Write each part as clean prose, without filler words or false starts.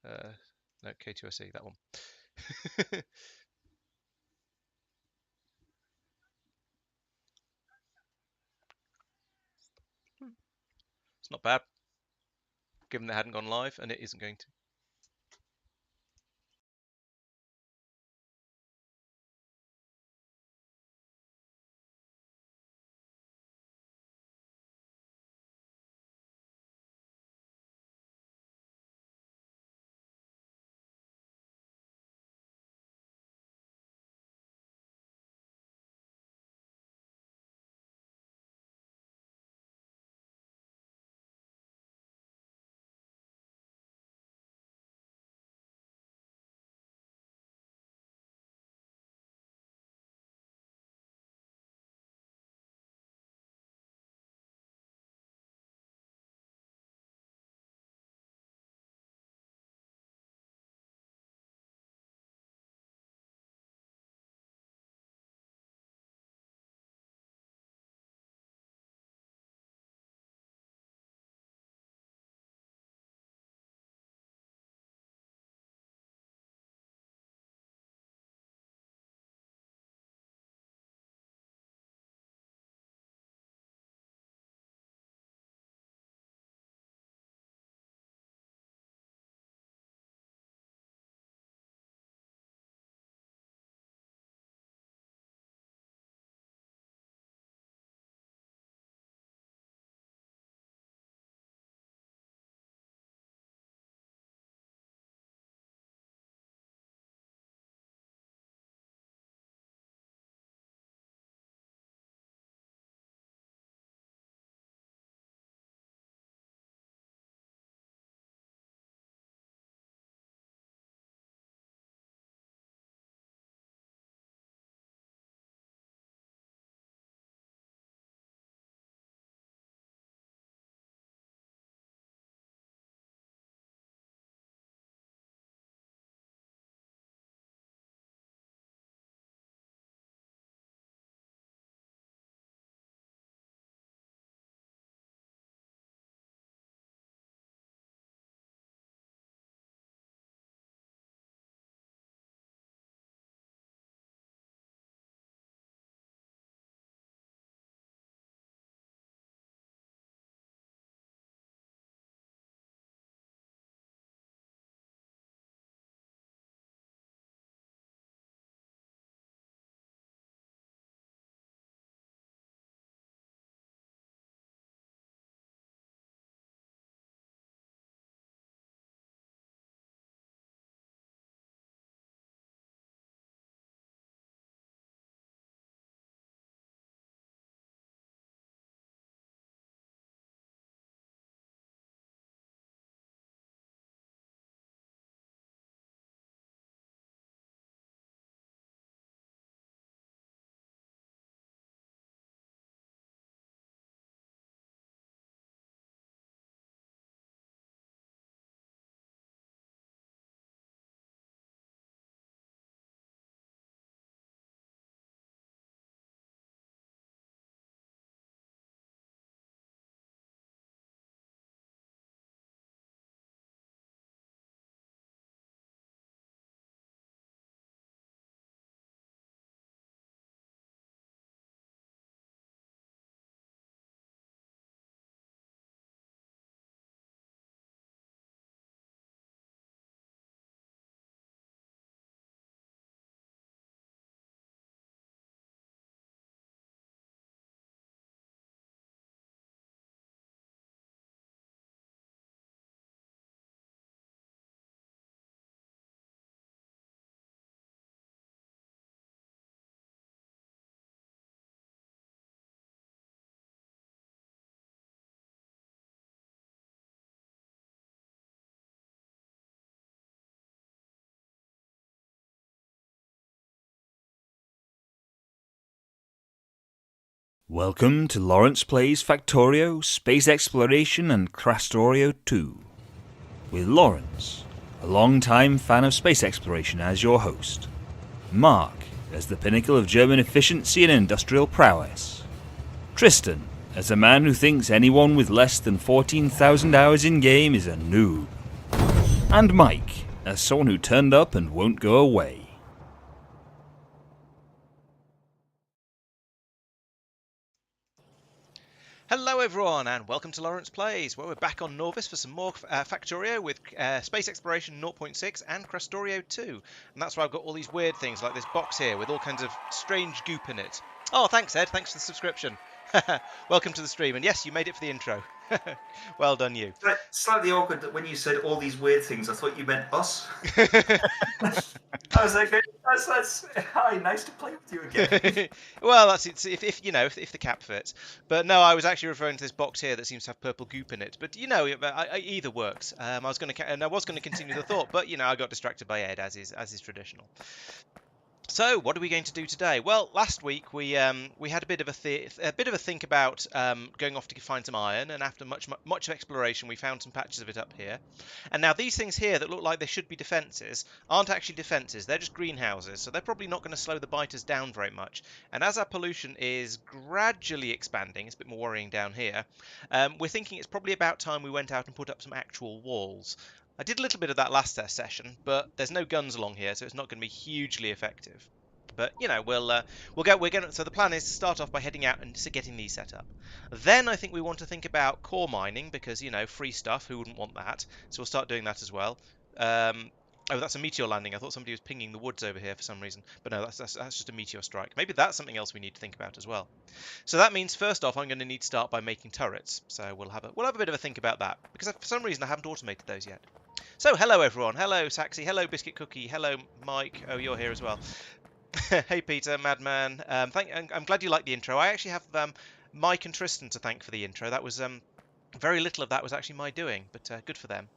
No, K2SE, that one. It's not bad, given that it hadn't gone live, and it isn't going to. Welcome to Laurence Plays Factorio, Space Exploration and Krastorio², with Laurence, a long-time fan of space exploration, as your host, Marc as the pinnacle of German efficiency and industrial prowess, Tristan as a man who thinks anyone with less than 14,000 hours in-game is a noob, and Mike, as someone who turned up and won't go away. Hello everyone and welcome to Laurence Plays, where we're back on Norvis for some more Factorio with Space Exploration 0.6 and Krastorio². And that's why I've got all these weird things like this box here with all kinds of strange goop in it. Oh, thanks Ed, thanks for the subscription. Welcome to the stream, and yes, you made it for the intro. Well done you. Slightly awkward that when you said all these weird things, I thought you meant us. I was like, that's hi, nice to play with you again. Well, that's if you know if the cap fits. But no, I was actually referring to this box here that seems to have purple goop in it. But you know, either works. I was going to continue the thought, but you know, I got distracted by Ed as is traditional. So, what are we going to do today? Well, last week we had a bit of a think about going off to find some iron, and after much exploration, we found some patches of it up here. And now these things here that look like they should be defences aren't actually defences; they're just greenhouses, so they're probably not going to slow the biters down very much. And as our pollution is gradually expanding, it's a bit more worrying down here. We're thinking it's probably about time we went out and put up some actual walls. I did a little bit of that last session, but there's no guns along here, so it's not going to be hugely effective. But you know, so the plan is to start off by heading out and getting these set up. Then I think we want to think about core mining because you know, free stuff. Who wouldn't want that? So we'll start doing that as well. Oh, that's a meteor landing. I thought somebody was pinging the woods over here for some reason, but no, that's just a meteor strike. Maybe that's something else we need to think about as well. So that means first off, I'm going to need to start by making turrets. So we'll have a bit of a think about that because for some reason I haven't automated those yet. So hello everyone, hello Saxy, hello Biscuit Cookie, hello Mike. Oh, you're here as well. Hey Peter, Madman. I'm glad you like the intro. I actually have Mike and Tristan to thank for the intro. That was very little of that was actually my doing, but good for them.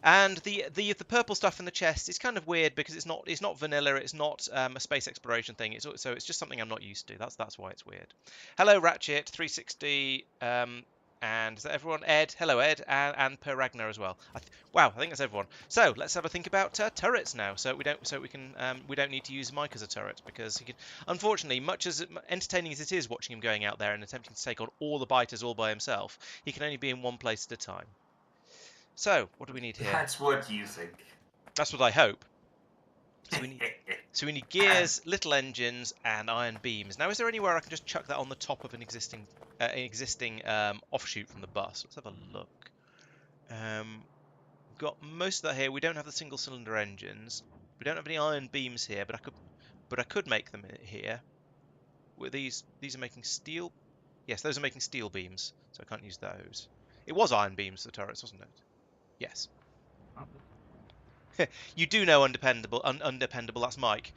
And the purple stuff in the chest is kind of weird because it's not vanilla. It's not a space exploration thing. It's just something I'm not used to. That's why it's weird. Hello Ratchet 360. And is that everyone? Ed, hello Ed, and Per Ragnar as well. Wow, I think that's everyone. So let's have a think about turrets now. We don't need to use Mike as a turret because he can. Unfortunately, much as entertaining as it is watching him going out there and attempting to take on all the biters all by himself, he can only be in one place at a time. So what do we need here? That's what you think. That's what I hope. So we need gears, little engines, and iron beams. Now, is there anywhere I can just chuck that on the top of an existing offshoot from the bus? Let's have a look. We've got most of that here. We don't have the single-cylinder engines. We don't have any iron beams here, but I could make them here. These are making steel. Yes, those are making steel beams, so I can't use those. It was iron beams, the turrets, wasn't it? Yes. You do know undependable. That's Mike.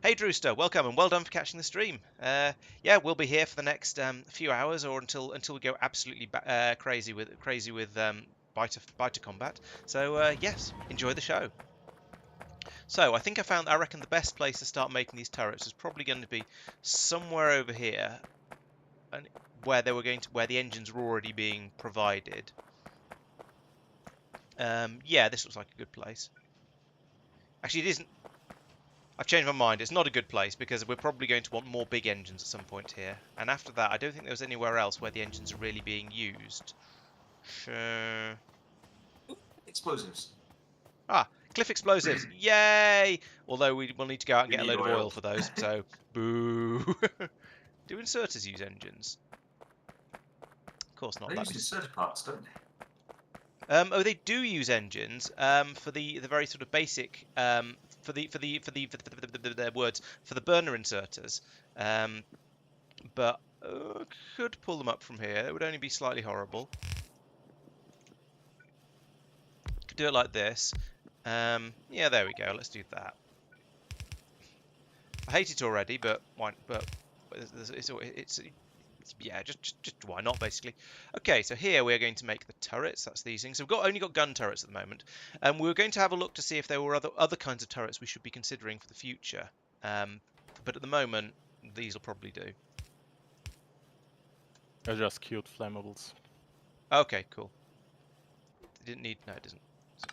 Hey Drewster, welcome and well done for catching the stream. Yeah, we'll be here for the next few hours or until we go absolutely crazy with biter combat. So yes, enjoy the show. So I reckon the best place to start making these turrets is probably going to be somewhere over here, and where the engines were already being provided. Yeah, this looks like a good place. Actually, it isn't. I've changed my mind. It's not a good place because we're probably going to want more big engines at some point here. And after that, I don't think there was anywhere else where the engines are really being used. Sure. Explosives. Ah, cliff explosives. Yay! Although we will need to go out and get a load of oil for those. So, boo. Do inserters use engines? Of course not. They use inserter parts, don't they? Oh, they do use engines for the very sort of basic for the burner inserters, but could pull them up from here. It would only be slightly horrible. Could do it like this. Yeah, there we go. Let's do that. I hate it already, but why? But it's yeah, just why not, basically. Okay, so here we're going to make the turrets. That's these things. So we've only got gun turrets at the moment. And we were going to have a look to see if there were other kinds of turrets we should be considering for the future. But at the moment, these will probably do. They're just cute flammables. Okay, cool. It didn't need... No, it doesn't. So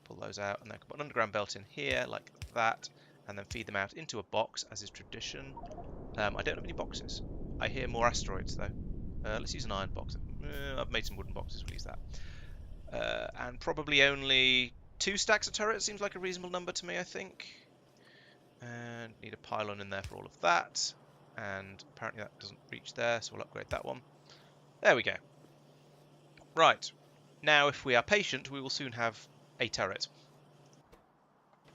pull those out, and then put an underground belt in here, like that, and then feed them out into a box, as is tradition. I don't have any boxes. I hear more asteroids, though. Let's use an iron box. I've made some wooden boxes. We'll use that. And probably only 2 stacks of turrets seems like a reasonable number to me, I think. And need a pylon in there for all of that. And apparently that doesn't reach there, so we'll upgrade that one. There we go. Right. Now, if we are patient, we will soon have a turret.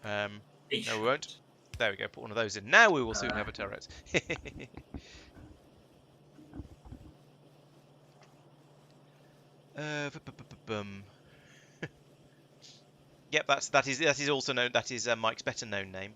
No, we won't. There we go, put one of those in. Now we will soon have a turret. Yep, that is also known. That is Mike's better known name.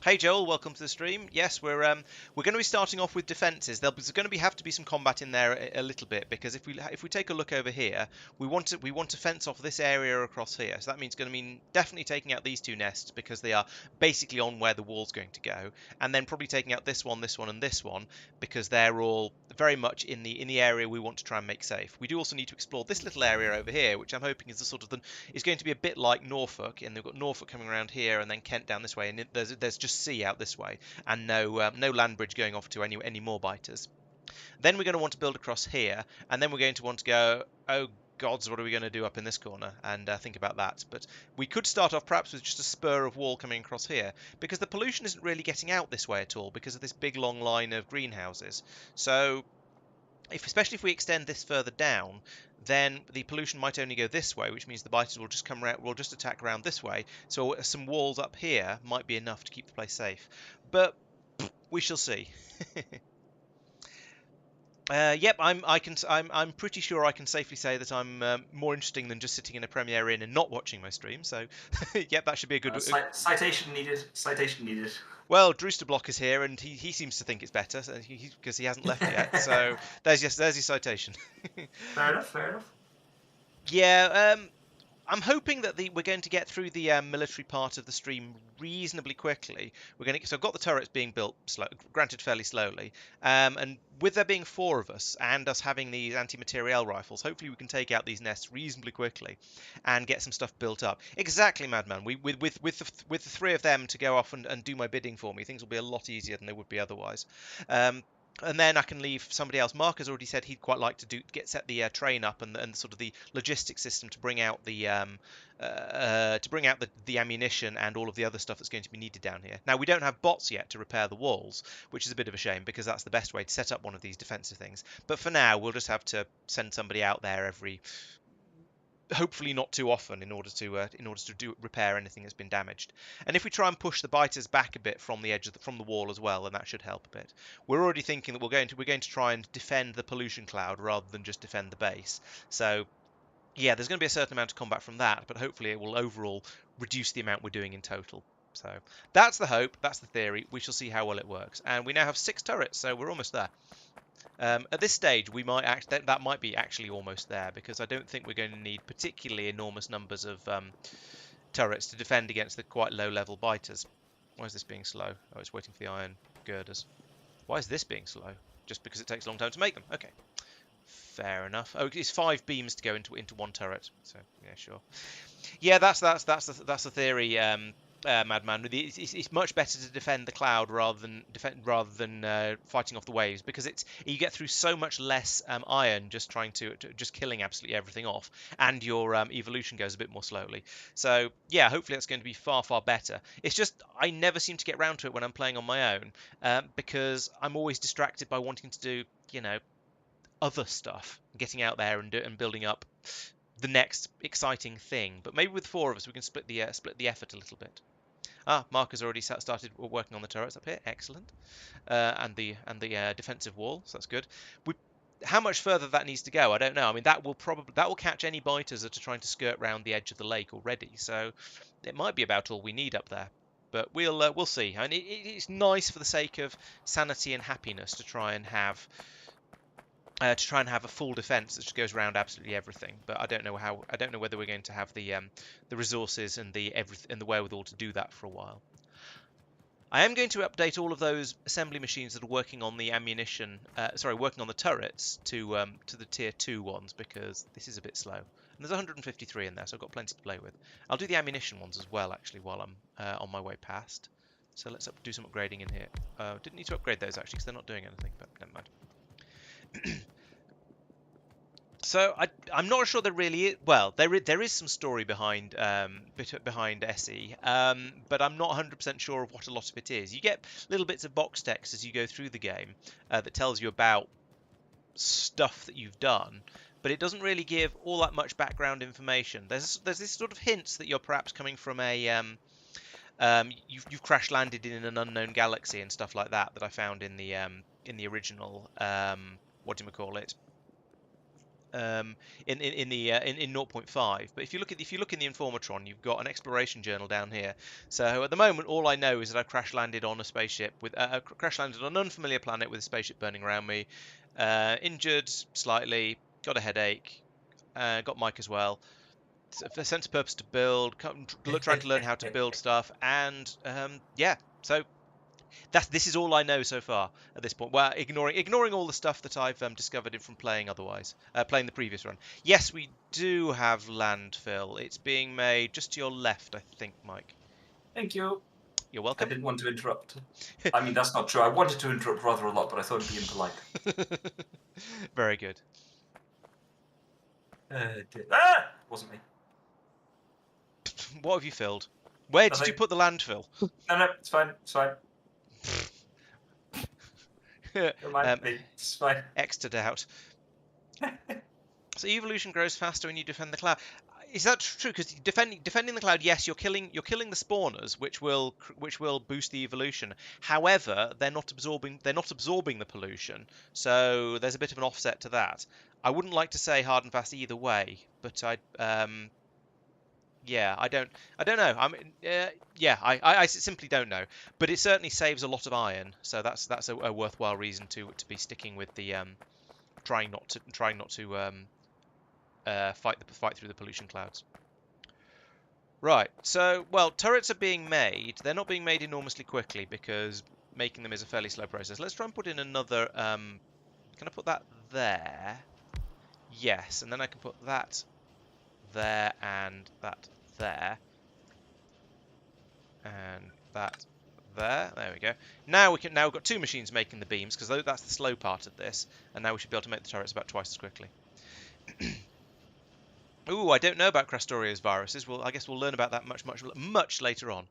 Hey Joel, welcome to the stream. Yes, we're going to be starting off with defences. There's going to have to be some combat in there a little bit, because if we take a look over here, we want to fence off this area across here. So that means going to mean definitely taking out these 2 nests, because they are basically on where the wall's going to go, and then probably taking out this one, and this one, because they're all very much in the area we want to try and make safe. We do also need to explore this little area over here, which I'm hoping is the sort of is going to be a bit like Norfolk, and they've got Norfolk coming around here, and then Kent down this way, and there's just sea out this way, and no land bridge going off to any more biters. Then we're going to want to build across here, and then we're going to want to go, oh gods, what are we going to do up in this corner, and think about that. But we could start off perhaps with just a spur of wall coming across here, because the pollution isn't really getting out this way at all because of this big long line of greenhouses. So especially if we extend this further down, then the pollution might only go this way, which means the biters will just come around, will just attack around this way. So some walls up here might be enough to keep the place safe, but we shall see. Yep, I'm pretty sure I can safely say that I'm more interesting than just sitting in a Premiere Inn and not watching my stream. So, yep, that should be a good. Citation needed. Citation needed. Well, Drewsterblock is here, and he seems to think it's better, because he hasn't left yet. So there's your citation. Fair enough. Fair enough. Yeah, I'm hoping that we're going to get through the military part of the stream reasonably quickly. So I've got the turrets being built, granted fairly slowly, and with there being 4 of us and us having these anti-materiel rifles, hopefully we can take out these nests reasonably quickly and get some stuff built up. Exactly, Madman. With the 3 of them to go off and do my bidding for me, things will be a lot easier than they would be otherwise. And then I can leave somebody else. Marc has already said he'd quite like to set the train up and sort of the logistics system to bring out the ammunition and all of the other stuff that's going to be needed down here. Now, we don't have bots yet to repair the walls, which is a bit of a shame, because that's the best way to set up one of these defensive things. But for now, we'll just have to send somebody out there hopefully not too often, in order to repair anything that's been damaged. And if we try and push the biters back a bit from the edge of from the wall as well, then that should help a bit. We're already thinking that we're going to try and defend the pollution cloud rather than just defend the base. So yeah, there's going to be a certain amount of combat from that, but hopefully it will overall reduce the amount we're doing in total. So that's the hope, that's the theory. We shall see how well it works. And we now have 6 turrets, so we're almost there. At this stage, that might be actually almost there, because I don't think we're going to need particularly enormous numbers of turrets to defend against the quite low-level biters. Why is this being slow? Oh, it's waiting for the iron girders. Why is this being slow? Just because it takes a long time to make them. Okay, fair enough. Oh, it's 5 beams to go into 1 turret. So yeah, sure. Yeah, that's the theory. Madman. It's much better to defend the cloud rather than fighting off the waves, because you get through so much less iron just trying to just killing absolutely everything off, and your evolution goes a bit more slowly. So yeah, hopefully that's going to be far better. It's just I never seem to get round to it when I'm playing on my own, because I'm always distracted by wanting to do other stuff, getting out there and building up the next exciting thing. But maybe with 4 of us we can split the effort a little bit. Marc has already started working on the turrets up here. Excellent. And the defensive wall, so that's good. How much further that needs to go, I don't know. I mean, that will catch any biters that are trying to skirt round the edge of the lake already. So it might be about all we need up there. But we'll see. And it's nice for the sake of sanity and happiness to try and have a full defense that just goes around absolutely everything. But I don't know whether we're going to have the resources and the wherewithal to do that for a while. I am going to update all of those assembly machines that are working on the ammunition, working on the turrets to the tier 2 ones, because this is a bit slow. And there's 153 in there, so I've got plenty to play with. I'll do the ammunition ones as well, actually, while I'm on my way past. So let's do some upgrading in here. Didn't need to upgrade those actually, because they're not doing anything, but never mind. So I'm not sure there really is. Well, there is some story behind behind SE, but I'm not 100% sure of what a lot of it is. You get little bits of box text as you go through the game that tells you about stuff that you've done, but it doesn't really give all that much background information. There's this sort of hints that you're perhaps coming from a you've crash landed in an unknown galaxy and stuff like that I found in the original what do you call it in 0.5. But if you look in the Informatron, you've got an exploration journal down here. So at the moment, all I know is that I've crash landed on a spaceship with crash landed on an unfamiliar planet with a spaceship burning around me, injured slightly, got a headache, got Mike as well. For sense of purpose to build, trying to learn how to build stuff, and yeah. So this is all I know so far at this point. Well, ignoring all the stuff that I've discovered from playing otherwise, playing the previous run. Yes, we do have landfill. It's being made just to your left, I think, Mike. Thank you. You're I welcome. didn't want to interrupt. I mean, that's not true. I wanted to interrupt rather a lot, but I thought it'd be impolite. Very good. Wasn't me. What have you filled? Where did you Nothing. put the landfill? No, it's fine. It's fine. Don't mind me. It's fine. Extra doubt. So evolution grows faster when you defend the cloud. Is that true? Because defending the cloud, yes, you're killing the spawners, which will boost the evolution. However, they're not absorbing the pollution, so there's a bit of an offset to that. I wouldn't like to say hard and fast either way, but yeah, I don't know. I simply don't know. But it certainly saves a lot of iron, so that's a worthwhile reason to be sticking with the trying not to fight through the pollution clouds. Right, so, well, turrets are being made. They're not being made enormously quickly because making them is a fairly slow process. Let's try and put in another, can I put that there? Yes, and then I can put that there and that there. And that there. There we go. Now we've got two machines making the beams because that's the slow part of this, and now we should be able to make the turrets about twice as quickly. Ooh, I don't know about Krastorio's viruses. Well, I guess we'll learn about that much later on.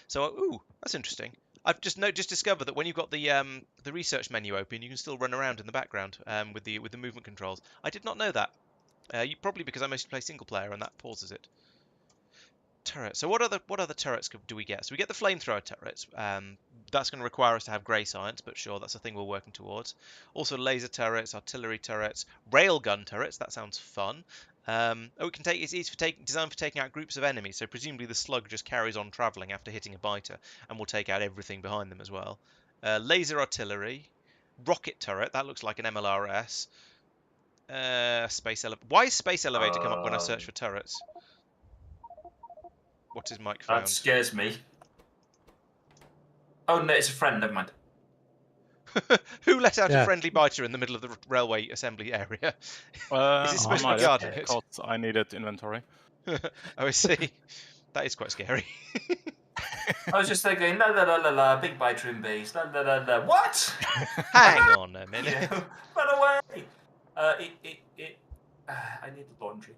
So, ooh, that's interesting. I've just discovered that when you've got the research menu open, you can still run around in the background with the movement controls. I did not know that. Probably because I mostly play single player and that pauses it. Turret. So what other turrets do we get? So we get the flamethrower turrets. That's going to require us to have grey science, but sure, that's a thing we're working towards. Also laser turrets, artillery turrets, railgun turrets. That sounds fun. We can take it's designed for taking out groups of enemies. So presumably the slug just carries on travelling after hitting a biter, and will take out everything behind them as well. Laser artillery, rocket turret. That looks like an MLRS. Why is space elevator come up when I search for turrets? What is Mike found? That scares me. Oh no, it's a friend. Never mind. Who let out a Yeah. friendly biter in the middle of the railway assembly area? Is it supposed to I be might guarding have, it? because I needed inventory. Oh, I see. That is quite scary. I was just thinking, la la la la la, big biter in base, la la la la. What? Hang on a minute. Yeah, run away. I need the laundry.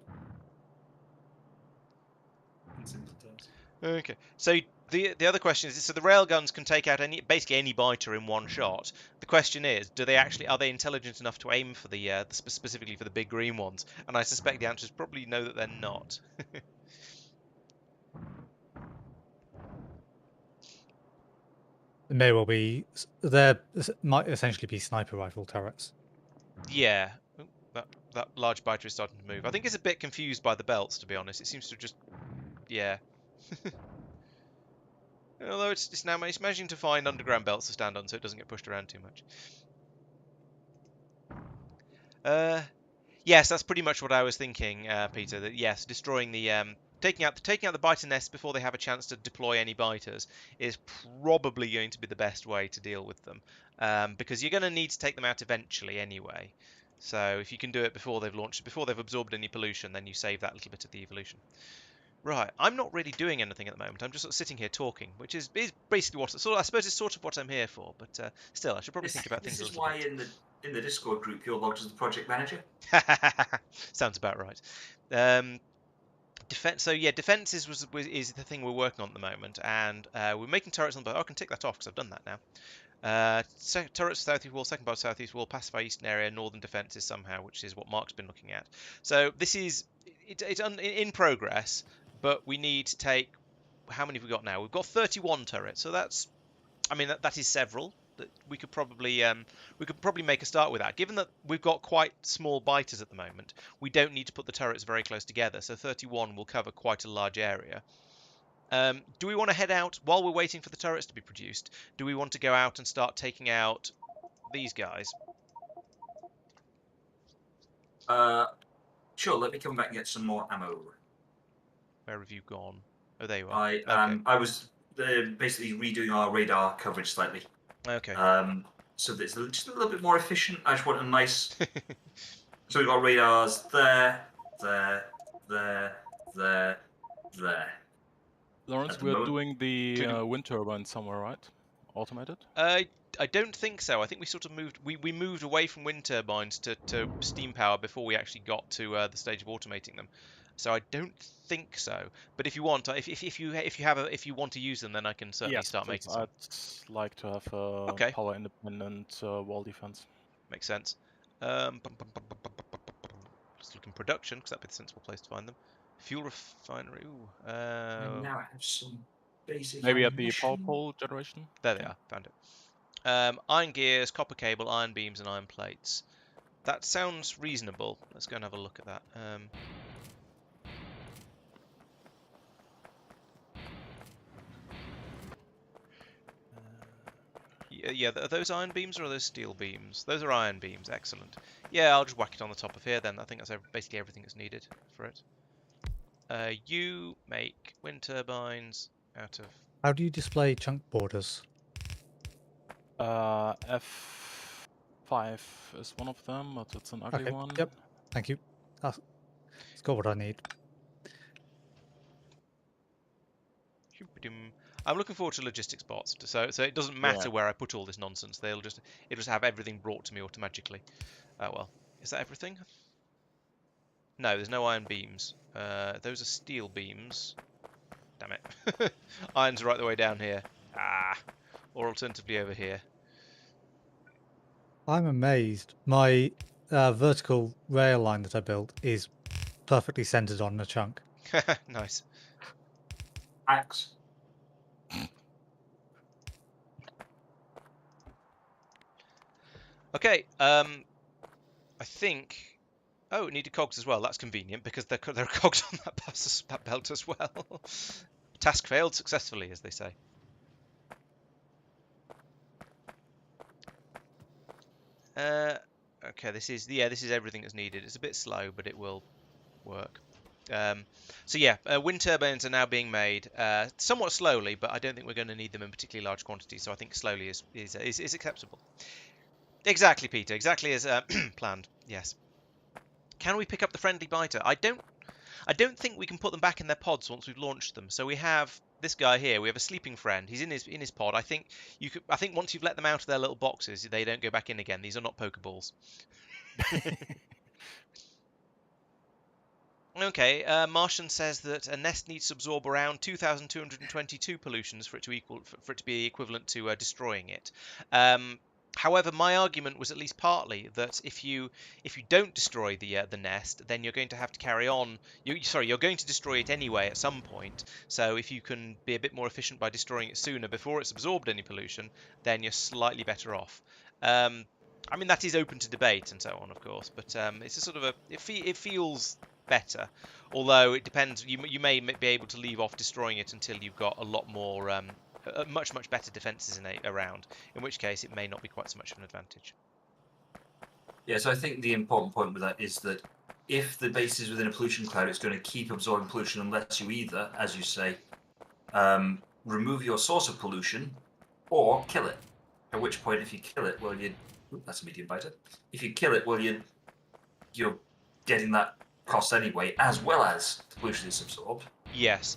In simple terms. Okay. So the other question is, so the railguns can take out basically any biter in one shot. The question is, are they intelligent enough to aim for specifically for the big green ones? And I suspect the answer is probably no, that they're not. It may well be. There might essentially be sniper rifle turrets. Yeah. Ooh, that large biter is starting to move. I think it's a bit confused by the belts, to be honest. It seems to just, yeah. Although it's managing to find underground belts to stand on, so it doesn't get pushed around too much. Yes, that's pretty much what I was thinking, Peter. That yes, destroying the taking out the biter nests before they have a chance to deploy any biters is probably going to be the best way to deal with them, because you're going to need to take them out eventually anyway. So if you can do it before they've absorbed any pollution, then you save that little bit of the evolution. Right, I'm not really doing anything at the moment. I'm just sort of sitting here talking, which is basically what I suppose it's sort of what I'm here for. But still, I should probably think about things This a is little why bit. in the Discord group you're logged as the project manager. Sounds about right. Defense. So yeah, defenses is the thing we're working on at the moment, and we're making turrets on the. I can tick that off because I've done that now. Turrets southeast wall, second part southeast wall, pacify eastern area, northern defences somehow, which is what Marc's been looking at. So this is it's in progress, but we need to take. How many have we got now? We've got 31 turrets, so that's. I mean that is several. That we could probably make a start with that. Given that we've got quite small biters at the moment, we don't need to put the turrets very close together. So 31 will cover quite a large area. Do we want to head out while we're waiting for the turrets to be produced? Do we want to go out and start taking out these guys? Sure. Let me come back and get some more ammo. Where have you gone? Oh, there you are. I was basically redoing our radar coverage slightly. Okay. So that it's just a little bit more efficient. I just want a nice. So we've got radars there. Laurence, At the we're moment. doing the wind turbine somewhere, right? Automated? I don't think so. I think we sort of moved. We moved away from wind turbines to steam power before we actually got to the stage of automating them. So I don't think so. But if you want, if you want to use them, then I can certainly start making some. I'd like to have a Okay. power independent wall defense. Makes sense. Just look in production because that'd be the sensible place to find them. Fuel refinery. Ooh. And now I have some basic. Maybe at the ammunition. power pole generation? There they are. Found it. Iron gears, copper cable, iron beams, and iron plates. That sounds reasonable. Let's go and have a look at that. Yeah, are those iron beams or are those steel beams? Those are iron beams. Excellent. Yeah, I'll just whack it on the top of here then. I think that's basically everything that's needed for it. You make wind turbines out of... How do you display chunk borders? F5 is one of them, but it's an ugly Okay, one. yep. Thank you. It's got what I need. I'm looking forward to logistics bots, so it doesn't matter where I put all this nonsense. It'll just have everything brought to me automatically. Oh well, is that everything? No, there's no iron beams. Those are steel beams. Damn it. Iron's right the way down here. Or alternatively over here. I'm amazed. My vertical rail line that I built is perfectly centered on the chunk. Nice. Axe. Okay, I think... Oh, it needed cogs as well. That's convenient because there are cogs on that belt as well. Task failed successfully, as they say. Okay, this is everything that's needed. It's a bit slow, but it will work. So yeah, wind turbines are now being made somewhat slowly, but I don't think we're going to need them in particularly large quantities. So I think slowly is acceptable. Exactly, Peter. Exactly as planned. Yes. Can we pick up the friendly biter? I don't think we can put them back in their pods once we've launched them. So we have this guy here. We have a sleeping friend. He's in his pod. I think once you've let them out of their little boxes, they don't go back in again. These are not Pokeballs. Okay, Martian says that a nest needs to absorb around 2,222 pollutions for it to be equivalent to destroying it. However, my argument was at least partly that if you don't destroy the nest, then you're going to have to carry on. You're going to destroy it anyway at some point. So if you can be a bit more efficient by destroying it sooner before it's absorbed any pollution, then you're slightly better off. I mean that is open to debate and so on, of course, but it's a sort of it feels better. Although it depends. You may be able to leave off destroying it until you've got a lot more. Much better defences around, in which case it may not be quite so much of an advantage. Yeah, so I think the important point with that is that if the base is within a pollution cloud, it's going to keep absorbing pollution unless you either, as you say, remove your source of pollution or kill it. At which point, if you kill it, well, that's a medium biter. If you kill it, well, you're getting that cost anyway, as well as the pollution is absorbed. Yes,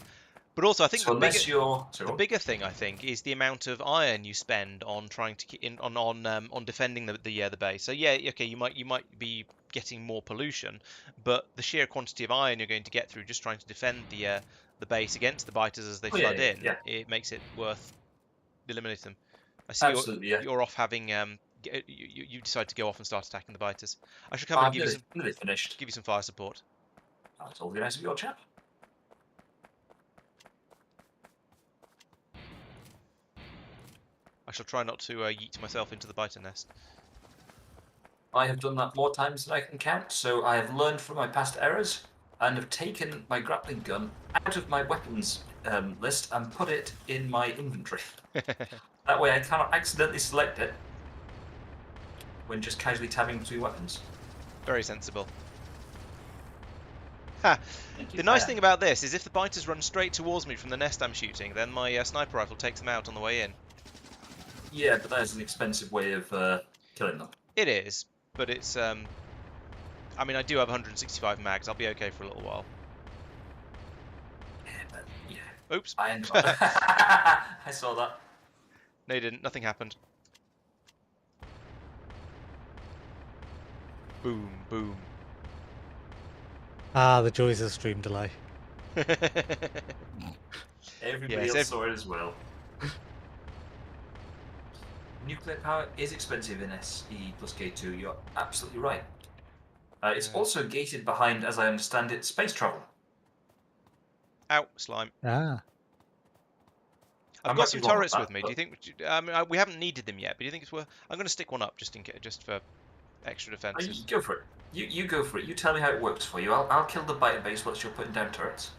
but also I think So unless you're the bigger thing I think is the amount of iron you spend on trying to on defending the base. So yeah, okay, you might be getting more pollution, but the sheer quantity of iron you're going to get through just trying to defend the base against the biters as they flood in, yeah, it makes it worth eliminating them. I see absolutely, yeah. you're off having you decide to go off and start attacking the biters. I should come in I'm and give you some nearly finished. fire support. That's all very nice of your chap. I shall try not to yeet myself into the biter nest. I have done that more times than I can count, so I have learned from my past errors and have taken my grappling gun out of my weapons list and put it in my inventory. That way I cannot accidentally select it when just casually tabbing between weapons. Very sensible. Ha! Thank you. The nice thing about this is if the biters run straight towards me from the nest I'm shooting, then my sniper rifle takes them out on the way in. Yeah, but that is an expensive way of killing them. It is, but it's I mean, I do have 165 mags. I'll be okay for a little while. Yeah, but yeah. Oops. I saw that. No, you didn't. Nothing happened. Boom, boom. Ah, the joys of stream delay. Everybody Yes, else saw it as well. Nuclear power is expensive in SE plus K2, you're absolutely right. It's also gated behind, as I understand it, space travel. Ow, slime. Ah. I've I got might some be wrong turrets about with that, me. but- Do you think we haven't needed them yet? But do you think it's worth? I'm going to stick one up just in case, just for extra defenses. Go for it. You go for it. You tell me how it works for you. I'll kill the biter base whilst you're putting down turrets.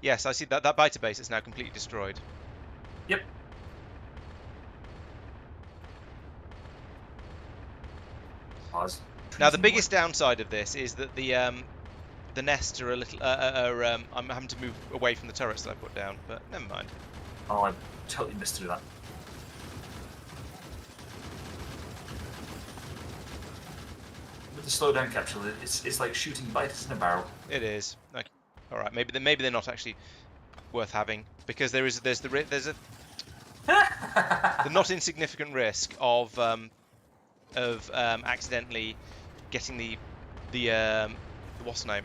Yes, I see that biter base is now completely destroyed. Yep. Now the biggest downside of this is that the nests are a little. I'm having to move away from the turrets that I put down, but never mind. Oh, I totally missed through that. With the slowdown capsule, it's like shooting biters in a barrel. It is. Okay. All right. Maybe they're not actually worth having because there's a the not insignificant risk of accidentally getting the what's the name?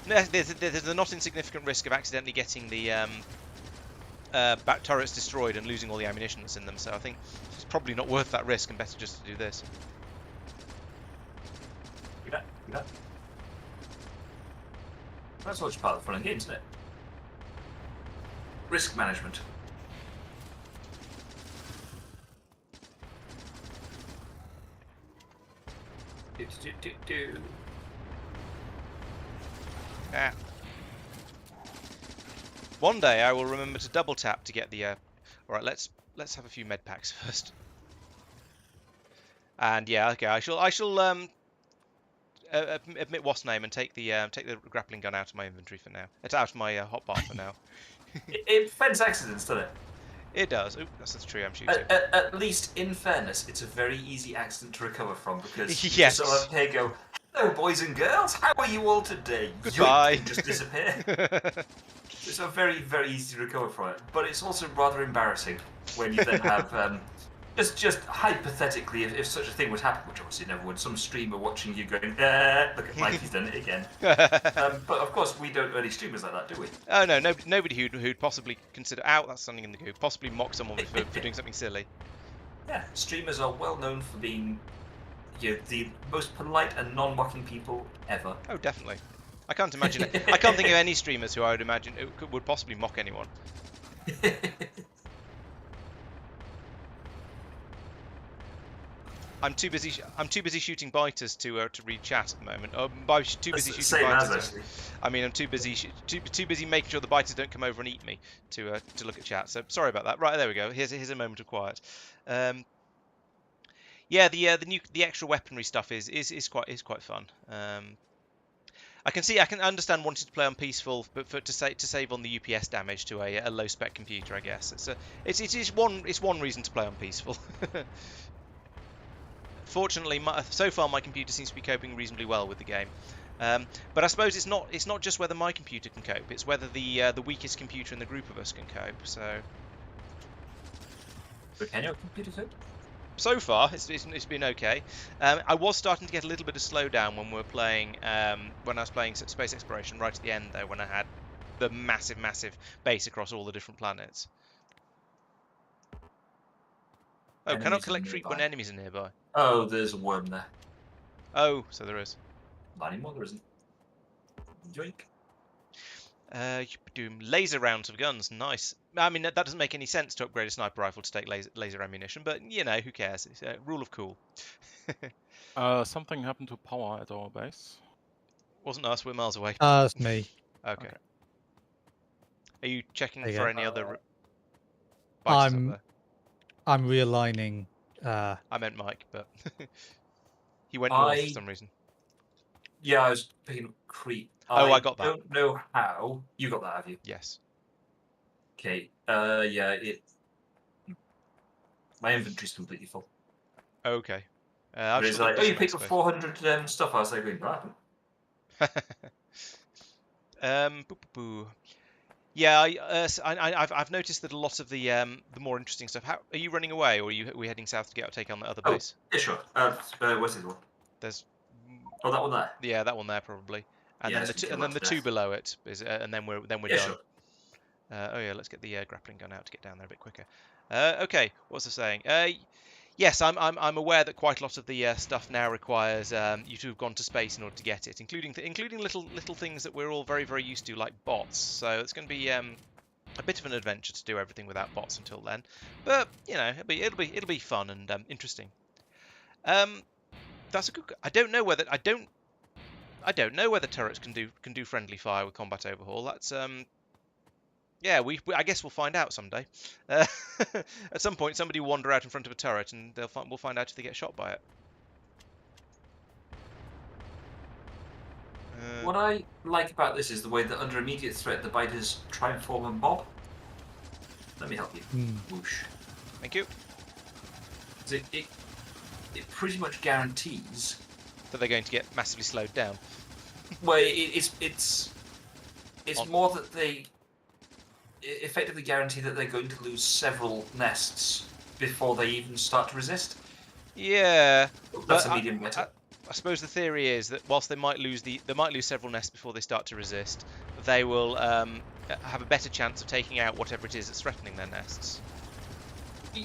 No, there's a not insignificant risk of accidentally getting the back turrets destroyed and losing all the ammunition that's in them. So I think it's probably not worth that risk, and better just to do this. Yeah. That's all just part of the fun of the game, isn't it? Risk management. Do. Ah. One day I will remember to double tap to get the. All right, let's have a few med packs first. And yeah, okay, I shall admit what's name and take the grappling gun out of my inventory for now. It's out of my hotbar for now. It prevents accidents, doesn't it? It does. Oop, that's the tree I'm shooting. At least, in fairness, it's a very easy accident to recover from because Yes. you sort of here go, hello, boys and girls, how are you all today? Goodbye. You just disappear. It's a very, very easy to recover from it, but it's also rather embarrassing when you then have just hypothetically, if such a thing would happen, which obviously never would, some streamer watching you going, look at Mike, he's done it again. But of course, we don't really streamers like that, do we? Oh no, nobody who'd possibly consider. Ow, that's something in the goo. Possibly mock someone for doing something silly. Yeah, streamers are well known for being the most polite and non-mocking people ever. Oh, definitely. I can't imagine it. I can't think of any streamers who I would imagine would possibly mock anyone. I'm too busy shooting biters to read chat at the moment. By too busy shooting Same biters. as actually. I mean, I'm too busy making sure the biters don't come over and eat me to look at chat. So sorry about that. Right, there we go. Here's a moment of quiet. Yeah, the extra weaponry stuff is quite fun. I can understand wanting to play on peaceful, but to save on the UPS damage to a low spec computer, I guess it's one reason to play on peaceful. Fortunately, so far my computer seems to be coping reasonably well with the game. But I suppose it's not just whether my computer can cope; it's whether the weakest computer in the group of us can cope. But can your computer cope? So far, it's been okay. I was starting to get a little bit of slowdown when we were playing when I was playing space exploration right at the end, though, when I had the massive base across all the different planets. Oh, cannot Enemies are collect treat when nearby. enemies are nearby. Oh, there's a worm there. Oh, so there is. Not anymore, there isn't. Yoink. Laser rounds of guns, nice. I mean, that doesn't make any sense to upgrade a sniper rifle to take laser ammunition, but you know, who cares? It's a rule of cool. Something happened to power at our base. Wasn't us, we're miles away. It's me. Okay. Are you checking There you for go. any other bikes up there? I'm realigning. I meant Mike, but he went north for some reason. Yeah, I was picking up creep. Oh, I got that. I don't know how. You got that, have you? Yes. Okay. Yeah, my inventory's completely full. Okay. But it's like, oh, you picked up 400 stuff. I was like, going, right. Yeah, I've noticed that a lot of the more interesting stuff. How are you running away, or are we heading south to take on the other base? Yeah, sure. Where's this one? There's. Oh, that one there. Yeah, that one there probably, and Yeah, then the two below it is, and then we're done. Sure. Oh yeah, let's get the grappling gun out to get down there a bit quicker. Okay, what was I saying? Yes, I'm aware that quite a lot of the stuff now requires you to have gone to space in order to get it, including little things that we're all very used to, like bots. So it's going to be a bit of an adventure to do everything without bots until then. But you know, it'll be fun and interesting. That's a good. I don't know whether turrets can do friendly fire with combat overhaul. That's yeah, I guess we'll find out someday. At some point, somebody will wander out in front of a turret, and we'll find out if they get shot by it. What I like about this is the way that under immediate threat, the biters try and form a mob. Let me help you. Whoosh. Thank you. It pretty much guarantees that they're going to get massively slowed down. Well, it's more that they effectively guarantee that they're going to lose several nests before they even start to resist. Yeah, that's a medium meta. I suppose the theory is that whilst they might lose several nests before they start to resist, they will have a better chance of taking out whatever it is that's threatening their nests.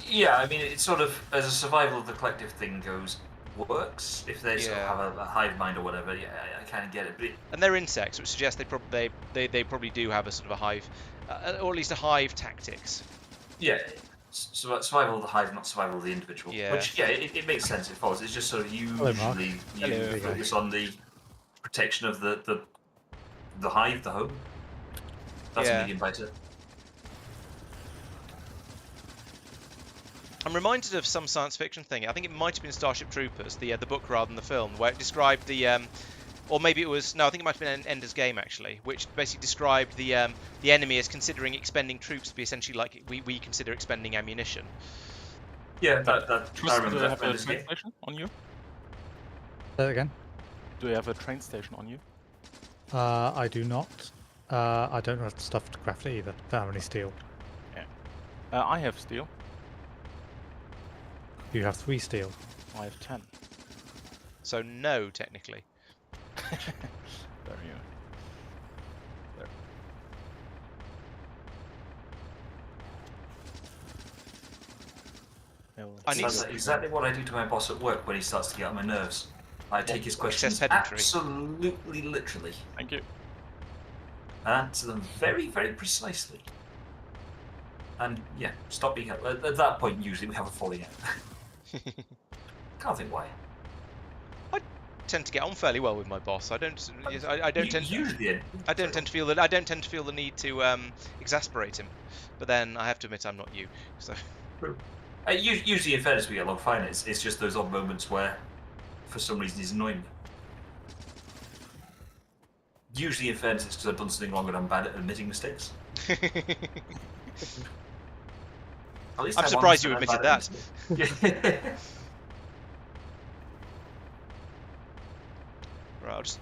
Yeah, I mean, it's sort of, as a survival of the collective thing goes, works. If they sort of have a hive mind or whatever, yeah, I kind of get it. But and they're insects, which suggests they probably do have a sort of a hive, or at least a hive tactics. Yeah, survival of the hive, not survival of the individual. Yeah. Which, yeah, it makes sense. It follows. It's just sort of usually you focus on the protection of the hive, the home. That's a medium biter. I'm reminded of some science fiction thing. I think it might have been Starship Troopers, the book rather than the film, where it described the, or maybe it was, no, I think it might have been Ender's Game actually, which basically described the enemy as considering expending troops to be essentially like we consider expending ammunition. Yeah, that I remember. Do you have a train station on you? Say that again. Do you have a train station on you? I do not. I don't have stuff to craft it either. Don't have any steel. Yeah. I have steel. You have 3 steel. I have 10. So no, technically. There you go. There. That's exactly what I do to my boss at work when he starts to get on my nerves. I take his questions absolutely literally. Thank you. And answer them very precisely. And yeah, stop being at that point. Usually we have a falling out. Can't think why. I tend to get on fairly well with my boss. I don't tend to feel the need to exasperate him. But then I have to admit I'm not you. So. Usually in fairness we get along fine. It's just those odd moments where, for some reason, he's annoying me. Usually in fairness it's because I've done something wrong and I'm bad at admitting mistakes. I'm surprised you admitted that. Right,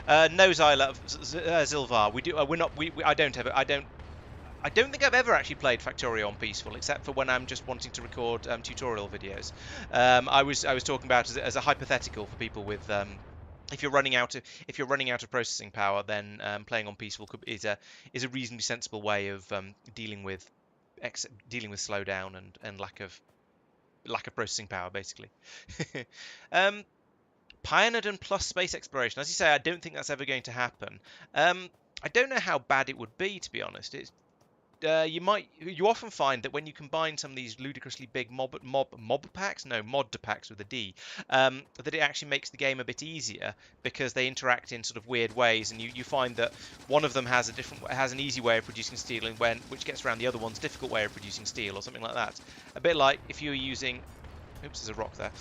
No, Zyla, Zilvar. We do. We're not. I don't ever. I don't think I've ever actually played Factorio on peaceful, except for when I'm just wanting to record tutorial videos. I was talking about as a hypothetical for people with if you're running out of processing power, then playing on peaceful is a reasonably sensible way of dealing with slowdown and lack of processing power, basically. Pioneered plus space exploration. As you say, I don't think that's ever going to happen. I don't know how bad it would be, to be honest. It's you often find that when you combine some of these ludicrously big mod packs with a D, that it actually makes the game a bit easier because they interact in sort of weird ways, and you find that one of them has an easy way of producing steel, and which gets around the other one's difficult way of producing steel, or something like that. A bit like if you were using, oops, there's a rock there.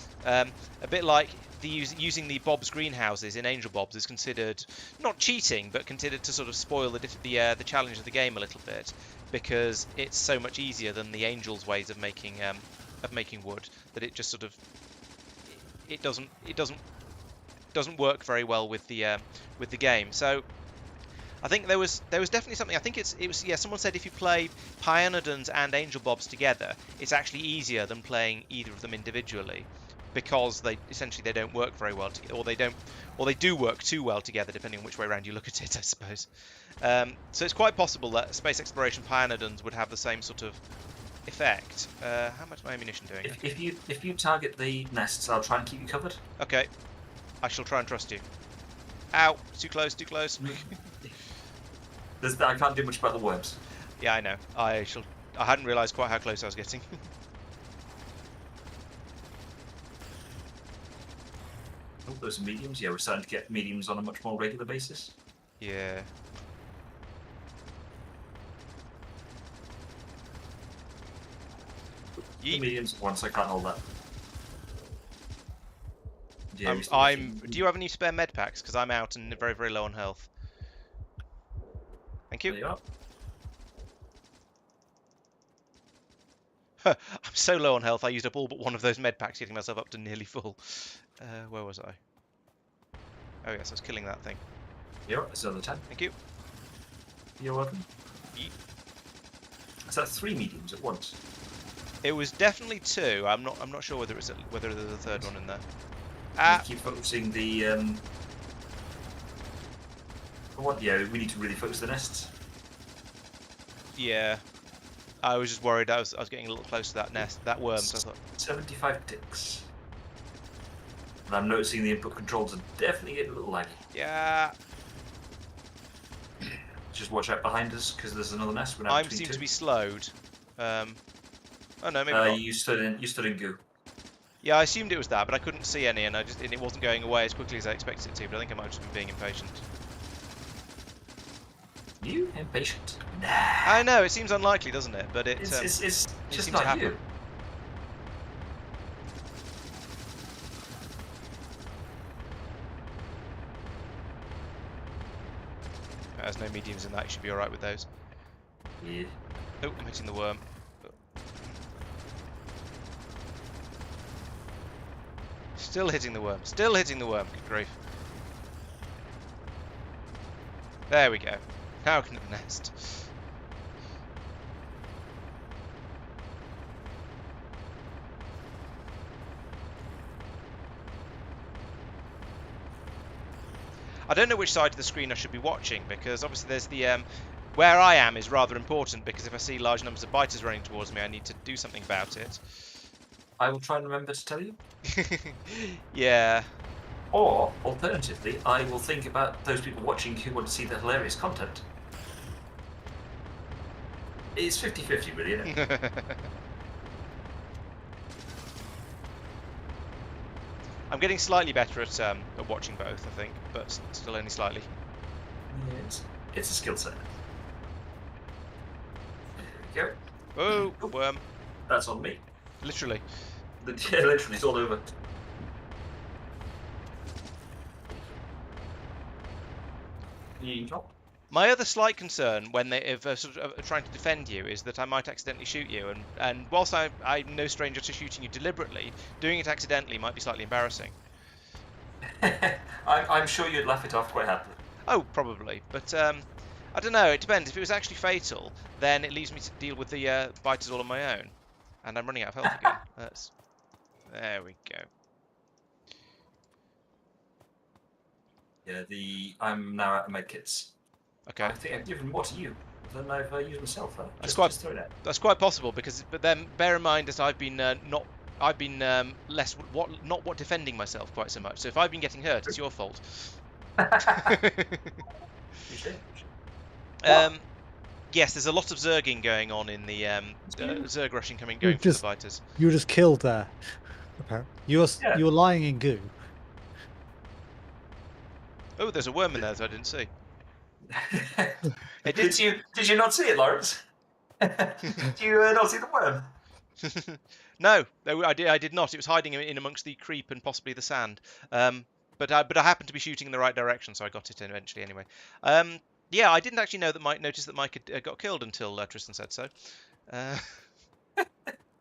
A bit like using the Bob's greenhouses in Angel Bob's is considered not cheating, but considered to sort of spoil the challenge of the game a little bit, because it's so much easier than the Angel's ways of making wood that it just sort of it doesn't work very well with the game. So I think there was definitely something. I think it was someone said if you play Pioneers and Angel Bobs together, it's actually easier than playing either of them individually, because they don't work very well together, or they do work too well together, depending on which way around you look at it, I suppose. So it's quite possible that space exploration Pioneers would have the same sort of effect. How much is my ammunition doing? If you target the nests, I'll try and keep you covered. Okay, I shall try and trust you. Ow! Too close. I can't do much about the worms. Yeah, I know. I hadn't realised quite how close I was getting. Oh, those are mediums. Yeah, we're starting to get mediums on a much more regular basis. Yeah. The mediums at once, I can't hold that. Yeah, Do you have any spare med packs? Because I'm out and very, very low on health. Thank you. There you are. I'm so low on health, I used up all but one of those med packs, getting myself up to nearly full. Where was I? Oh yes, I was killing that thing. You're right, it's another 10. Thank you. You're welcome. Yeet. Is that 3 mediums at once? It was definitely 2. I'm not sure whether there's a third one in there. Keep focusing the what? Yeah, we need to really focus the nests. Yeah. I was just worried. I was getting a little close to that nest, that worm. So I thought 75 ticks. And I'm noticing the input controls are definitely getting a little laggy. Yeah. Just watch out behind us, because there's another nest. I seem to be slowed. Oh no, maybe not. You stood in goo. Yeah, I assumed it was that, but I couldn't see any, and it wasn't going away as quickly as I expected it to. But I think I might have just been being impatient. You impatient? Nah. I know, it seems unlikely, doesn't it? But it's just seems not to happen. you. There's no mediums in that. You should be all right with those. Yeah. Oh, I'm hitting the worm. Still hitting the worm. Still hitting the worm. Good grief. There we go. Now can the nest. I don't know which side of the screen I should be watching, because obviously there's the where I am is rather important, because if I see large numbers of biters running towards me, I need to do something about it. I will try and remember to tell you. Yeah. Or, alternatively, I will think about those people watching who want to see the hilarious content. It's 50-50, really, isn't it? I'm getting slightly better at watching both, I think, but still only slightly. Yeah, it's a skill set. There we go. Oh, worm. That's on me. Literally. Yeah, literally, it's all over. You drop. My other slight concern when they sort of trying to defend you is that I might accidentally shoot you, and whilst I'm no stranger to shooting you deliberately, doing it accidentally might be slightly embarrassing. I'm sure you'd laugh it off quite happily. Oh, probably. But I don't know. It depends. If it was actually fatal, then it leaves me to deal with the biters all on my own, and I'm running out of health again. There we go. Yeah, I'm now out of medkits. Okay. I think I've given more to you than I've used myself. Huh? That's Just throw it out. That's quite possible but then bear in mind that I've been not defending myself quite so much. So if I've been getting hurt, it's your fault. Yes, there's a lot of zerging going on in the zerg rushing going through the biters. You were just killed there. Apparently, you were lying in goo. Oh, there's a worm in there that I didn't see. Did you not see it, Laurence? Did you not see the worm? No, I did not. It was hiding in amongst the creep and possibly the sand. But I happened to be shooting in the right direction, so I got it eventually anyway. Yeah, I didn't actually notice that Mike had got killed until Tristan said so.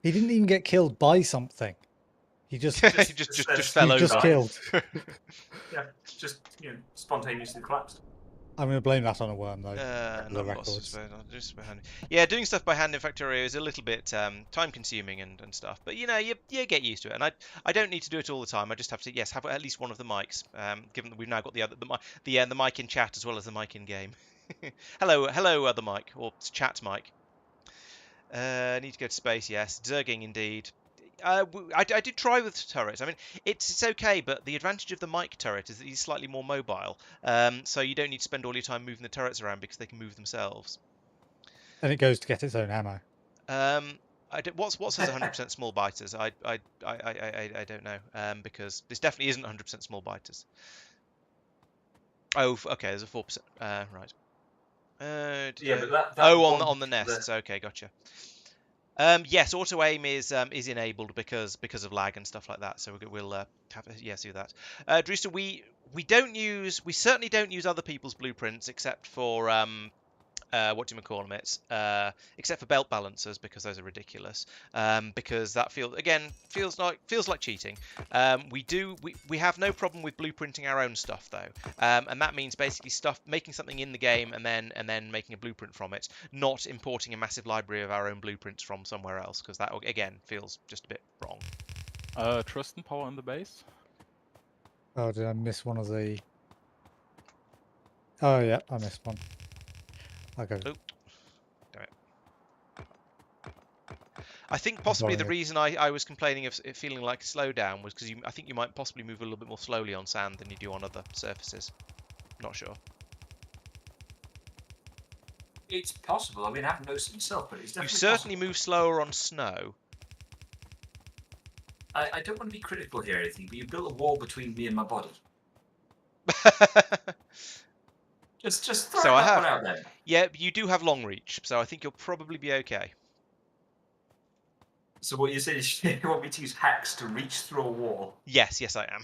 He didn't even get killed by something. He just fell over. Just killed. Yeah, just spontaneously collapsed. I'm going to blame that on a worm, though. Yeah, doing stuff by hand in Factorio is a little bit time-consuming and stuff, but you get used to it. And I don't need to do it all the time. I just have to have at least one of the mics. Given that we've now got the mic in chat as well as the mic in game. hello, other mic or chat mic. Need to go to space. Yes, zerging indeed. I did try with turrets. I mean, it's okay, but the advantage of the mic turret is that he's slightly more mobile. So you don't need to spend all your time moving the turrets around because they can move themselves. And it goes to get its own ammo. What's has 100% small biters? I don't know. Because this definitely isn't 100% small biters. Oh, okay. There's a 4%. Right. Yeah, but that on the nests. Okay, gotcha. Yes, auto aim is enabled because of lag and stuff like that. So we'll see that. Tristan, we certainly don't use other people's blueprints except for except for belt balancers, because those are ridiculous. Because that feels like cheating. We have no problem with blueprinting our own stuff though, and that means basically making something in the game and then making a blueprint from it, not importing a massive library of our own blueprints from somewhere else, because that again feels just a bit wrong. Tristan, power in the base. Oh, did I miss one of the? Oh yeah, I missed one. Okay. Oh. Damn it. I think possibly the reason I was complaining of it feeling like a slowdown was because I think you might possibly move a little bit more slowly on sand than you do on other surfaces. Not sure. It's possible. I mean, I haven't noticed it myself, but it's definitely You certainly move slower on snow. I don't want to be critical here or anything, but you built a wall between me and my body. Just throw that one out there. Yeah, you do have long reach, so I think you'll probably be okay. So what you say is you want me to use hacks to reach through a wall? Yes, I am.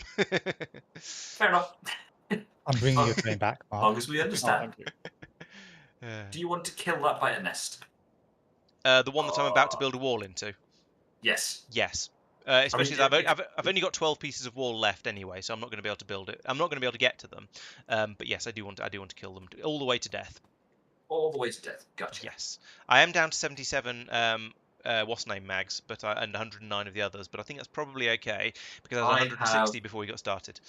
Fair enough. I'm bringing your train back, Mark. As long as we understand. Oh, Do you want to kill that biter nest? The one that I'm about to build a wall into? Yes. Yes. Especially I've only got 12 pieces of wall left anyway, so I'm not going to be able to build it. I'm not going to be able to get to them. But yes, I do want to kill them all the way to death. All the way to death. Gotcha. Yes. I am down to 77 what's name mags, and 109 of the others, but I think that's probably okay because I was 160 before we got started.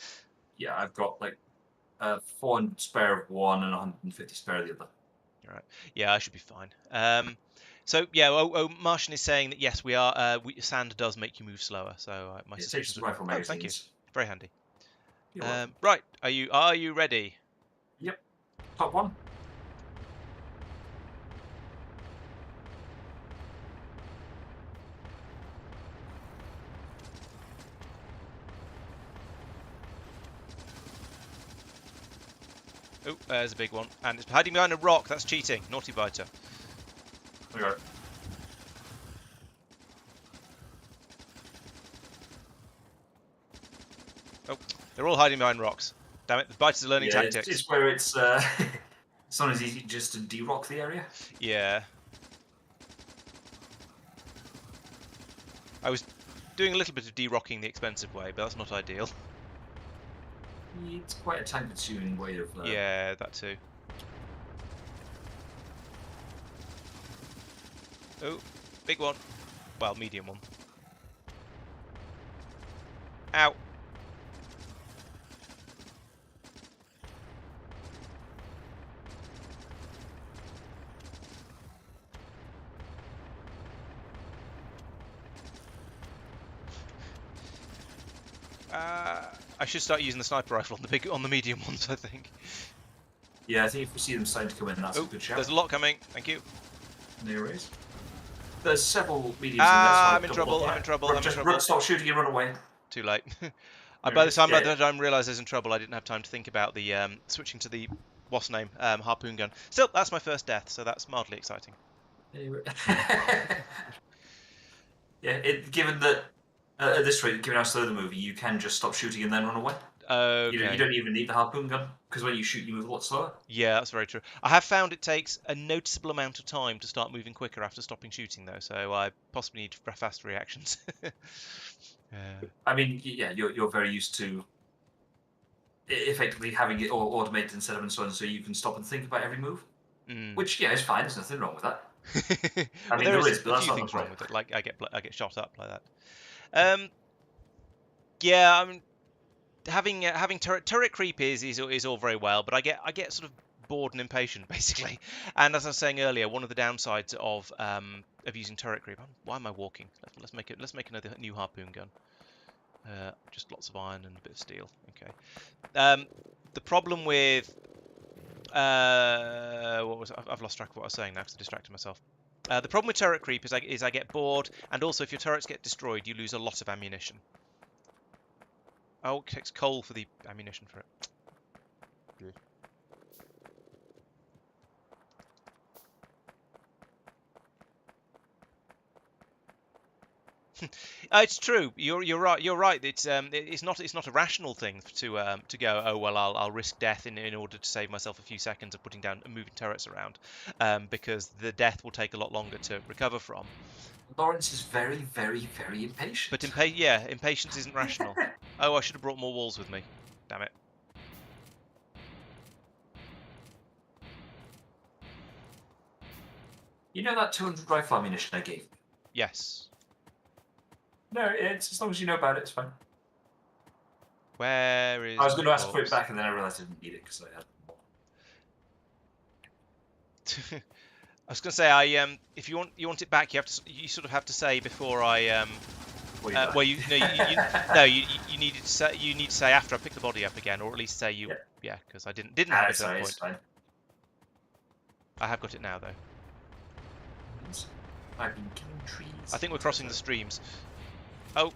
Yeah, I've got like 400 spare of one and 150 spare of the other. All right. Yeah, I should be fine. So yeah, Martian is saying that yes, we are. Sand does make you move slower. So my suspicions. Rifle magazines. Thank you. Very handy. You're right. Are you ready? Yep. Top one. Oh, there's a big one, and it's hiding behind a rock. That's cheating. Naughty biter. I got it. Oh, they're all hiding behind rocks. Damn it, the biters are learning tactics. It's where it's not as easy just to de-rock the area. Yeah. I was doing a little bit of de-rocking the expensive way, but that's not ideal. It's quite a time-consuming way of. Yeah, that too. Oh, big one. Well, medium one. Ow. I should start using the sniper rifle on the medium ones, I think. Yeah, I think if we see them starting to come in, that's a good shout. There's a lot coming. Thank you. No worries. There's several mediums in there. I'm in trouble. I'm in trouble. I'm in Just trouble. stop shooting and run away. Too late. By the time I realised I was in trouble, I didn't have time to think about the switching to the what's name harpoon gun. Still, that's my first death, so that's mildly exciting. Yeah, given that at this rate, given how slow the movie, you can just stop shooting and then run away. Okay. You don't even need the harpoon gun, because when you shoot, you move a lot slower. Yeah, that's very true. I have found it takes a noticeable amount of time to start moving quicker after stopping shooting, though, so I possibly need fast reactions. I mean, yeah, you're very used to effectively having it all automated instead of and so on, so you can stop and think about every move. Which, yeah, is fine. There's nothing wrong with that. I mean, there is, but that's a few not things the wrong point. with it. Like I get shot up like that. Yeah, I mean, having turret creep is all very well, but I get sort of bored and impatient basically. And as I was saying earlier, one of the downsides of using turret creep. Why am I walking? Let's make another new harpoon gun. Just lots of iron and a bit of steel. Okay. The problem with what was I've lost track of what I was saying now because I distracted myself. The problem with turret creep is I get bored, and also if your turrets get destroyed, you lose a lot of ammunition. Oh, it takes coal for the ammunition for it. It's true. You're right. You're right. It's not a rational thing to go. Oh well, I'll risk death in order to save myself a few seconds of putting down and moving turrets around, because the death will take a lot longer to recover from. Laurence is very, very, very impatient. But impatience isn't rational. Oh, I should have brought more walls with me. Damn it. You know that 200 rifle ammunition I gave? Yes. No, it's as long as you know about it, it's fine. Where is? I was going to ask for it back, and then I realised I didn't need it because I had more. I was going to say, if you want it back, you sort of have to say before I well, you need to say after I pick the body up again, or at least say because I didn't have it at that point. Fine. I have got it now though. I've been killing trees. I think we're crossing the streams. Oh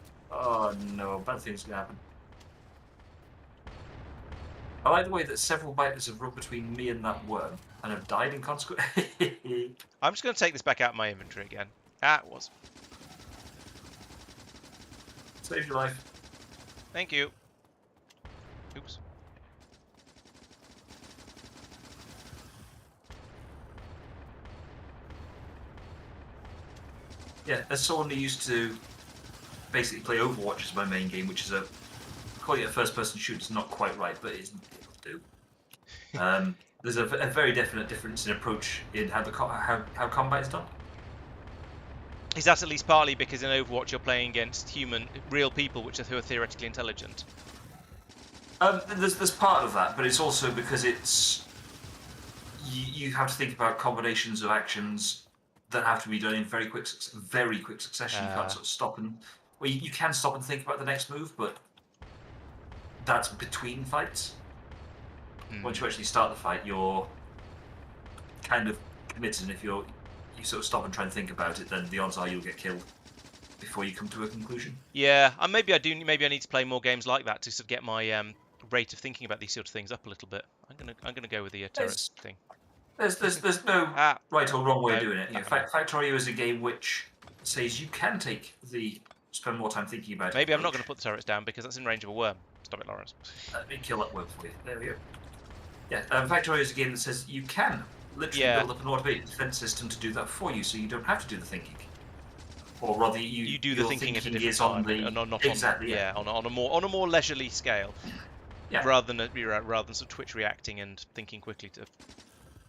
no, bad things can happen. I like the way that several biters have run between me and that worm and have died in consequence. I'm just going to take this back out of my inventory again. Ah, it was. Save your life. Thank you. Oops. Yeah, as someone who used to basically play Overwatch as my main game, which is calling it a first-person shooter is not quite right, but it'll do. There's a very definite difference in approach in how combat is done. Is that at least partly because in Overwatch you're playing against real people, who are theoretically intelligent? There's part of that, but it's also because you have to think about combinations of actions that have to be done in very quick succession. You can't sort of stop and you can stop and think about the next move, but that's between fights. Once you actually start the fight, you're kind of committed, and if you sort of stop and try and think about it, then the odds are you'll get killed before you come to a conclusion. Yeah, and maybe I need to play more games like that to sort of get my rate of thinking about these sort of things up a little bit. I'm gonna go with the turret thing. There's no right or wrong way of doing it. Factorio is a game which says you can spend more time thinking about it. Maybe I'm not going to put the turrets down because that's in range of a worm. Stop it, Laurence. Let me kill that worm for you. There we go. Yeah, Factorio is a game that says you can literally build up an automated defense system to do that for you, so you don't have to do the thinking. Or rather, you do the thinking at a different time, on a more leisurely scale. Yeah. Rather than sort of Twitch reacting and thinking quickly to.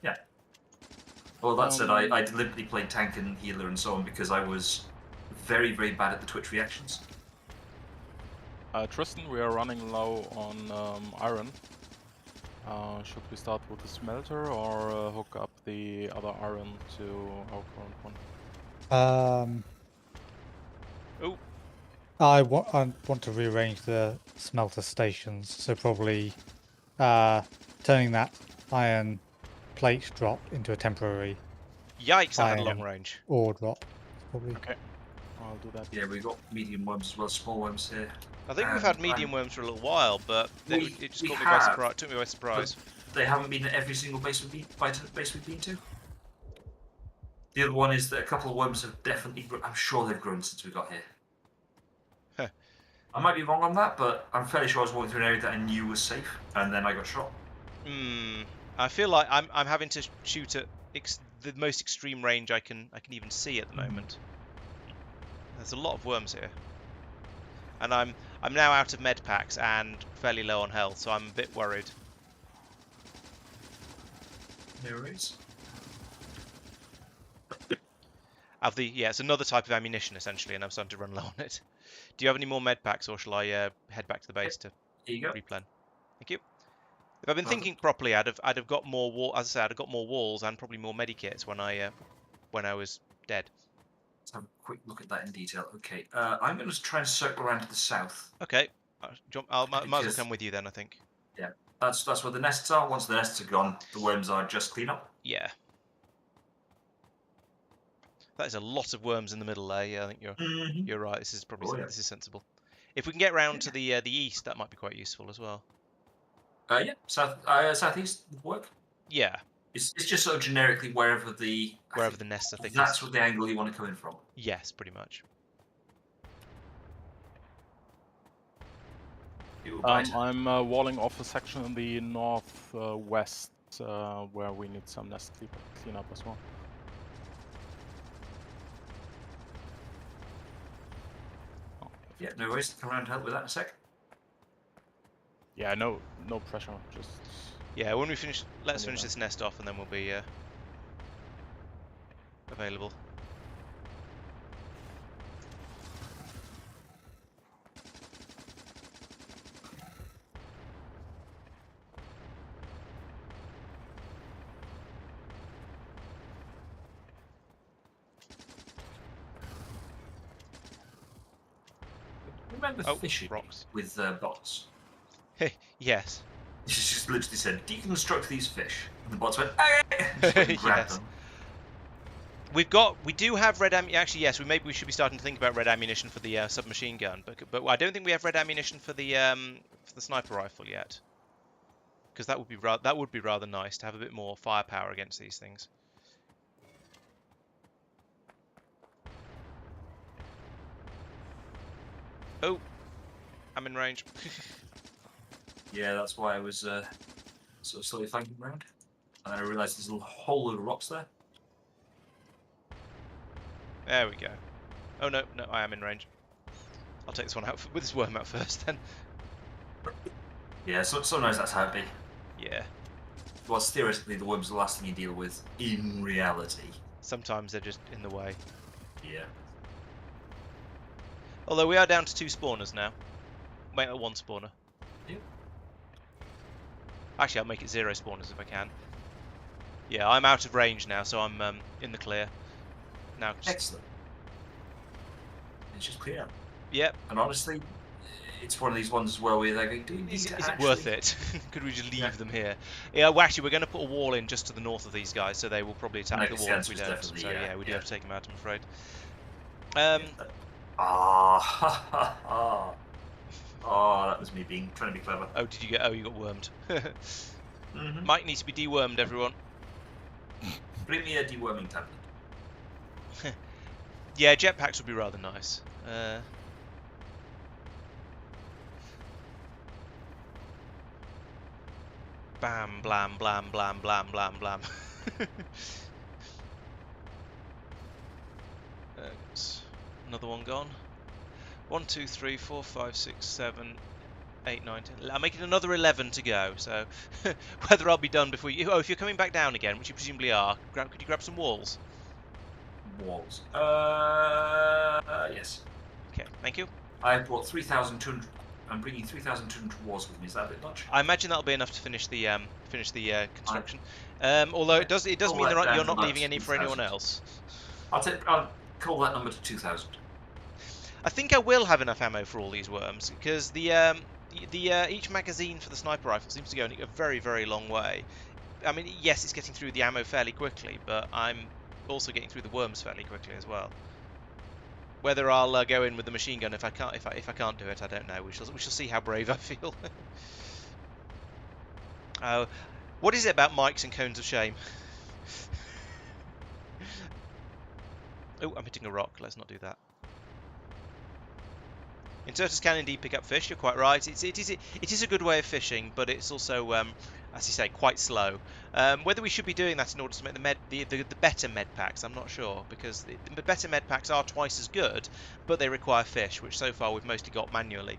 Yeah. Well, that said, I deliberately played tank and healer and so on because I was very, very bad at the Twitch reactions. Tristan, we are running low on iron. Should we start with the smelter or hook up the other iron to our current one? Oh, I want to rearrange the smelter stations, so probably turning that iron plate drop into a temporary yikes! That had a long iron range. ore drop. Probably. Okay, I'll do that. Yeah, we've got medium worms as well as small worms here. I think we've And had medium worms for a little while, but it just we caught me by have, surprise. Took me by surprise. They haven't been at every single base we've been to. The other one is that a couple of worms have definitely. I'm sure they've grown since we got here. Huh. I might be wrong on that, but I'm fairly sure I was walking through an area that I knew was safe, and then I got shot. I feel like I'm having to shoot at the most extreme range I can even see at the moment. There's a lot of worms here, and I'm now out of med packs and fairly low on health, so I'm a bit worried. No worries. It's another type of ammunition essentially, and I'm starting to run low on it. Do you have any more med packs, or shall I head back to the base to Here you go. replan? Thank you. If I've been thinking properly, I'd have got more as I said, I'd have got more walls and probably more medikits when I was dead. Let's have a quick look at that in detail. Okay, I'm going to try and circle around to the south. Okay, I might as well come with you then. I think. Yeah, that's where the nests are. Once the nests are gone, the worms are just clean up. Yeah. That is a lot of worms in the middle there. Yeah, I think you're right. This is probably this is sensible. If we can get round to the east, that might be quite useful as well. Yeah, southeast would work. Yeah. It's just sort of generically wherever the nests are thickest. That's what the angle you want to come in from. Yes, pretty much. I'm walling off a section in the northwest where we need some nest cleanup as well. Yeah, no worries. Come around and help with that in a sec. Yeah, no pressure. Just yeah. When we finish, let's finish this nest off, and then we'll be available. Remember fishing with bots? Yes. She just literally said, deconstruct these fish. And the bots went, and grabbed them. We do have red ammunition. Actually, yes, we should be starting to think about red ammunition for the submachine gun, but I don't think we have red ammunition for the sniper rifle yet. Because that would be rather nice to have a bit more firepower against these things. Oh, I'm in range. Yeah, that's why I was sort of slowly flanking around. And then I realised there's a whole load of rocks there. There we go. Oh no, I am in range. I'll take this one out with this worm out first then. Yeah, sometimes that's how it be. Yeah. Well, theoretically, the worm's the last thing you deal with. In reality. Sometimes they're just in the way. Yeah. Although we are down to 2 spawners now. Wait, 1 spawner. Yep. Actually, I'll make it 0 spawners if I can. Yeah, I'm out of range now, so I'm in the clear. Now. Excellent. It's just clear. Yep. And honestly, it's one of these ones where we're like, is it worth it? Could we just leave them here? Yeah, well, actually, we're going to put a wall in just to the north of these guys, so they will probably attack the wall if we don't. So yeah, we do have to take them out, I'm afraid. Oh, that was me trying to be clever. Oh, did you get? Oh, you got wormed. Mm-hmm. Mike needs to be dewormed, everyone. Bring me a deworming tablet. Yeah, jetpacks would be rather nice. Bam, blam, blam, blam, blam, blam, blam. Another one gone. 1, 2, 3, 4, 5, 6, 7, 8, 9, 10. I'm making another 11 to go. So whether I'll be done before you. Oh, if you're coming back down again, which you presumably are, could you grab some walls? Walls. Yes. Okay, thank you. I brought 3,200. I'm bringing 3,200 walls with me. Is that a bit much? I imagine that'll be enough to finish the construction. Although it does Pull mean that you're down to not about leaving any for anyone 2,000. else. I'll call that number to 2,000. I think I will have enough ammo for all these worms because each magazine for the sniper rifle seems to go a very, very long way. I mean, yes, it's getting through the ammo fairly quickly, but I'm also getting through the worms fairly quickly as well. Whether I'll go in with the machine gun if I can't do it, I don't know. We shall see how brave I feel. Oh, what is it about mics and cones of shame? Oh, I'm hitting a rock. Let's not do that. Inserters can indeed pick up fish. You're quite right. It is a good way of fishing, but it's also, as you say, quite slow. Whether we should be doing that in order to make the better med packs, I'm not sure, because the better med packs are twice as good, but they require fish, which so far we've mostly got manually.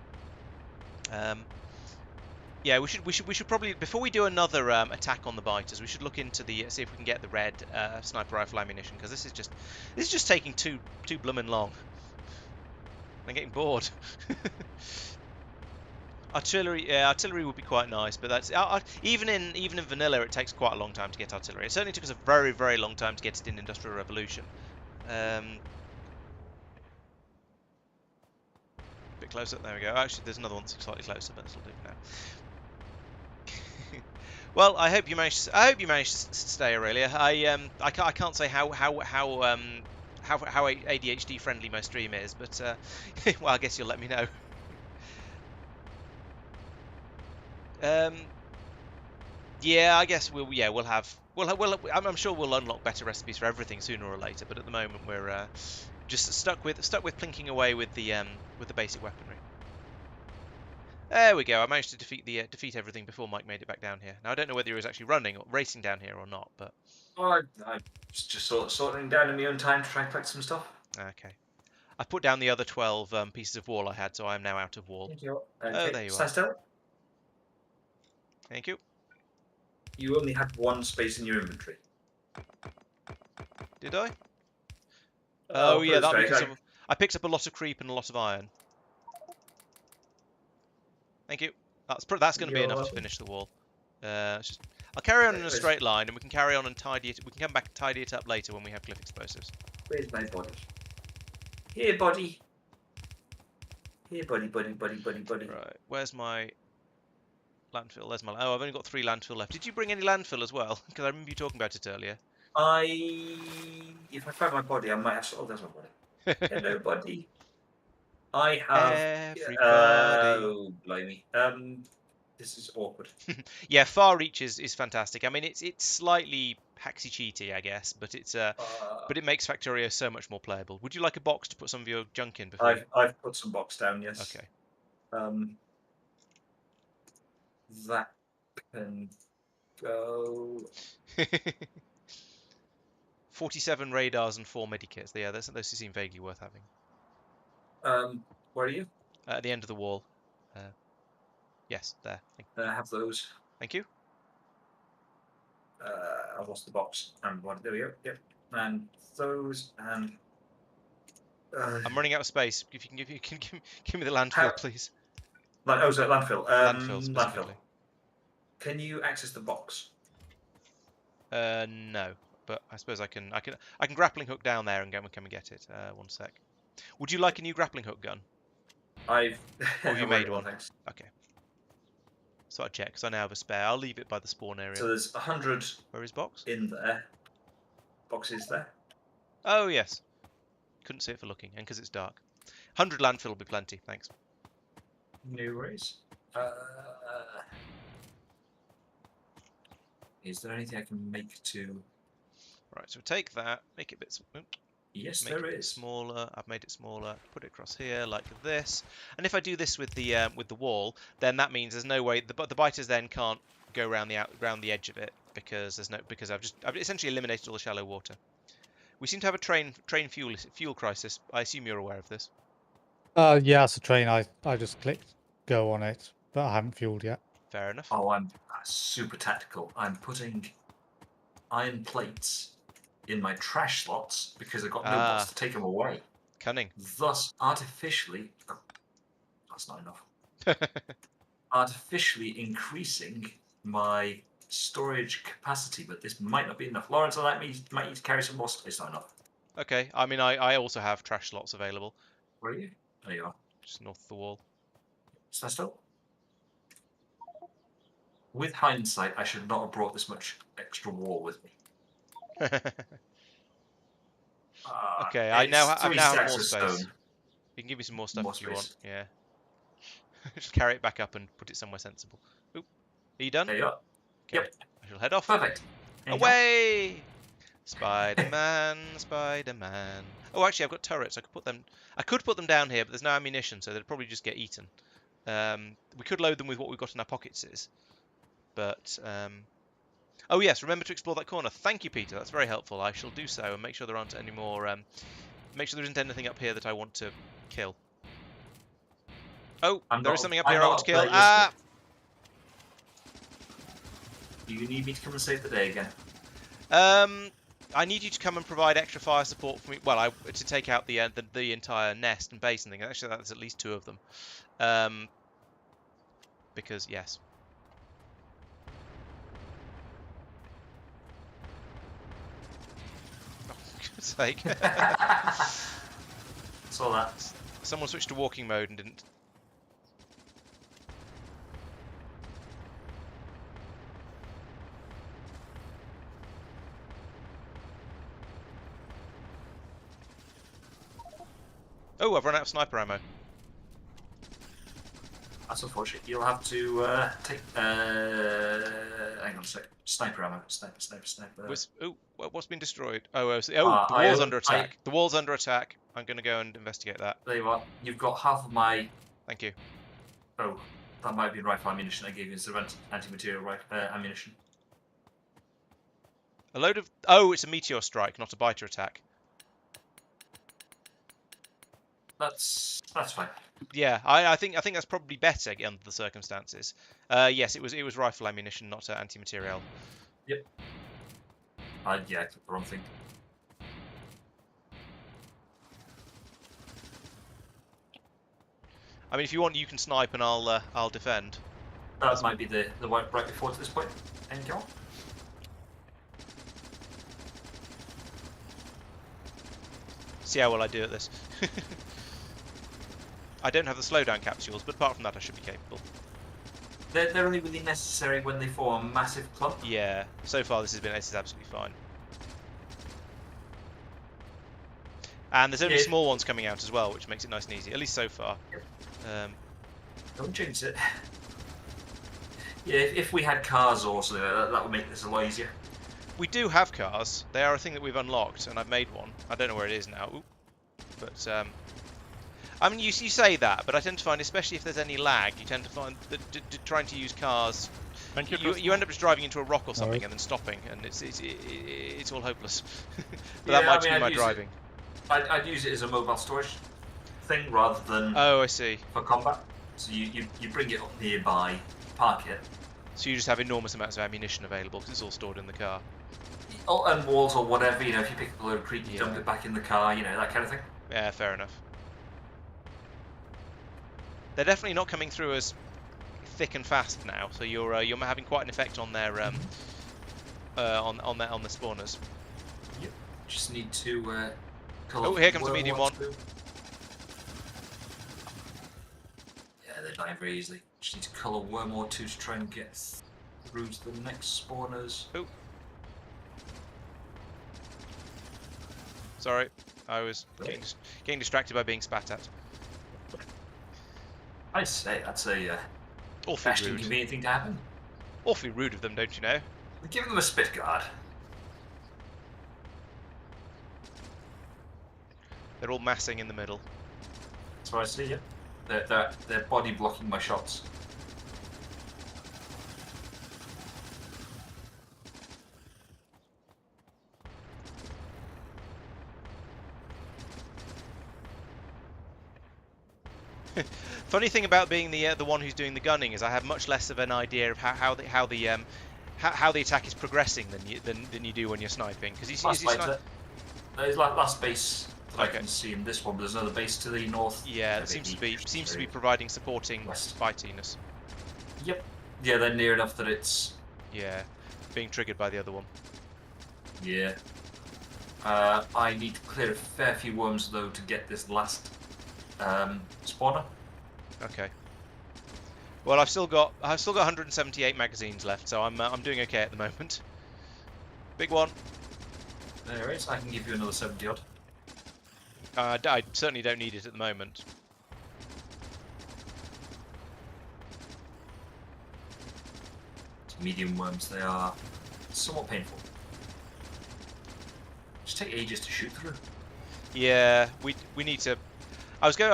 Yeah, we should probably, before we do another attack on the biters, we should look into see if we can get the red sniper rifle ammunition, because this is just taking too bloomin' long. I'm getting bored. Artillery would be quite nice, but that's even in vanilla, it takes quite a long time to get artillery. It certainly took us a very, very long time to get it in Industrial Revolution. A bit closer. There we go. Actually, there's another one that's slightly closer, but this will do for now. Well, I hope you managed to stay, Aurelia. I can't say how ADHD friendly my stream is, but well, I guess you'll let me know. Yeah, I guess I'm sure we'll unlock better recipes for everything sooner or later. But at the moment, we're just stuck with plinking away with the basic weaponry. There we go. I managed to defeat everything before Mike made it back down here. Now I don't know whether he was actually running or racing down here or not, but I was just sort of sorting down in my own time to try and collect some stuff. okay. I put down the other 12 pieces of wall I had, so I am now out of wall. Thank you. Okay. Oh, there you Stand are. still. Thank you. You only had one space in your inventory. Did I? Oh yeah, that because right. I picked up a lot of creep and a lot of iron. Thank you. That's going to be enough to finish the wall. I'll carry on in a straight line, and we can carry on and tidy it. We can come back and tidy it up later when we have glyph explosives. Where's my body? Here, buddy. Here, buddy. Right. Where's my landfill? There's my. Oh, I've only got 3 landfill left. Did you bring any landfill as well? Because I remember you talking about it earlier. If I find my body, I might have. Oh, there's my body. Hello, buddy. I have. Everybody. Oh, blimey. This is awkward. Yeah, Far Reach is fantastic. I mean, it's slightly hacksy cheaty, I guess, but it makes Factorio so much more playable. Would you like a box to put some of your junk in before? I've put some box down. Yes. Okay. That can go. 47 radars and 4 medikits. Yeah, those seem vaguely worth having. Where are you? At the end of the wall. Yes, there. Have those. Thank you. I lost the box. And what? There we go. Yep. And those and. I'm running out of space. If you can give me the landfill, please. Oh, so landfill. Landfill specifically. Landfill. Can you access the box? No, but I suppose I can grappling hook down there and come and get it. One sec. Would you like a new grappling hook gun? Or have you made one? Thanks. Okay. So I check because I now have a spare. I'll leave it by the spawn area. So there's 100. Where is box? In there. Box is there. Oh yes. Couldn't see it for looking, and because it's dark. 100 landfill will be plenty. Thanks. No worries. Is there anything I can make to? Right. So take that. Make it a bit. Yes, make it smaller. I've made it smaller. Put it across here like this. And if I do this with the wall, then that means there's no way the biters then can't go around the edge of it because I've essentially eliminated all the shallow water. We seem to have a train fuel crisis. I assume you're aware of this. Yeah, it's a train. I just clicked go on it, but I haven't fueled yet. Fair enough. Oh, I'm super tactical. I'm putting iron plates in my trash slots because I've got no bots to take them away. Cunning. Thus, artificially... Oh, that's not enough. Artificially increasing my storage capacity, but this might not be enough. Laurence, I might need to carry some more stuff. It's not enough. Okay, I mean, I also have trash slots available. Where are you? There you are. Just north of the wall. Stand still. With hindsight, I should not have brought this much extra wall with me. Okay, I now have more of space. stone. You can give me some more stuff More if you want. space. Yeah. Just carry it back up and put it somewhere sensible. Oop. Are you done? There you are. Okay. Yep. I shall head off. Perfect. Away! Spider-Man, Spider-Man. Oh, actually, I've got turrets. I could put them down here, but there's no ammunition, so they'd probably just get eaten. We could load them with what we've got in our pockets, but oh yes, remember to explore that corner. Thank you, Peter. That's very helpful. I shall do so and make sure there aren't any more. Make sure there isn't anything up here that I want to kill. Oh, there is something up here I want to kill. Ah! Do you need me to come and save the day again? I need you to come and provide extra fire support for me. Well, to take out the entire nest and base and things. Actually, that's at least 2 of them. Because yes. Oh, for goodness sake! Saw that. Someone switched to walking mode and didn't. Oh, I've run out of sniper ammo. That's unfortunate. You'll have to take. Hang on a sec. Sniper ammo. Sniper. What's been destroyed? The wall's under attack. The wall's under attack. I'm going to go and investigate that. There you are. You've got half of my. Thank you. Oh, that might be rifle ammunition I gave you instead of anti-material ammunition. A load of. Oh, it's a meteor strike, not a biter attack. That's fine. Yeah, I think that's probably better under the circumstances. Yes, it was rifle ammunition, not anti-material. Yep. Yeah, I took the wrong thing. I mean, if you want, you can snipe and I'll defend. That might be the one right before to this point. Thank you. See how well I do at this. I don't have the slowdown capsules, but apart from that, I should be capable. They're only really necessary when they form a massive clump. Yeah, so far this is absolutely fine. And there's only small ones coming out as well, which makes it nice and easy, at least so far. Don't jinx it. Yeah, if we had cars or something like that, that would make this a lot easier. We do have cars. They are a thing that we've unlocked, and I've made one. I don't know where it is now. Ooh. But, I mean, you say that, but I tend to find, especially if there's any lag, you tend to find that trying to use cars, Thank you. you end up just driving into a rock or something and then stopping, and it's all hopeless. But that might just be my driving. I'd use it as a mobile storage thing rather than Oh, I see. for combat. So you bring it up nearby, park it. So you just have enormous amounts of ammunition available because it's all stored in the car. Oh, and walls or whatever, you know, if you pick up a load of creep, you dump it back in the car, you know, that kind of thing. Yeah, fair enough. They're definitely not coming through as thick and fast now, so you're having quite an effect on their on the spawners. Yep. Just need to. Oh, here comes the medium one. Yeah, they're dying very easily. Just need to colour worm or two to try and get through to the next spawners. Oh. Sorry, I was getting distracted by being spat at. I say that's a Awfully actually rude. convenient thing to happen. Awfully rude of them, don't you know? Give them a spit guard. They're all massing in the middle. That's what I see. Yeah, they're body blocking my shots. Funny thing about being the one who's doing the gunning is I have much less of an idea of how the attack is progressing than you do when you're sniping. Because you Last see, fighter. There's last base that I Okay. can see in this one, but there's another base to the north. yeah, it seems to be providing supporting West. fightiness. Yep. Yeah, they're near enough that it's. Yeah, being triggered by the other one. Yeah. I need to clear a fair few worms though to get this last spawner. Okay. Well, I've still got 178 magazines left, so I'm doing okay at the moment. Big one. There it is. I can give you another 70 odd. I certainly don't need it at the moment. Medium worms, they are somewhat painful. Just take ages to shoot through. Yeah, we need to. I was going.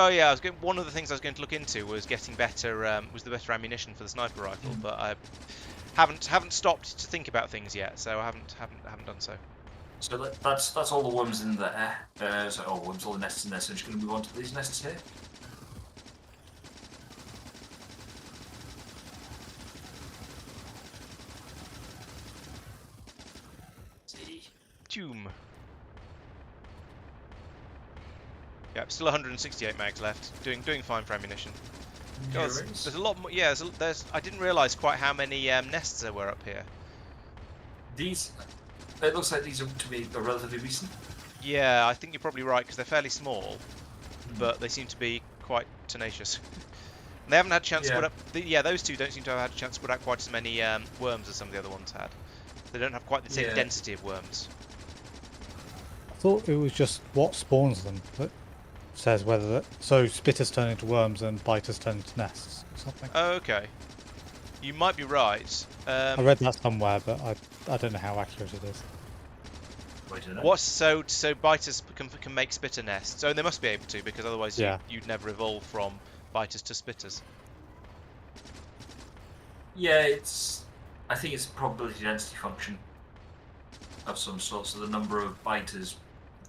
One of the things I was going to look into was getting better. Was the better ammunition for the sniper rifle, but I haven't stopped to think about things yet. So I haven't done so. So that's all the worms in there. Worms, all the nests in there. So I'm just going to move on to these nests here. Doom. Yeah, still 168 mags left. Doing fine for ammunition. God, there's a lot more. Yeah, there's. I didn't realise quite how many nests there were up here. These, it looks like these are to be relatively recent. Yeah, I think you're probably right because they're fairly small, but they seem to be quite tenacious. They haven't had a chance to put up. Those two don't seem to have had a chance to put out quite as many worms as some of the other ones had. They don't have quite the same density of worms. I thought it was just what spawns them that says whether so spitters turn into worms and biters turn into nests or something. Oh, okay. You might be right. I read that somewhere, but I don't know how accurate it is. What's so biters can make spitter nests? So they must be able to, because otherwise you'd never evolve from biters to spitters. Yeah, I think it's a probability density function of some sort. So the number of biters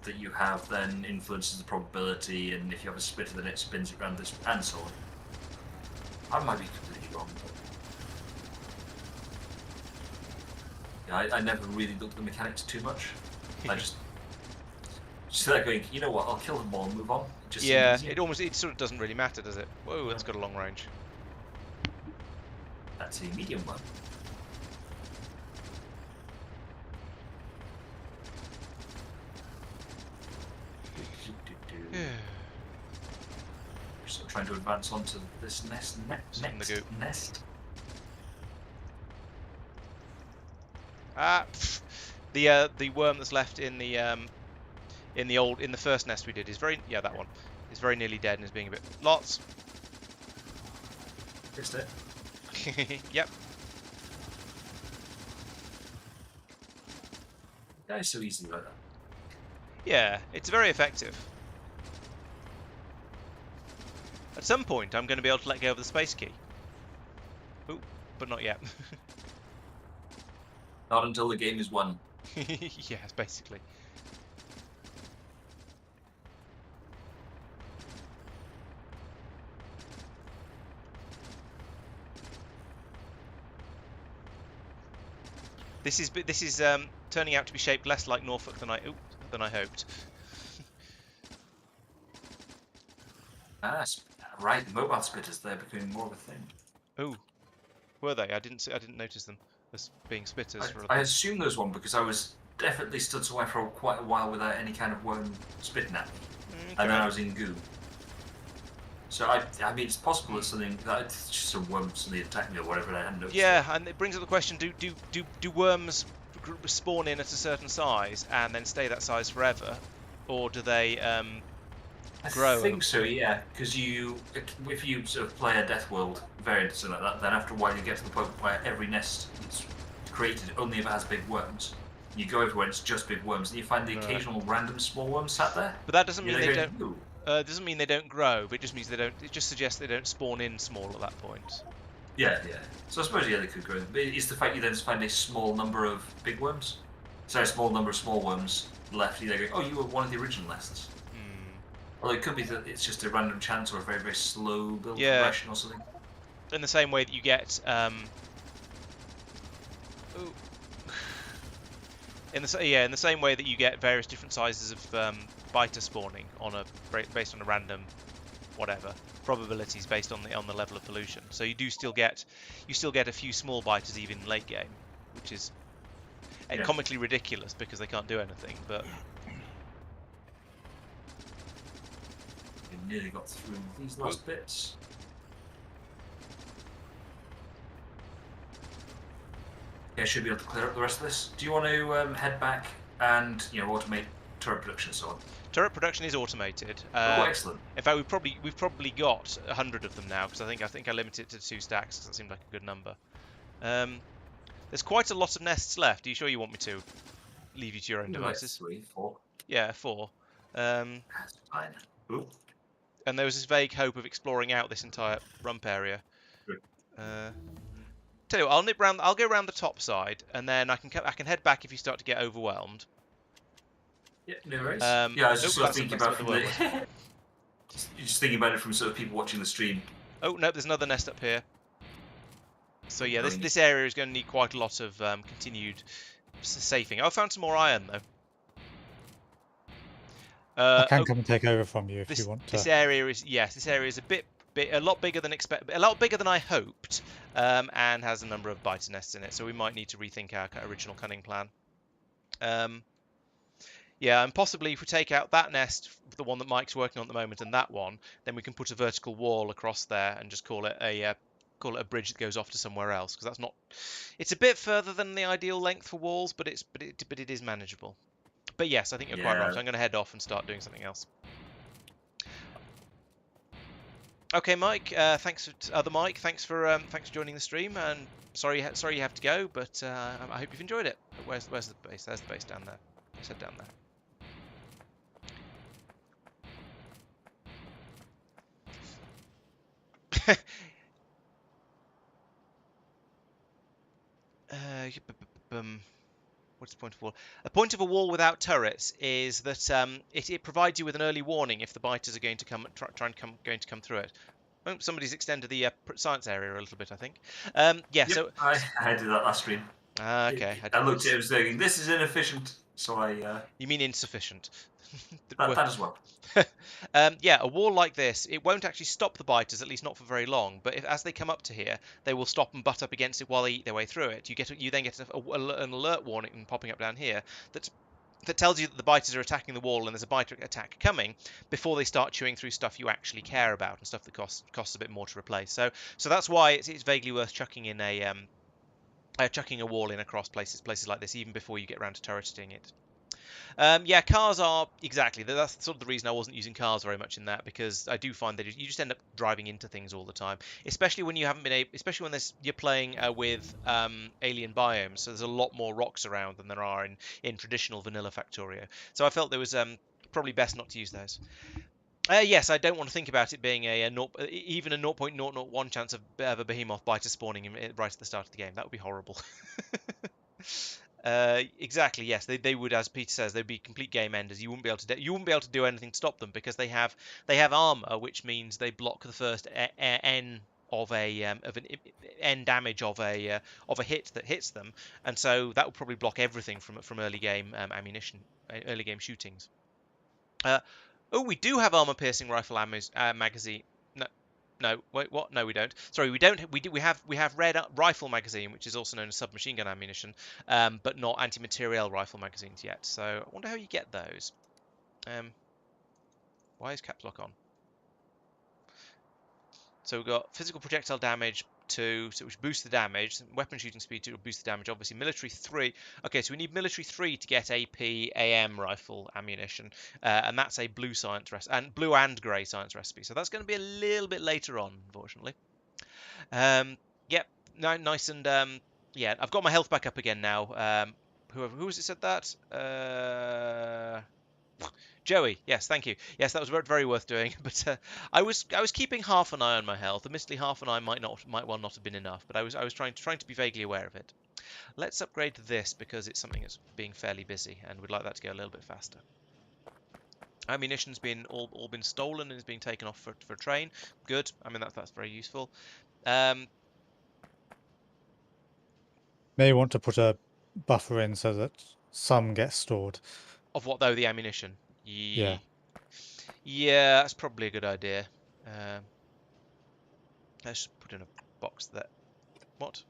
that you have then influences the probability, and if you have a spitter, then it spins it around this, and so on. I might be completely wrong, but I never really looked at the mechanics too much. I just like going, you know what? I'll kill them all and move on. It just it sort of doesn't really matter, does it? Whoa, that's got a long range. That's a medium one. Just trying to advance onto this nest. Nest. The worm that's left in the first nest we did is that one is very nearly dead and is being a bit lots. Is it? Yep. That is so easy like that. Yeah, it's very effective. At some point, I'm going to be able to let go of the space key. Ooh, but not yet. Not until the game is won. Yes, basically. This is turning out to be shaped less like Norfolk than I hoped. Right, mobile spitters, they're becoming more of a thing. Oh, were they? I didn't notice them as being spitters. I assumed there was one because I was definitely stood somewhere for quite a while without any kind of worm spitting at me, and then I was in goo. So I mean, it's possible that it's just some worm suddenly attacked me or whatever. I hadn't noticed. Yeah, and it brings up the question: do worms spawn in at a certain size and then stay that size forever, or do they grow? I think so, yeah. Because if you sort of play a Death World variant or something like that, then after a while you get to the point where every nest that's created only ever has big worms. You go everywhere, it's just big worms, and you find the occasional random small worm sat there. But that doesn't mean they don't. Doesn't mean they don't grow, but it just means they don't. It just suggests they don't spawn in small at that point. Yeah. So I suppose they could grow. But it's the fact you then find a small number of big worms. So a small number of small worms left. You're going, oh, you were one of the original nests. Although it could be that it's just a random chance or a very, very slow build Yeah. progression or something. In the same way that you get in the same way that you get various different sizes of biter spawning on based on a random whatever probabilities based on the level of pollution. So you still get a few small biters even in late game, which is comically ridiculous because they can't do anything. But We nearly got through these last bits. Yeah, should be able to clear up the rest of this. Do you want to head back and automate turret production and so on? turret production is automated. Oh, excellent. In fact, we've probably got 100 of them now because I think I limited it to 2 stacks because that seemed like a good number. There's quite a lot of nests left. Are you sure you want me to leave you to your own devices? 3, 4. Yeah, 4. That's fine. Ooh. And there was this vague hope of exploring out this entire rump area. Good. Tell you what, I'll go round the top side, and then I can head back if you start to get overwhelmed. Yeah, no worries. Yeah, I was just sort of that's thinking what about the from world the just thinking about it from sort of people watching the stream. Oh no, there's another nest up here. So yeah, Brilliant. this area is going to need quite a lot of continued safing. I found some more iron though. I can come and take over from you if you want to. This area is a lot bigger than a lot bigger than I hoped, and has a number of biter nests in it. So we might need to rethink our original cunning plan. Yeah, and possibly if we take out that nest, the one that Mike's working on at the moment, and that one, then we can put a vertical wall across there and just call it a bridge that goes off to somewhere else. Because that's not. It's a bit further than the ideal length for walls, but it is manageable. But yes, I think you're quite right. I'm going to head off and start doing something else. Okay, Mike. Thanks, other Mike. Thanks for joining the stream. And sorry you have to go, but I hope you've enjoyed it. Where's the base? There's the base down there. Let's head down there. What's the point of a wall? A point of a wall without turrets is that it provides you with an early warning if the biters are going to come going to come through it. Oh, somebody's extended the science area a little bit, I think. Yeah. Yep, So I did that last stream. Okay. I looked at it and was thinking, this is inefficient. So I. You mean insufficient? that as well. Yeah, a wall like this, it won't actually stop the biters, at least not for very long. But as they come up to here, they will stop and butt up against it while they eat their way through it. You then get an alert warning popping up down here that tells you that the biters are attacking the wall and there's a biter attack coming before they start chewing through stuff you actually care about and stuff that costs a bit more to replace. So that's why it's vaguely worth chucking in chucking a wall in across places like this even before you get around to turreting it. Yeah, cars are exactly. That's sort of the reason I wasn't using cars very much in that, because I do find that you just end up driving into things all the time, especially when you haven't been especially when you're playing with alien biomes. So there's a lot more rocks around than there are in traditional vanilla Factorio. So I felt there was probably best not to use those. Yes, I don't want to think about it being even a 0.001 chance of a behemoth biter spawning right at the start of the game. That would be horrible. Exactly. Yes, they would, as Peter says, they'd be complete game enders. You wouldn't be able to do anything to stop them because they have armor, which means they block the first n of an n damage of a hit that hits them, and so that would probably block everything from early game ammunition, early game shootings. Oh, we do have armor piercing rifle magazine. No, wait, what? No, we don't. Sorry, we don't. We have red rifle magazine, which is also known as submachine gun ammunition, but not anti-materiel rifle magazines yet. So I wonder how you get those. Why is caps lock on? So we've got physical projectile damage 2, which boosts the damage. Weapon shooting speed 2 will boost the damage. Obviously, military 3. Okay, so we need military 3 to get AP AM rifle ammunition, and that's a blue and grey science recipe. So that's going to be a little bit later on, unfortunately. Yep, nice and yeah. I've got my health back up again now. Who has it said that? Joey, yes, thank you. Yes, that was very worth doing. But I was keeping half an eye on my health. Admittedly, half an eye might well not have been enough. But I was trying to be vaguely aware of it. Let's upgrade this because it's something that's being fairly busy, and we'd like that to go a little bit faster. ammunition's been all been stolen and is being taken off for a train. Good. I mean that's very useful. May want to put a buffer in so that some get stored. Of what though? The ammunition. Yeah. Yeah, that's probably a good idea. Let's just put in a box that. What?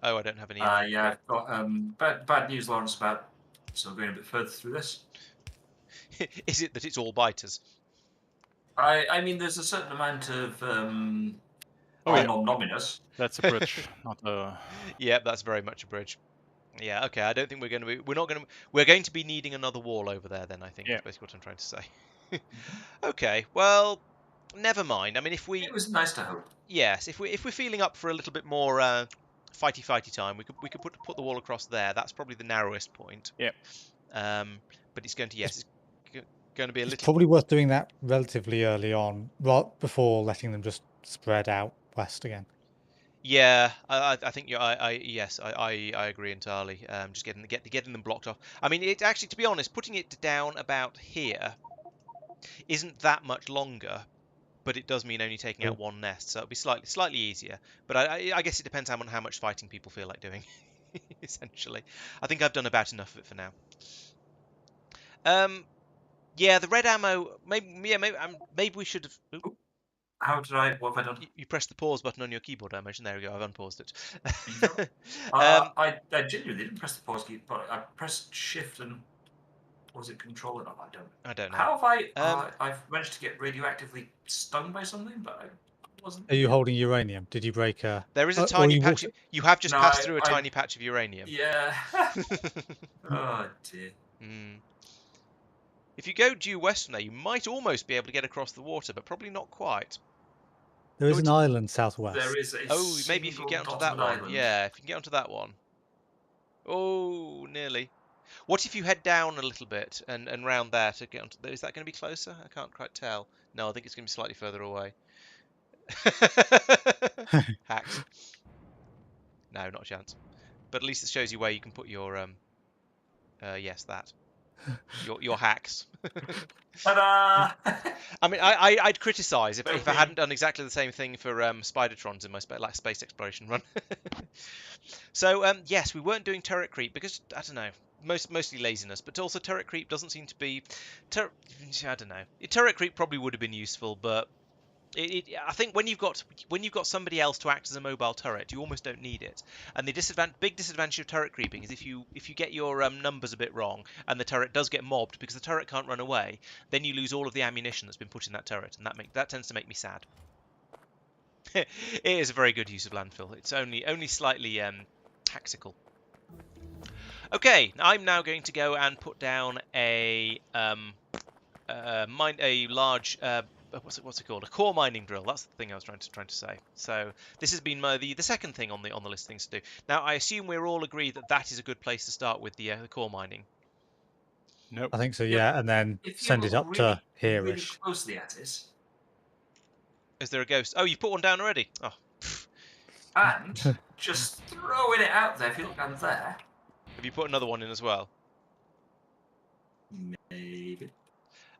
Oh, I don't have any. Yeah, I've got bad news, Laurence, about. So going a bit further through this. Is it that it's all biters? I mean, there's a certain amount of Oh, yeah. nominous. That's a bridge, not a. Yep, that's very much a bridge. Yeah, okay. I don't think we're going to be. We're going to be needing another wall over there. Then I think Yeah. is basically what I'm trying to say. Okay. Well, never mind. I mean, if we. It was nice to hope. Yes, if we're feeling up for a little bit more fighty time, we could put the wall across there. That's probably the narrowest point. Yeah. But it's going to it's going to be a It's little. probably worth doing that relatively early on, before letting them just spread out west again. Yeah, I think you. Yes, I agree entirely. Just getting them blocked off. I mean, it actually, to be honest, putting it down about here isn't that much longer, but it does mean only taking out one nest, so it'll be slightly easier. But I guess it depends on how much fighting people feel like doing. Essentially, I think I've done about enough of it for now. Yeah, the red ammo. Maybe we should have. What have I done? You pressed the pause button on your keyboard, I imagine. There we go. I've unpaused it. I genuinely didn't press the pause key, but I pressed shift and was it control? No, I don't know. How have I? I've managed to get radioactively stung by something, but I wasn't. Are you holding uranium? Did you break a? There is a tiny patch. You have just passed through a I- tiny patch of uranium. Yeah. Oh dear. If you go due west from there, you might almost be able to get across the water, but probably not quite. There is an island southwest. There is a. Oh, maybe if you get onto that one. Island. Yeah, if you can get onto that one. Oh, nearly. What if you head down a little bit and round there to get onto? Is that going to be closer? I can't quite tell. No, I think it's going to be slightly further away. Hacks. No, not a chance. But at least it shows you where you can put your yes, that. Your hacks. Ta-da! I mean, I'd criticise if I hadn't done exactly the same thing for Spidertrons in my space exploration run. So yes, we weren't doing turret creep because I don't know, mostly laziness, but also turret creep doesn't seem to be. I don't know. Turret creep probably would have been useful, but I think when you've got somebody else to act as a mobile turret, you almost don't need it. And the big disadvantage of turret creeping is if you get your numbers a bit wrong and the turret does get mobbed because the turret can't run away, then you lose all of the ammunition that's been put in that turret, and that tends to make me sad. It is a very good use of landfill. It's only slightly tactical. Okay, I'm now going to go and put down a large. What's it called? A core mining drill. That's the thing I was trying to say. So this has been the second thing on the list of things to do. Now I assume we're all agreed that is a good place to start with the core mining. Nope. I think so. Yeah, and then send it up to here-ish. Really closely at it. Is there a ghost? Oh, you put one down already. Oh. And just throwing it out there. If you look down there. Have you put another one in as well? Maybe.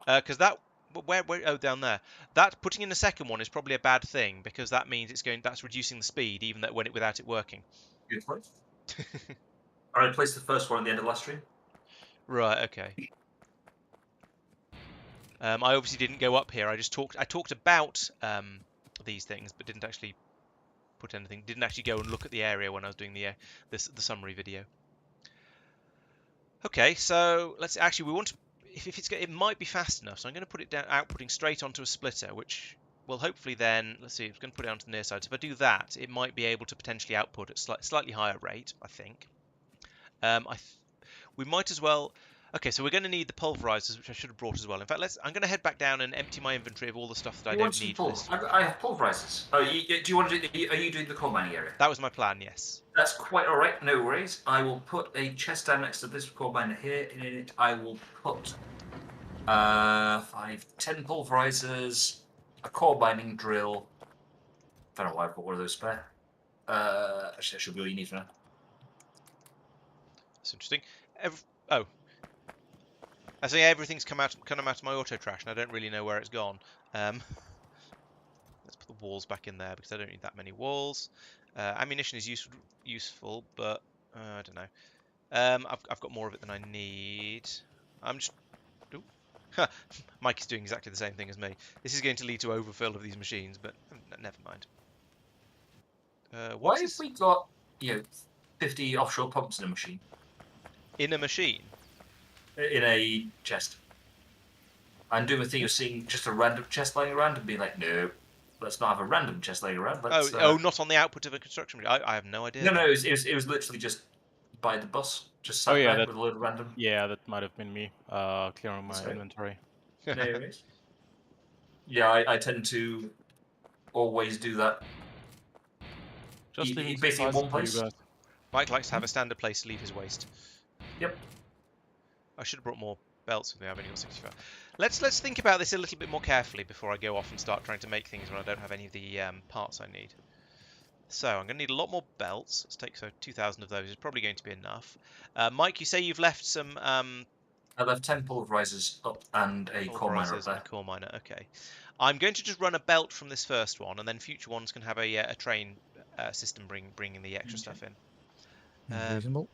Because that. Where? Oh, down there. That putting in the second one is probably a bad thing because that means that's reducing the speed even without it working. Good place. I placed the first one at the end of last stream. Right. Okay. I obviously didn't go up here. I talked about these things, but didn't actually put anything. Didn't actually go and look at the area when I was doing the summary video. Okay. So let's actually we want to. If it might be fast enough, so I'm going to put it down, outputting straight onto a splitter, which will hopefully then, let's see, it's going to put it onto the near side. So if I do that, it might be able to potentially output at slightly higher rate, I think. We might as well. Okay, so we're going to need the pulverizers, which I should have brought as well. In fact, I'm going to head back down and empty my inventory of all the stuff that I don't need. I have pulverizers. Oh, do you want to do? Are you doing the coal mining area? That was my plan. Yes. That's quite all right. No worries. I will put a chest down next to this coal miner here. In it, I will put 10 pulverizers, a core mining drill. I don't know why I've got one of those spare. Actually, that should be all you need for now. That's interesting. I say everything's come out of my auto trash, and I don't really know where it's gone. Let's put the walls back in there because I don't need that many walls. Ammunition is useful, but I don't know. I've got more of it than I need. I'm just. Ooh. Mike is doing exactly the same thing as me. This is going to lead to overfill of these machines, but never mind. Why have we got 50 offshore pumps in a machine? In a machine? In a chest. I'm doing the thing of seeing just a random chest lying around and being like, no, let's not have a random chest lying around. Let's, not on the output of a construction machine. I have no idea. No, it was literally just by the bus, just sat there with a load of random. Yeah, that might have been me clearing my inventory. No, it is. Yeah, I tend to always do that. Just leaving basically in one place. Mike likes to have a standard place to leave his waste. Yep. I should have brought more belts with me. I've only got 65. Let's think about this a little bit more carefully before I go off and start trying to make things when I don't have any of the parts I need. So I'm going to need a lot more belts. Let's take 2,000 of those. Is probably going to be enough. Mike, you say you've left some. I left 10 pulverizers up and a core miner up there. Core miner. Okay. I'm going to just run a belt from this first one, and then future ones can have a train system bringing the extra stuff in. Reasonable.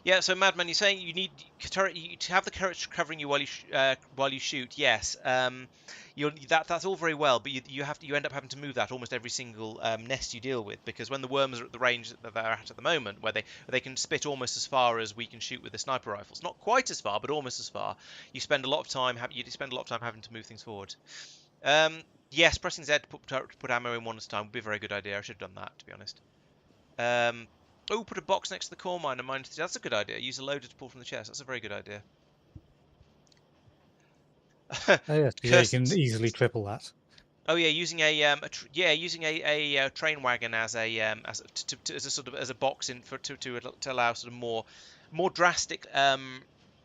Yeah, so Madman, you're saying you need to have the turret covering you while you shoot. Yes, that's all very well, but you end up having to move that almost every single nest you deal with, because when the worms are at the range that they're at the moment, where they can spit almost as far as we can shoot with the sniper rifles, not quite as far, but almost as far. You spend a lot of time having to move things forward. Yes, pressing Z to put ammo in one at a time would be a very good idea. I should have done that, to be honest. Oh, put a box next to the core miner. That's a good idea. Use a loader to pull from the chest. That's a very good idea. Oh, yes, yeah, you can easily triple that. Oh yeah, using a train wagon as a box to allow sort of more drastic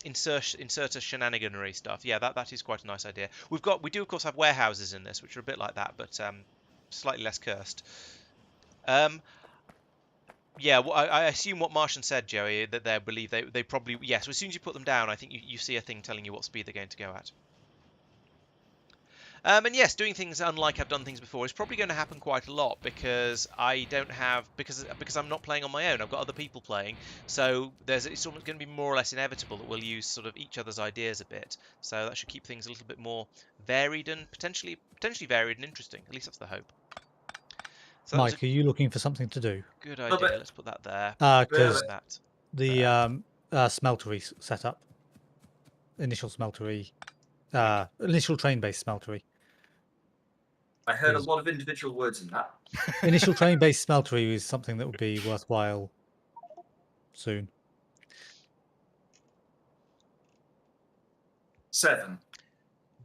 inserter shenaniganery stuff. Yeah, that is quite a nice idea. We do of course have warehouses in this, which are a bit like that, but slightly less cursed. Yeah, well, I assume what Martian said, Joey, that they probably, yes, as soon as you put them down, I think you see a thing telling you what speed they're going to go at. And yes, doing things unlike I've done things before is probably going to happen quite a lot, because because I'm not playing on my own. I've got other people playing, so it's sort of going to be more or less inevitable that we'll use sort of each other's ideas a bit. So that should keep things a little bit more varied and potentially varied and interesting. At least that's the hope. So Mike, are you looking for something to do? Good idea. Let's put that there. Because the smeltery setup, initial smeltery, initial train-based smeltery. I heard a lot of individual words in that. Initial train-based smeltery is something that would be worthwhile soon. 7.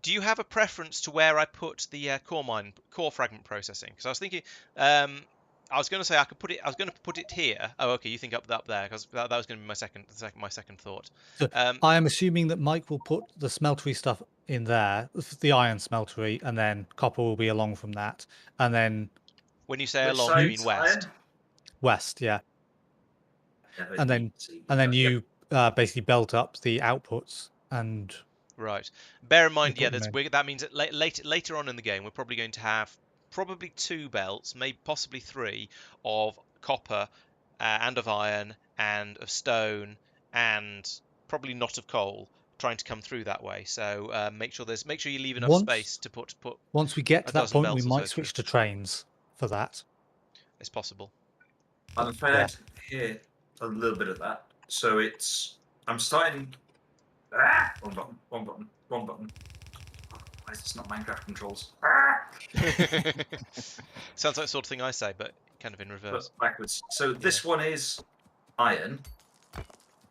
Do you have a preference to where I put the core fragment processing? Because I was thinking, I was going to say I was going to put it here. Oh, okay. You think up there, because that was going to be my second thought. So I am assuming that Mike will put the smeltery stuff in there, the iron smeltery, and then copper will be along from that, and then. When you say along, you mean west. Iron? West, yeah. And then you basically belt up the outputs and. Right. Bear in mind, yeah, that means that later on in the game, we're probably going to have 2 belts, maybe possibly 3 of copper and of iron and of stone and probably not of coal, trying to come through that way. So make sure you leave enough space to put. Once we get to that point, we might switch to trains for that. It's possible. I'm afraid I hear a little bit of that. So I'm starting. Wrong button. Why is this not Minecraft controls? Sounds like the sort of thing I say, but kind of in reverse. But backwards. So this one is iron.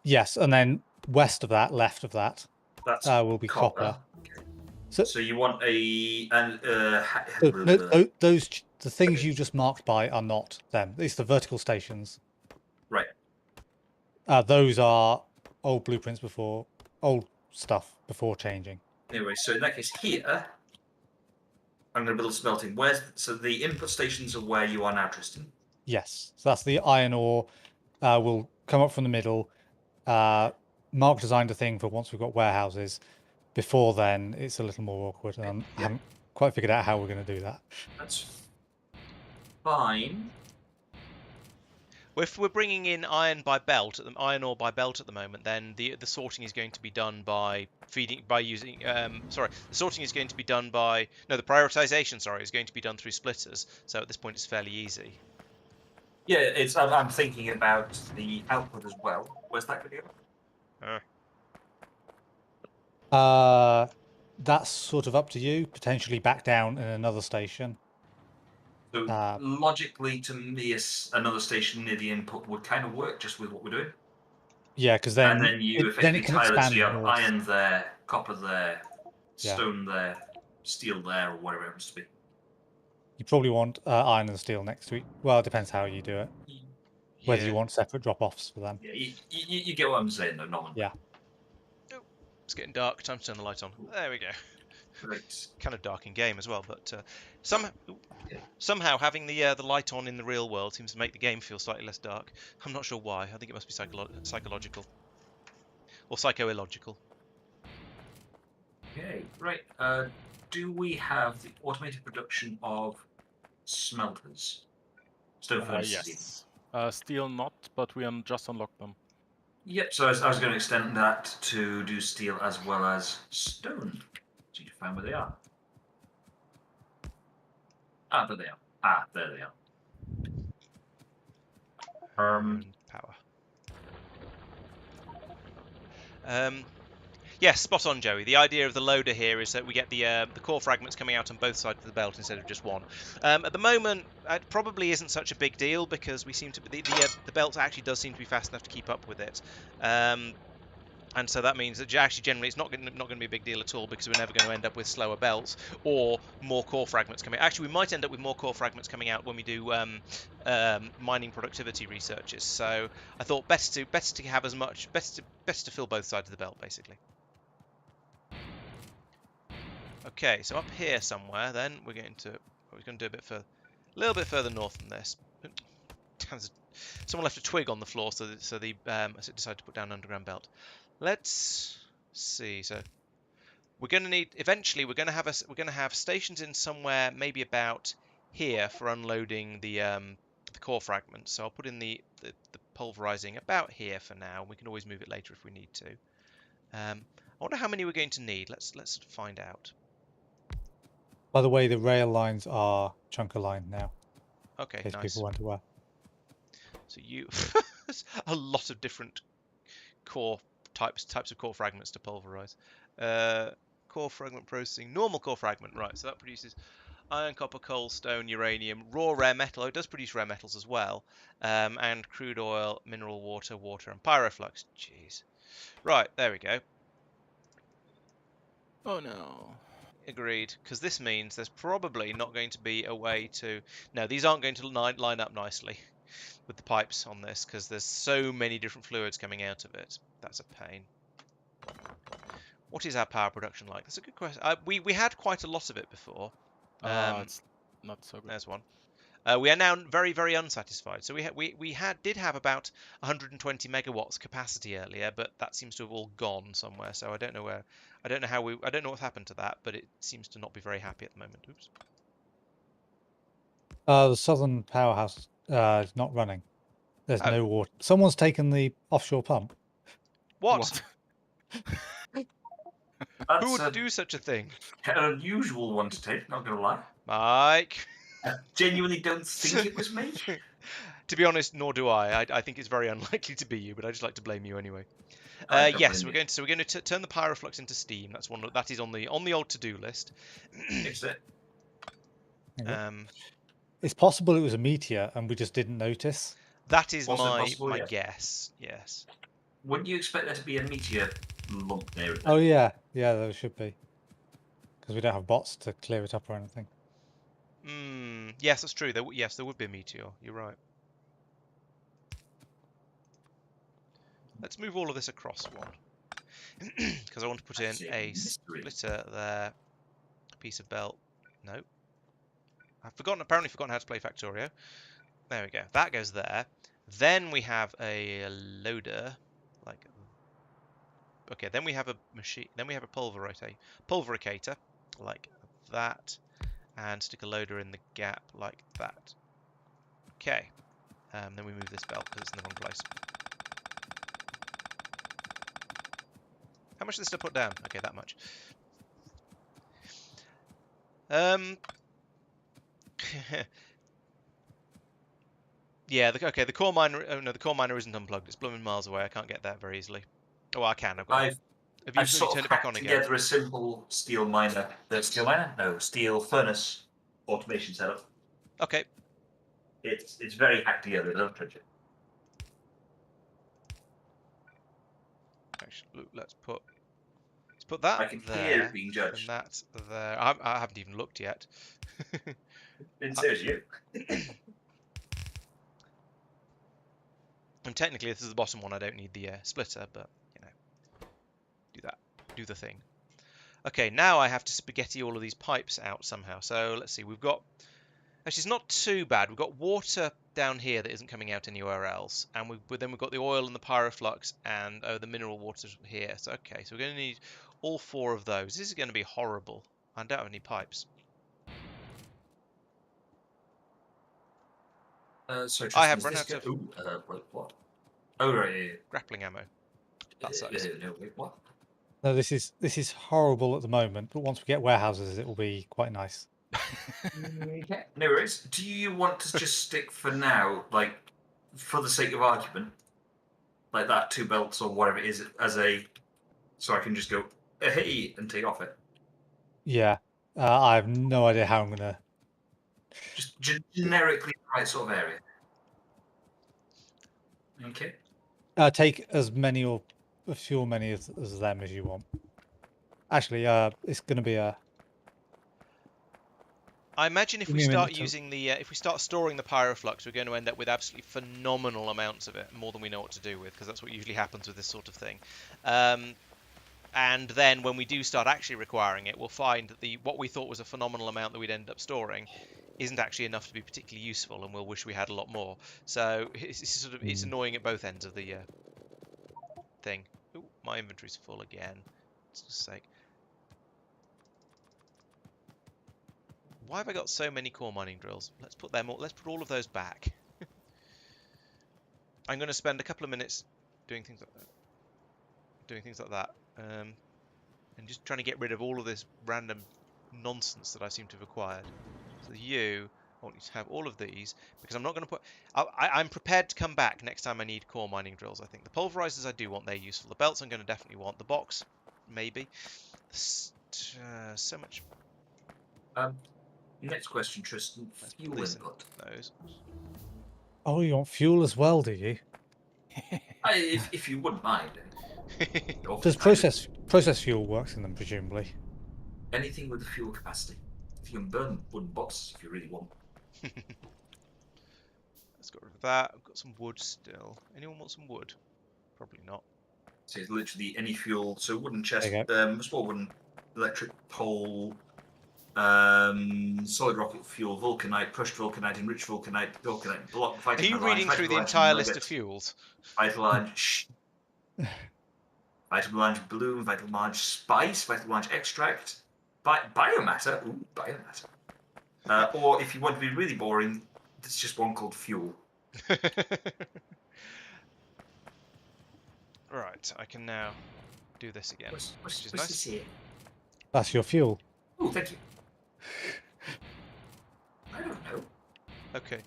Yes, and then west of that, left of that, that's will be copper. Okay. So you want the things you just marked by are not them. It's the vertical stations. Right. Those are old blueprints old stuff before changing. Anyway, so in that case here, I'm going to build smelting. So the input stations are where you are now, Tristan? Yes. So that's the iron ore will come up from the middle, Mark designed a thing for once we've got warehouses. Before then, it's a little more awkward, and I haven't quite figured out how we're going to do that. That's fine. If we're bringing in iron by belt, iron ore by belt at the moment, then the sorting is going to be done by using. The sorting is going to be done by the prioritization. Sorry, is going to be done through splitters. So at this point, it's fairly easy. Yeah, it's. I'm thinking about the output as well. Where's that going to go? That's sort of up to you. Potentially back down in another station. So logically, to me, another station near the input would kind of work just with what we're doing. Yeah, because then And then you effectively it can tile it, so expand you have north. iron there, copper there, Yeah. stone there, steel there, or whatever it happens to be. You probably want iron and steel next to each. Well, it depends how you do it. Whether you want separate drop-offs for them. Yeah, you get what I'm saying, though, Norman. Yeah. Oh, it's getting dark. Time to turn the light on. There we go. Right. Kind of dark in game as well, but somehow having the light on in the real world seems to make the game feel slightly less dark. I'm not sure why. I think it must be psychological or psycho-illogical. Okay, right. Do we have the automated production of smelters? Stone furnaces. Yes. Steel not, but we just unlocked them. Yep, so I was going to extend that to do steel as well as stone. So you find where they are. Ah, there they are. Ah, there they are. Power. Yes, spot on, Joey. The idea of the loader here is that we get the core fragments coming out on both sides of the belt instead of just one. At the moment, it probably isn't such a big deal because we seem to the belt actually does seem to be fast enough to keep up with it. And so that means that actually generally it's not going to be a big deal at all because we're never going to end up with slower belts or more core fragments coming out. Actually, we might end up with more core fragments coming out when we do mining productivity researches. So I thought best to have as much, best to fill both sides of the belt basically. Okay, so up here somewhere, then we're going to do a little bit further north than this. Someone left a twig on the floor, so they decided to put down an underground belt. Let's see. So we're going to need eventually. We're going to have stations in somewhere, maybe about here for unloading the core fragments. So I'll put in the pulverizing about here for now. We can always move it later if we need to. I wonder how many we're going to need. Let's find out. By the way, the rail lines are chunker lined now. Okay, in case nice. people weren't aware. So you a lot of different core types of core fragments to pulverize. Core fragment processing, normal core fragment, right? So that produces iron, copper, coal, stone, uranium, raw rare metal. It does produce rare metals as well, and crude oil, mineral water, and pyroflux. Jeez. Right, there we go. Oh no. Agreed, because this means there's probably not going to be a way to... No, these aren't going to line up nicely with the pipes on this, because there's so many different fluids coming out of it. That's a pain. What is our power production like? That's a good question. We had quite a lot of it before. It's not so good. There's one. We are now very, very unsatisfied. So we did have about 120 megawatts capacity earlier, but that seems to have all gone somewhere. So I don't know what's happened to that, but it seems to not be very happy at the moment. Oops. The southern powerhouse is not running. There's no water. Someone's taken the offshore pump. What? That's Who would do such a thing? An unusual one to take, not going to lie. Mike. I genuinely don't think it was me. To be honest, nor do I. I think it's very unlikely to be you, but I just like to blame you anyway. Yes, we're going to turn the pyroflux into steam. That is on the old to-do list. Fix it. It's possible it was a meteor and we just didn't notice. That is my guess. Yes. Wouldn't you expect there to be a meteor lump near it? Oh yeah, there should be. Because we don't have bots to clear it up or anything. Yes, that's true. There would be a meteor. You're right. Let's move all of this across one. Because I want to put in a splitter there. A piece of belt. No. I've apparently forgotten how to play Factorio. There we go. That goes there. Then we have a loader. Like Okay, then we have a machine. Then we have a pulvericator, like that, and stick a loader in the gap like that. Okay. Then we move this belt because it's in the wrong place. How much is this to put down? Okay, that much. Yeah. The core miner. Oh no, the core miner isn't unplugged. It's blooming miles away. I can't get that very easily. Oh, I can. I've Have you sort turned of it back on hacked again? together a simple steel furnace automation setup. Okay. It's very hacked together. Don't touch it. Actually, let's put that I can hear there it being judged. and that there. I haven't even looked yet. And so is you. And technically, this is the bottom one. I don't need the splitter, but you know, do the thing. Okay, now I have to spaghetti all of these pipes out somehow. So let's see. We've got actually, it's not too bad. We've got water down here that isn't coming out anywhere else, and then we've got the oil and the pyroflux and the mineral water here. So okay, so we're going to need all 4 of those. This is going to be horrible. I don't have any pipes. Sorry, I have Tristan, run is out this of wait, what? Oh right, yeah. grappling ammo. That sucks. No, wait, what? No, this is horrible at the moment, but once we get warehouses, it will be quite nice. Okay. No worries. Do you want to just stick for now, like, for the sake of argument, like that 2 belts or whatever it is, so I can just go hey and take off it? Yeah, I have no idea how I'm gonna. Just generically the right sort of area. Okay. Take as many or a few many as them as you want. Actually, it's going to be a. I imagine if Give we me a start minute to- using if we start storing the pyroflux, we're going to end up with absolutely phenomenal amounts of it, more than we know what to do with, because that's what usually happens with this sort of thing. And then when we do start actually requiring it, we'll find that what we thought was a phenomenal amount that we'd end up storing isn't actually enough to be particularly useful, and we'll wish we had a lot more. So it's annoying at both ends of the thing. Ooh, my inventory's full again. For just sake. Why have I got so many core mining drills? Let's put all of those back. I'm going to spend a couple of minutes doing things like that. And just trying to get rid of all of this random nonsense that I seem to have acquired. So I want you to have all of these, because I'm not going to put... I'm prepared to come back next time I need core mining drills, I think. The pulverizers I do want, they're useful. The belts I'm going to definitely want. The box, maybe. So much... Next question, Tristan. Fuel input. Those. Oh, you want fuel as well, do you? If you wouldn't mind. Does process fuel works in them, presumably? Anything with the fuel capacity. If you can burn wooden boxes if you really want. Let's get rid of that. I've got some wood still. Anyone want some wood? Probably not. So it's literally any fuel. So wooden chest, Okay. small wooden electric pole, solid rocket fuel, vulcanite, crushed vulcanite, enriched vulcanite, block. Are you reading through the entire list of fuels? Vital large, vital large bloom, vital large spice, vital large extract, biomatter. Ooh, biomatter. Or if you want to be really boring, there's just one called fuel. Right, I can now do this again, which is nice. This here? That's your fuel. Oh, thank you. I don't know. Okay.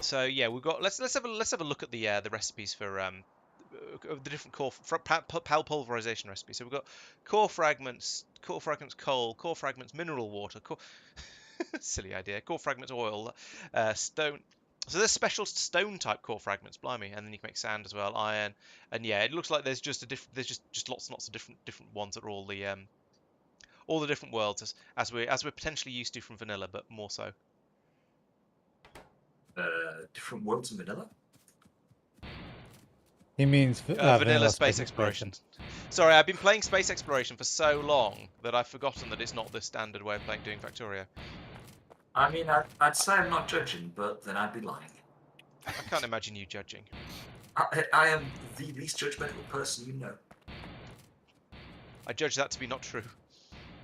So yeah, we've got. Let's have a look at the recipes for the different core pulverization recipes. So we've got core fragments coal, core fragments mineral water, silly idea, core fragments oil, stone. So there's special stone type core fragments, blimey, and then you can make sand as well, iron, and yeah, it looks like there's just lots and lots of different ones that are all the different worlds as we're potentially used to from vanilla, but more so. Different worlds in vanilla? He means vanilla space exploration. Sorry, I've been playing space exploration for so long that I've forgotten that it's not the standard way of doing Factorio. I mean, I'd say I'm not judging, but then I'd be lying. I can't imagine you judging. I am the least judgmental person you know. I judge that to be not true.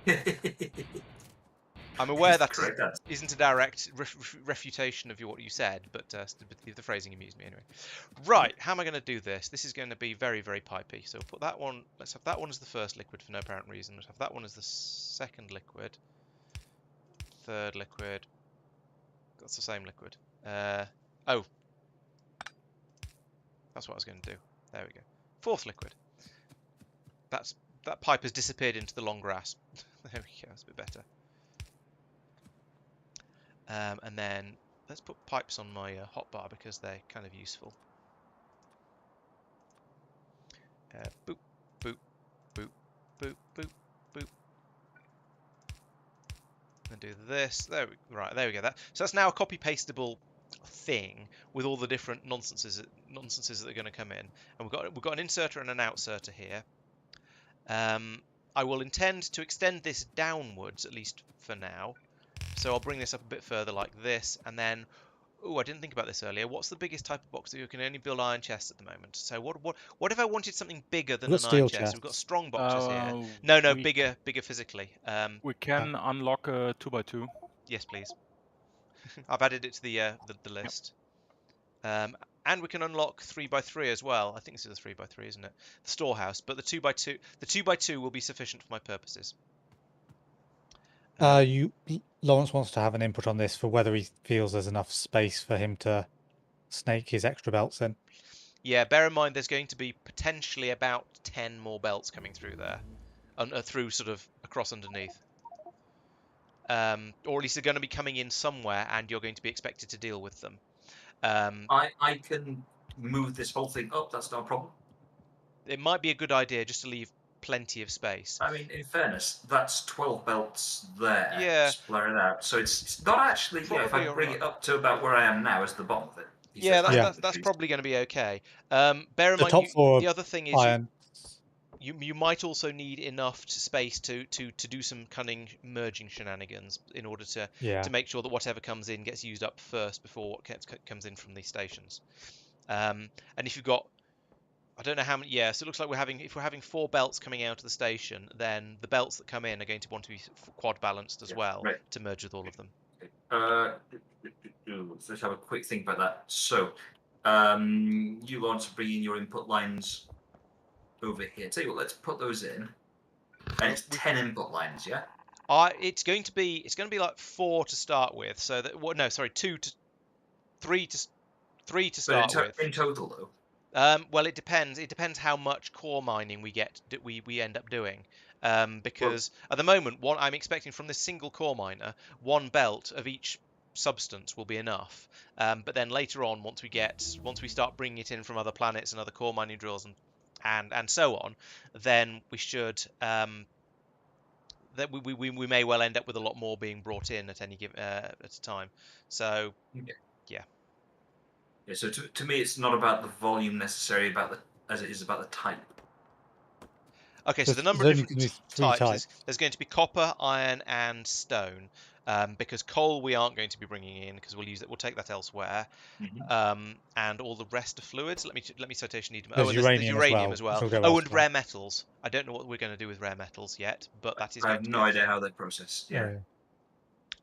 It's I'm aware the that correct answer. isn't a direct refutation of what you said, but the phrasing amused me anyway. Right, how am I going to do this? This is going to be very, very pipey. So put that one. Let's have that one as the first liquid for no apparent reason. Let's have that one as the second liquid. Third liquid. That's the same liquid. Oh, that's what I was going to do. There we go. Fourth liquid. That pipe has disappeared into the long grass. There we go. That's a bit better. And then let's put pipes on my hotbar because they're kind of useful. Boop, boop, boop, boop, boop, boop. And do this. There we go. So that's now a copy pastable thing with all the different nonsenses that are going to come in. And we've got an inserter and an ouserter here. I will intend to extend this downwards, at least for now. So I'll bring this up a bit further like this, and then, I didn't think about this earlier. What's the biggest type of box that you can only build iron chests at the moment? So what if I wanted something bigger than We've an got iron steel chest? We've got chests. strong boxes here. No, We bigger physically. We can unlock a 2x2. Yes, please. I've added it to the list. And we can unlock 3x3 as well. I think this is a 3x3, isn't it? The storehouse, but the 2x2 will be sufficient for my purposes. Laurence wants to have an input on this for whether he feels there's enough space for him to snake his extra belts in. Yeah, bear in mind there's going to be potentially about 10 more belts coming through there, through sort of across underneath. Or at least they're going to be coming in somewhere, and you're going to be expected to deal with them. I can move this whole thing up. That's not a problem. It might be a good idea just to leave plenty of space. I mean, in fairness, that's 12 belts there. Yeah. Split it out. So it's not actually. Yeah, if I Probably bring it up to about where I am now as the bottom of it. Yeah, that's probably going to be okay. Bear in The mind, top four the other thing is iron. you might also need enough space to do some cunning merging shenanigans in order to make sure that whatever comes in gets used up first before what comes in from these stations. And if you've got, I don't know how many. Yeah, so it looks like if we're having 4 belts coming out of the station, then the belts that come in are going to want to be quad balanced as well to merge with all of them. Let's have a quick think about that. So, you want to bring in your input lines over here. Tell you what, let's put those in. And it's 10 input lines, yeah. It's going to be like 4 to start with. So that 3 to start with. In total, though. Well, it depends. It depends how much core mining we end up doing. Because at the moment, I'm expecting from this single core miner, 1 belt of each substance will be enough. But then later on, once we start bringing it in from other planets and other core mining drills and so on, then we should that we may well end up with a lot more being brought in at any given at a time. So yeah. So to me, it's not about the volume necessarily as it is about the type. Okay, so the number of different types. There's going to be copper, iron, and stone. Because coal we aren't going to be bringing in because we'll take that elsewhere. And all the rest of fluids. Let me citation need. There's uranium as well. And rare metals. I don't know what we're going to do with rare metals yet, but that is. I have no idea how they're processed. Yeah.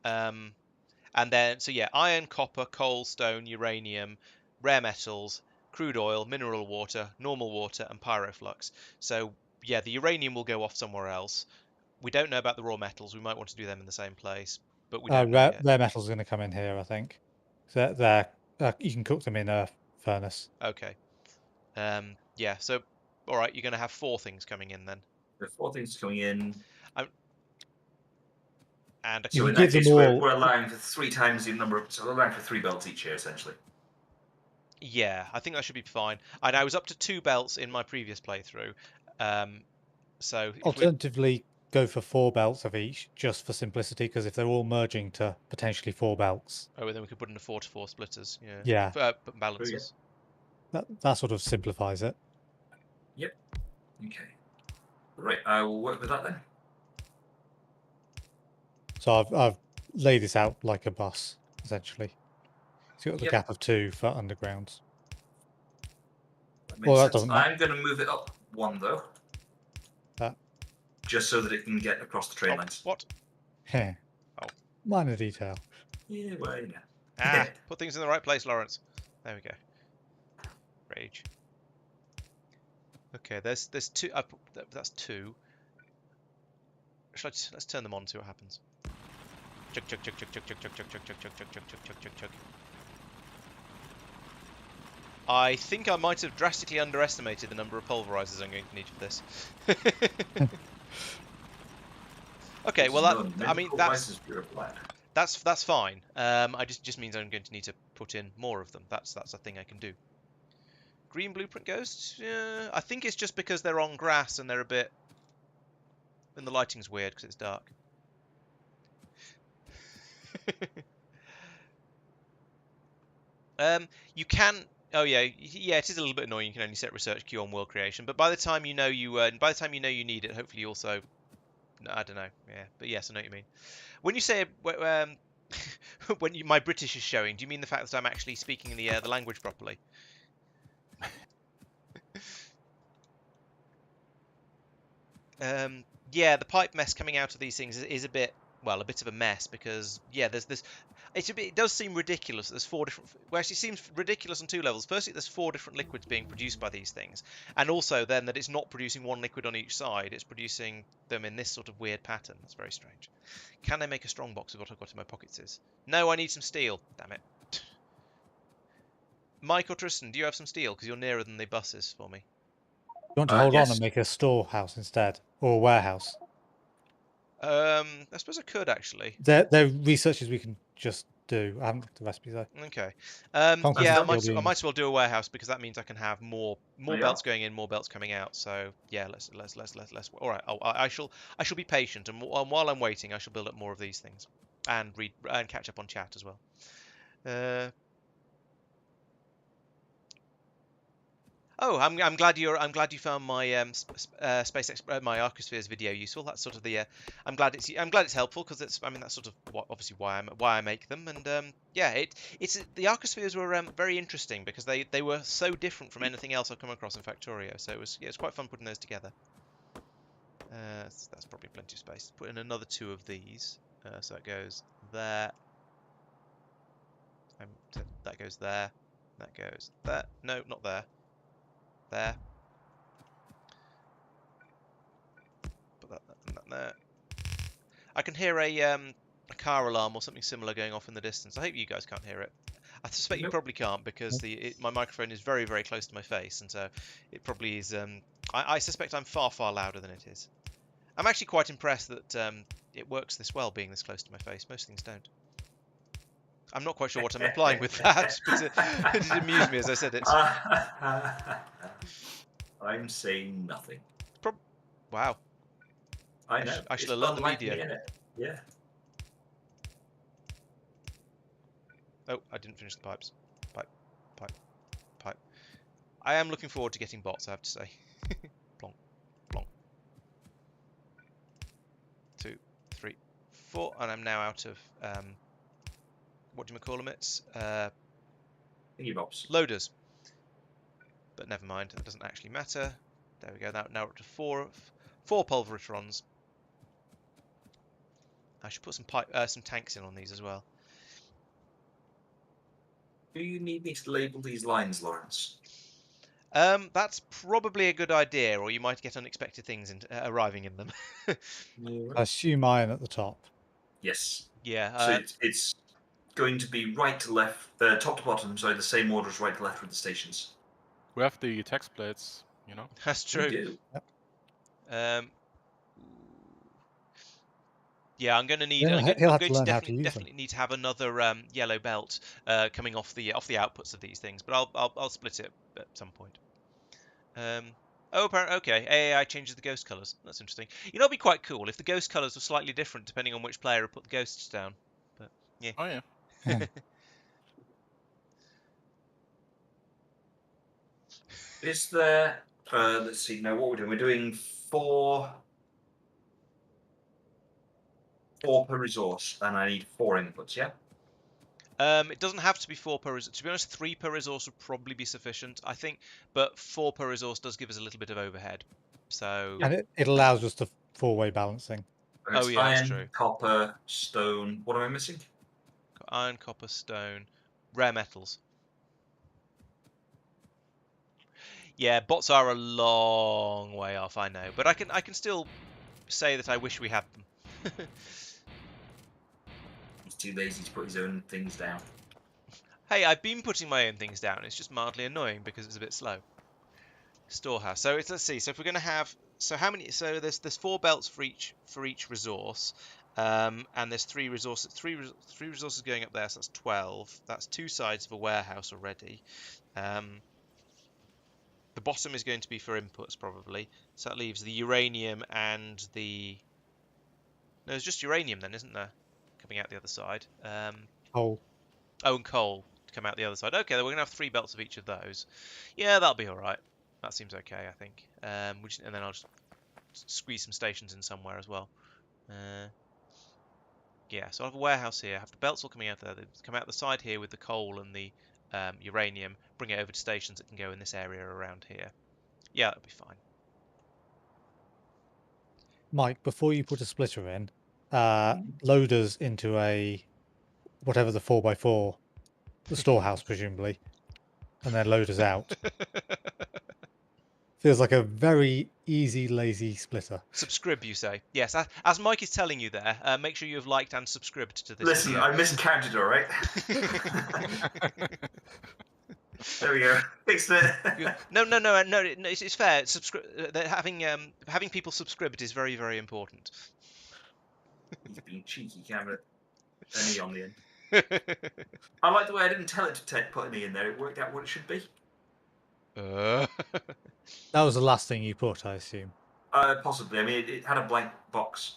And then iron, copper, coal, stone, uranium, rare metals, crude oil, mineral water, normal water, and pyroflux. So yeah, the uranium will go off somewhere else. We don't know about the raw metals. We might want to do them in the same place, but we don't know yet. Rare metals are going to come in here, I think. So you can cook them in a furnace. Okay. So all right, you're going to have 4 things coming in then. There are 4 things coming in. And so in that case, we're allowing for 3 times the number. So we're allowing for 3 belts each here, essentially. Yeah, I think that should be fine. And I was up to 2 belts in my previous playthrough. So alternatively, go for 4 belts of each, just for simplicity, because if they're all merging to potentially 4 belts. Oh, then we could put in a 4 to 4 splitters. Yeah. Balances. That sort of simplifies it. Yep. Okay. Right, I will work with that then. So I've laid this out like a bus, essentially. So you've got the gap of 2 for undergrounds. Makes Well, that sense. doesn't matter. I'm going to move it up 1 though, just so that it can get across the train Oh, lines. what? Heh. Oh. Minor detail. Yeah, well, yeah. Ah, put things in the right place, Laurence. There we go. Rage. Okay, there's two. That's two. Let's turn them on and see what happens. Chug chug chug chug chug chug chug chug chug chug chug chug chug chug chug chug chug. I think I might have drastically underestimated the number of pulverizers I'm going to need for this. Okay, well I mean that's fine. I just means I'm going to need to put in more of them. That's a thing I can do. Green blueprint ghosts? Yeah, I think it's just because they're on grass and they're a bit, and the lighting's weird because it's dark. You can. Oh yeah, it is a little bit annoying. You can only set research queue on world creation, but by the time you know you need it, hopefully you also. No, I don't know. Yeah, but yes, I know what you mean. When you say when my British is showing, do you mean the fact that I'm actually speaking the language properly? Yeah, the pipe mess coming out of these things is a bit, well, a bit of a mess because yeah, there's this. It does seem ridiculous. There's 4 different. Well, actually, it seems ridiculous on 2 levels. Firstly, there's 4 different liquids being produced by these things, and also then that it's not producing one liquid on each side. It's producing them in this sort of weird pattern. That's very strange. Can I make a strong box of what I've got in my pockets? No, I need some steel. Damn it. Mike or Tristan, do you have some steel? Because you're nearer than the buses for me. You want to hold on Yes. and make a storehouse instead, or a warehouse? I suppose I could actually. They're researches we can just do. I haven't got the recipe though. Okay. Concrete Yeah, I steel might as well do a warehouse because that means I can have more Yeah. belts going in, more belts coming out. So yeah, let's. All right. I shall be patient, and while I'm waiting, I shall build up more of these things, and read and catch up on chat as well. Oh, I'm glad you found my my Arcospheres video useful. That's sort of the I'm glad it's helpful because that's sort of obviously why I make them, and yeah, it's the Arcospheres were very interesting because they were so different from anything else I've come across in Factorio. So it's quite fun putting those together. That's probably plenty of space. Put in another 2 of these, so it goes there. That goes there. That goes there. No, not there. There. Put that there. I can hear a car alarm or something similar going off in the distance. I hope you guys can't hear it. I suspect you probably can't because my microphone is very, very close to my face, and so it probably is. I suspect I'm far, far louder than it is. I'm actually quite impressed that it works this well, being this close to my face. Most things don't. I'm not quite sure what I'm implying with that, but it did amuse me as I said it. I'm saying nothing. Wow. I know. I shall alert the media. Yeah. Oh, I didn't finish the pipes. Pipe. I am looking forward to getting bots, I have to say. Plonk. 2, 3, 4, and I'm now out of what do you call them? It's Thingy bobs. loaders. But never mind, that doesn't actually matter. There we go. Now we're up to 4 pulveritrons. I should put some tanks in on these as well. Do you need me to label these lines, Laurence? That's probably a good idea, or you might get unexpected things arriving in them. I assume iron at the top. Yes. Yeah. So it's going to be right to left, top to bottom. Sorry, the same order as right to left with the stations. We have the text plates, you know. That's true. We do. Yeah, I'm going to need. He'll have to learn how to use them. Definitely need to have another yellow belt coming off the outputs of these things, but I'll split it at some point. Apparently, okay. AI changes the ghost colors. That's interesting. You know, it'd be quite cool if the ghost colors were slightly different depending on which player had put the ghosts down. But yeah. Oh yeah. Is there? Let's see. Now, what we're doing? We're doing 4 per resource, and I need 4 inputs. Yeah. It doesn't have to be 4 per resource. To be honest, 3 per resource would probably be sufficient, I think. But 4 per resource does give us a little bit of overhead. So. And it allows us to four-way balancing. It's Oh, yeah, that's iron, true. copper, stone. What am I missing? Iron, copper, stone, rare metals. Yeah, bots are a long way off, I know, but I can still say that I wish we had them. He's too lazy to put his own things down. Hey, I've been putting my own things down. It's just mildly annoying because it's a bit slow. Storehouse. So let's see. So if we're going to have, so how many? So there's 4 belts for each resource, and there's 3 resources. Three resources going up there. So that's 12. That's 2 sides of a warehouse already. The bottom is going to be for inputs probably. So that leaves the uranium and the. No, there's just uranium then, isn't there? Coming out the other side. Oh, Oh, and coal to come out the other side. Okay, then we're gonna have 3 belts of each of those. Yeah, that'll be all right. That seems okay, I think. And then I'll just squeeze some stations in somewhere as well. Yeah, so I'll have a warehouse here. I have the belts all coming out there. They come out the side here with the coal and the uranium. Bring it over to stations that can go in this area around here. Yeah, that'll be fine. Mike, before you put a splitter in, loaders into a whatever the 4x4, the storehouse presumably, and then loaders out. Feels like a very easy, lazy splitter. Subscribe, you say? Yes, as Mike is telling you there, make sure you have liked and subscribed to this Listen, video. I miscounted, all right? There we go. Fixed it. No, it's fair. Having people subscribed is very, very important. He's being cheeky, camera. An E on the end. I like the way I didn't tell it to put an E in there. It worked out what it should be. That was the last thing you put, I assume. Possibly. I mean, it had a blank box.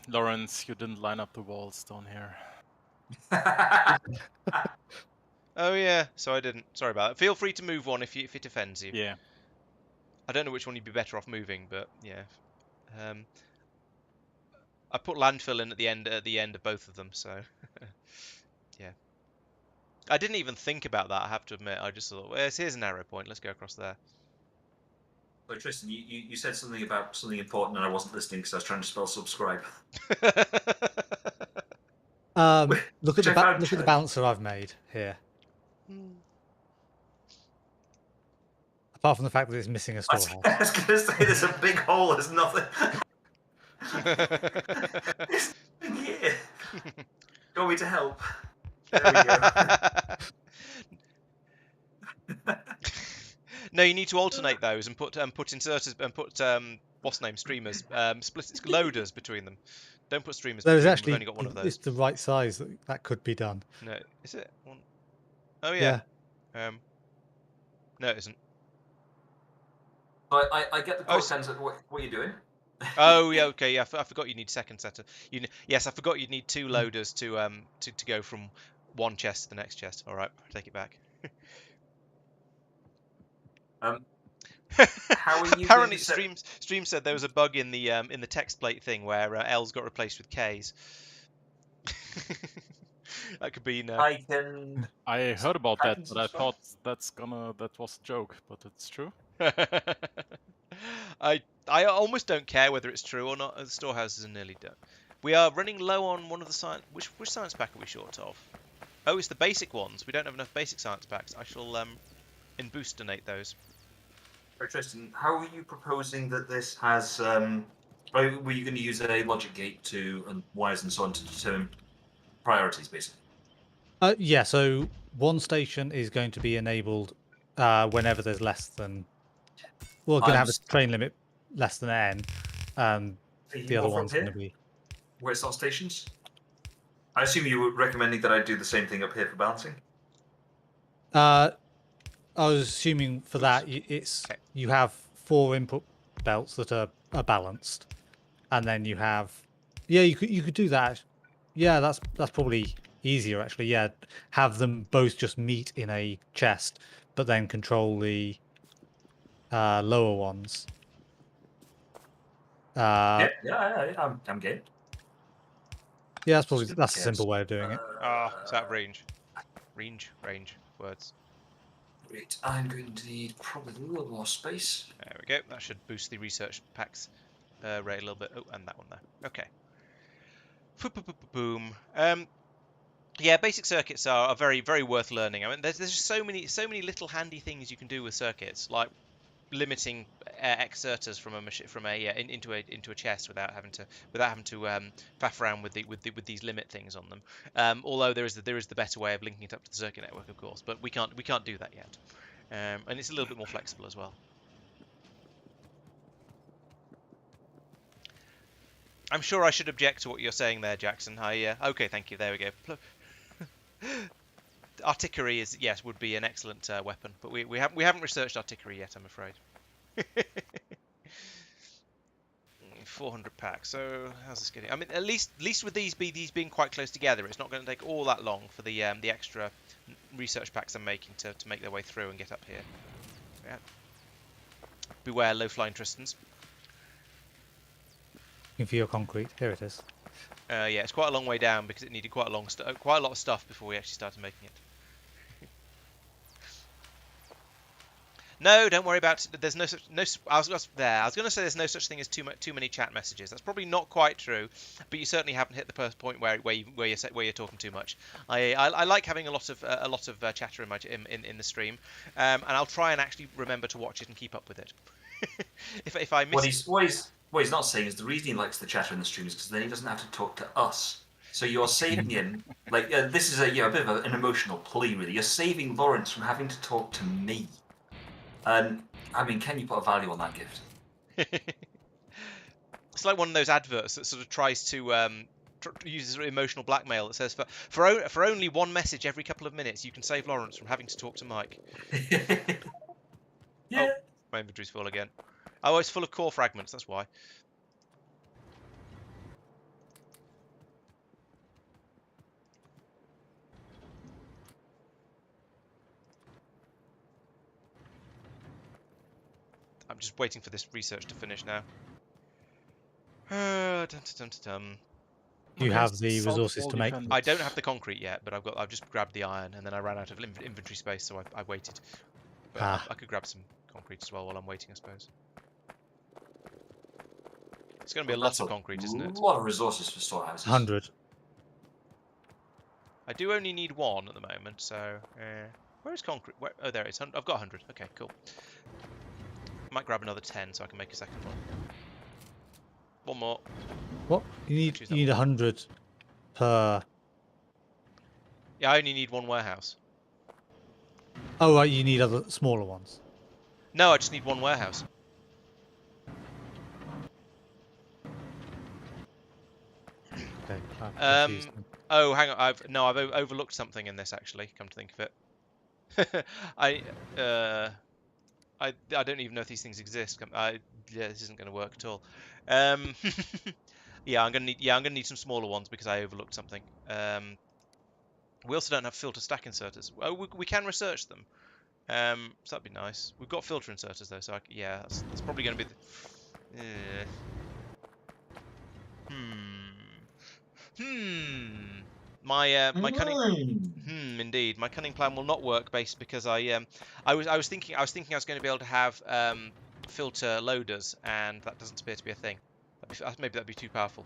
Laurence, you didn't line up the walls down here. Oh yeah, so I didn't. Sorry about that. Feel free to move one if it offends you. Yeah. I don't know which one you'd be better off moving, but yeah. I put landfill in at the end of both of them, so yeah. I didn't even think about that. I have to admit. I just thought, well, here's an arrow point. Let's go across there. So Tristan, you said something about something important, and I wasn't listening because I was trying to spell subscribe. Look at the balancer I've made here. Apart from the fact that it's missing a storehouse. I was going to say there's a big hole. There's nothing. This thing here. Do you want me to help? There we go. No, you need to alternate those and put inserters and put what's name streamers, split loaders between them. Don't put streamers. There's between actually them. We've only got one of those. It's the right size that could be done. No, is it one? Oh yeah. No, it isn't. I get the core sense of what you're doing. Oh yeah, okay, yeah. I forgot you need second setter. Yes, I forgot you'd need 2 loaders to go from one chest to the next chest. All right, I take it back. How are you? Apparently, Stream said there was a bug in the text plate thing where L's got replaced with K's. That could be. I heard about that, but I thought that was a joke, but it's true. I almost don't care whether it's true or not. The storehouses are nearly done. We are running low on one of the science. Which science pack are we short of? Oh, it's the basic ones. We don't have enough basic science packs. I shall in boost donate those. Tristan, how are you proposing that this has? Were you going to use a logic gate and wires and so on to determine priorities, basically? Yeah. So one station is going to be enabled whenever there's less than. We're going to have a train limit less than n, and the other one's going to be. Where it's not stations? I assume you were recommending that I do the same thing up here for balancing? I was assuming for that you have 4 input belts that are balanced, and then you have. Yeah, you could do that. Yeah, that's probably easier actually. Yeah, have them both just meet in a chest, but then control the lower ones. Yeah, I'm game. Yeah, that's a simple way of doing it. It's out of range. Range words. Great. I'm going to need probably a little more space. There we go. That should boost the research packs rate a little bit. Oh, and that one there. Okay. Boom. Yeah, basic circuits are very, very worth learning. I mean, there's just so many little handy things you can do with circuits, like limiting exerters from into a chest without having to faff around with these limit things on them. Although there is the better way of linking it up to the circuit network, of course, but we can't do that yet. And it's a little bit more flexible as well. I'm sure I should object to what you're saying there, Jackson. Okay, thank you. There we go. Artillery would be an excellent weapon, but we haven't researched artillery yet, I'm afraid. 400 packs. So how's this getting? I mean, at least with these being quite close together, it's not going to take all that long for the extra research packs I'm making to make their way through and get up here. Yeah. Beware low-flying Tristans. Looking for your concrete. Here it is. Yeah, it's quite a long way down because it needed quite a lot of stuff before we actually started making it. No, don't worry about it. There's no such I was going to say there's no such thing as too many chat messages. That's probably not quite true, but you certainly haven't hit the point where you're talking too much. I like having a lot of chatter in the stream, and I'll try and actually remember to watch it and keep up with it. if I miss what he's not saying is the reason he likes the chatter in the stream is because then he doesn't have to talk to us. So you're saving him, this is a bit of an emotional plea, really. You're saving Laurence from having to talk to me. And, I mean, can you put a value on that gift? It's like one of those adverts that sort of tries to uses emotional blackmail that says, for only one message every couple of minutes, you can save Laurence from having to talk to Mike. Yeah. Oh, my inventory's full again. Oh, it's full of core fragments, that's why. I'm just waiting for this research to finish now. You have the resources to make. I don't have the concrete yet, but I've just grabbed the iron, and then I ran out of inventory space, so I waited. But I could grab some concrete as well while I'm waiting, I suppose. It's going to be a lot of concrete, isn't it? A lot of resources for storehouses. 100. I do only need one at the moment, so where is concrete? Oh, there it is. I've got 100. Okay, cool. Might grab another 10 so I can make a second one. One more. What? You need 100 per. Yeah, I only need one warehouse. Oh right, you need other smaller ones. No, I just need one warehouse. Okay. Oh, hang on. I've overlooked something in this actually. Come to think of it, I don't even know if these things exist. Yeah, this isn't going to work at all. Yeah, I'm gonna need some smaller ones because I overlooked something. We also don't have filter stack inserters. Oh, we can research them. So that'd be nice. We've got filter inserters though, so yeah, that's probably going to be my cunning. Indeed, my cunning plan will not work because I was thinking I was going to be able to have filter loaders, and that doesn't appear to be a thing. Maybe that'd be too powerful.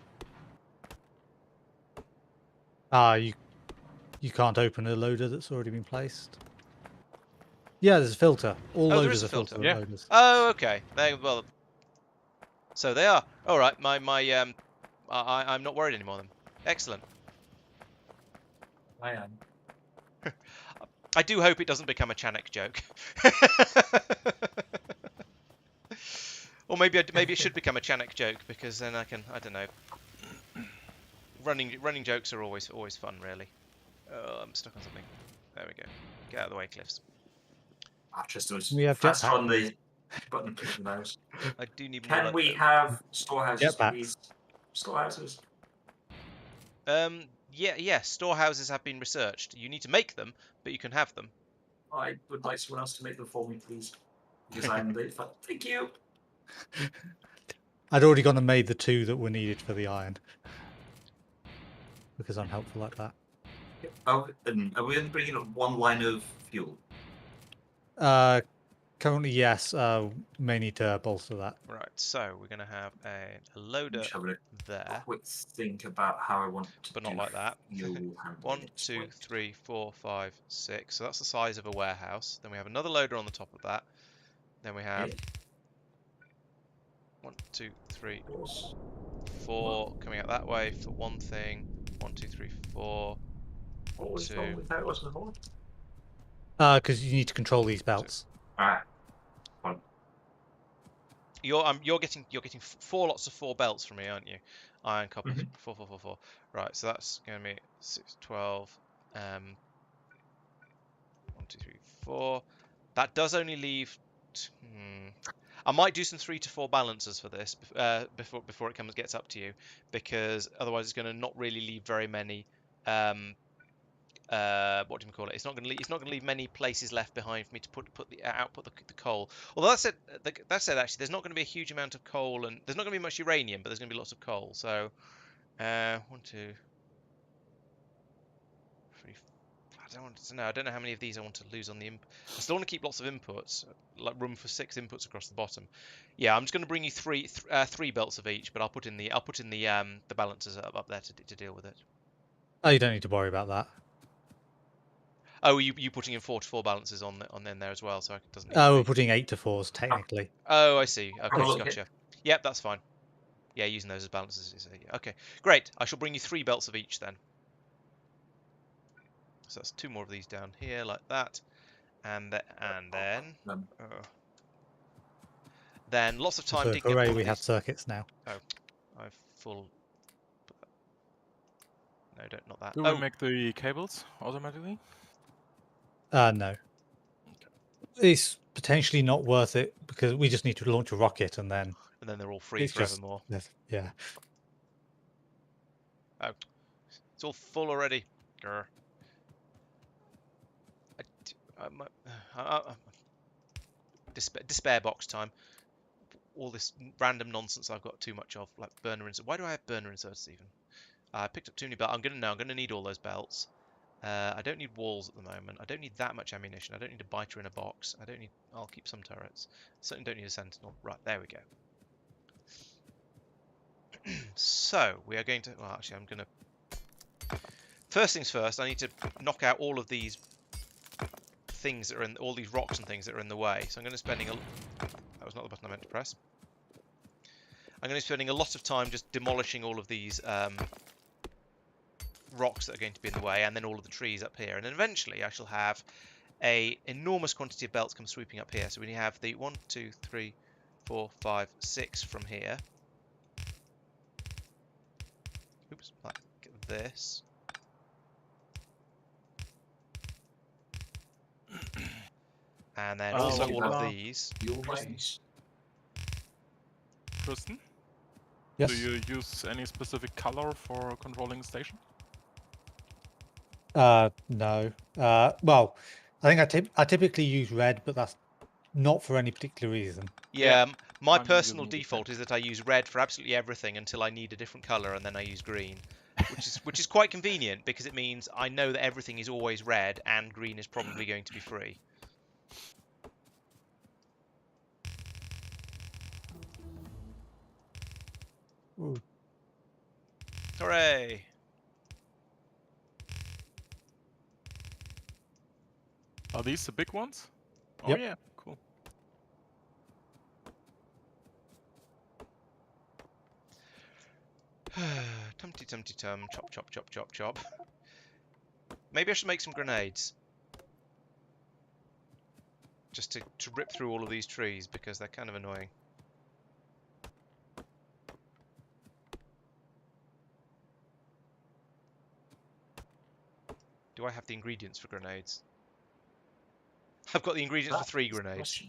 You can't open a loader that's already been placed. Yeah, there's a filter. All loaders are filter loaders. Oh, okay. So they are. All right. I'm not worried anymore then. Excellent. I am. I do hope it doesn't become a Chanek joke. Or maybe it should become a Chanek joke, because then I don't know. Running jokes are always fun, really. Oh, I'm stuck on something. There we go. Get out of the way, Cliffs. Just was We have fast jetpack. on the button click the mouse. I do need more. Can we have storehouses, Jetpacks. please? Storehouses. Yeah. Storehouses have been researched. You need to make them, but you can have them. I would like someone else to make them for me, please. Because I'm the thank you. I'd already gone and made the 2 that were needed for the iron. because I'm helpful like that. Oh, and are we only bringing up one line of fuel? Currently, yes. May need to bolster that. Right, so we're going to have a loader Just having a there, quick think about how I want to but do not like that. fuel 1, handling. 2, 3, 4, 5, 6. So that's the size of a warehouse. Then we have another loader on the top of that. Then we have 1, 2, 3, 4 coming out that way for one thing. 1, 2, 3, 4. What was 2. wrong with how it was before? Because you need to control these belts. Alright. You're getting 4 lots of 4 belts from me, aren't you? Iron copper, Mhm. 4, 4, 4, 4. Right, so that's going to be 6, 12. 1, 2, 3, 4. That does only leave. I might do some 3 to 4 balancers for this before it gets up to you, because otherwise it's going to not really leave very many. What do you call it? It's not going to leave many places left behind for me to output the coal. Although that said, actually, there's not going to be a huge amount of coal, and there's not going to be much uranium, but there's going to be lots of coal. So, 1, 2, 3. I don't know how many of these I want to lose on the. I still want to keep lots of inputs, like room for 6 inputs across the bottom. Yeah, I'm just going to bring you three belts of each, but I'll put in the balancers up there to deal with it. Oh, you don't need to worry about that. Oh, you putting in 4 to 4 balances on in there as well, so it doesn't need Oh, to we're be. putting 8 to 4s technically. Oh, I see. Okay, look, gotcha. Yep, that's fine. Yeah, using those as balances is okay. Great. I shall bring you 3 belts of each then. So that's 2 more of these down here like that, and then lots of time So digging up hooray, all of we these. have circuits now. Oh, I've full. No, not that. Do we make the cables automatically? No. It's potentially not worth it because we just need to launch a rocket and then they're all free it's just forevermore. yeah. Oh, it's all full already. Grr. Despair box time. All this random nonsense I've got too much of, like burner inserts. Why do I have burner inserts even? I picked up too many belts. I'm gonna need all those belts. I don't need walls at the moment. I don't need that much ammunition. I don't need a biter in a box. I'll keep some turrets. Certainly don't need a sentinel. Right, there we go. So we are going to. Well, actually, I'm gonna. First things first. I need to knock out all of these things that are in all these rocks and things that are in the way. So I'm going to spending a. That was not the button I meant to press. I'm going to be spending a lot of time just demolishing all of these rocks that are going to be in the way, and then all of the trees up here, and then eventually I shall have a enormous quantity of belts come sweeping up here. So we have the 1, 2, 3, 4, 5, 6 from here. Oops, like this. And then also all of these. Tristan? Yes. Do you use any specific color for controlling the station? No. Well, I think I typically use red, but that's not for any particular reason. Yeah, my I'm personal using default is that I use red for absolutely everything until I need a different color, and then I use green, which is quite convenient because it means I know that everything is always red and green is probably going to be free. Ooh. Hooray! Are these the big ones? Yep. Oh yeah, cool. Tumty tumty tum, chop chop chop chop chop. Maybe I should make some grenades. Just to rip through all of these trees because they're kind of annoying. Do I have the ingredients for grenades? I've got the ingredients for 3 grenades.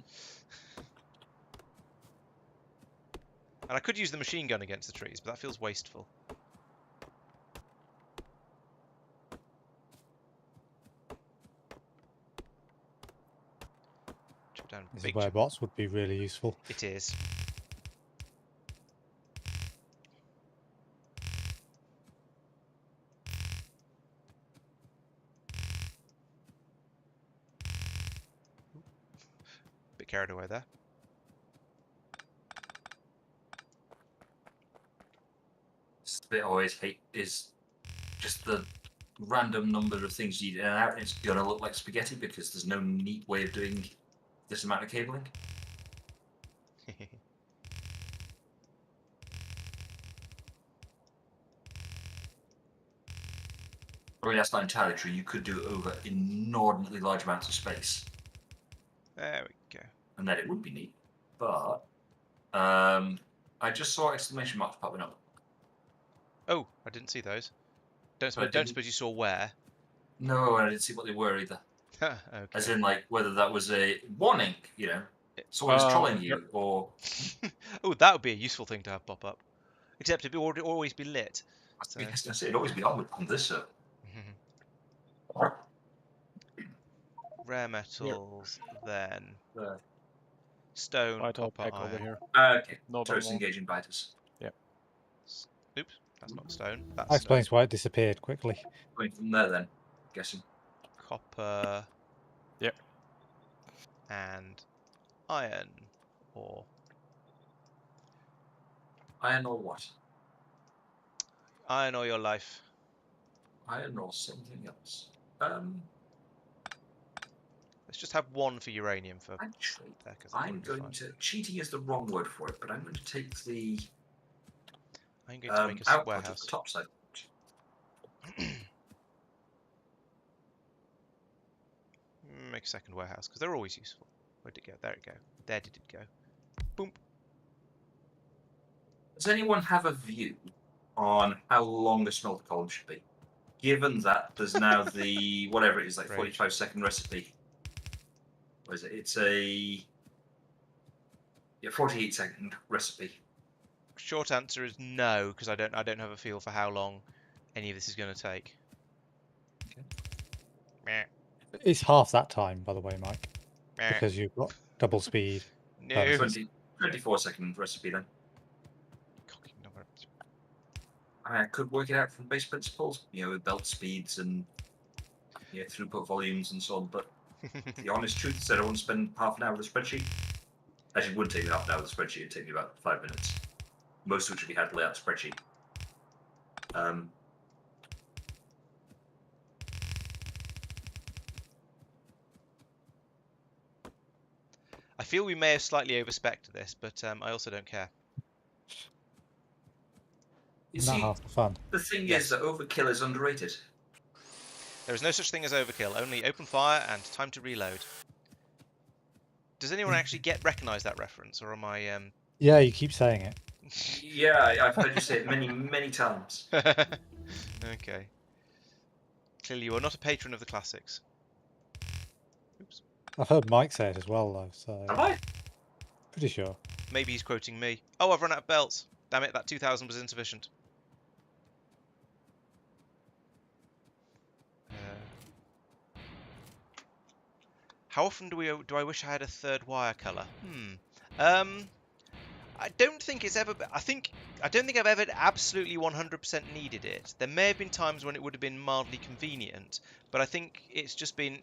And I could use the machine gun against the trees, but that feels wasteful. Chop down This is big where bots would be really useful. It is. carried away there. It's the bit I always hate is just the random number of things you need in and out. It's going to look like spaghetti because there's no neat way of doing this amount of cabling. I mean, that's not entirely true. You could do it over inordinately large amounts of space, There we go. and then it would be neat. But I just saw exclamation marks popping up. Oh, I didn't see those. Don't didn't- suppose you saw where. No, I didn't see what they were either. Okay. As in, like, whether that was a warning, you know, someone's trolling you, or... Oh, that would be a useful thing to have pop up. Except it would always be lit. So. I was going to say, it'd always be on this server. Rare metals, then There. stone, Vital copper, pack over iron. here. Okay, No, toast more. engaging biters. Oops, that's not stone. That's That explains why it disappeared quickly. Going from there then, guessing. copper. Yep. And iron ore. Iron or what? Iron or your life. Iron or something else. Let's just have one for uranium for Actually, there, 'cause that I'm would be going fine. to... Cheating is the wrong word for it, but I'm going to take the I'm going to make a output warehouse. of the top side. Make a second warehouse, because they're always useful. Where'd it go? There it go. There did it go. Boom. Does anyone have a view on how long the smelter column should be? Given that there's now the, whatever it is, like Right. 45-second recipe. What is it? It's a 48-second recipe. Short answer is no, because I don't have a feel for how long any of this is going to take. Okay. Meh, It's half that time, by the way, Mike, meh. because you've got double speed. No. 24-second recipe then. Cocking number. I mean, I could work it out from base principles, you know, with belt speeds and throughput volumes and so on, but the honest truth is I don't want to spend half an hour with a spreadsheet. Actually, it wouldn't take me half an hour with a spreadsheet, it'd take me about 5 minutes. Most of which would be how to lay out a spreadsheet. I feel we may have slightly overspec'd this, but I also don't care. You Isn't that see, half the fun? the thing Yes. is that overkill is underrated. There is no such thing as overkill, only open fire and time to reload. Does anyone actually recognise that reference, or am I... Yeah, you keep saying it. Yeah, I've heard you say it many, many times. Okay. Clearly you are not a patron of the classics. Oops. I've heard Mike say it as well, though, so Have I? pretty sure. Maybe he's quoting me. Oh, I've run out of belts. Damn it, that 2,000 was insufficient. How often do I wish I had a third wire colour? I don't think it's ever. I don't think I've ever absolutely 100% needed it. There may have been times when it would have been mildly convenient, but I think it's just been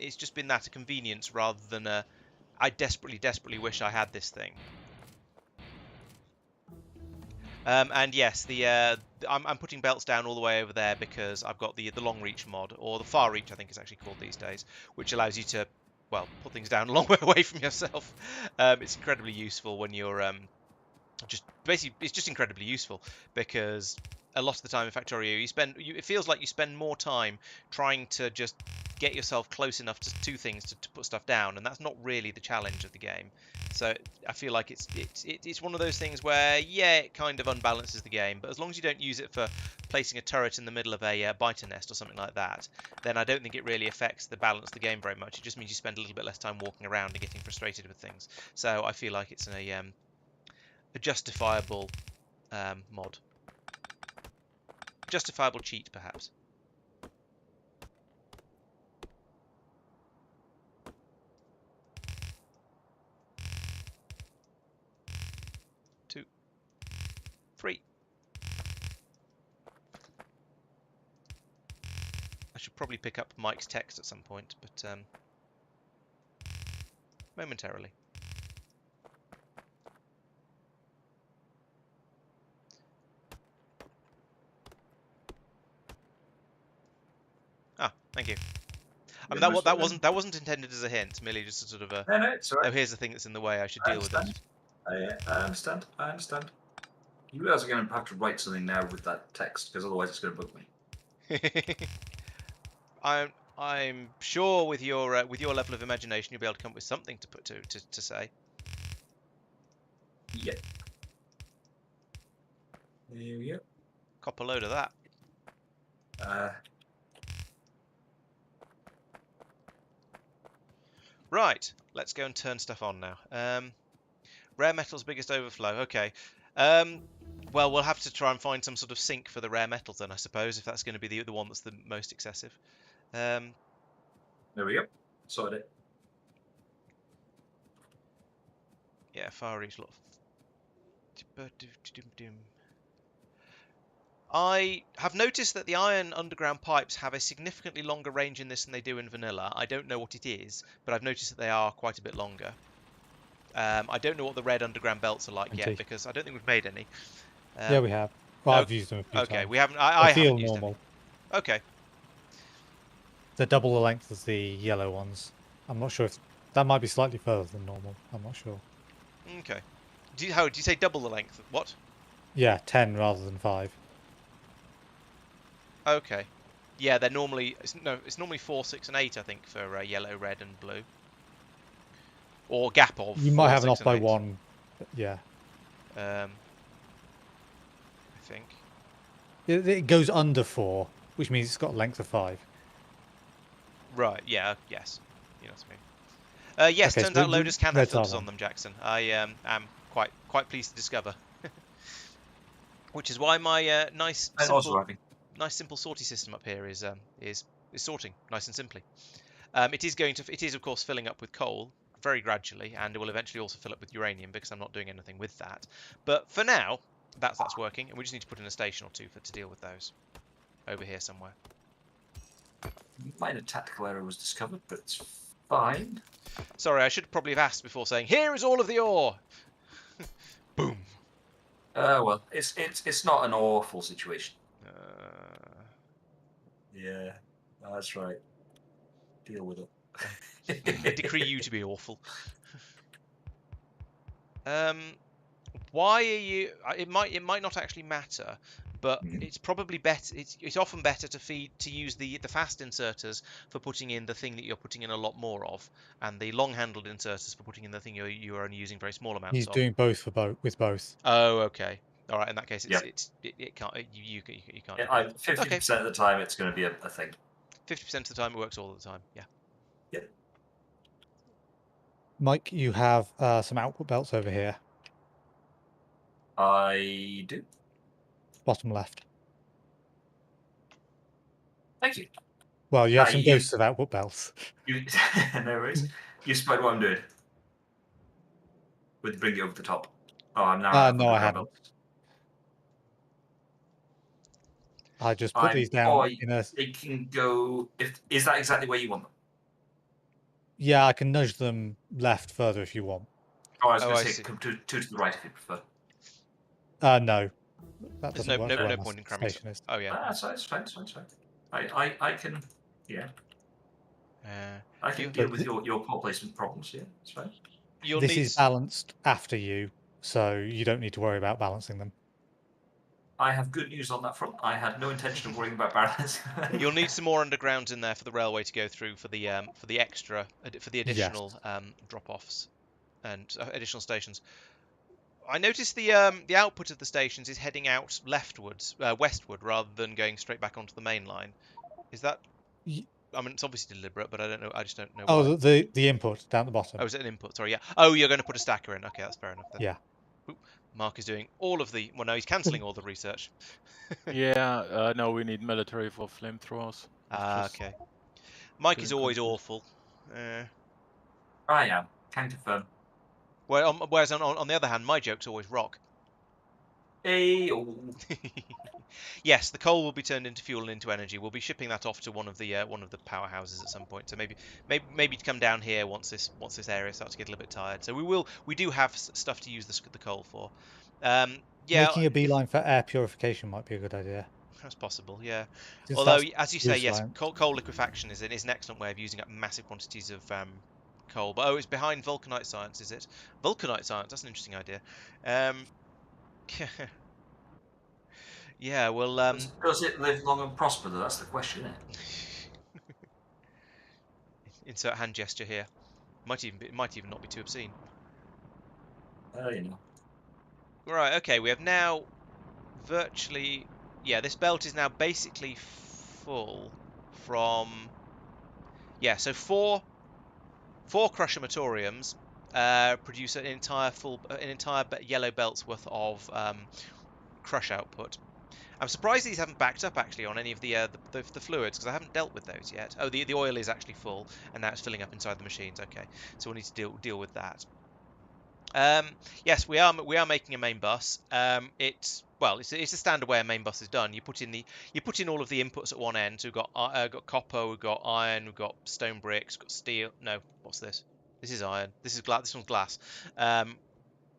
that, a convenience rather than a I desperately wish I had this thing. And yes, I'm putting belts down all the way over there because I've got the long reach mod, or the far reach I think it's actually called these days, which allows you to, well, put things down a long way away from yourself. It's incredibly useful when you're it's just incredibly useful because a lot of the time in Factorio it feels like you spend more time trying to just get yourself close enough to things to put stuff down, and that's not really the challenge of the game. So I feel like it's one of those things where, yeah, it kind of unbalances the game, but as long as you don't use it for placing a turret in the middle of a biter nest or something like that, then I don't think it really affects the balance of the game very much. It just means you spend a little bit less time walking around and getting frustrated with things. So I feel like it's a justifiable mod. Justifiable cheat, perhaps. Two. Three. I should probably pick up Mike's text at some point, but momentarily. Thank you. I mean, You're most welcome. that wasn't intended as a hint. Merely just a sort of a. No, it's all Oh, right. here's the thing that's in the way. I should I deal with it. understand. I understand. You guys are going to have to write something now with that text, because otherwise it's going to bug me. I'm sure with your level of imagination, you'll be able to come up with something to put to say. Yep. There we go. Cop a load of that. Right, let's go and turn stuff on now. Rare metals biggest overflow. Okay. Well, we'll have to try and find some sort of sink for the rare metals then, I suppose, if that's going to be the one that's the most excessive. There we go. Sorted it. Yeah, far reach lot. I have noticed that the iron underground pipes have a significantly longer range in this than they do in vanilla. I don't know what it is, but I've noticed that they are quite a bit longer. I don't know what the red underground belts are like yet because I don't think we've made any. Yeah, we have. Well, I've used them a few times. Okay, we haven't. I feel haven't used normal. any. Okay. They're double the length as the yellow ones. I'm not sure if that might be slightly further than normal. I'm not sure. Okay. Do you say double the length? What? Yeah, 10 rather than 5. Okay. Yeah, they're normally it's normally 4, 6, and 8, I think, for yellow, red, and blue. Or gap of. You 4, might have an 6, off by and 8. 1. But yeah. I think. It goes under 4, which means it's got a length of 5. Right. Yeah. Yes. You know what I mean. Yes. Okay, Turns so out loaders can have reds are filters on. on them, Jackson. I am quite pleased to discover. Which is why my nice simple sortie system up here is sorting nice and simply. It is of course filling up with coal very gradually, and it will eventually also fill up with uranium because I'm not doing anything with that. But for now, that's working, and we just need to put in a station or two to deal with those over here somewhere. Minor tactical error was discovered, but it's fine. Sorry, I should probably have asked before saying, "Here is all of the ore." Boom. Well, it's not an awful situation. Yeah, that's right. Deal with it. I decree you to be awful. Why are you? It might not actually matter, but it's probably better. It's often better to use the fast inserters for putting in the thing that you're putting in a lot more of, and the long-handled inserters for putting in the thing you are only using very small amounts He's of. doing both with both. Oh, okay. All right. In that case, it can't. You can't. 50% of the time, it's going to be a thing. 50% of the time, it works all the time. Yeah. Yep. Mike, you have some output belts over here. I do. Bottom left. Thank you. Well, you have some ghosts of output belts. No worries. You spied what I'm doing. Would bring it over the top. Oh, I'm now. No, I haven't. I just put these down in a. It can go. Is that exactly where you want them? Yeah, I can nudge them left further if you want. Oh, I was going to say come two to the right if you prefer. No. That There's doesn't work no point in cramming. Oh yeah. It's fine. I can. Yeah. I can deal with your pole placement problems. Yeah, it's fine. This is balanced after you, so you don't need to worry about balancing them. I have good news on that front. I had no intention of worrying about balance. You'll need some more undergrounds in there for the railway to go through for the additional drop-offs and additional stations. I noticed the output of the stations is heading out westward rather than going straight back onto the main line. Is that? I mean, it's obviously deliberate, but I don't know. I just don't know. Oh, why. The input down the bottom. Oh, is it an input? Sorry, yeah. Oh, you're going to put a stacker in. Okay, that's fair enough then. Yeah. Ooh, Marc is doing all of the. Well, no, he's cancelling all the research. Yeah. No, we need military for flamethrowers. Okay. Mike is always awful. I am. Can confirm. Whereas on the other hand, my joke's always rock. Hey. Yes, the coal will be turned into fuel and into energy. We'll be shipping that off to one of the powerhouses at some point. So maybe to come down here once this area starts to get a little bit tired. So we do have stuff to use the coal for. Yeah. Making a beeline for air purification might be a good idea. That's possible, yeah. Since Although, that's as you say, loose yes, science. coal liquefaction is an excellent way of using up massive quantities of coal. But it's behind vulcanite science, is it? Vulcanite science. That's an interesting idea. Yeah. Well. Does it live long and prosper, though? That's the question, isn't it? Insert hand gesture here. It might even not be too obscene. You know. Right. Okay. We have now virtually. Yeah. This belt is now basically full from. Yeah. So four crushamatoriums produce an entire yellow belt's worth of crush output. I'm surprised these haven't backed up actually on any of the fluids, because I haven't dealt with those yet. Oh, the oil is actually full, and now it's filling up inside the machines. Okay, so we'll need to deal with that. Yes, we are making a main bus. It's a standard way a main bus is done. You put in all of the inputs at one end. So we've got copper, we've got iron, we've got stone bricks, we've got steel. No, what's this? This is iron. This is glass. This one's glass.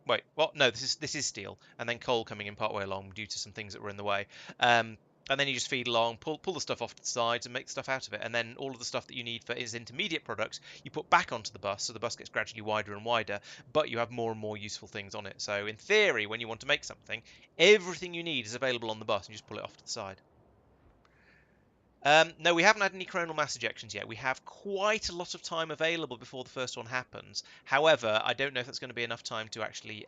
Wait, what? No, this is steel, and then coal coming in partway along due to some things that were in the way. And then you just feed along, pull the stuff off to the sides, and make stuff out of it. And then all of the stuff that you need for its intermediate products, you put back onto the bus, so the bus gets gradually wider and wider, but you have more and more useful things on it. So in theory, when you want to make something, everything you need is available on the bus, and you just pull it off to the side. No, we haven't had any coronal mass ejections yet. We have quite a lot of time available before the first one happens. However, I don't know if that's going to be enough time to actually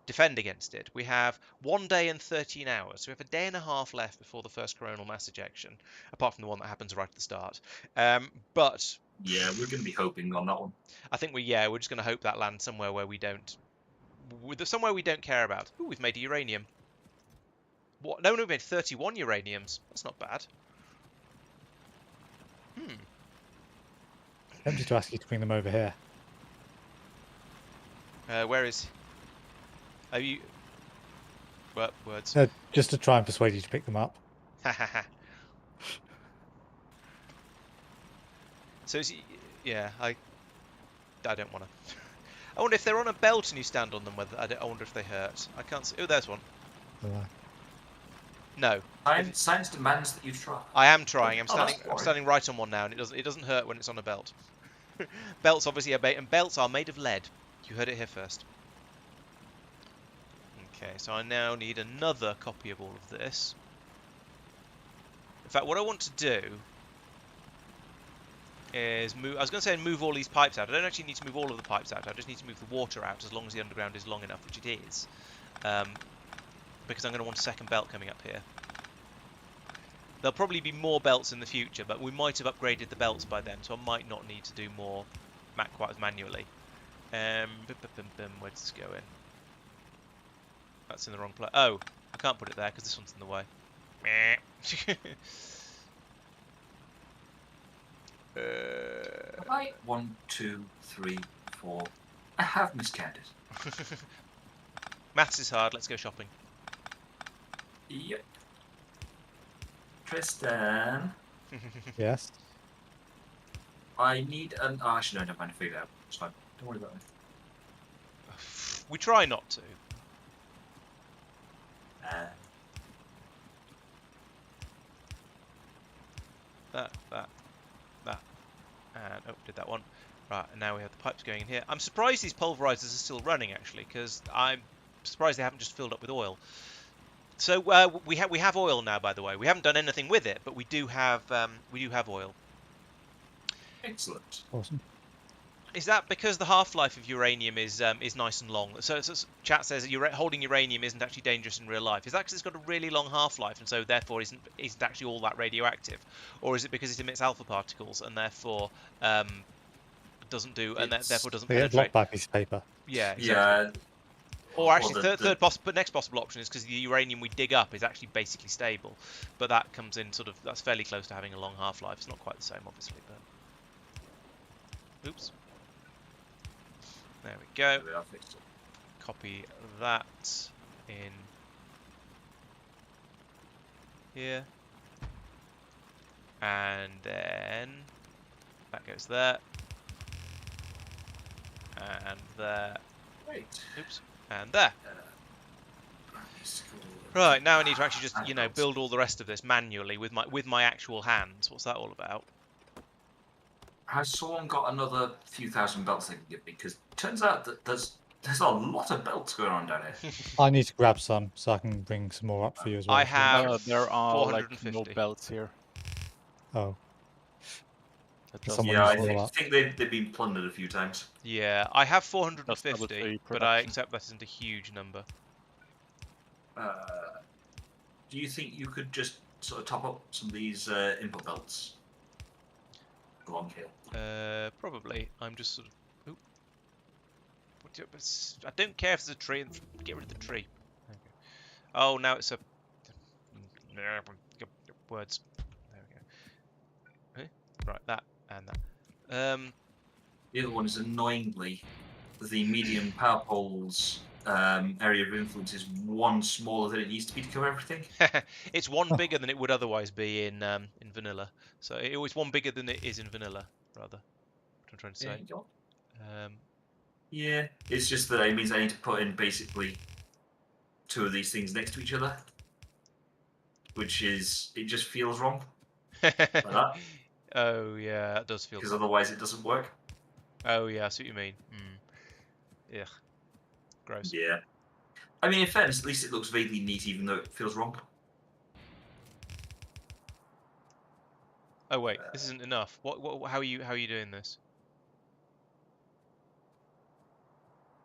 defend against it. We have 1 day and 13 hours. So we have a day and a half left before the first coronal mass ejection, apart from the one that happens right at the start. But yeah, we're going to be hoping on that one. I think we're just going to hope that lands somewhere where we don't care about. Ooh, we've made a uranium. What? No, we've made 31 uraniums. That's not bad. Tempted to ask you to bring them over here. Where is? Are you? Words. Just to try and persuade you to pick them up. So yeah, I don't want to. I wonder if they're on a belt and you stand on them. I wonder if they hurt. I can't see. Oh, there's one. No. Science demands that you try. I am trying. I'm I'm standing right on one now, and it doesn't hurt when it's on a belt. Belts obviously are and belts are made of lead. You heard it here first. Okay, so I now need another copy of all of this. In fact, what I want to do is move. I was going to say move all these pipes out. I don't actually need to move all of the pipes out. I just need to move the water out, as long as the underground is long enough, which it is. Because I'm going to want a second belt coming up here. There'll probably be more belts in the future, but we might have upgraded the belts by then, so I might not need to do more quite as manually. Where does this go in? That's in the wrong place. Oh, I can't put it there because this one's in the way. Right. 1, 2, 3, 4. I have miscounted. Maths is hard. Let's go shopping. Yep. Tristan. Yes. I need an. Oh, actually, no, never mind. I figured it out. It's fine. Don't worry about it. We try not to. That. And, oh, did that one. Right, and now we have the pipes going in here. I'm surprised these pulverizers are still running, actually, because I'm surprised they haven't just filled up with oil. So we have oil now, by the way. We haven't done anything with it, but we do have oil. Excellent. Awesome. Is that because the half-life of uranium is nice and long? So chat says that holding uranium isn't actually dangerous in real life. Is that because it's got a really long half-life and so therefore isn't actually all that radioactive, or is it because it emits alpha particles and therefore doesn't do therefore doesn't penetrate? Blocked by a piece of paper. Yeah. Exactly. Yeah. Or actually, next possible option is because the uranium we dig up is actually basically stable, but that comes in that's fairly close to having a long half-life. It's not quite the same, obviously, but oops. There we go. Copy that in here, and then that goes there, and there. Wait. Oops. And there. Right, now I need to actually just, build all the rest of this manually with my actual hands. What's that all about? Has someone got another few thousand belts they can give me? Because it turns out that there's a lot of belts going on down here. I need to grab some so I can bring some more up for you as well. I if you want. have there are like no 450. belts here. Oh, Just someone Yeah, I used all that. think they've been plundered a few times. Yeah, I have double 450, tree but I production. accept that isn't a huge number. Do you think you could just sort of top up some of these input belts along here? Probably. I'm just sort of. Oop. I don't care if there's a tree. Get rid of the tree. Okay. Oh, now it's a. Words. There we go. Right, that and that. The other one is annoyingly the medium power poles area of influence is one smaller than it needs to be to cover everything. It's one bigger than it would otherwise be in vanilla. So it's one bigger than it is in vanilla, rather. What I'm trying to say. Yeah, it's just that it means I need to put in basically two of these things next to each other, which is it just feels wrong. Like that. Oh yeah, that does feel. Because otherwise it doesn't work. Oh yeah, I see what you mean. Ugh. Gross. Yeah. I mean, in fairness, at least it looks vaguely neat, even though it feels wrong. Oh wait, this isn't enough. What? How are you doing this?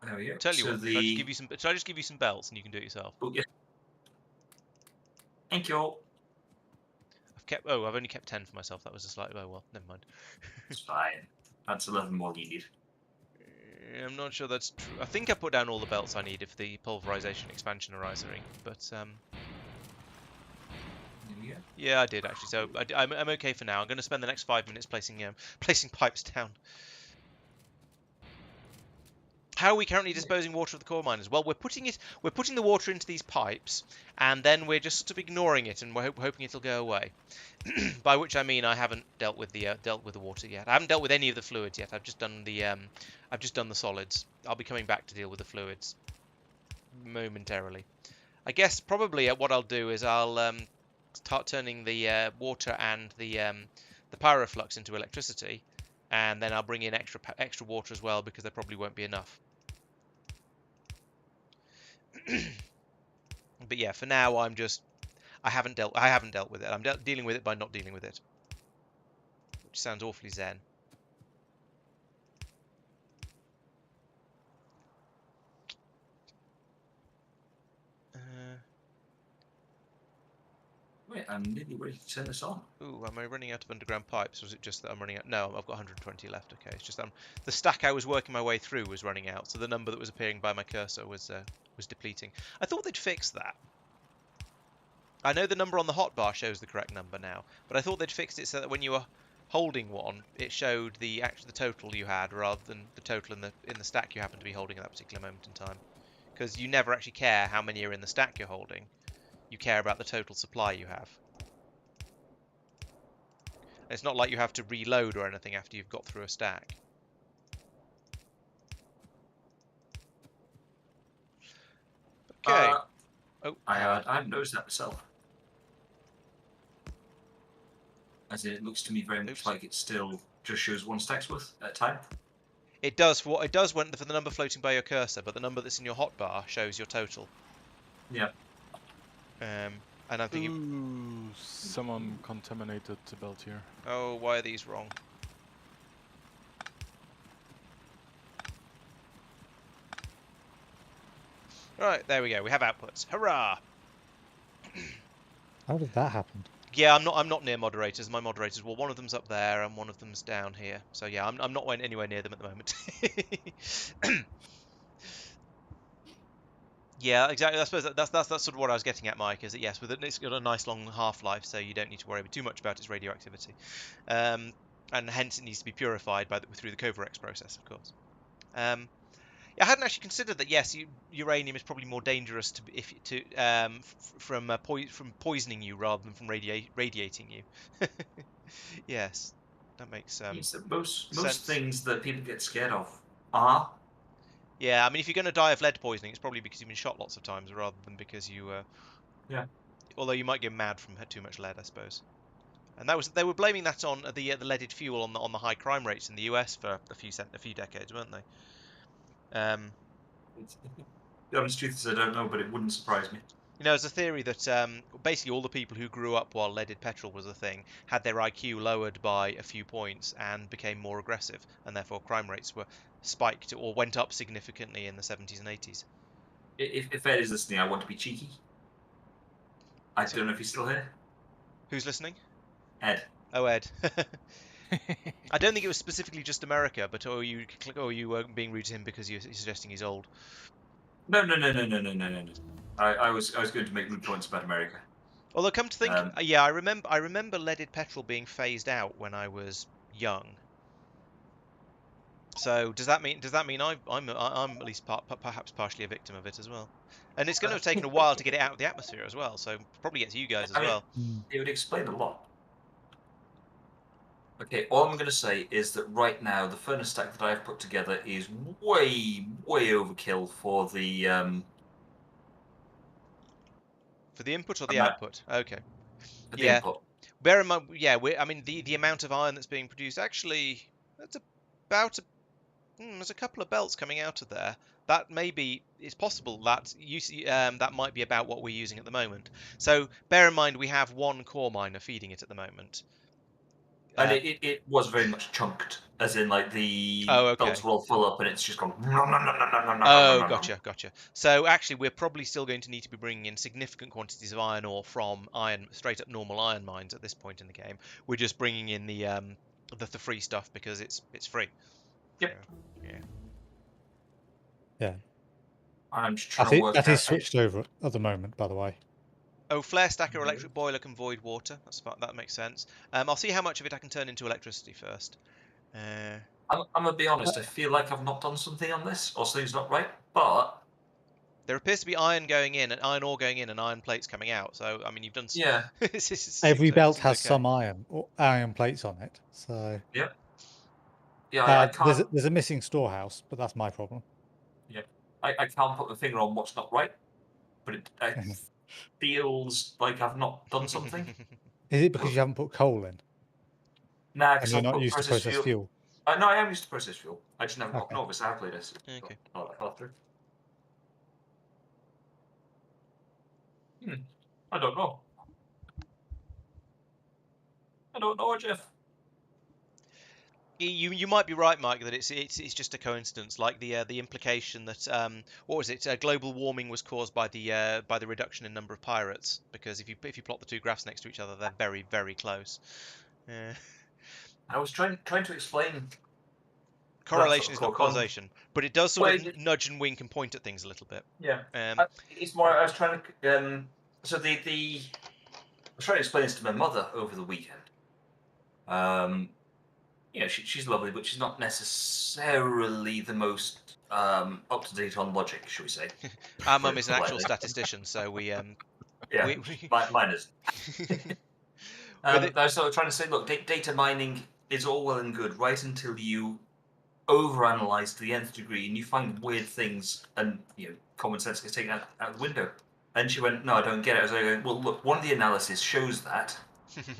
There we go. Tell you So what. the... Should I just give you some belts and you can do it yourself? Oh, yeah. Thank you. I've only kept 10 for myself. That was a slightly. Oh well, never mind. It's fine. That's 11 more than you need. I'm not sure that's true. I think I put down all the belts I needed for the pulverization expansion horizon, but yeah, I did actually. So I'm okay for now. I'm going to spend the next 5 minutes placing pipes down. How are we currently disposing water of the core miners? Well, we're putting the water into these pipes, and then we're just sort of ignoring it, and we're hoping it'll go away. By which I mean I haven't dealt with the water yet. I haven't dealt with any of the fluids yet. I've just done the solids. I'll be coming back to deal with the fluids momentarily. I guess probably what I'll do is I'll start turning the water and the pyroflux into electricity, and then I'll bring in extra water as well because there probably won't be enough. But yeah, for now I haven't dealt with it. I'm dealing with it by not dealing with it, which sounds awfully zen. Wait, I'm nearly ready to turn this on. Ooh, am I running out of underground pipes? Or was it just that I'm running out? No, I've got 120 left. Okay, it's just the stack I was working my way through was running out, so the number that was appearing by my cursor was depleting. I thought they'd fix that. I know the number on the hotbar shows the correct number now, but I thought they'd fixed it so that when you were holding one, it showed the total you had rather than the total in the stack you happen to be holding at that particular moment in time. Because you never actually care how many are in the stack you're holding. You care about the total supply you have. It's not like you have to reload or anything after you've got through a stack. Okay. I haven't noticed that myself. As it looks to me very much like it still just shows one stack's worth at a time. It does for the number floating by your cursor, but the number that's in your hotbar shows your total. Yeah. And I'm thinking... Ooh, someone contaminated the belt here. Oh, why are these wrong? Right, there we go. We have outputs. Hurrah! How did that happen? Yeah, I'm not near moderators. My moderators, well, one of them's up there and one of them's down here. So yeah, I'm not anywhere near them at the moment. Yeah, exactly. I suppose that's sort of what I was getting at, Mike. Is that yes, it's got a nice long half-life, so you don't need to worry too much about its radioactivity, and hence it needs to be purified through the Kovarex process, of course. I hadn't actually considered that. Yes, uranium is probably more dangerous from poisoning you rather than from radiating you. Yes, that makes Most sense. things that people get scared of are. Yeah, I mean, if you're going to die of lead poisoning, it's probably because you've been shot lots of times rather than because you. Yeah. Although you might get mad from too much lead, I suppose. And they were blaming that on the leaded fuel on the high crime rates in the US for a few decades, weren't they? The honest truth is I don't know, but it wouldn't surprise me. You know, there's a theory that basically all the people who grew up while leaded petrol was a thing had their IQ lowered by a few points and became more aggressive, and therefore crime rates were spiked or went up significantly in the 70s and 80s. If Ed is listening, I want to be cheeky. I don't know if he's still here. Who's listening? Ed. Oh, Ed. I don't think it was specifically just America, but or you being rude to him because you're suggesting he's old. No. I was going to make rude points about America. Although, come to think, yeah, I remember leaded petrol being phased out when I was young. So does that mean I'm at least perhaps partially a victim of it as well? And it's going to have taken a while to get it out of the atmosphere as well. So probably gets you guys as well. It would explain a lot. Okay, all I'm going to say is that right now the furnace stack that I've put together is way overkill for the For the input or the output? Okay. For the input. Bear in mind, yeah, I mean the amount of iron that's being produced actually that's about there's a couple of belts coming out of there. That it's possible that that might be about what we're using at the moment. So bear in mind we have one core miner feeding it at the moment. And it was very much chunked, as in like the belts were all full up and it's just gone. Oh, gotcha. So actually, we're probably still going to need to be bringing in significant quantities of iron ore from straight up normal iron mines at this point in the game. We're just bringing in the free stuff because it's free. Yep. So, yeah. I'm just trying to work out. That is switched over at the moment, by the way. Oh, flare stacker, electric boiler can void water. That makes sense. I'll see how much of it I can turn into electricity first. I'm gonna be honest. I feel like I've not done something on this, or something's not right. But there appears to be iron going in, and iron ore going in, and iron plates coming out. So I mean, you've done. Yeah. Every belt has some iron plates on it. So. Yep. Yeah. There's a missing storehouse, but that's my problem. Yeah. I can't put my finger on what's not right, but it feels like I've not done something. Is it because you haven't put coal in? Nah, because you're not used to processed fuel. No, I am used to processed fuel. I just never got Novus. I have played this. Okay. I don't know. I don't know, Jeff. You might be right, Mike, that it's just a coincidence, like the implication that what was it? Global warming was caused by the reduction in number of pirates, because if you plot the two graphs next to each other, they're very, very close. I was trying to explain. Correlation is not causation, but it does sort of nudge and wink and point at things a little bit. Yeah. It's more. I was trying to. So I was trying to explain this to my mother over the weekend. You know, she's lovely, but she's not necessarily the most up to date on logic, shall we say? Our mum is an actual statistician, so we. Yeah, mine is. I was sort of trying to say, look, data mining is all well and good, right until you overanalyze to the nth degree and you find weird things, and common sense gets taken out the window. And she went, no, I don't get it. I was like, well, look, one of the analysis shows that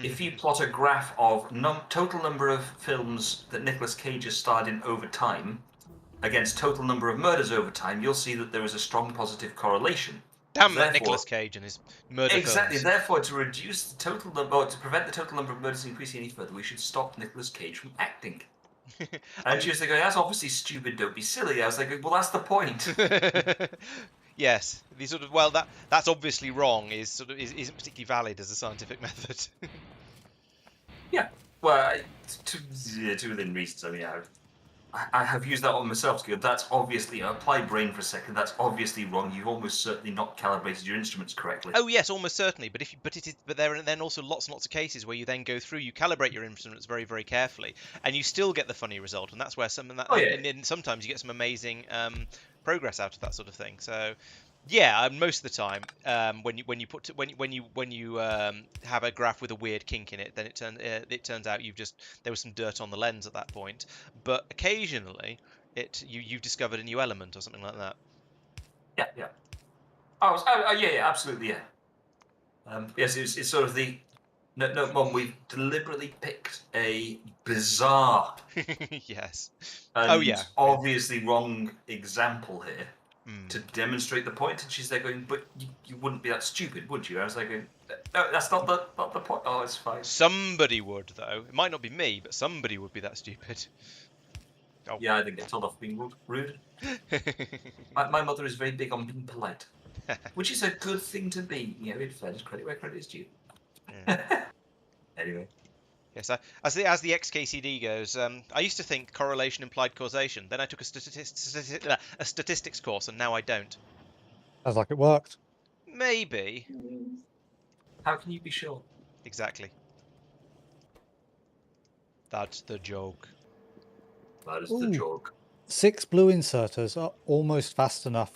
if you plot a graph of total number of films that Nicolas Cage has starred in over time against total number of murders over time, you'll see that there is a strong positive correlation. Damn that Nicolas Cage and his murder Exactly. films. Therefore, to reduce the total number, or to prevent the total number of murders increasing any further, we should stop Nicolas Cage from acting. And she was like, that's obviously stupid, don't be silly. I was like, well, that's the point. Yes, the sort of that's obviously wrong isn't particularly valid as a scientific method. Yeah, well, to within reason. I mean, I have used that on myself to go, that's obviously, apply brain for a second, that's obviously wrong. You've almost certainly not calibrated your instruments correctly. Oh yes, almost certainly. But there are then also lots and lots of cases where you then go through, you calibrate your instruments very, very carefully, and you still get the funny result. And that's where and sometimes you get some amazing progress out of that sort of thing. So. Yeah, most of the time, when you have a graph with a weird kink in it, then it turns out there was some dirt on the lens at that point. But occasionally, you've discovered a new element or something like that. Yeah. Yeah, absolutely, yeah. Yes, it's sort of the... No, Mum, we've deliberately picked a bizarre Yes. and Oh yeah. obviously wrong example here Mm. to demonstrate the point. And she's there going, but you wouldn't be that stupid, would you? I was like, no, that's not the point. Oh, it's fine. Somebody would, though. It might not be me, but somebody would be that stupid. Oh. Yeah, I didn't get told off being rude. My mother is very big on being polite, which is a good thing to be. You know, in fairness, credit where credit is due. Yeah. Anyway. Yes, as the XKCD goes, I used to think correlation implied causation. Then I took a statistics course, and now I don't. Sounds like it worked. Maybe. How can you be sure? Exactly. That's the joke. That is the joke. 6 blue inserters are almost fast enough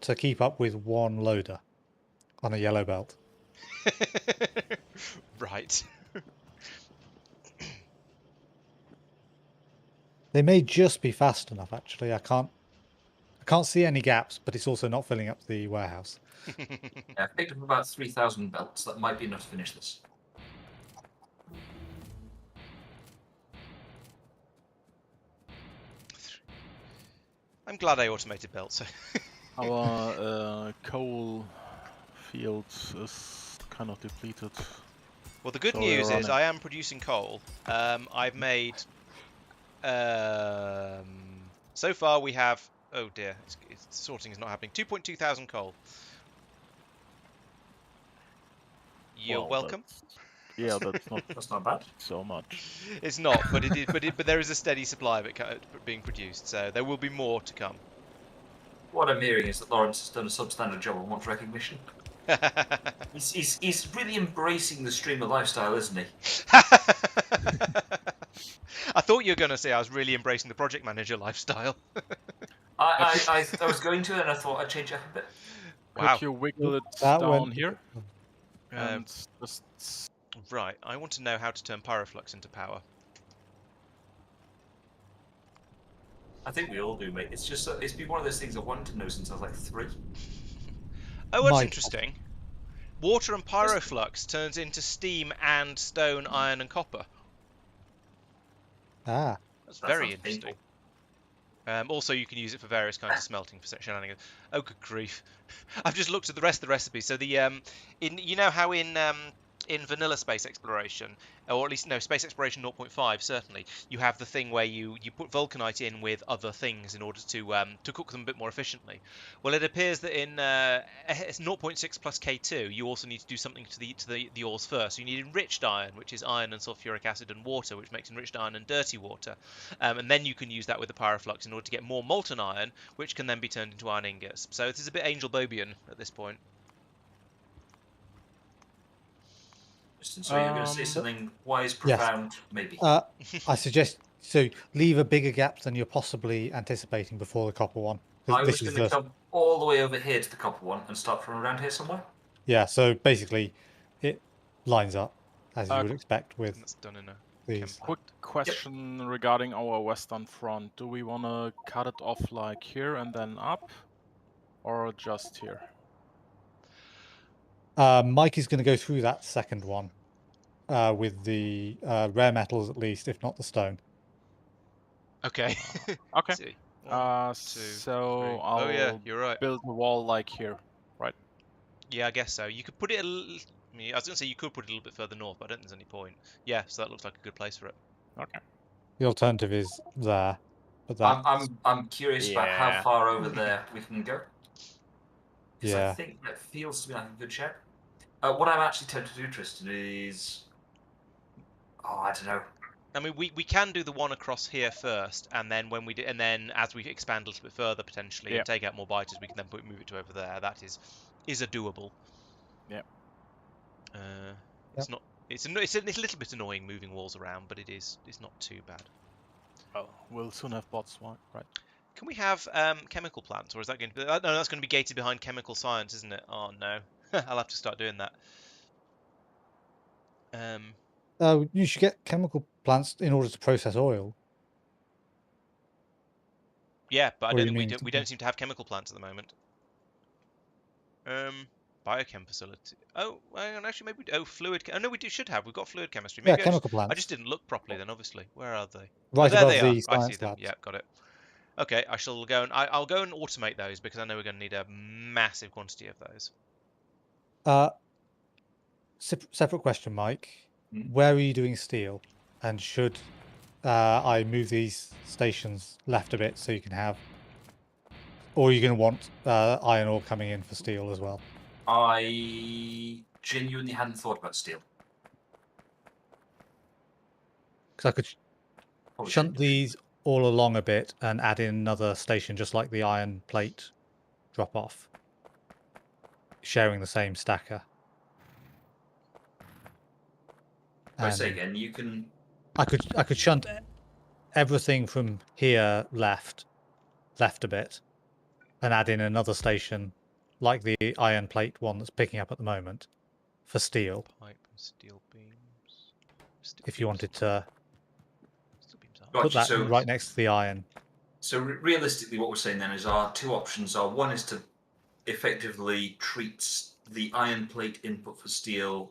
to keep up with 1 loader on a yellow belt. Right. They may just be fast enough, actually. I can't see any gaps, but it's also not filling up the warehouse. Yeah, I've picked up about 3,000 belts. That might be enough to finish this. I'm glad I automated belts. Our coal fields is kind of depleted. Well, the good So news we're is I am producing coal. I've made... so far we have... Oh dear, sorting is not happening. 2.2 thousand coal. You're Well, welcome. Yeah, that's not That's not bad. so much. It's not, but it is. But there is a steady supply of it being produced, so there will be more to come. What I'm hearing is that Laurence has done a substandard job and wants recognition. He's really embracing the streamer lifestyle, isn't he? I thought you were going to say I was really embracing the project manager lifestyle. I was going to, and I thought I'd change it up a bit. Wow. Could you wiggle it That down went- here? And just... Right, I want to know how to turn pyroflux into power. I think we all do, mate. It's just it's been one of those things I wanted to know since I was like 3. Oh, that's Mike. interesting. Water and pyroflux turns into steam and stone, iron, and copper. Ah. That's That very sounds interesting. Also, you can use it for various kinds of smelting for shenanigans. Oh, good grief! I've just looked at the rest of the recipe. So you know how in vanilla space exploration, or at least no space exploration 0.5 certainly, you have the thing where you put vulcanite in with other things in order to cook them a bit more efficiently. Well, it appears that in 0.6 plus K2, you also need to do something to the ores first. So you need enriched iron, which is iron and sulfuric acid and water, which makes enriched iron and dirty water, and then you can use that with the pyroflux in order to get more molten iron, which can then be turned into iron ingots. So it is a bit Angel Bobian at this point. So you're going to say something wise, profound, maybe. I suggest leave a bigger gap than you're possibly anticipating before the copper one. I was going to come all the way over here to the copper one and start from around here somewhere. Yeah, so basically it lines up as you would expect with That's done in a these. Quick question regarding our western front. Do we want to cut it off like here and then up? Or just here? Mike is going to go through that second one with the rare metals at least, if not the stone. Okay. Okay. See. 1, 2, so 3. I'll Oh yeah, you're right. build a wall like here, right? Yeah, I guess so. You could put it I was going to say you could put it a little bit further north, but I don't think there's any point. Yeah, so that looks like a good place for it. Okay. The alternative is there, but that I'm curious about how far over there we can go. Because I yeah. think that feels to me like a good shout. What I'm actually tempted to do, Tristan, is... Oh, I don't know. I mean, we can do the one across here first, and then when we do, and then as we expand a little bit further potentially and take out more biters, we can then move it to over there. That is a doable. Yeah. It's not. It's a little bit annoying moving walls around, but it's not too bad. Well, we'll soon have bots, right? Can we have chemical plants, or is that going to be? No, that's going to be gated behind chemical science, isn't it? Oh no, I'll have to start doing that. You should get chemical plants in order to process oil. Yeah, but I Or don't you think we mean don't, we something- don't seem to have chemical plants at the moment. Biochem facility. Oh, well, actually, maybe. Oh, fluid. Oh no, we should have. We've got fluid chemistry. Yeah, Maybe chemical I plants. just didn't look properly then. Obviously, where are they? Right There above they are. the I see science them. labs. Yeah, got it. Okay, I shall go and I'll go and automate those because I know we're going to need a massive quantity of those. Separate question, Mike. Hmm? Where are you doing steel? And should I move these stations left a bit so you can have, or are you going to want iron ore coming in for steel as well? I genuinely hadn't thought about steel. Because I could Probably shunt shouldn't. these all along a bit and add in another station, just like the iron plate drop off, sharing the same stacker. I say And again, you can. I could shunt everything from here left a bit, and add in another station, like the iron plate one that's picking up at the moment, for steel. Pipe and steel beams. Steel If you beams. wanted to Steel beams are. put Gotcha. that So right next to the iron. So realistically, what we're saying then is our two options are: one is to effectively treat the iron plate input for steel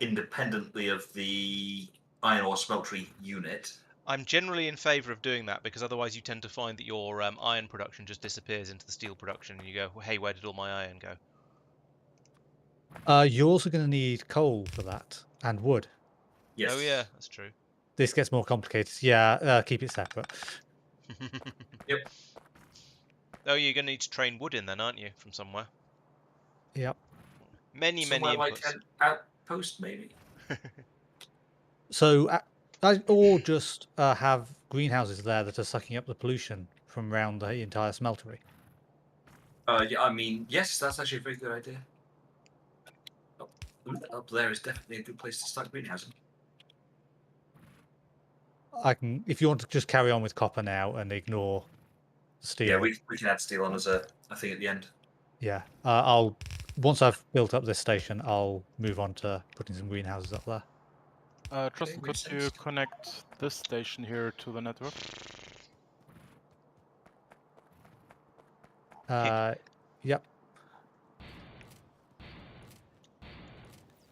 independently of the iron ore smeltery unit. I'm generally in favour of doing that because otherwise you tend to find that your iron production just disappears into the steel production, and you go, "Hey, where did all my iron go?" You're also going to need coal for that and wood. Yes. Oh yeah, that's true. This gets more complicated. Yeah, keep it separate. Yep. Oh, you're going to need to train wood in then, aren't you, from somewhere? Yep. Many Somewhere like inputs. an outpost, maybe. So, or just have greenhouses there that are sucking up the pollution from around the entire smeltery. Yeah, I mean, yes, that's actually a very good idea. Up there is definitely a good place to start greenhousing. If you want to just carry on with copper now and ignore steel. Yeah, we can add steel on as a thing at the end. Yeah, once I've built up this station, I'll move on to putting some greenhouses up there. Tristan, could makes you sense. connect this station here to the network? Yep.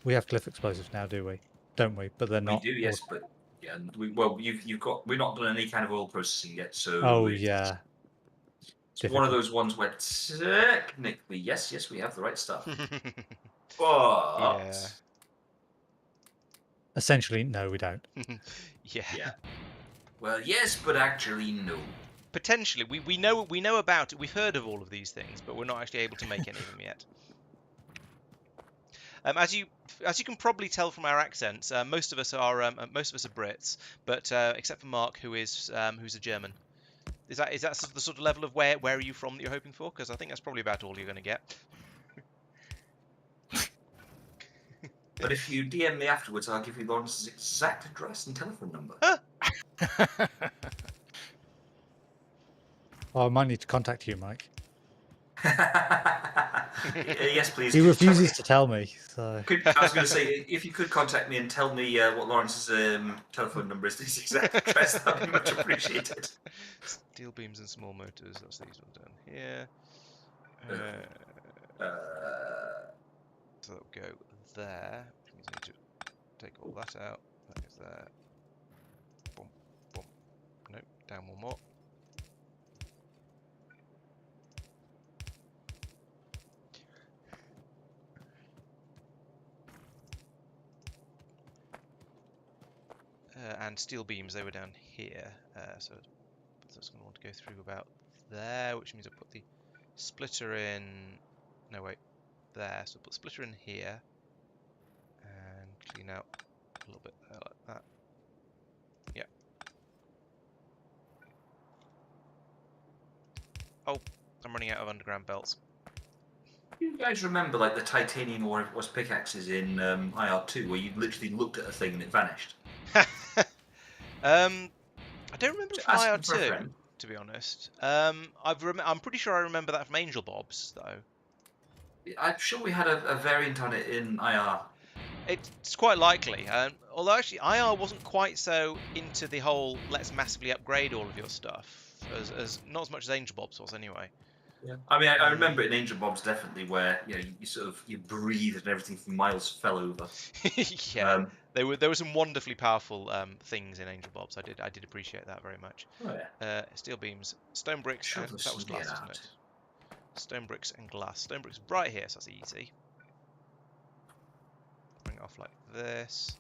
We have cliff explosives now, do we? Don't we? But they're not. We do, yes, but yeah, you've got. We've not done any kind of oil processing yet, so. Oh it's, yeah. It's one of those ones where technically, yes, we have the right stuff. But Yeah. Essentially, no, we don't. yeah. Well, yes, but actually, no. Potentially, we know about it. We've heard of all of these things, but we're not actually able to make any of them yet. As you can probably tell from our accents, most of us are Brits, but except for Marc, who's a German. Is that the sort of level of where are you from that you're hoping for? Because I think that's probably about all you're going to get. But if you DM me afterwards, I'll give you Laurence's exact address and telephone number. Oh, I might need to contact you, Mike. Yes, please. He refuses to tell me. So I was going to say, if you could contact me and tell me what Laurence's telephone number is, his exact address, that would be much appreciated. Steel beams and small motors. That's these ones down here. So that'll go there. Which means I need to take all that out. That goes there. Boom, boom. No, down one more. And steel beams, they were down here, so that's going to want to go through about there, which means I'll put the splitter in, no wait, there, so I'll put the splitter in here, and clean out a little bit there like that, yeah. Oh, I'm running out of underground belts. You guys remember like the titanium or was pickaxes in IR2 where you literally looked at a thing and it vanished? I don't remember it from Ask for a IR2, friend. to be honest. I'm pretty sure I remember that from Angel Bob's, though. I'm sure we had a variant on it in IR. It's quite likely. Although actually IR wasn't quite so into the whole let's massively upgrade all of your stuff. as not as much as Angel Bob's was anyway. Yeah. I mean, I remember in Angel Bob's definitely where you sort of you breathed and everything from miles fell over. Yeah, there were some wonderfully powerful things in Angel Bob's. I did appreciate that very much. Oh yeah. Steel beams, stone bricks, Shove and the that was glass, skin wasn't out. it? Stone bricks and glass. Stone bricks right here, so that's easy. Bring it off like this.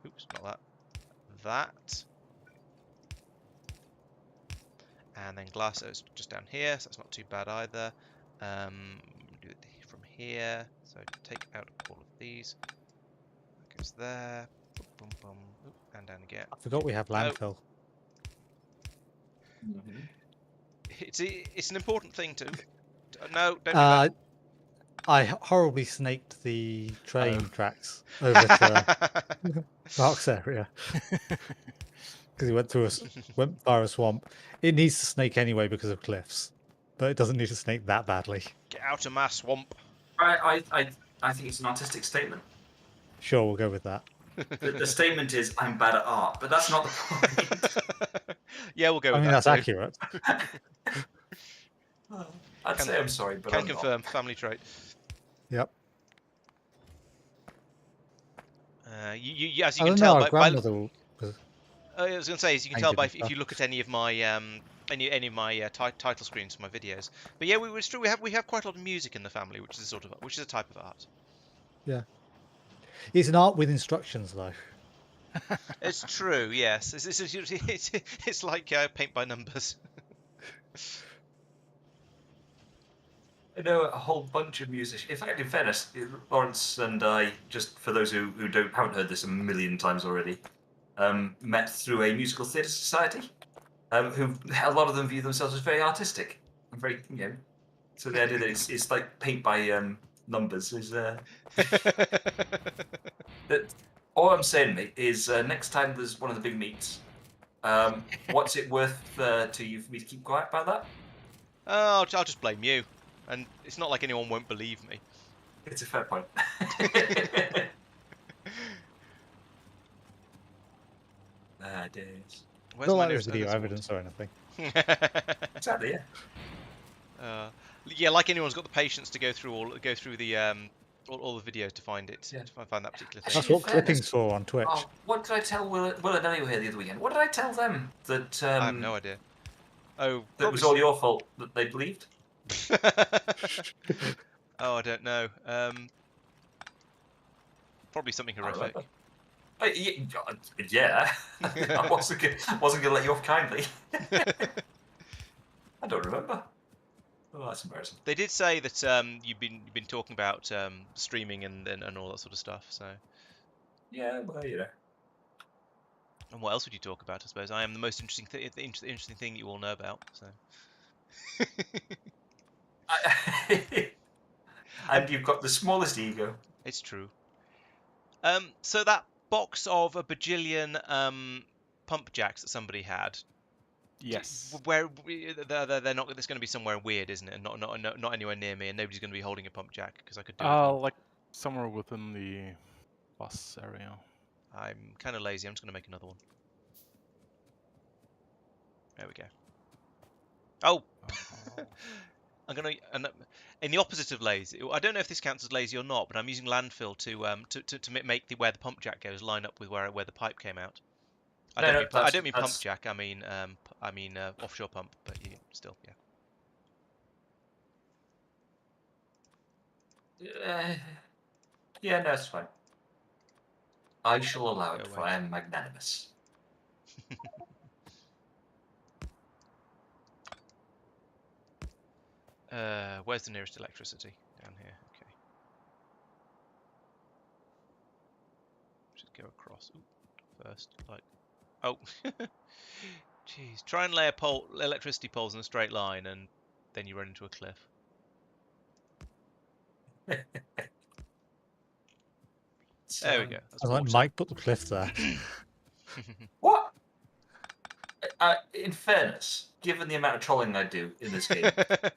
Oops, not that. That. And then glass, so it's just down here, so that's not too bad either. Do it from here. So take out all of these. That goes there. Boom, boom, boom. Oop, and down again. I forgot we have landfill. Mm-hmm. It's an important thing to. No, don't do that. I horribly snaked the train tracks over to Marc's area because he went via a swamp. It needs to snake anyway because of cliffs, but it doesn't need to snake that badly. Get out of my swamp. I think it's an artistic statement. Sure, we'll go with that. The statement is I'm bad at art, but that's not the point. Yeah, we'll go I with mean, that. that's accurate. I'd say I'm sorry, but Can I'm confirm. Family trait. Yep. You as you I can don't tell know, our by grandmother was I was going to say, as you can tell painted by and if you look at any of my any of my title screens for my videos. But yeah, it's true. We have quite a lot of music in the family, which is a type of art. Yeah. It's an art with instructions, though. It's true. Yes, it's like paint by numbers. I know a whole bunch of musicians. In fact, in fairness, Laurence and I, just for those who haven't heard this a million times already, met through a musical theatre society. Who a lot of them view themselves as very artistic and very So the idea that it's like paint by numbers is. All I'm saying, mate, is next time there's one of the big meets, what's it worth to you for me to keep quiet about that? I'll just blame you, and it's not like anyone won't believe me. It's a fair point. Days. Where's Not my like there's nearest video Nether evidence or anything. Exactly, yeah. Yeah, like anyone's got the patience to go through all the videos to find it, Yeah. to find that particular thing. That's what clipping's for on Twitch. Oh, what did I tell Will and Ellie here the other weekend? What did I tell them? That I have no idea. Oh, that was all your fault that they believed? Oh, I don't know. Probably something horrific. Yeah. I wasn't gonna let you off kindly. I don't remember. Oh, that's embarrassing. They did say that you've been talking about streaming and all that sort of stuff. So. Yeah, well, And what else would you talk about? I suppose I am the most interesting thing you all know about. So. And you've got the smallest ego. It's true. So that box of a bajillion pump jacks that somebody had. Yes. Where they're not. It's going to be somewhere weird, isn't it? And not anywhere near me, and nobody's going to be holding a pump jack because I could do it. Like somewhere within the bus area. I'm kind of lazy. I'm just going to make another one. There we go. Oh. I'm gonna, in the opposite of lazy. I don't know if this counts as lazy or not, but I'm using landfill to make where the pump jack goes line up with where the pipe came out. I don't mean pump jack. I mean offshore pump, but still, yeah. Yeah, no, it's fine. I shall allow it, for I am magnanimous. Where's the nearest electricity? Down here. Okay. Just go across. Ooh, first, like. Oh. Jeez. Try and lay electricity poles in a straight line, and then you run into a cliff. There we go. I like Mike put the cliff there. What? In fairness, given the amount of trolling I do in this game, I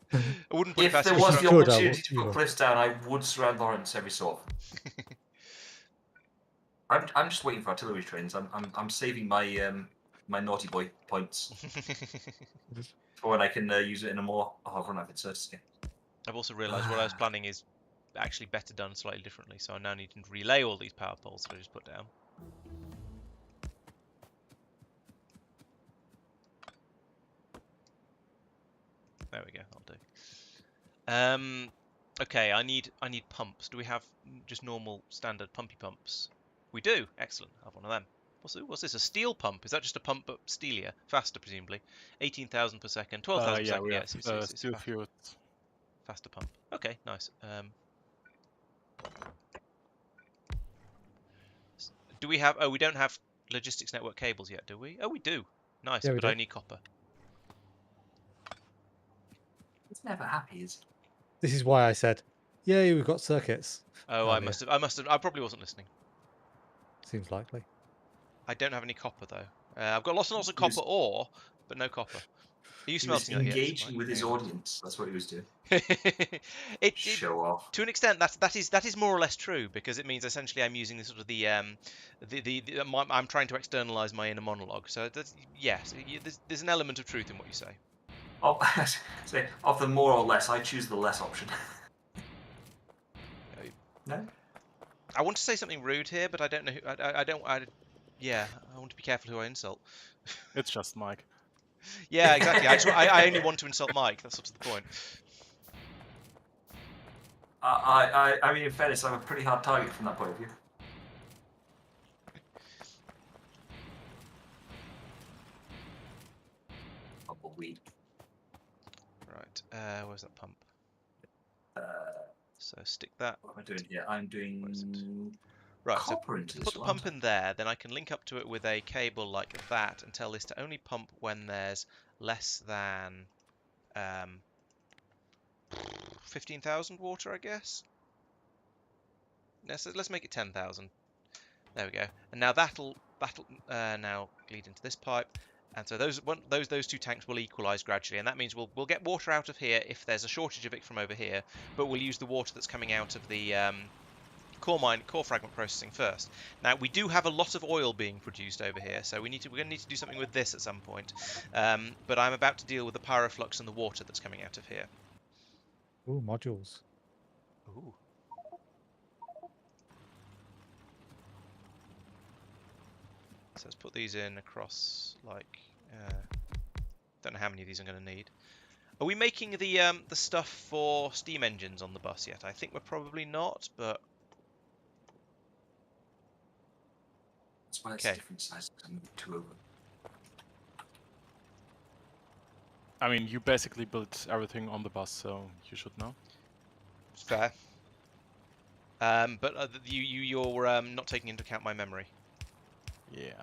wouldn't put if there it was past the could, opportunity to put cliffs down, I would surround Laurence every so often. I'm just waiting for artillery trains. I'm saving my my naughty boy points for when I can use it in a more. Oh, I've run out of inserts again. I've also realised what I was planning is actually better done slightly differently. So I now need to relay all these power poles that I just put down. There we go. I'll do. Okay, I need pumps. Do we have just normal standard pumpy pumps? We do. Excellent. I have one of them. What's this? A steel pump? Is that just a pump but steelier, faster presumably? 18,000 per second, 12,000 per Yeah, second. we Yeah, have it's steel fueled. faster pump. Okay, nice. Do we have? Oh, we don't have logistics network cables yet, do we? Oh, we do. Nice, Yeah, we but do. I need copper. It's never happy, is it? This is why I said, "Yay, we've got circuits." Oh, earlier. I probably wasn't listening. Seems likely. I don't have any copper though. I've got lots and lots of He was- copper ore, but no copper. Are you He was smelting that yet, engaging Mike? with his Hang on. audience. That's what he was doing. it, Show off. to an extent, that is more or less true because it means essentially I'm using the sort of I'm trying to externalize my inner monologue. So yes, there's an element of truth in what you say. Oh, say of the more or less, I choose the less option. No. I want to say something rude here, but I don't know who. Yeah, I want to be careful who I insult. It's just Mike. Yeah, exactly. I only want to insult Mike. That's sort of the point. I mean, in fairness, I'm a pretty hard target from that point of view. Weed. Right. Where's that pump? So stick that. What am I doing here? I'm doing Right. copper So into this put the one. pump in there. Then I can link up to it with a cable like that and tell this to only pump when there's less than 15,000 water, I guess. Let's make it 10,000. There we go. And now that'll now lead into this pipe. And so those two tanks will equalise gradually, and that means we'll get water out of here if there's a shortage of it from over here, but we'll use the water that's coming out of the core fragment processing first. Now we do have a lot of oil being produced over here, so we're going to need to do something with this at some point. But I'm about to deal with the pyroflux and the water that's coming out of here. Ooh, modules. Ooh. So let's put these in across, like, don't know how many of these I'm going to need. Are we making the stuff for steam engines on the bus yet? I think we're probably not, but That's why it's okay. different sizes. I'm moving 2 over. I mean, you basically built everything on the bus, so you should know. Fair. But you're not taking into account my memory. Yeah.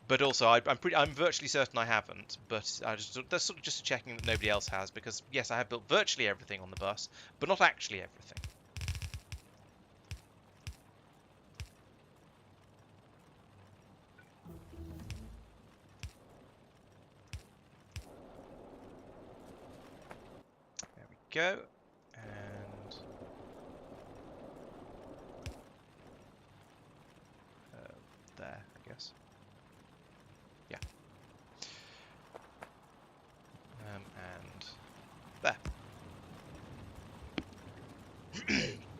But also, I'm virtually certain I haven't. But that's sort of just checking that nobody else has, because yes, I have built virtually everything on the bus, but not actually everything. There we go, and there, I guess. Yeah. And there.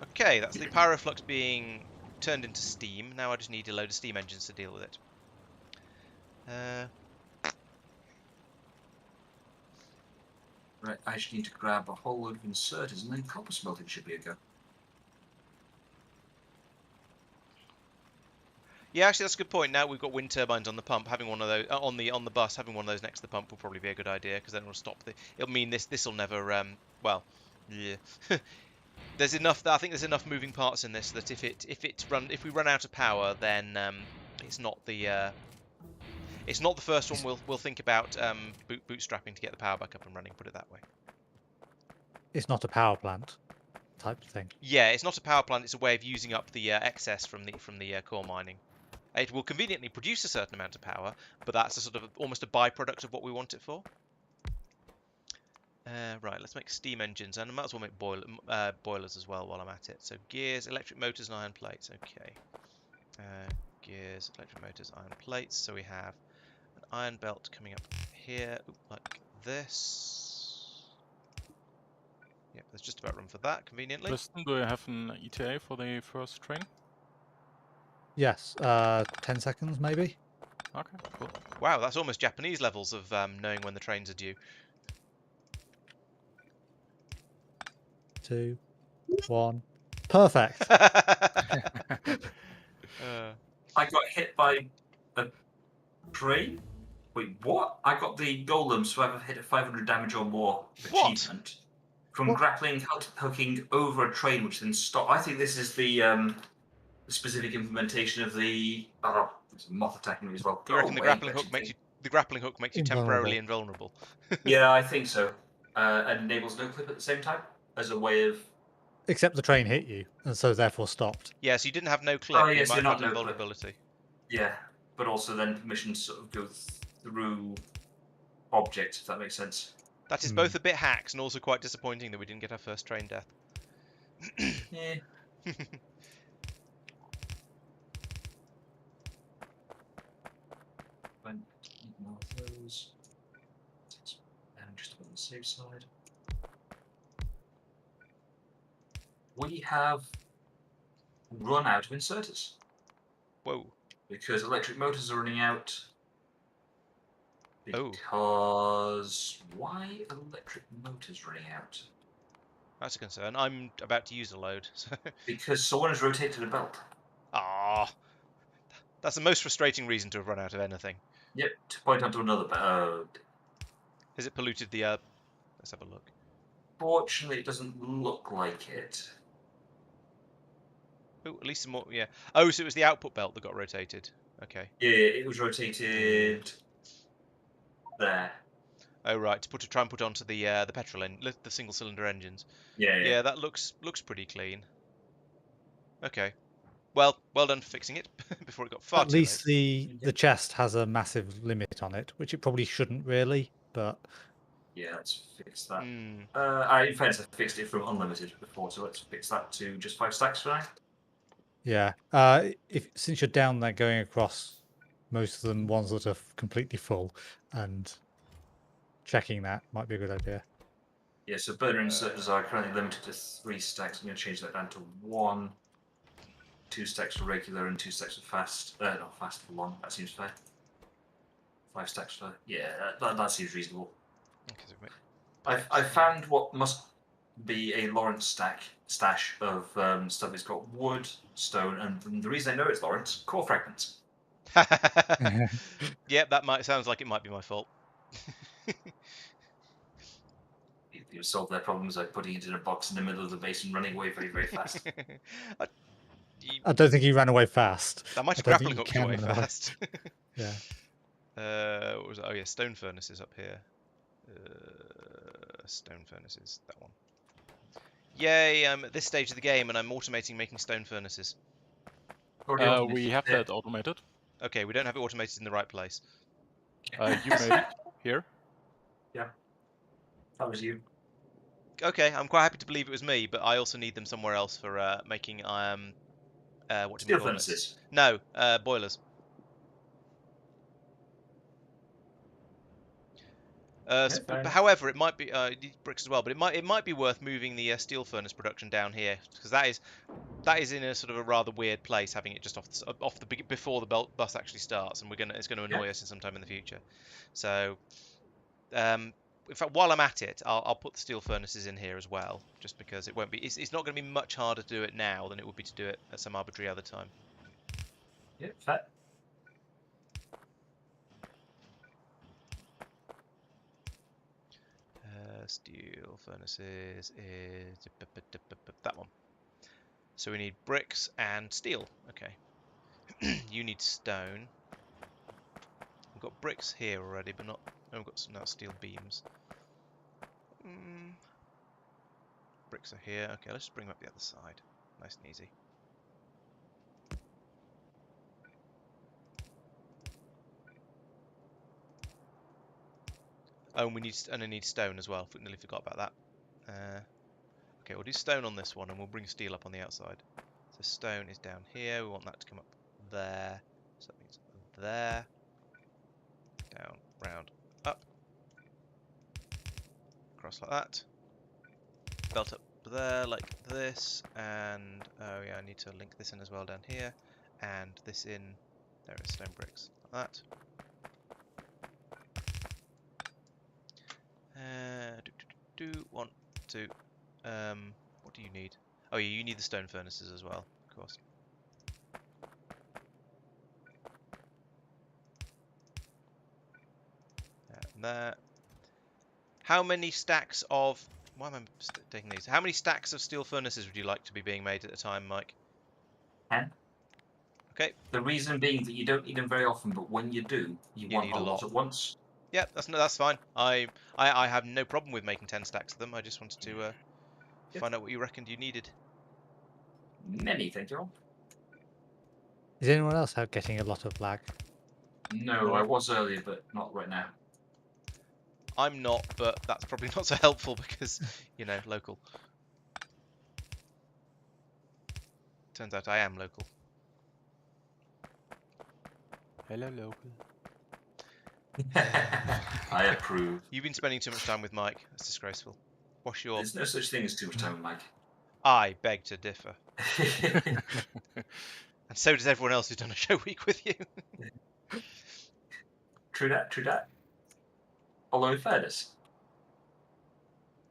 Okay, that's the pyroflux being turned into steam. Now I just need a load of steam engines to deal with it. Right, I actually need to grab a whole load of inserters, and then copper smelting should be a go. Yeah, actually, that's a good point. Now we've got wind turbines on the pump. Having one of those on the bus, having one of those next to the pump will probably be a good idea, because then it'll stop it'll mean this will never well, yeah. There's enough. I think there's enough moving parts in this that if we run out of power, then it's not the first one we'll think about bootstrapping to get the power back up and running. Put it that way. It's not a power plant type thing. Yeah, it's not a power plant. It's a way of using up the excess from the core mining. It will conveniently produce a certain amount of power, but that's a sort of almost a byproduct of what we want it for. Right, let's make steam engines, and I might as well make boilers as well while I'm at it. So gears, electric motors, and iron plates. Okay. Gears, electric motors, iron plates. So we have iron belt coming up here, like this. Yep, there's just about room for that, conveniently. Tristan, do you have an ETA for the first train? Yes, 10 seconds maybe. Okay, cool. Wow, that's almost Japanese levels of knowing when the trains are due. 2, 1. Perfect. I got hit by a train. Wait, what? I got the golems who have hit 500 damage or more What? achievement from What? grappling hooking over a train, which then stop. I think this is the specific implementation of the there's a moth attacking me as well. You reckon the Go away, grappling hook wretched makes thing. the grappling hook makes you Invulnerable. temporarily invulnerable? Yeah, I think so. And enables no clip at the same time as a way of. Except the train hit you, and so therefore stopped. Yeah, so you didn't have no clip. Oh, You yes, might you're have not had no clip. invulnerability. Yeah, but also then permissions sort of go through objects, if that makes sense. That is both a bit hacks and also quite disappointing that we didn't get our first train death. Yeah. More of those. And just on the safe side. We have run out of inserters Whoa. because electric motors are running out. Oh. Because why are electric motors running out? That's a concern. I'm about to use a load. So. Because someone has rotated a belt. Ah, that's the most frustrating reason to have run out of anything. Yep, to point onto another belt. Has it polluted the? Let's have a look. Fortunately, it doesn't look like it. Oh, at least some more. Yeah. Oh, so it was the output belt that got rotated. Okay. Yeah, it was rotated there. Oh right, to try and put onto the petrol the single cylinder engines. Yeah, yeah. Yeah, that looks pretty clean. Okay. Well done for fixing it before it got far At too least late. the chest has a massive limit on it, which it probably shouldn't really, but Yeah, let's fix that. Mm. In fairness, I fixed it from unlimited before, so let's fix that to just 5 stacks for now. yeah. Since you're down there going across most of them ones that are completely full, and checking that might be a good idea. Yeah, so burner inserters are currently limited to 3 stacks. I'm going to change that down to 1. 2 stacks for regular and 2 stacks for fast. Not fast for long. That seems fair. 5 stacks for that seems reasonable. Okay, I found what must be a Laurence stash of stuff. It's got wood, stone, and the reason I know it's Laurence, core fragments. Yep, sounds like it might be my fault. You solve their problems by putting it in a box in the middle of the base and running away very, very fast. I don't think he ran away fast. That might have I don't think grappling you hooked can away run away. fast. Yeah. What was it? Oh yeah, stone furnaces up here. Stone furnaces, that one. Yay, I'm at this stage of the game and I'm automating making stone furnaces. We have that automated. Okay, we don't have it automated in the right place. You made it here. Yeah, that was you. Okay, I'm quite happy to believe it was me, but I also need them somewhere else for making what do we Steel call furnaces. it? No, boilers. However, it might be bricks as well, but it might be worth moving the steel furnace production down here because that is in a sort of a rather weird place, having it just before the bus actually starts, and it's going to annoy us sometime in the future. So, in fact, while I'm at it, I'll put the steel furnaces in here as well, just because it's not going to be much harder to do it now than it would be to do it at some arbitrary other time. Yeah, fair. Steel furnaces is that one. So we need bricks and steel. Okay. You need stone. We've got bricks here already, but we've got now steel beams. Bricks are here. Okay, let's just bring them up the other side. Nice and easy. Oh, and I need stone as well. Nearly forgot about that. Okay, we'll do stone on this one, and we'll bring steel up on the outside. So stone is down here. We want that to come up there. So that means there. down, round, up, across like that. Belt up there like this, and oh yeah, I need to link this in as well down here, and this in. There is stone bricks like that. One, two. What do you need? Oh yeah, you need the stone furnaces as well, of course. There. How many stacks of... Why am I taking these? How many stacks of steel furnaces would you like to be being made at a time, Mike? 10. Okay. The reason being that you don't need them very often, but when you do, you want need a a lot lot. at once. Yeah, that's fine. I have no problem with making 10 stacks of them. I just wanted to find out what you reckoned you needed. Many, thank you. Is anyone else out getting a lot of lag? No, I was earlier, but not right now. I'm not, but that's probably not so helpful because, you know, local. Turns out I am local. Hello, local. I approve. You've been spending too much time with Mike. That's disgraceful. Wash your... There's no such thing as too much time with Mike. I beg to differ. And so does everyone else who's done a show week with you. True that, true that. Although in fairness,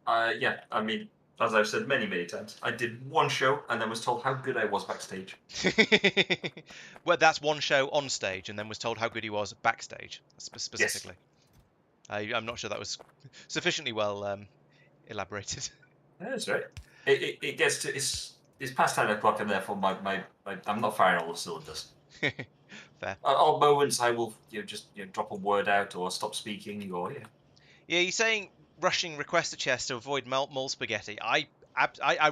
yeah, I mean, as I've said many, many times, I did one show and then was told how good I was backstage. Well, that's one show on stage and then was told how good he was backstage, specifically. Yes. I'm not sure that was sufficiently well elaborated. That's right. It gets to... It's past 10 o'clock and therefore I'm not firing all the cylinders. Fair. At moments I will just drop a word out or stop speaking or Yeah, you're saying rushing request a chest to avoid mole spaghetti. I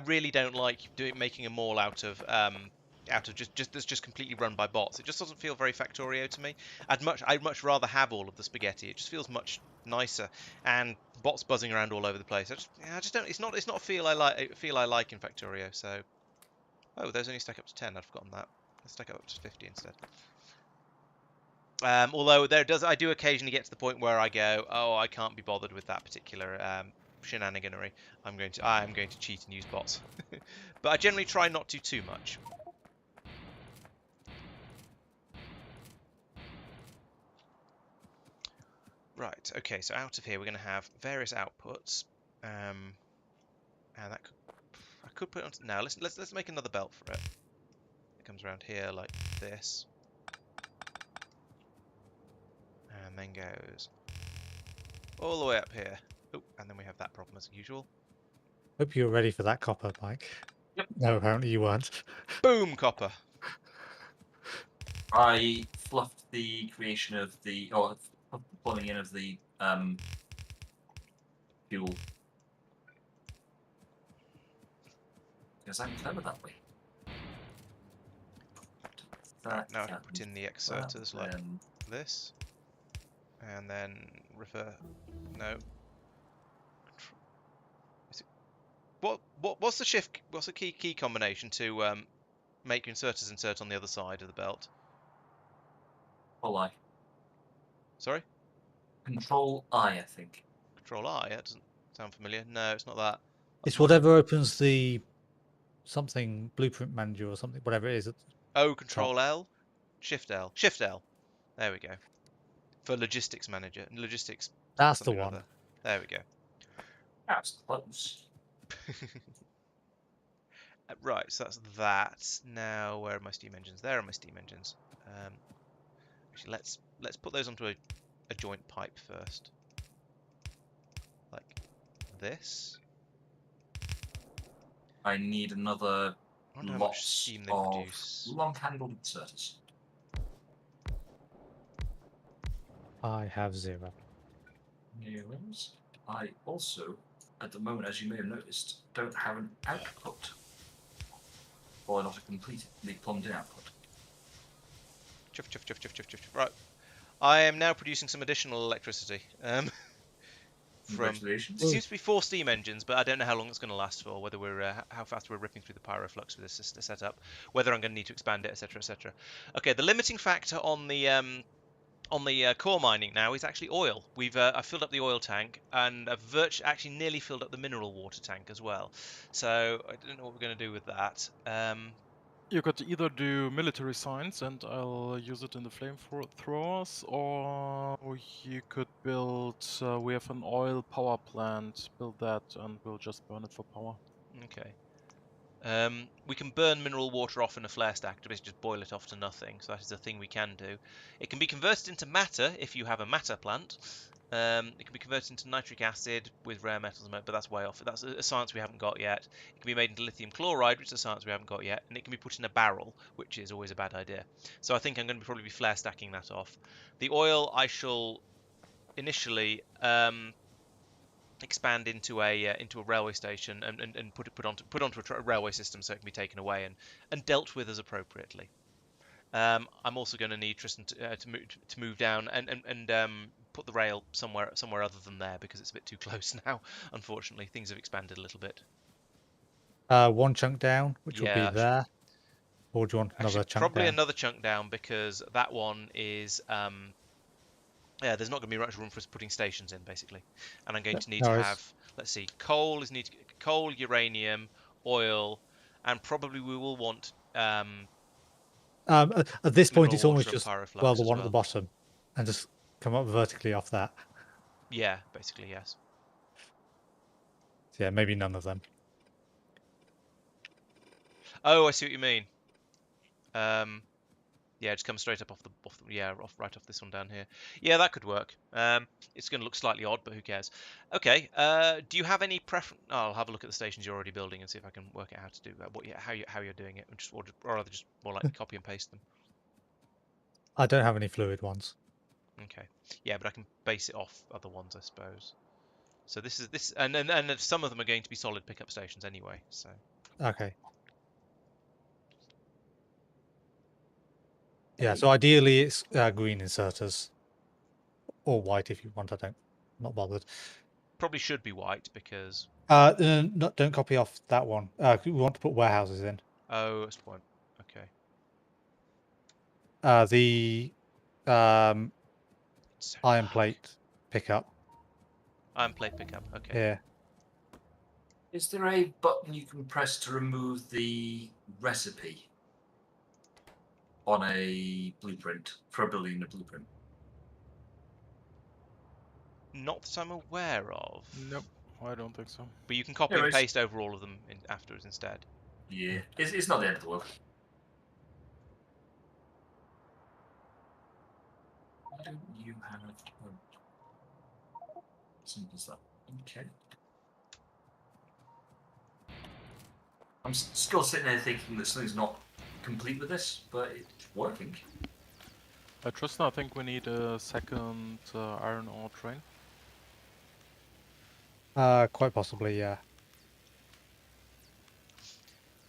really don't like making a mall out of just that's just completely run by bots. It just doesn't feel very Factorio to me. I'd much rather have all of the spaghetti. It just feels much nicer, and bots buzzing around all over the place. I just don't. It's not a feel I like in Factorio. So, oh, those only stack up to 10. I'd forgotten that. Let's stack up to 50 instead. Although I do occasionally get to the point where I go, oh, I can't be bothered with that particular shenaniganery. I'm going to cheat and use bots, but I generally try not to too much. Right. Okay. So out of here, we're going to have various outputs, and that I could put it on. Now let's make another belt for it. It comes around here like this. And then goes all the way up here. Oh, and then we have that problem as usual. Hope you were ready for that copper, Mike. Yep. No, apparently you weren't. Boom, copper. I fluffed the creation of the plumbing in of the fuel. Because I'm clever that way. Now I can put in the exerters like this. And then refer. No. Is it, what's the shift? What's the key combination to make your inserters insert on the other side of the belt? Control I. Sorry? Control I think. Control I. That doesn't sound familiar. No, it's not that. It's whatever opens the something blueprint manager or something, whatever it is. Oh, Control L, Shift L, Shift L. There we go. For logistics manager, logistics. That's the one. There we go. That's close. Right, so that's that. Now, where are my steam engines? There are my steam engines. Actually, let's put those onto a joint pipe first, like this. I need another I wonder how much lots steam they of produce. long-handled inserters. I have 0. Yes. I also, at the moment, as you may have noticed, don't have an output. Or not a completely plumbed in output. Chuff, chuff, chuff, chuff, chuff, chuff. Right. I am now producing some additional electricity. Congratulations. It seems to be 4 steam engines, but I don't know how long it's going to last for, whether we're how fast we're ripping through the pyroflux with this setup, whether I'm going to need to expand it, etc., etc. Okay, the limiting factor on the on the core mining now is actually oil. I filled up the oil tank, and I've actually nearly filled up the mineral water tank as well. So I don't know what we're going to do with that. You could either do military science and I'll use it in the flamethrowers, or you could build. We have an oil power plant. Build that, and we'll just burn it for power. Okay. We can burn mineral water off in a flare stack to basically just boil it off to nothing. So that is a thing we can do. It can be converted into matter if you have a matter plant. It can be converted into nitric acid with rare metals, but that's way off. That's a science we haven't got yet. It can be made into lithium chloride, which is a science we haven't got yet, and it can be put in a barrel, which is always a bad idea. So I think I'm going to probably be flare stacking that off. The oil I shall initially expand into a railway station and put onto a railway system so it can be taken away and dealt with as appropriately. I'm also going to need Tristan to move down and put the rail somewhere other than there because it's a bit too close now. Unfortunately, things have expanded a little bit. One chunk down, which will be Yeah, there. Or do you want another actually, chunk probably down? another chunk down because that one is yeah, there's not going to be much room for us putting stations in, basically. And I'm going to need No to worries. have, let's see, coal, uranium, oil, and probably we will want At this point, mineral it's almost water and just, pyroflux well, the as one at the well. bottom. And just come up vertically off that. Yeah, basically, yes. Yeah, maybe none of them. Oh, I see what you mean. Yeah, just come straight up right off this one down here. Yeah, that could work. It's going to look slightly odd, but who cares? Okay. Do you have any preference? Oh, I'll have a look at the stations you're already building and see if I can work out how to do that. How you're doing it, or rather just more likely copy and paste them. I don't have any fluid ones. Okay. Yeah, but I can base it off other ones, I suppose. So this, and some of them are going to be solid pickup stations anyway. So. Okay. Yeah, so ideally it's green inserters. Or white if you want, I'm not bothered. Probably should be white because. Don't copy off that one. We want to put warehouses in. Oh, that's the point. Okay. The So iron plate pickup. iron plate pickup. Okay. Yeah. Is there a button you can press to remove the recipe on a blueprint for building a blueprint? Not that I'm aware of. Nope, I don't think so. But you can copy and paste over all of them afterwards instead. Yeah, it's not the end of the world. Why don't you have simple as that? Okay. I'm still sitting there thinking that something's not complete with this, but it's working. Tristan, I think we need a second iron ore train. Quite possibly, yeah.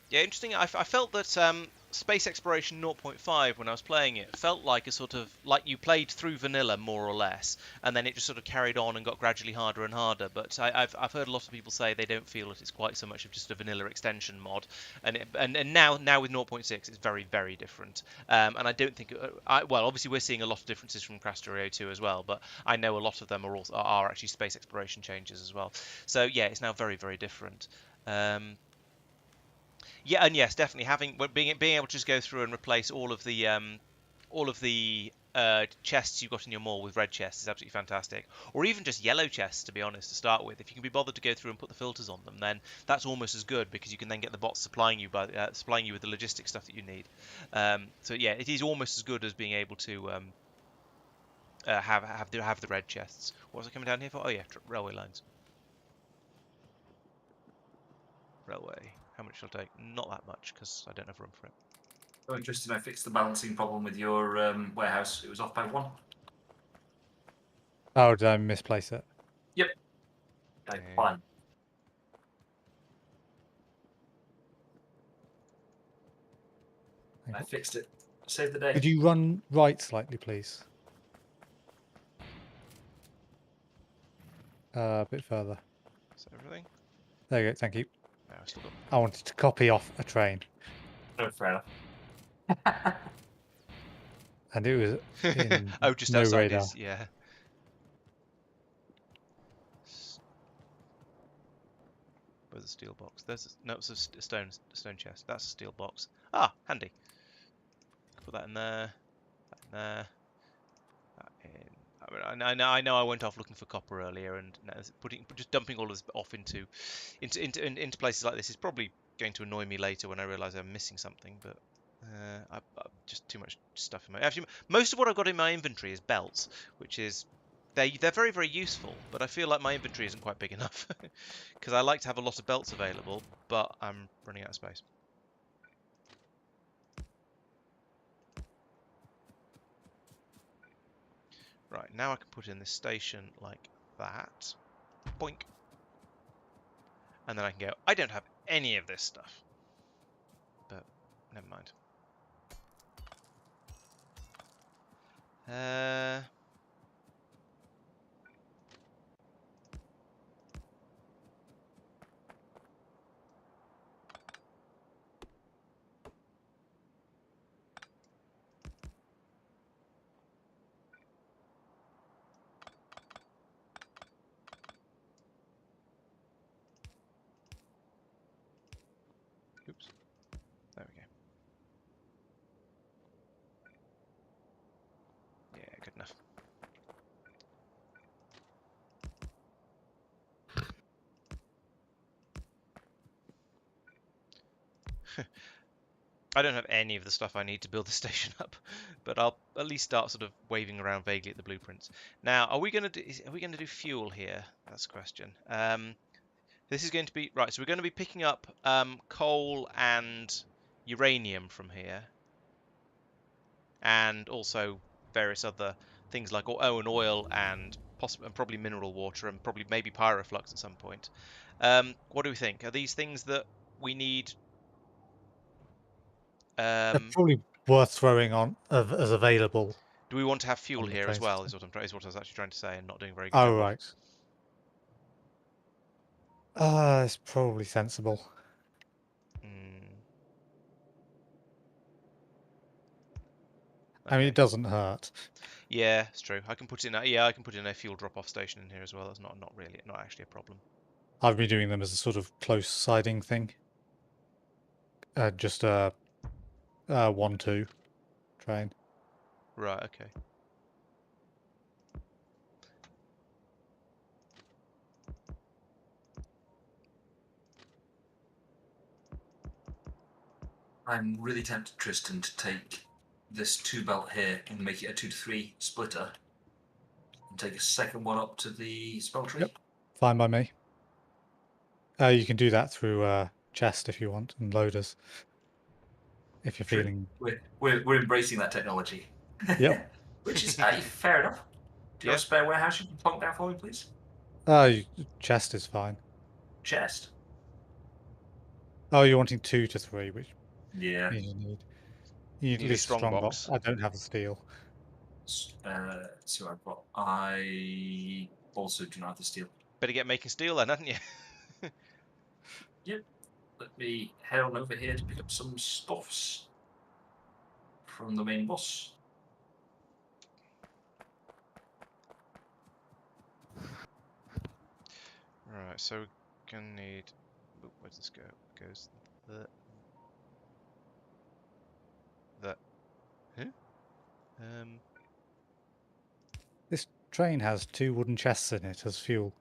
Yeah, interesting. I felt that Space Exploration 0.5, when I was playing it, felt like a sort of like you played through vanilla more or less, and then it just sort of carried on and got gradually harder and harder. But I've heard a lot of people say they don't feel that it's quite so much of just a vanilla extension mod, and now with 0.6 it's very, very different. And I don't think well, obviously we're seeing a lot of differences from Krastorio² as well, but I know a lot of them are actually space exploration changes as well. So yeah, it's now very, very different. Yeah, and yes, definitely being able to just go through and replace all of the chests you've got in your mall with red chests is absolutely fantastic. Or even just yellow chests, to be honest, to start with. If you can be bothered to go through and put the filters on them, then that's almost as good because you can then get the bots supplying you with the logistic stuff that you need. So yeah, it is almost as good as being able to have the red chests. What was I coming down here for? Oh yeah, railway lines. Railway. How much shall I take? Not that much, because I don't have room for it. Oh, interesting. I fixed the balancing problem with your warehouse. It was off by 1. Oh, did I misplace it? Yep. Okay, fine. I fixed it. Saved the day. Could you run right slightly, please? A bit further. Is that everything? There you go, thank you. No, I still got. I wanted to copy off a train. No, fair enough. And it was in Oh, just no outside radar. his, yeah. Where's the steel box? No, it's a stone chest. That's a steel box. Ah, handy. Put that in there. That in there. That in. I know I went off looking for copper earlier, and just dumping all of this off into places like this is probably going to annoy me later when I realise I'm missing something. But I just too much stuff in my. Actually, most of what I've got in my inventory is belts, which is they're very, very useful, but I feel like my inventory isn't quite big enough because I like to have a lot of belts available, but I'm running out of space. Right, now I can put in this station like that. Boink. And then I can go, I don't have any of this stuff. But never mind. Oops. There we go. Yeah, good enough. I don't have any of the stuff I need to build the station up, but I'll at least start sort of waving around vaguely at the blueprints. Now, are we going to do fuel here? That's the question. This is going to be right. So we're going to be picking up coal and uranium from here, and also various other things like and oil and probably mineral water and probably maybe pyroflux at some point. What do we think? Are these things that we need? They're probably worth throwing on as available. Do we want to have fuel On the here as train well? system. Is what I was actually trying to say, and not doing a very good Oh, job of. right. It's probably sensible. I mean, Okay. it doesn't hurt. Yeah, it's true. I can put in a fuel drop-off station in here as well. That's not actually a problem. I've been doing them as a sort of close siding thing. Just a 1-2 train. Right. Okay. I'm really tempted, Tristan, to take this 2-belt here and make it a 2 to 3 splitter, and take a second one up to the smeltery. Yep, fine by me. You can do that through chest if you want, and loaders. If you're feeling. We're embracing that technology. Yep. Which is fair enough. Do you have a spare warehouse you can plonk down for me, please? Chest is fine. Chest. Oh, you're wanting 2 to 3, which Yeah. you need at a least a strong box. I don't have a steel. So I also do not have the steel. Better get making steel then, hadn't you? Yep. Let me head on over here to pick up some stuffs from the main boss. Right, so we're gonna need. Where does this go? It goes the. Huh? This train has 2 wooden chests in it as fuel.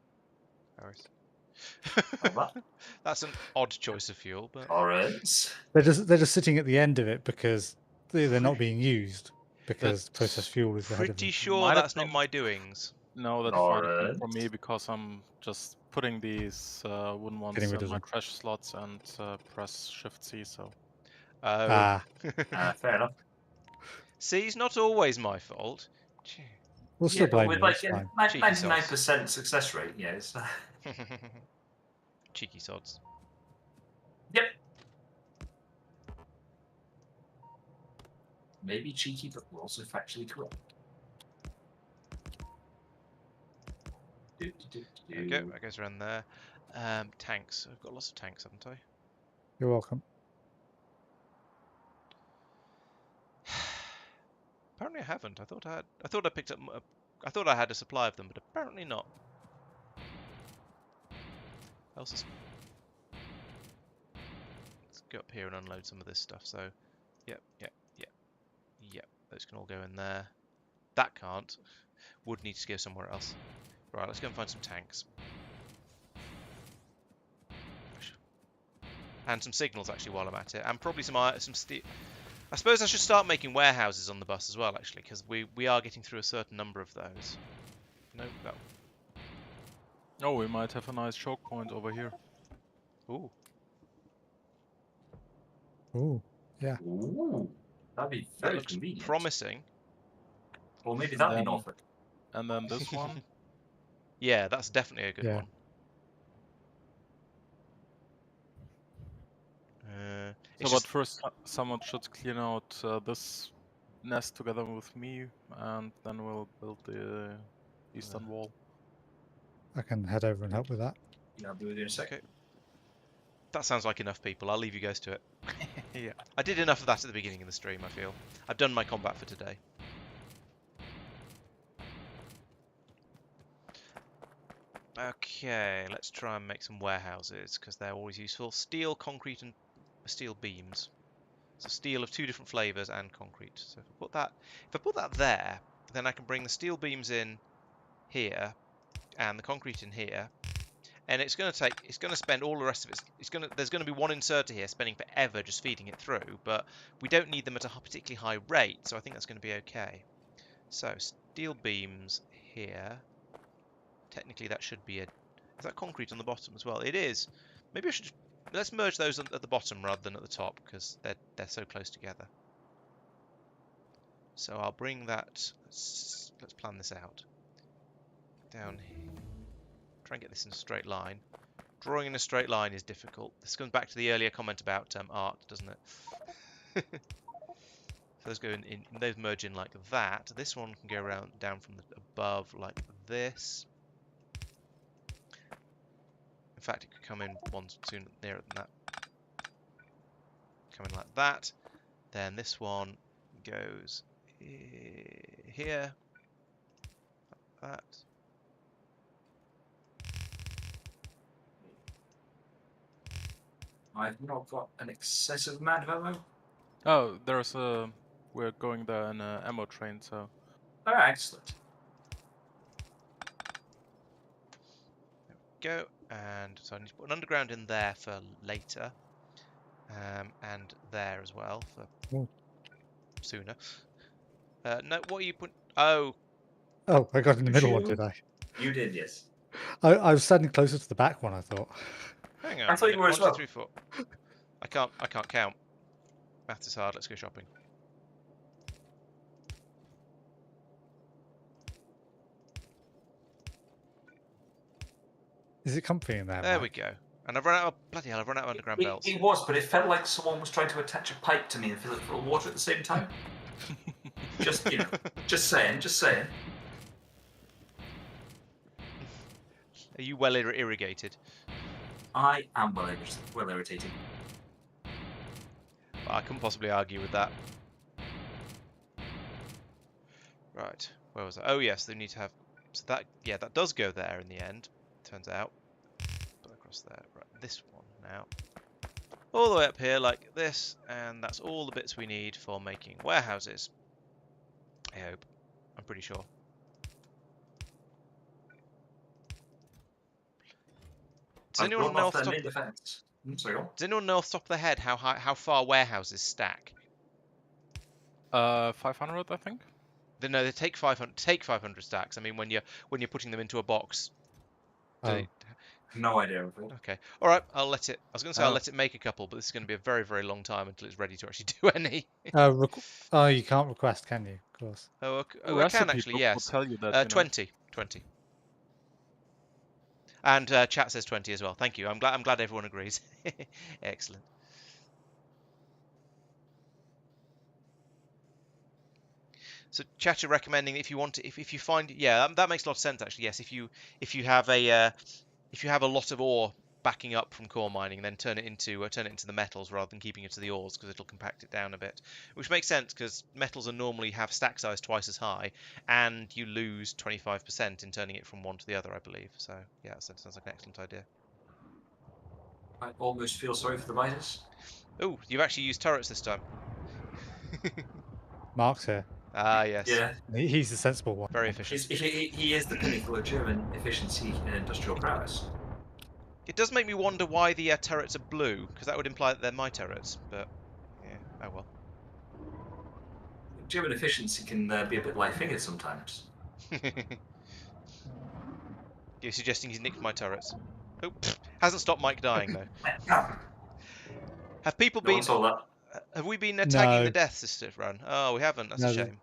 That's an odd choice of fuel, but. Laurence. They're just sitting at the end of it because they're not being used because processed fuel is ahead of them. Pretty sure that's not my doings. No, that's fine for me because I'm just putting these wooden ones in my trash slots and press Shift C. So. Fair enough. See, it's not always my fault. We'll still blame with you. like It's fine. 99% success rate. Yeah. It's, Cheeky sods. Yep. Maybe cheeky, but we're also factually correct. There we go. That goes around there. Tanks. I've got lots of tanks, haven't I? You're welcome. apparently I haven't. I thought I picked up. I thought I had a supply of them, but apparently not. Else is... Let's go up here and unload some of this stuff. So, yep. Those can all go in there. That can't. Wood needs to go somewhere else. Right, let's go and find some tanks. And some signals, actually, while I'm at it. And probably some steel... I suppose I should start making warehouses on the bus as well, actually, because we are getting through a certain number of those. No. Oh, we might have a nice choke point over here. Ooh. Ooh, yeah. Ooh, that'd be That very looks convenient. promising. Or maybe And that'd be then- Norfolk. And then this one. Yeah, that's definitely a good Yeah. one. So, but first, someone should clean out this nest together with me, and then we'll build the eastern wall. I can head over and help with that. Yeah, I'll be with you in a sec. Okay. That sounds like enough people. I'll leave you guys to it. Yeah. I did enough of that at the beginning of the stream, I feel. I've done my combat for today. Okay, let's try and make some warehouses, because they're always useful. Steel, concrete, and steel beams. So steel of 2 different flavors and concrete. So if I put that there, then I can bring the steel beams in here and the concrete in here. And it's going to spend all the rest of it. There's going to be one inserter here spending forever just feeding it through, but we don't need them at a particularly high rate, so I think that's going to be okay. So steel beams here. Technically, that should be is that concrete on the bottom as well? It is. Maybe I should let's merge those at the bottom rather than at the top because they're so close together. So I'll bring that. Let's plan this out. Down here. Try and get this in a straight line. Drawing in a straight line is difficult. This comes back to the earlier comment about art, doesn't it? So those go in, those merge in like that. This one can go down from the above like this. In fact, it could come in one sooner nearer than that. Come in like that. Then this one goes here. Like that. I've not got an excessive amount of ammo. Oh, there's a. We're going there in an ammo train, so. Oh, excellent. There we go. And so I need to put an underground in there for later. And there as well for sooner. No, what are you putting? Oh. Oh, I got in the middle one, Sure. did I? You did, yes. I was standing closer to the back one, I thought. Hang on. I thought you were as 1, 2, well. 3, 4. I can't count. Maths is hard. Let's go shopping. Is it comfy in there? There Mike? we go. And I've run out of bloody hell. I've run out of underground belts. It was, but it felt like someone was trying to attach a pipe to me and fill it full of water at the same time. Just saying. Are you well irrigated? I am well irritated. I couldn't possibly argue with that. Right, where was I? Oh yes, they need to have. So that does go there in the end. Turns out. Put across there. Right, this one now. All the way up here like this, and that's all the bits we need for making warehouses. I hope. I'm pretty sure. Does anyone know off the top? Does anyone know off the top of their head how far warehouses stack? 500, I think. No, they take 500 stacks. I mean, when you're putting them into a box. No idea. Okay. All right. I'll let it. I was going to say I'll let it make a couple, but this is going to be a very, very long time until it's ready to actually do any. You can't request, can you? Of course. I can actually. Yes. Will tell you that, 20. And chat says 20 as well. Thank you. I'm glad everyone agrees. Excellent. So chat are recommending if you want to, if you find, yeah, that makes a lot of sense actually. Yes, if you have a lot of ore backing up from core mining, then turn it into the metals rather than keeping it to the ores because it'll compact it down a bit, which makes sense because metals are normally have stack size twice as high, and you lose 25% in turning it from one to the other, I believe. So yeah, that sounds like an excellent idea. I almost feel sorry for the miners. Oh, you've actually used turrets this time. Mark's here. Ah, yes. Yeah, He's the sensible one. Very efficient. he is the pinnacle of German efficiency and industrial prowess. It does make me wonder why the turrets are blue, because that would imply that they're my turrets, but yeah, oh well. German efficiency can be a bit light-fingered sometimes. You're suggesting he's nicked my turrets. Oh, hasn't stopped Mike dying, though. Have people No one been... saw that. Have we been tagging No. the deaths this run? Oh, we haven't. That's No, a shame.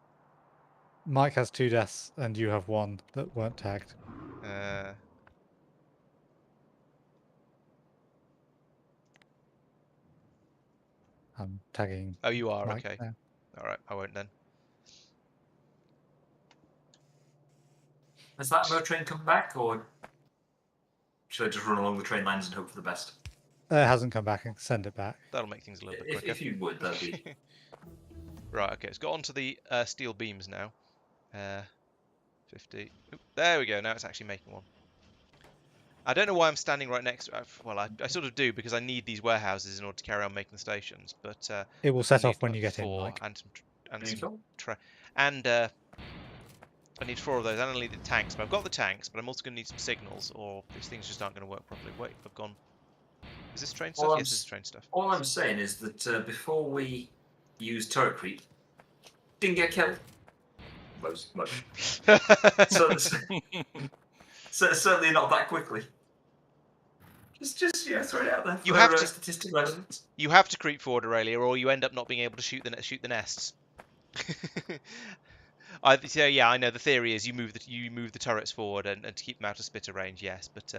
Mike has 2 deaths, and you have 1 that weren't tagged. I'm tagging. Oh, you are? Mike Okay. now. Alright, I won't then. Has that Mo train come back, or should I just run along the train lines and hope for the best? It hasn't come back and send it back. That'll make things a little bit quicker. If you would, that'd be... Right, okay, let's go on to the steel beams now. 50. Oop, there we go, now it's actually making one. I don't know why I'm standing right next to it. Well, I sort of do, because I need these warehouses in order to carry on making the stations. But It will I set need, off when like, you get in, 4 Mike. and I need 4 of those, and I need the tanks. But I've got the tanks, but I'm also going to need some signals, or these things just aren't going to work properly. Wait, I've gone... Is this train stuff? Well, Yes, this is train stuff. All I'm saying is that before we use turret creep, didn't get killed. Much. So certainly not that quickly. Just throw it out there. You have to statistical evidence. You have to creep forward, Aurelia, or you end up not being able to shoot the nests. So yeah, I know the theory is you move the turrets forward and to keep them out of spitter range. Yes, but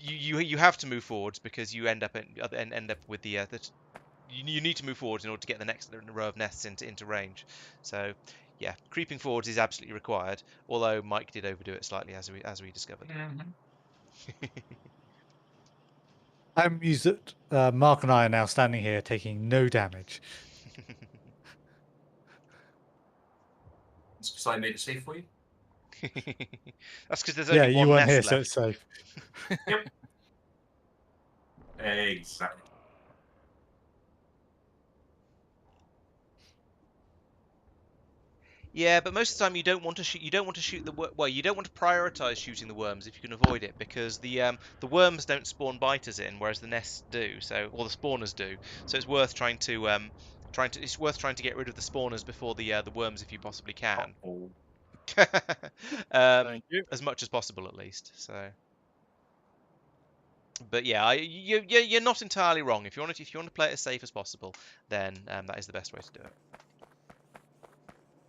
you have to move forwards because you end up with the you need to move forwards in order to get the next row of nests into range. So yeah, creeping forwards is absolutely required. Although Mike did overdo it slightly, as we discovered. I'm amused that Mark and I are now standing here taking no damage. It's because I made it safe for you. That's because there's only you one weren't nest here, left. so it's safe. Yep. Exactly. Yeah, but most of the time you don't want to shoot. You don't want to shoot the well. You don't want to prioritize shooting the worms if you can avoid it, because the worms don't spawn biters in, whereas the nests do. So, or the spawners do. So it's worth trying to get rid of the spawners before the worms if you possibly can. Thank you. As much as possible, at least. So. But yeah, you're not entirely wrong. If you want to play it as safe as possible, then that is the best way to do it.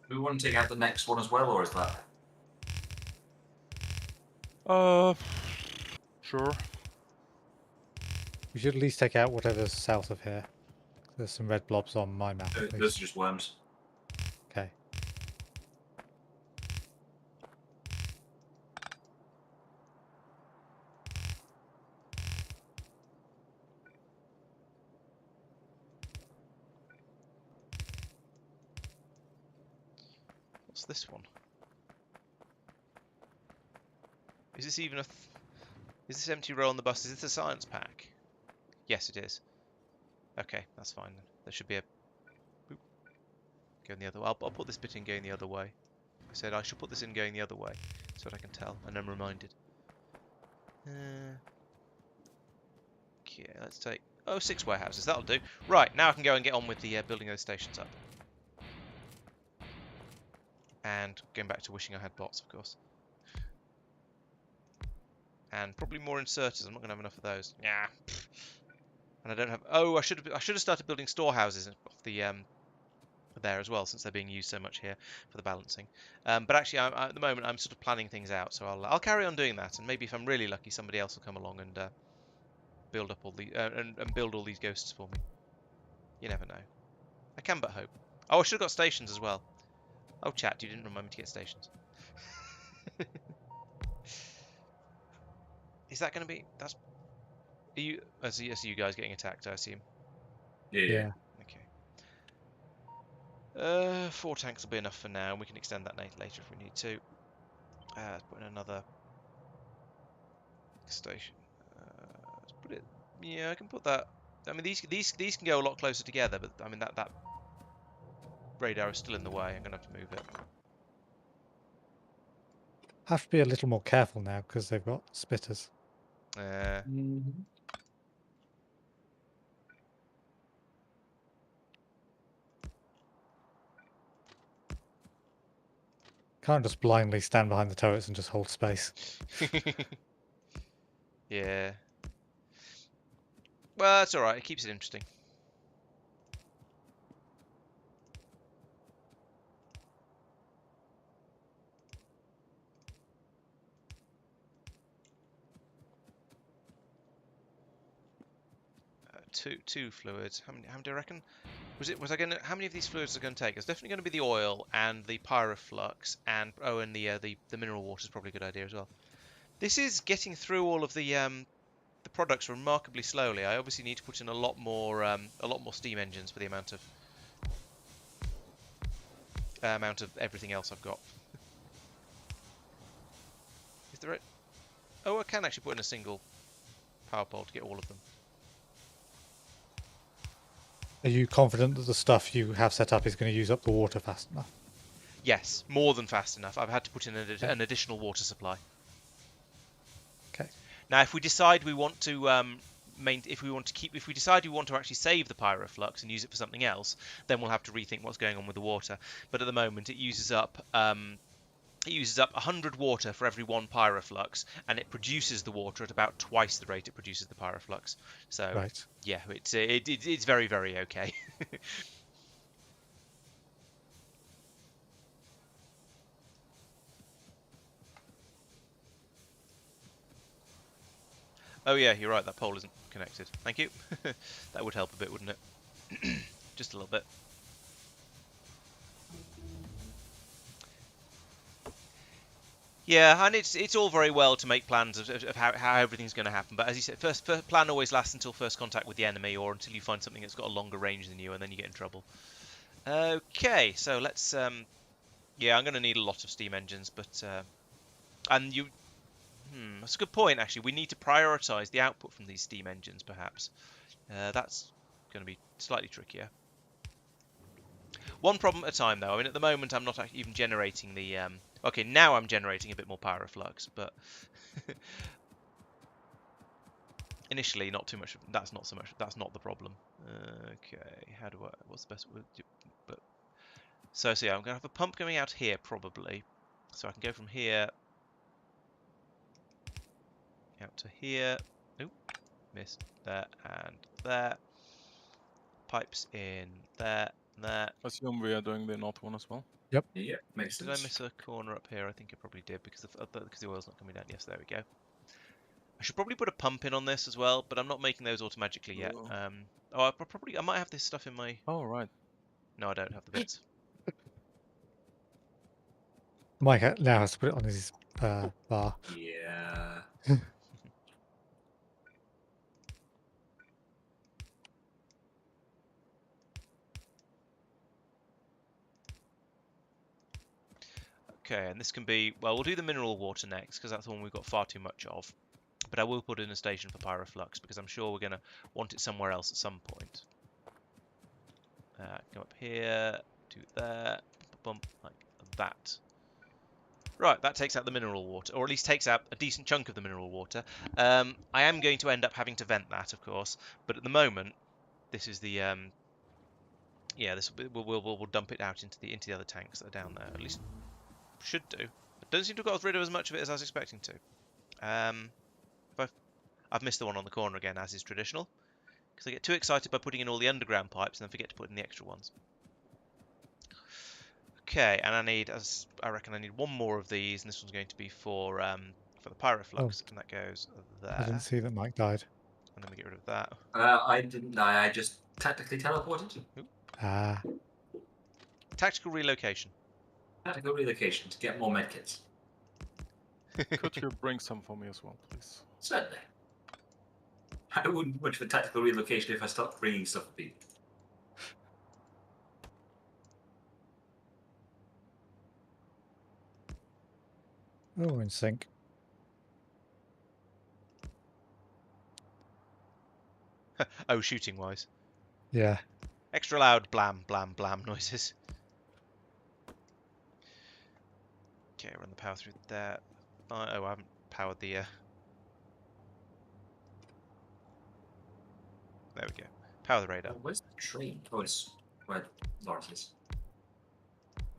Do we want to take out the next one as well, or is that? Sure. We should at least take out whatever's south of here. There's some red blobs on my map. at Those least. are just worms. Okay. What's this one? Is this even is this empty row on the bus? Is this a science pack? Yes, it is. Okay, that's fine then. There should be a... Oop. Going the other way. I'll put this bit in going the other way. I said I should put this in going the other way, so that I can tell, and I'm reminded. Okay, let's take... Oh, 6 warehouses. That'll do. Right, now I can go and get on with the building those stations up. And going back to wishing I had bots, of course. And probably more inserters. I'm not going to have enough of those. Yeah. And I don't have... Oh, I should have started building storehouses off the there as well, since they're being used so much here for the balancing. But actually, at the moment, I'm sort of planning things out, so I'll carry on doing that. And maybe if I'm really lucky, somebody else will come along and build up all the and build all these ghosts for me. You never know. I can but hope. Oh, I should have got stations as well. Oh, chat, you didn't remind me to get stations. Is that going to be... That's... Are you? I see you guys getting attacked, I assume. Yeah. Okay. 4 tanks will be enough for now, and we can extend that later if we need to. Let's put in another station. Let's put it. Yeah, I can put that. I mean, these can go a lot closer together, but I mean that radar is still in the way. I'm gonna have to move it. Have to be a little more careful now because they've got spitters. Can't just blindly stand behind the turrets and just hold space. Yeah. Well, that's all right. It keeps it interesting. Two fluids. How many do I reckon? Was I going to? How many of these fluids are going to take? It's definitely going to be the oil and the pyroflux and and the mineral water is probably a good idea as well. This is getting through all of the products remarkably slowly. I obviously need to put in a lot more steam engines for the amount of everything else I've got. Is there a... Oh, I can actually put in a single power pole to get all of them. Are you confident that the stuff you have set up is going to use up the water fast enough? Yes, more than fast enough. I've had to put in an additional water supply. Okay. Now, if we decide we want to if we decide we want to actually save the pyroflux and use it for something else, then we'll have to rethink what's going on with the water. But at the moment, it uses up 100 water for every 1 pyroflux, and it produces the water at about twice the rate it produces the pyroflux. So, right. Yeah, it's very, very okay. Oh yeah, you're right. That pole isn't connected. Thank you. That would help a bit, wouldn't it? Just a little bit. Yeah, and it's all very well to make plans of how everything's going to happen, but as you said, first plan always lasts until first contact with the enemy, or until you find something that's got a longer range than you, and then you get in trouble. Okay, so let's yeah, I'm going to need a lot of steam engines, but and you that's a good point actually. We need to prioritize the output from these steam engines, perhaps. That's going to be slightly trickier. One problem at a time, though. I mean, at the moment, I'm not even generating the... Okay, now I'm generating a bit more pyroflux, but... Initially, not too much. That's not so much. That's not the problem. Okay, how do I... What's the best... But so yeah, I'm going to have a pump coming out here, probably. So I can go from here... out to here. Oop, missed there and there. Pipes in there. There. I assume we are doing the north one as well. Yeah, makes sense. Did I miss a corner up here? I think I probably did because the oil's not coming down. Yes, there we go. I should probably put a pump in on this as well, but I'm not making those automatically yet. Oh, I might have this stuff in my... Oh, right. No, I don't have the bits. Mike now has to put it on his bar. Yeah. Okay, and this can be... Well, we'll do the mineral water next, because that's the one we've got far too much of. But I will put in a station for pyroflux, because I'm sure we're going to want it somewhere else at some point. Go up here, do there, bump like that. Right, that takes out the mineral water, or at least takes out a decent chunk of the mineral water. I am going to end up having to vent that, of course, but at the moment, this is the... yeah, this we'll dump it out into the other tanks that are down there. At least should do. I don't seem to have got rid of as much of it as I was expecting to. I've missed the one on the corner again, as is traditional, because I get too excited by putting in all the underground pipes and then forget to put in the extra ones. Okay, and I reckon I need one more of these, and this one's going to be for the pyroflux, and that goes there. I didn't see that Mike died. And then we get rid of that. I didn't die. I just tactically teleported. Ah. Tactical relocation. Tactical relocation to get more medkits. Could you bring some for me as well, please? Certainly. I wouldn't much for tactical relocation if I start bringing stuff with me. Oh, we're in sync. Oh, shooting wise. Yeah. Extra loud blam, blam, blam noises. Okay, run the power through there. Oh, I haven't powered the... There we go. Power the radar. Where's the train? Oh, it's where Laurence is.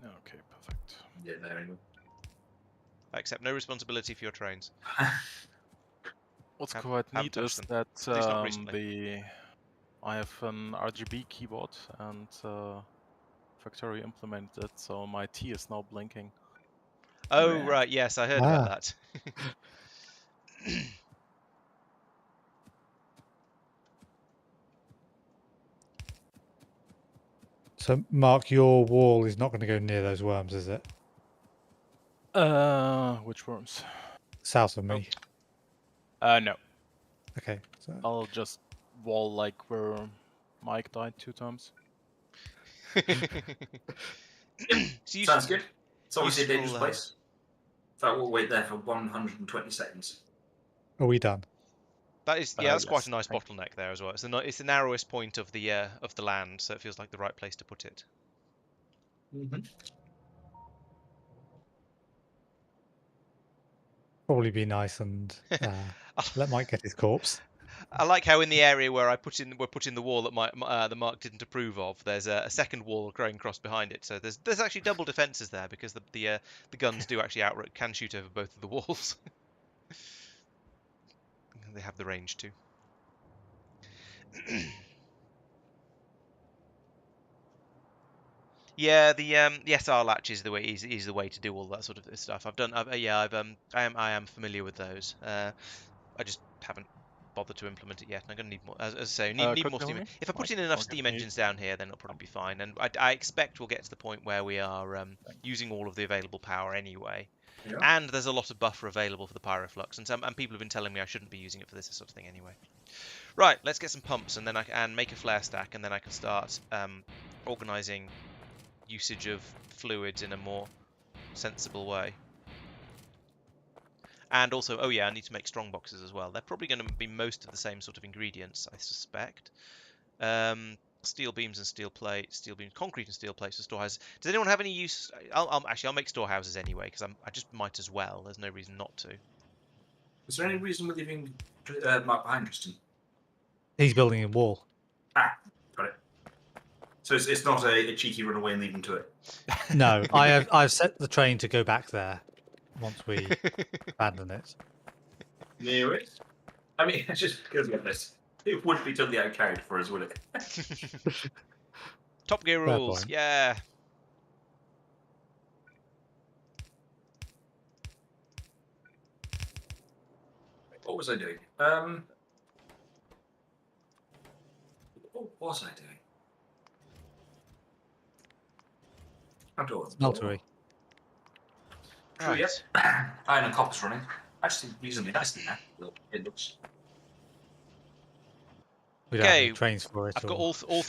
Okay, perfect. Yeah, there anyway. I accept no responsibility for your trains. What's Have- quite haven't neat touched is them. that At least not recently. I have an RGB keyboard and Factorio implemented it, so my T is now blinking. Oh, Yeah. right, yes, I heard about that. So, Mark, your wall is not going to go near those worms, is it? Which worms? South of me. No. Okay. So, I'll just wall like where Mike died 2 times. So you Sounds good. It's obviously a useful, dangerous place. So we'll wait there for 120 seconds. are we done? That is, yeah, that's quite Yes, a nice thank bottleneck there as well. It's the narrowest point of the land, so it feels like the right place to put it. Mm-hmm. Probably be nice and let Mike get his corpse. I like how in the area where we're putting the wall that the Mark didn't approve of, there's a second wall going across behind it. So there's actually double defences there because the guns do actually can shoot over both of the walls. They have the range too. Yeah, the SR latch is the way is the way to do all that sort of stuff. I am familiar with those. I just haven't bothered to implement it yet. And I'm going to need more. As I say, need Could more you steam. hear me? If I put Mike, in enough I'll steam give me- engines down here, then it'll probably be fine. And I expect we'll get to the point where we are using all of the available power anyway. Yeah. And there's a lot of buffer available for the pyroflux, and people have been telling me I shouldn't be using it for this sort of thing anyway. Right, let's get some pumps, and then I can make a flare stack, and then I can start organising usage of fluids in a more sensible way. And also, oh yeah, I need to make strong boxes as well. They're probably going to be most of the same sort of ingredients, I suspect. Steel beams and steel plate, steel beams, concrete and steel plates for storehouses. Does anyone have any use? I'll make storehouses anyway because I just might as well. There's no reason not to. Is there any reason we're leaving Mark behind, Tristan? He's building a wall. Ah, got it. So it's not a cheeky run away and leave him to it. No, I've set the train to go back there once we abandon it. Near it. I mean, just because of this, it wouldn't be totally outcarried for us, would it? Top Gear Fair rules, point. yeah. What was I doing? What was I doing? Outdoors. Smeltery. True, yep. Iron and copper's running. Actually, reasonably nicely now. It looks. We don't have any Okay, trains for it. I've got or- all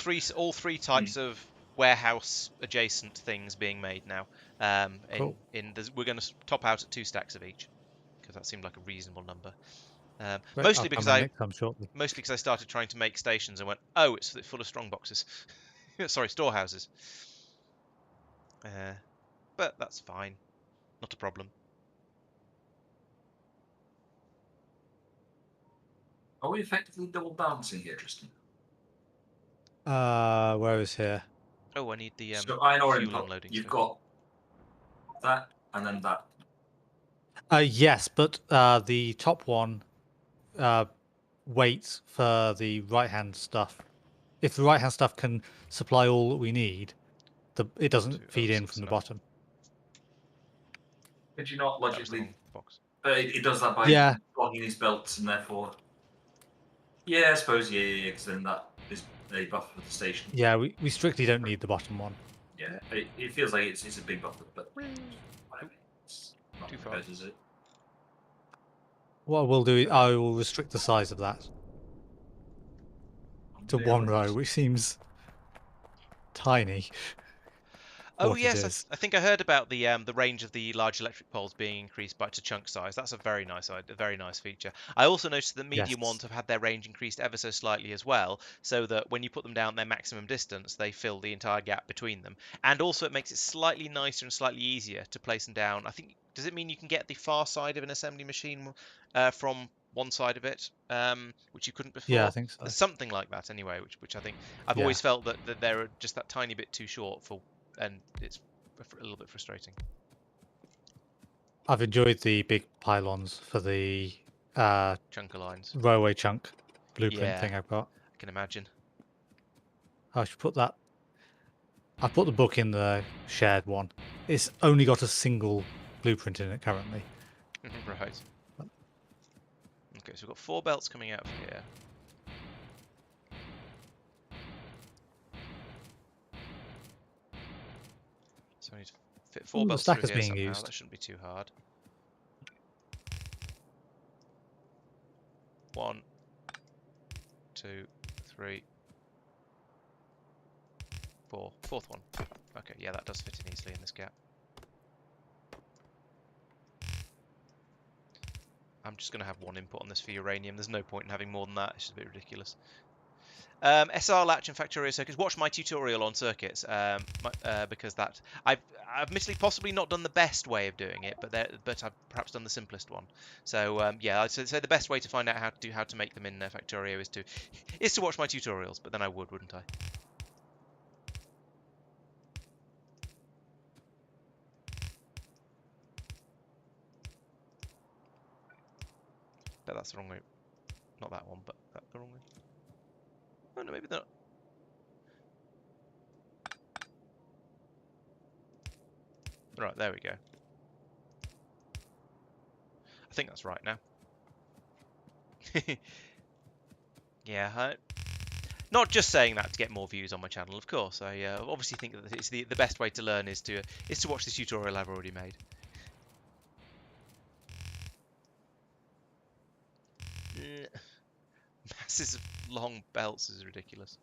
three types of warehouse adjacent things being made now. Cool. We're going to top out at 2 stacks of each because that seemed like a reasonable number. Great, Mostly I'll because come in next time shortly. I started trying to make stations and went, oh, it's full of strong boxes. Sorry, storehouses. But that's fine, not a problem. Are we effectively double balancing here, Tristan? Where is here? Oh, I need the So iron ore fuel input. unloading You've stuff. got that and then that. Yes, but the top one waits for the right-hand stuff. If the right-hand stuff can supply all that we need, it doesn't feed in from the bottom. Could you not That was the logically? wrong box. It does that by Yeah. blocking these belts, and therefore. Yeah, I suppose. Yeah. Because then that is a buffer for the station. Yeah, we strictly don't need the bottom one. Yeah, it feels like it's a big buffer, but whatever. It's not Too far. bad, is it? What we'll do is I will restrict the size of that. to one row, which seems tiny. Oh What it yes, is. I think I heard about the range of the large electric poles being increased by to chunk size. That's a very nice feature. I also noticed that medium Yes. ones have had their range increased ever so slightly as well, so that when you put them down their maximum distance, they fill the entire gap between them. And also it makes it slightly nicer and slightly easier to place them down. I think, does it mean you can get the far side of an assembly machine from one side of it, which you couldn't Yeah, I before? think so. There's something like that anyway, which I think I've Yeah. always felt that they're just that tiny bit too short for, and it's a little bit frustrating. I've enjoyed the big pylons for the Chunker lines. railway chunk blueprint Yeah, thing I've got. I can imagine. I should put that. I put the book in the shared one. It's only got a single blueprint in it currently. Right. Okay, so we've got 4 belts coming out of here. So we need to fit 4 Ooh, the belts through stacker's here being somehow. used. That shouldn't be too hard. 1, 2, 3, 4. 4th one. Okay, yeah, that does fit in easily in this gap. I'm just going to have 1 input on this for uranium. There's no point in having more than that. It's just a bit ridiculous. SR latch and Factorio circuits. Watch my tutorial on circuits, because that I've admittedly possibly not done the best way of doing it, but I've perhaps done the simplest one. So yeah, I'd say the best way to find out how to make them in Factorio is to watch my tutorials. But then I wouldn't I? But that's the wrong way. Not that one, but that's the wrong way. Oh no, maybe not. Right, there we go. I think that's right now. Yeah, not just saying that to get more views on my channel, of course. I obviously think that it's the best way to learn is to watch this tutorial I've already made. Masses of long belts is ridiculous.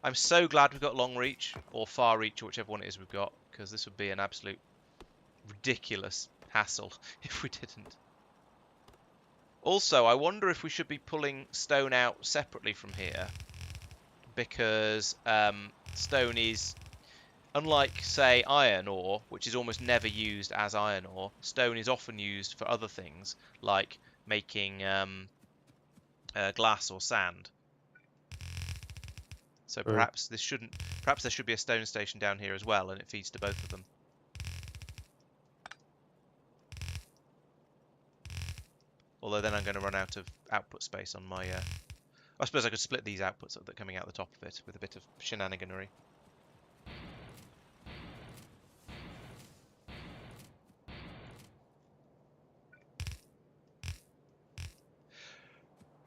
I'm so glad we've got long reach or far reach, or whichever one it is we've got, because this would be an absolute ridiculous hassle if we didn't. Also, I wonder if we should be pulling stone out separately from here, because stone is, unlike, say, iron ore, which is almost never used as iron ore, stone is often used for other things, like making glass or sand. So perhaps there should be a stone station down here as well, and it feeds to both of them. Although then I'm going to run out of output space on my... I suppose I could split these outputs that are coming out the top of it with a bit of shenaniganery.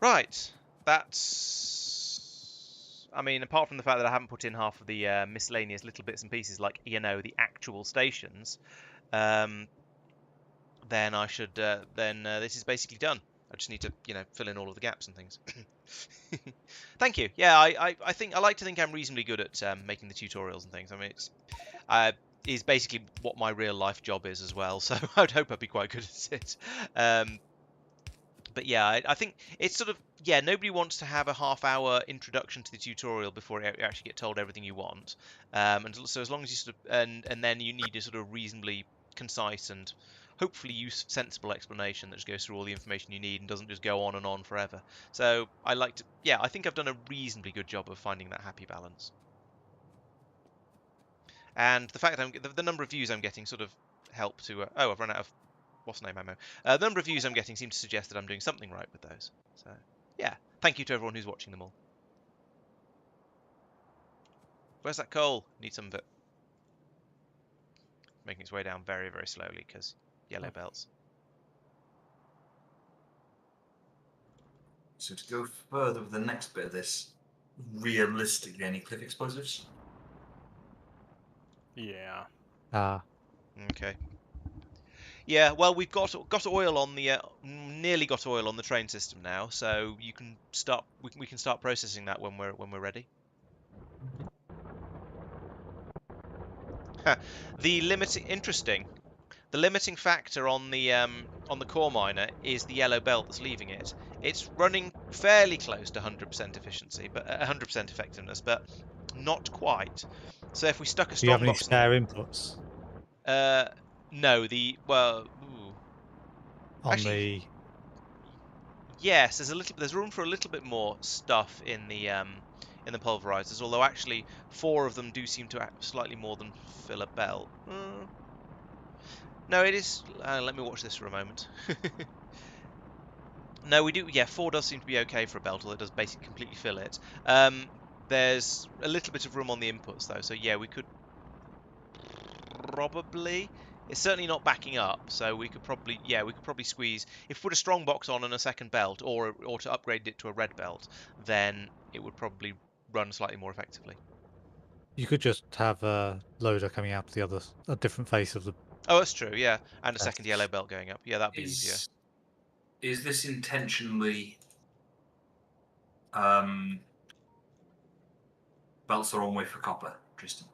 Right, that's... I mean, apart from the fact that I haven't put in half of the miscellaneous little bits and pieces, like, you know, the actual stations, then I should, this is basically done. I just need to, you know, fill in all of the gaps and things. Thank you. Yeah, I think I like to think I'm reasonably good at making the tutorials and things. I mean, is basically what my real life job is as well. So I'd hope I'd be quite good at it. But yeah, I think it's sort of, yeah, nobody wants to have a half-hour introduction to the tutorial before you actually get told everything you want. And so as long as you sort of, and then you need a sort of reasonably concise and hopefully sensible explanation that just goes through all the information you need and doesn't just go on and on forever. So I like to, yeah, I think I've done a reasonably good job of finding that happy balance. And the fact that the number of views I'm getting sort of help to, oh, I've run out of what's name ammo. The number of views I'm getting seems to suggest that I'm doing something right with those. So yeah, thank you to everyone who's watching them all. Where's that coal? Need some of it. Making its way down very, very slowly because yellow belts. So to go further with the next bit of this, realistically, any cliff explosives? Yeah. Ah. Okay. Yeah, well, we've got oil on the nearly got oil on the train system now, so you can start. We can start processing that when we're ready. The interesting. The limiting factor on the core miner is the yellow belt that's leaving it. It's running fairly close to 100% efficiency, but 100% effectiveness, but not quite. So if we stuck a Do you have any strongbox in there, spare inputs no, ooh. on Actually, the? yes, there's room for a little bit more stuff in the pulverizers, although actually 4 of them do seem to act slightly more than fill a belt. No, it is. Let me watch this for a moment. No, we do. Yeah, 4 does seem to be okay for a belt, although it does basically completely fill it. There's a little bit of room on the inputs though, so yeah, we could probably. It's certainly not backing up, so we could probably squeeze. If we put a strong box on and a second belt, or to upgrade it to a red belt, then it would probably run slightly more effectively. You could just have a loader coming out to a different face of the. Oh, that's true. Yeah, and a chest. second yellow belt going up. Yeah, that'd be easier. Is this intentionally belts the wrong way for copper, Tristan?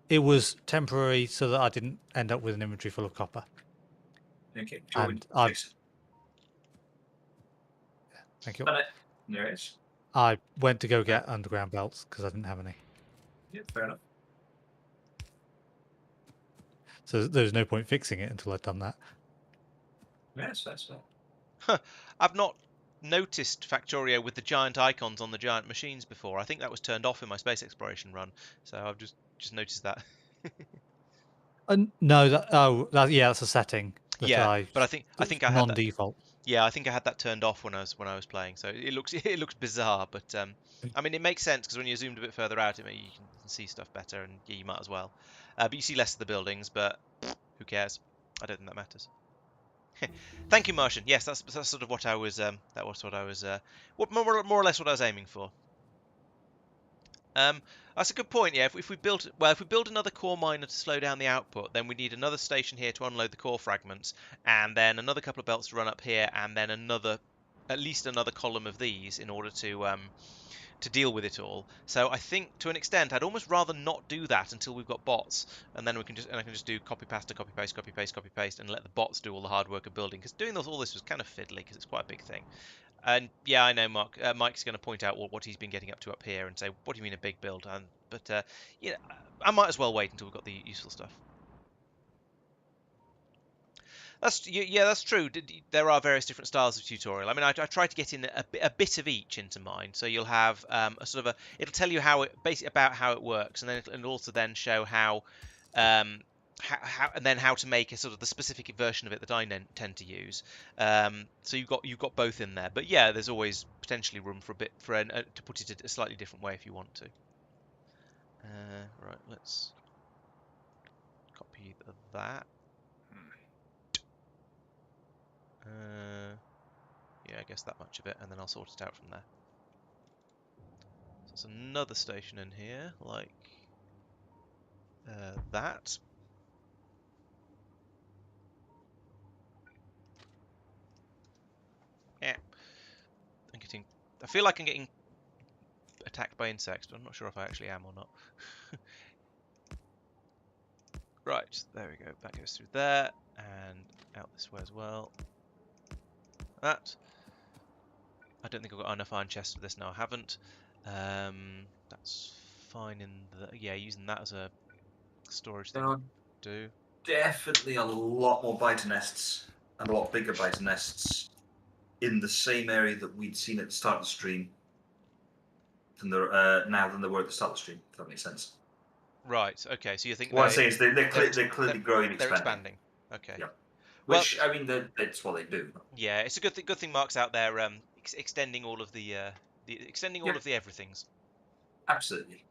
It was temporary so that I didn't end up with an inventory full of copper. Okay. And thank you. There it is. I went to go get underground belts because I didn't have any. Yeah, fair enough. So there's no point fixing it until I'd done that. Yes, that's fair. Huh. I've not noticed Factorio with the giant icons on the giant machines before. I think that was turned off in my space exploration run, so I've just noticed that. No, that's a setting. Yeah, but I think I had that non-default. Yeah, I think I had that turned off when I was playing, so it looks bizarre, but I mean it makes sense because when you're zoomed a bit further out, you can see stuff better, and yeah, you might as well. But you see less of the buildings, but who cares? I don't think that matters. Thank you, Martian. Yes, that's sort of what I was. That was what I was. More or less what I was aiming for. That's a good point. Yeah, if we build another core miner to slow down the output, then we need another station here to unload the core fragments, and then another couple of belts to run up here, and then at least another column of these in order to deal with it all. So I think to an extent, I'd almost rather not do that until we've got bots, and then I can just do copy paste, copy paste, copy paste, copy paste, and let the bots do all the hard work of building. Because doing all this was kind of fiddly because it's quite a big thing. And yeah, I know Mike's going to point out what he's been getting up to up here and say, "What do you mean a big build?" But yeah, I might as well wait until we've got the useful stuff. That's true. There are various different styles of tutorial. I mean, I try to get in a bit of each into mine. So you'll have a sort of it'll tell you about how it works, and then it'll also then show how how to make a sort of the specific version of it that I tend to use. So you've got both in there. But yeah, there's always potentially room for to put it a slightly different way if you want to. Right, let's copy that. Yeah, I guess that much of it, and then I'll sort it out from there. So there's another station in here, like that. Yeah. I feel like I'm getting attacked by insects, but I'm not sure if I actually am or not. Right, there we go. That goes through there, and out this way as well. That. I don't think I've got enough iron chests for this now. I haven't. That's fine in the... Yeah, using that as a storage thing would do. Definitely a lot more biter nests and a lot bigger biter nests in the same area that we'd seen at the start of the stream now than there were at the start of the stream, if that makes sense. Right, okay, so you think what I'm saying is they're clearly growing and expanding. They're expanding. Okay. Yeah. Which, well, I mean, that's what they do. Yeah, it's a good thing Mark's out there extending all of the all of the everythings. Absolutely.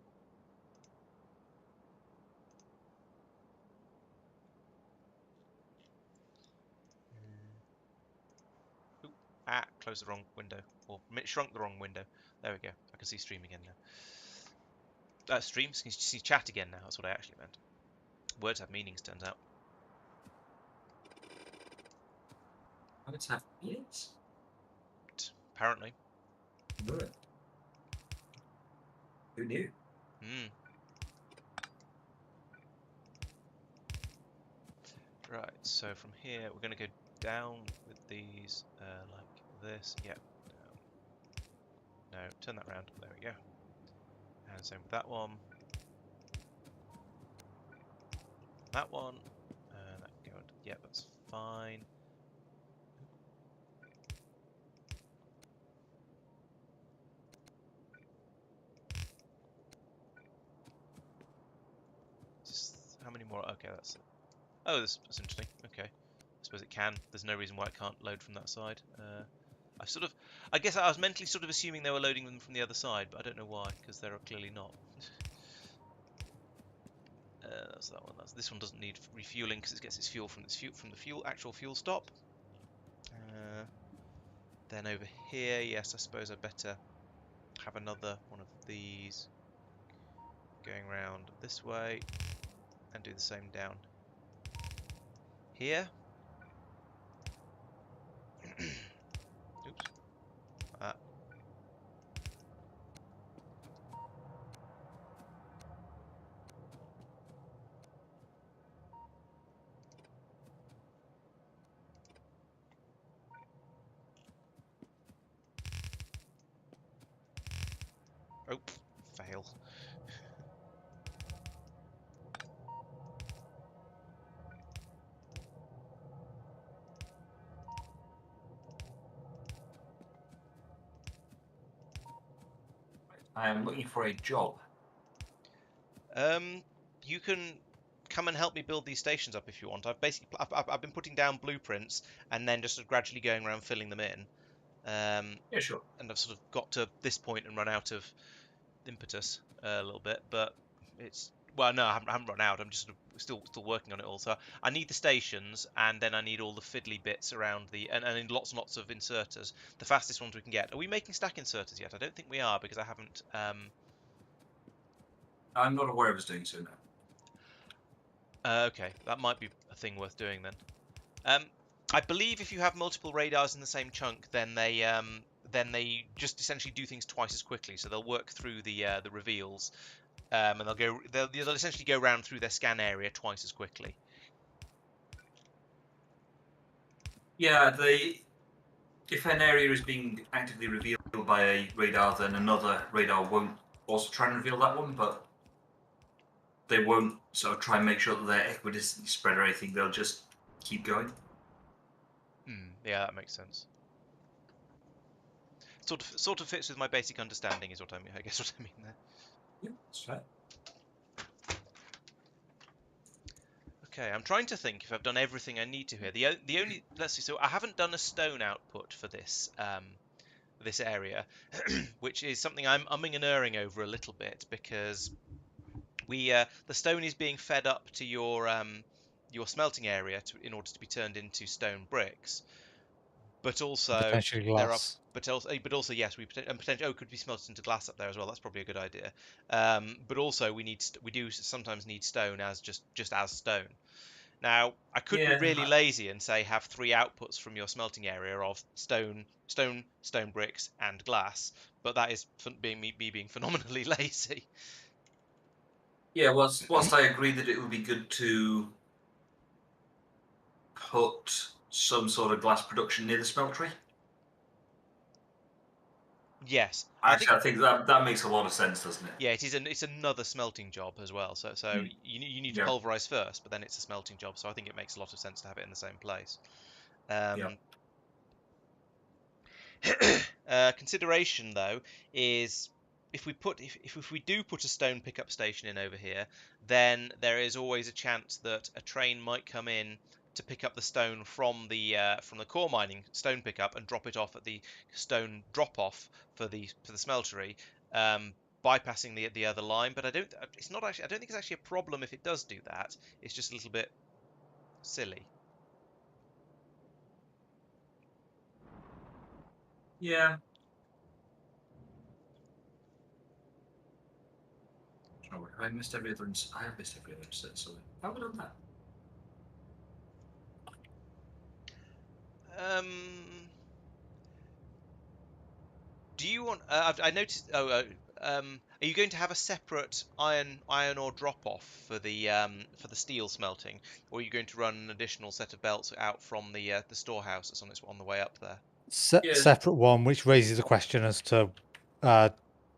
Closed the wrong window. Or shrunk the wrong window. There we go. I can see stream again now. Stream? Can you see chat again now? That's what I actually meant. Words have meanings, turns out. Planets have beards? Apparently. Good. Who knew? Hmm. Right, so from here we're going to go down with these like this. Yeah, down. No, turn that round. There we go. And same with that one. That one. That can go. Yeah, that's fine. Just how many more? Okay, that's it. Oh, that's interesting. Okay, I suppose it can. There's no reason why it can't load from that side. I guess I was mentally sort of assuming they were loading them from the other side, but I don't know why, because they're clearly not. That's that one. This one doesn't need refueling because it gets its fuel from the actual fuel stop. Then over here, yes, I suppose I better have another one of these going around this way and do the same down here. Oops. Oh, fail. I am looking for a job. You can come and help me build these stations up if you want. I've been putting down blueprints and then just gradually going around filling them in. Yeah, sure. And I've sort of got to this point and run out of impetus a little bit, but it's no, I haven't run out. I'm just sort of still working on it all. So I need the stations, and then I need all the fiddly bits around and I need lots and lots of inserters. The fastest ones we can get. Are we making stack inserters yet? I don't think we are because I haven't. I'm not aware of us doing so now. Okay, that might be a thing worth doing then. I believe if you have multiple radars in the same chunk, then they just essentially do things twice as quickly. So they'll work through the reveals, and they'll essentially go round through their scan area twice as quickly. Yeah, if an area is being actively revealed by a radar, then another radar won't also try and reveal that one, but they won't sort of try and make sure that they're equidistantly spread or anything. They'll just keep going. Yeah, that makes sense. Sort of fits with my basic understanding, is what I mean. I guess what I mean there. Yeah, that's right. Okay, I'm trying to think if I've done everything I need to here. The only let's see. So I haven't done a stone output for this this area, which is something I'm umming and erring over a little bit because the stone is being fed up to your smelting area in order to be turned into stone bricks. But also Potentially glass. but also yes, we potentially could be smelted into glass up there as well. That's probably a good idea. But also we do sometimes need stone as just as stone. Now I could be really lazy and say have 3 outputs from your smelting area of stone bricks, and glass, but that is me being phenomenally lazy. Yeah, whilst I agree that it would be good to put some sort of glass production near the smeltery. Yes, I think that makes a lot of sense, doesn't it? Yeah, it's another smelting job as well. So you need to pulverize first, but then it's a smelting job. So I think it makes a lot of sense to have it in the same place. Consideration though is if we do put a stone pickup station in over here, then there is always a chance that a train might come in to pick up the stone from the core mining stone pickup and drop it off at the stone drop off for the smeltery, bypassing the other line. But I don't think it's actually a problem if it does do that. It's just a little bit silly. Yeah. I missed every other. I have missed every other set, so how have I done that? Do you want? I noticed. Are you going to have a separate iron ore drop off for the steel smelting, or are you going to run an additional set of belts out from the storehouse that's on the way up there? Yeah. Separate one, which raises a question as to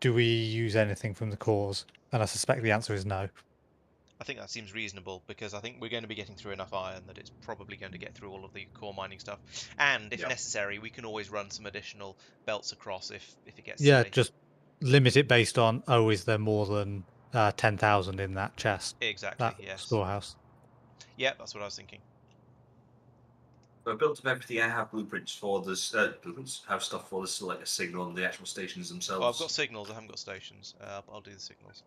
do we use anything from the cores? And I suspect the answer is no. I think that seems reasonable because I think we're going to be getting through enough iron that it's probably going to get through all of the core mining stuff. And if Yeah. necessary, we can always run some additional belts across if it gets Yeah, silly. just limit it based on, oh, is there more than 10,000 in that chest, Exactly. that Yes. storehouse? Yeah, that's what I was thinking. So I built up everything. I have blueprints for this. Blueprints have stuff for this, like a signal on the actual stations themselves. Oh, I've got signals. I haven't got stations. I'll do the signals.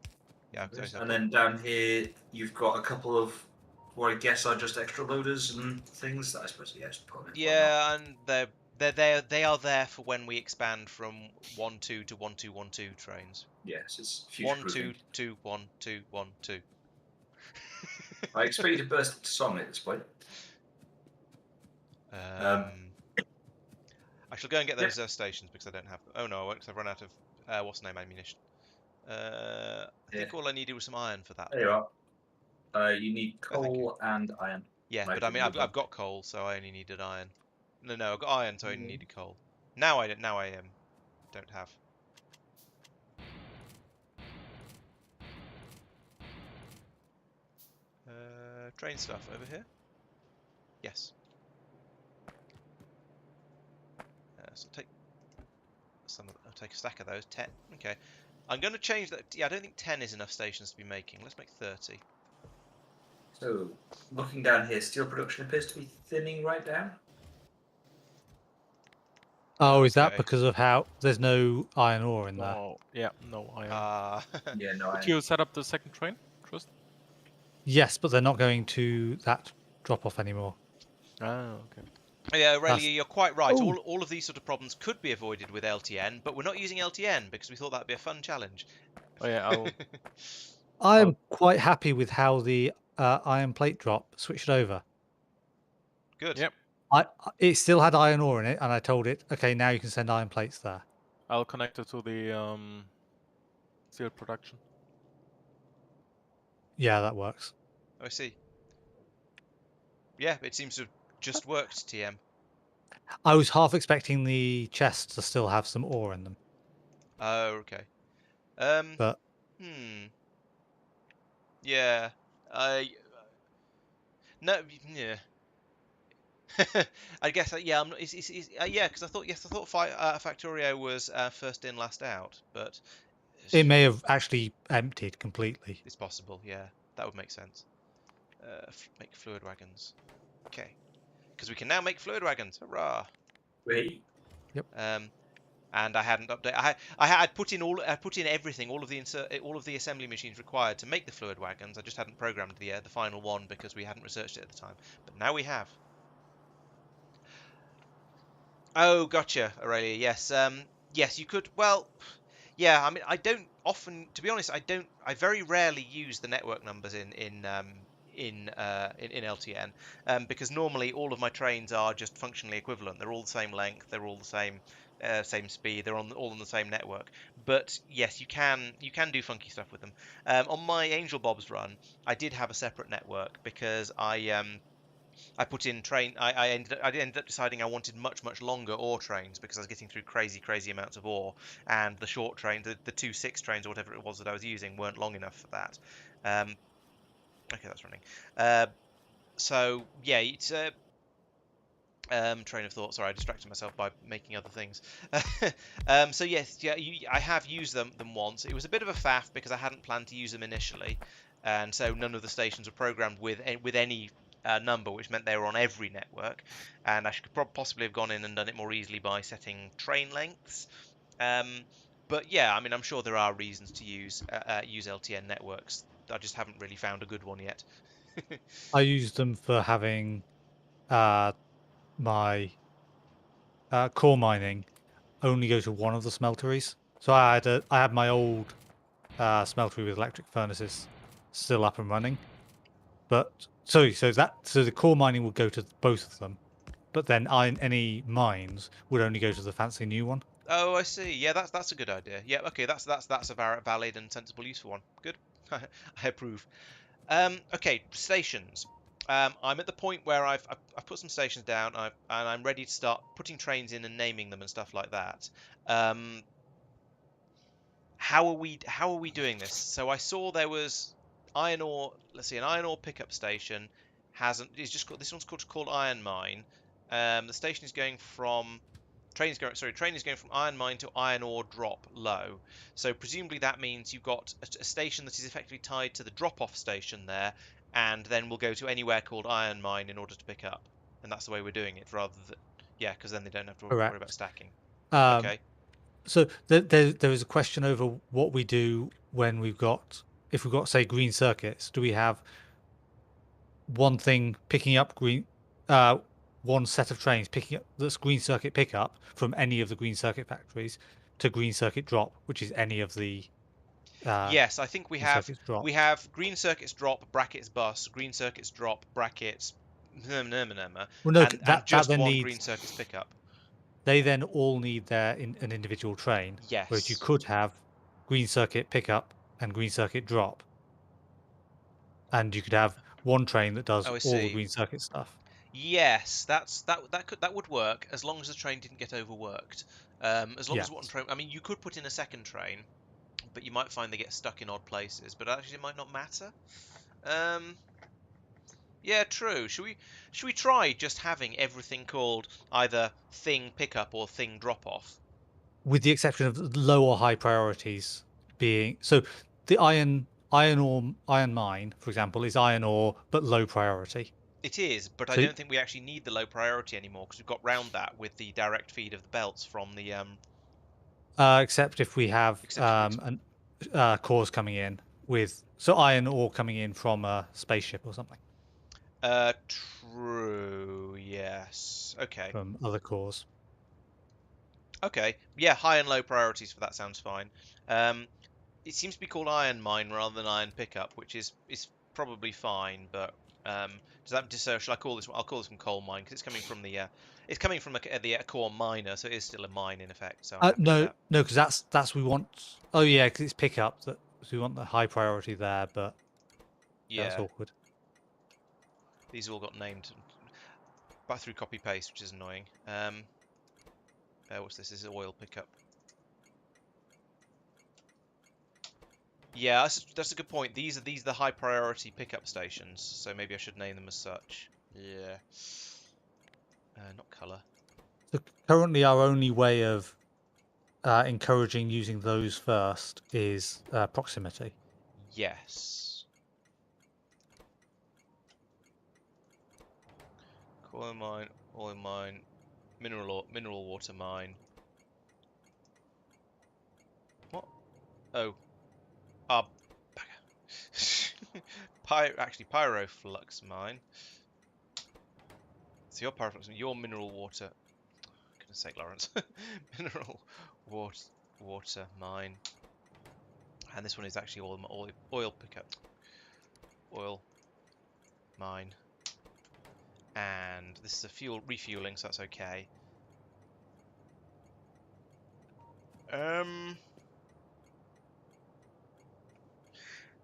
Yeah. And then down here, you've got a couple of what I guess are just extra loaders and things that I suppose. Yes, probably. Yeah, and they are there for when we expand from 1-2 to 1-2-1-2 trains. Yes, it's future-proofing. 1-2-2-1-2-1-2. I expect you to burst into song at this point. I shall go and get those stations because I don't have. Oh no, I won't because I've run out of what's the name ammunition. I think all I needed was some iron for that. There you are. You need coal and iron. Yeah, but I mean I've got coal, so I only needed iron. No, I've got iron, so I only needed coal. Now I don't have. Train stuff over here. Yes. So I'll take a stack of those. 10. Okay. I'm going to change that. Yeah, I don't think 10 is enough stations to be making. Let's make 30. So, looking down here, steel production appears to be thinning right down. Oh, is that because of how there's no iron ore in there? Oh, yeah, no iron. Yeah, no iron. Did you set up the second train, Tristan? Yes, but they're not going to that drop off anymore. Ah, okay. Yeah, Aurelia, you're quite right. All of these sort of problems could be avoided with LTN, but we're not using LTN because we thought that'd be a fun challenge. Oh yeah, I'm quite happy with how the iron plate drop switched over. Good. Yep. It still had iron ore in it, and I told it, okay, now you can send iron plates there. I'll connect it to the steel production. Yeah, that works. Oh, I see. Yeah, it seems to have just worked, TM. I was half expecting the chests to still have some ore in them. Oh, okay. But yeah, no, yeah. I guess yeah. I'm not. Yeah, because I thought Factorio was first in, last out, but it may have actually emptied completely. It's possible. Yeah, that would make sense. Make fluid wagons. Okay, because we can now make fluid wagons. Hurrah! Wait. Yep. And I hadn't updated. I'd put in everything, all of the assembly machines required to make the fluid wagons. I just hadn't programmed the final one because we hadn't researched it at the time. But now we have. Oh, gotcha, Aurelia. Yes. Yes, you could. Well, yeah. I mean, I don't often, to be honest. I very rarely use the network numbers in LTN because normally all of my trains are just functionally equivalent. They're all the same length. They're all the same speed. They're all on the same network. But yes, you can do funky stuff with them. On my Angel Bob's run, I did have a separate network because I put in train. I ended up deciding I wanted much longer ore trains because I was getting through crazy amounts of ore, and the short trains, the 2-6 trains or whatever it was that I was using, weren't long enough for that. Okay, that's running. So yeah, it's train of thought. Sorry, I distracted myself by making other things. So yes, yeah, I have used them once. It was a bit of a faff because I hadn't planned to use them initially, and so none of the stations were programmed with any number, which meant they were on every network. And I could possibly have gone in and done it more easily by setting train lengths. But yeah, I mean, I'm sure there are reasons to use LTN networks. I just haven't really found a good one yet. I used them for having my core mining only go to one of the smelteries. So I had my old smeltery with electric furnaces still up and running, but so the core mining would go to both of them, but then any mines would only go to the fancy new one. Oh, I see. Yeah, that's a good idea. Yeah, okay, that's a valid and sensible use for one. Good. I approve. Okay, stations. I'm at the point where I've put some stations down, and I'm ready to start putting trains in and naming them and stuff like that. How are we doing this? So I saw there was iron ore. Let's see, an iron ore pickup station is just called, this one's called Iron Mine. The station is going from train is going from iron mine to iron ore drop low. So presumably that means you've got a station that is effectively tied to the drop-off station there, and then we'll go to anywhere called iron mine in order to pick up. And that's the way we're doing it, rather than because then they don't have to worry about Correct. stacking. Um, Okay. So there is a question over what we do when if we've got say green circuits. Do we have one thing picking up one set of trains picking up this green circuit pickup from any of the green circuit factories to green circuit drop, which is any of the Yes, I think green circuits drop? we have green circuits drop brackets bus, green circuits drop brackets Well, no, and that just then one green needs circuits pickup. they then all need an individual train. Whereas you Yes. could have green circuit pickup and green circuit drop, and you could have one train that does Oh, I all the see. green circuit stuff. Yes, that would work as long as the train didn't get overworked. As long Yeah. as one train, I mean, you could put in a second train, but you might find they get stuck in odd places. But actually, it might not matter. Yeah, true. Should we try just having everything called either thing pickup or thing drop off? With the exception of low or high priorities being so the iron mine, for example, is iron ore but low priority. It is, but I So don't think we actually need the low priority anymore because we've got round that with the direct feed of the belts from the except if we have cores coming in with iron ore coming in from a spaceship or something True. Yes. Okay. from other cores. Okay. Yeah, high and low priorities for that sounds fine. It seems to be called iron mine rather than iron pickup, which is probably fine. But does that so? Shall I call this one? I'll call this one coal mine because it's coming from a core miner, so it is still a mine in effect. So I'm happy with No, that. no, because that's we want. Oh yeah, because it's pickup that so we want the high priority there, but that's Yeah, awkward. these all got named but through copy paste, which is annoying. What's this? This is oil pickup. Yeah, that's a good point. These are the high priority pickup stations, so maybe I should name them as such. Yeah. Not color. So currently, our only way of encouraging using those first is proximity. Yes. Coal mine, oil mine, mineral water mine. What? Oh. Actually, pyroflux mine. So your pyroflux, your mineral water. Goodness sake, Laurence. Mineral water mine. And this one is actually oil pickup. Oil mine. And this is a refueling, so that's okay.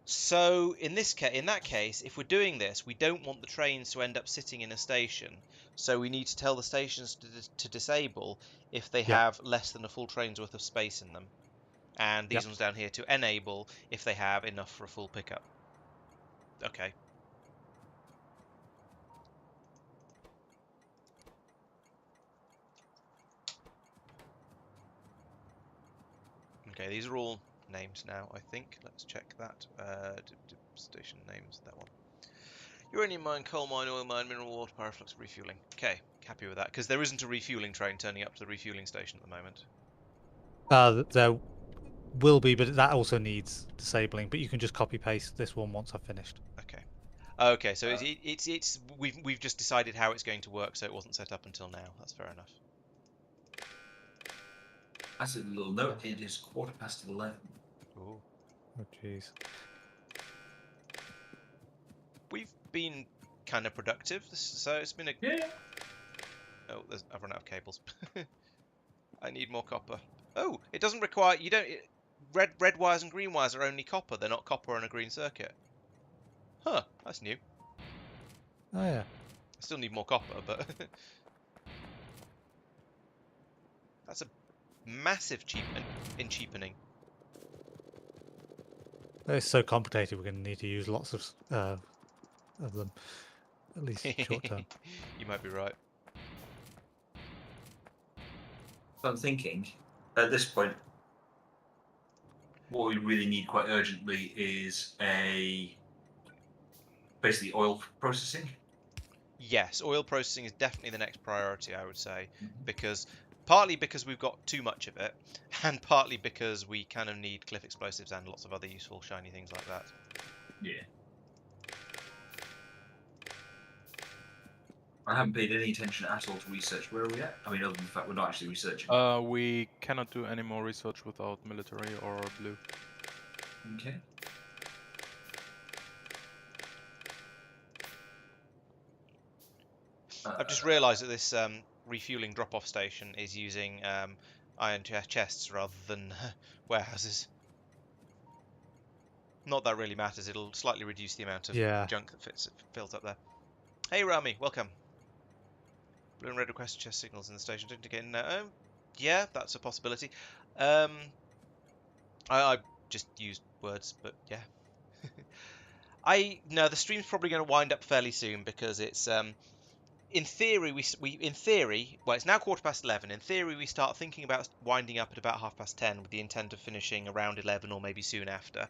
So in that case, if we're doing this, we don't want the trains to end up sitting in a station. So we need to tell the stations to disable if they have less than a full train's worth of space in them. And these ones down here to enable if they have enough for a full pickup. Okay. Okay, these are all named now, I think. Let's check that. Station names, that one. Uranium mine, coal mine, oil mine, mineral water, pyroflux, refueling. Okay, happy with that, because there isn't a refueling train turning up to the refueling station at the moment. There will be, but that also needs disabling. But you can just copy paste this one once I've finished. Okay. Okay, so we've just decided how it's going to work, so it wasn't set up until now. That's fair enough. As a little note, it is 11:15. Ooh. Oh jeez. We've been kind of productive, so it's been a... Yeah. Oh, I've run out of cables. I need more copper. Oh, it doesn't require... You don't... Red wires and green wires are only copper. They're not copper on a green circuit. Huh, that's new. Oh yeah. I still need more copper, but... That's a massive cheapening. It's so complicated. We're going to need to use lots of them, at least short term. You might be right. So I'm thinking, at this point, what we really need quite urgently is basically oil processing. Yes, oil processing is definitely the next priority, I would say, because partly because we've got too much of it, and partly because we kind of need cliff explosives and lots of other useful shiny things like that. Yeah. I haven't paid any attention at all to research. Where are we at? I mean, other than the fact we're not actually researching. We cannot do any more research without military or blue. Okay. I've just realised that this refueling drop-off station is using iron chests rather than warehouses. Not that really matters. It'll slightly reduce the amount of junk that fills up there. Hey Rami, welcome. Blue and red request chest signals in the station. Don't get in. Yeah, that's a possibility. I just used words, but yeah. No, the stream's probably going to wind up fairly soon because it's in theory well, it's now 11:15. In theory, we start thinking about winding up at about 10:30 with the intent of finishing around 11 or maybe soon after.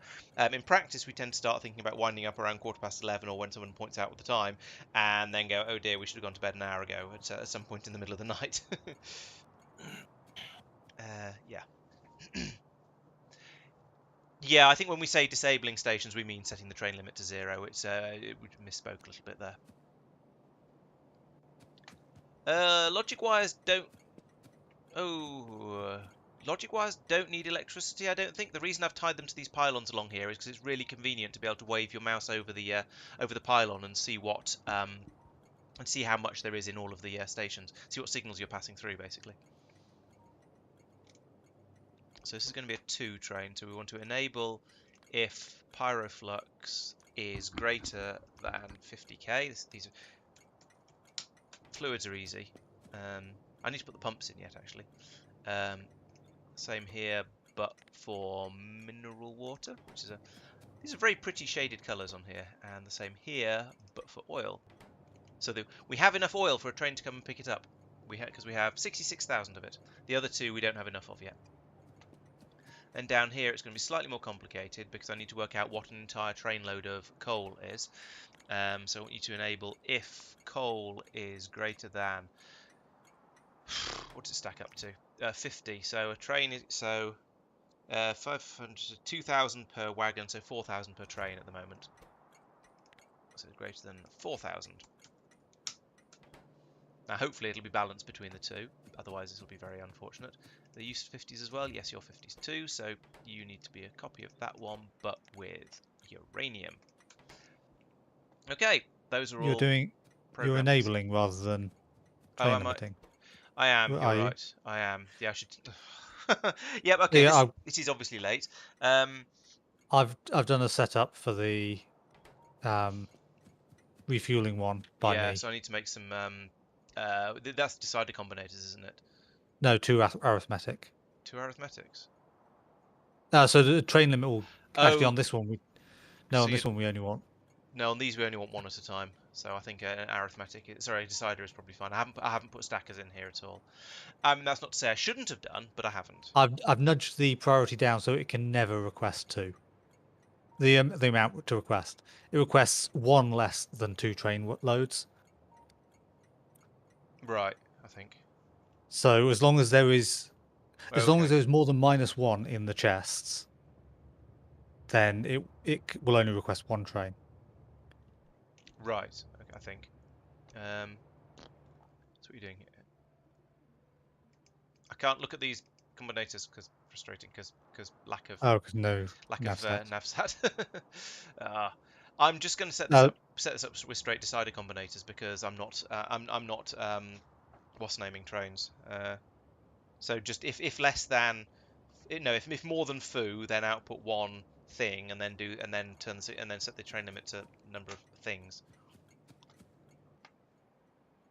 In practice, we tend to start thinking about winding up around 11:15 or when someone points out at the time, and then go, oh dear, we should have gone to bed an hour ago at some point in the middle of the night. Yeah. Yeah, I think when we say disabling stations, we mean setting the train limit to 0. We misspoke a little bit there. Logic wires don't... Oh... Logic wires don't need electricity, I don't think. The reason I've tied them to these pylons along here is because it's really convenient to be able to wave your mouse over the pylon and see what... and see how much there is in all of the stations. See what signals you're passing through, basically. So this is going to be a 2 train, so we want to enable if pyroflux is greater than 50k. These fluids are easy. I need to put the pumps in yet, actually. Same here, but for mineral water, which is these are very pretty shaded colours on here, and the same here, but for oil. So we have enough oil for a train to come and pick it up. Because we have 66,000 of it. The other 2 we don't have enough of yet. And down here it's going to be slightly more complicated because I need to work out what an entire trainload of coal is. So I want you to enable if coal is greater than... What does it stack up to? 50. So a train is... So 500, 2,000 per wagon, so 4,000 per train at the moment. So greater than 4,000. Now hopefully it'll be balanced between the 2, otherwise this will be very unfortunate. They use 50s as well. Yes, you're 50s too, so you need to be a copy of that one, but with uranium. Okay, those are all. You're enabling rather than train limiting. I am. You're right. I am. Yeah, I should. Yep. Okay. Yeah, it is obviously late. I've done a setup for the refueling one by me. Yeah, so I need to make some. That's decider combinators, isn't it? No, 2 arithmetic. 2 arithmetics. So the train limit will actually on this one on this one we only want. No, on these we only want 1 at a time. So I think an arithmetic, sorry, decider is probably fine. I haven't put stackers in here at all. I mean, that's not to say I shouldn't have done, but I haven't. I've nudged the priority down so it can never request 2. The amount to request. It requests 1 less than 2 train loads. Right, I think. So as long as there is, as long as there's more than -1 in the chests, then it will only request 1 train. Right, I think. So what are you doing here? I can't look at these combinators because frustrating because lack of lack of navsat. I'm just going to set this up with straight decider combinators because I'm not what's naming trains. So just if less than, no, if more than foo, then output one thing, and then set the train limit to number of things.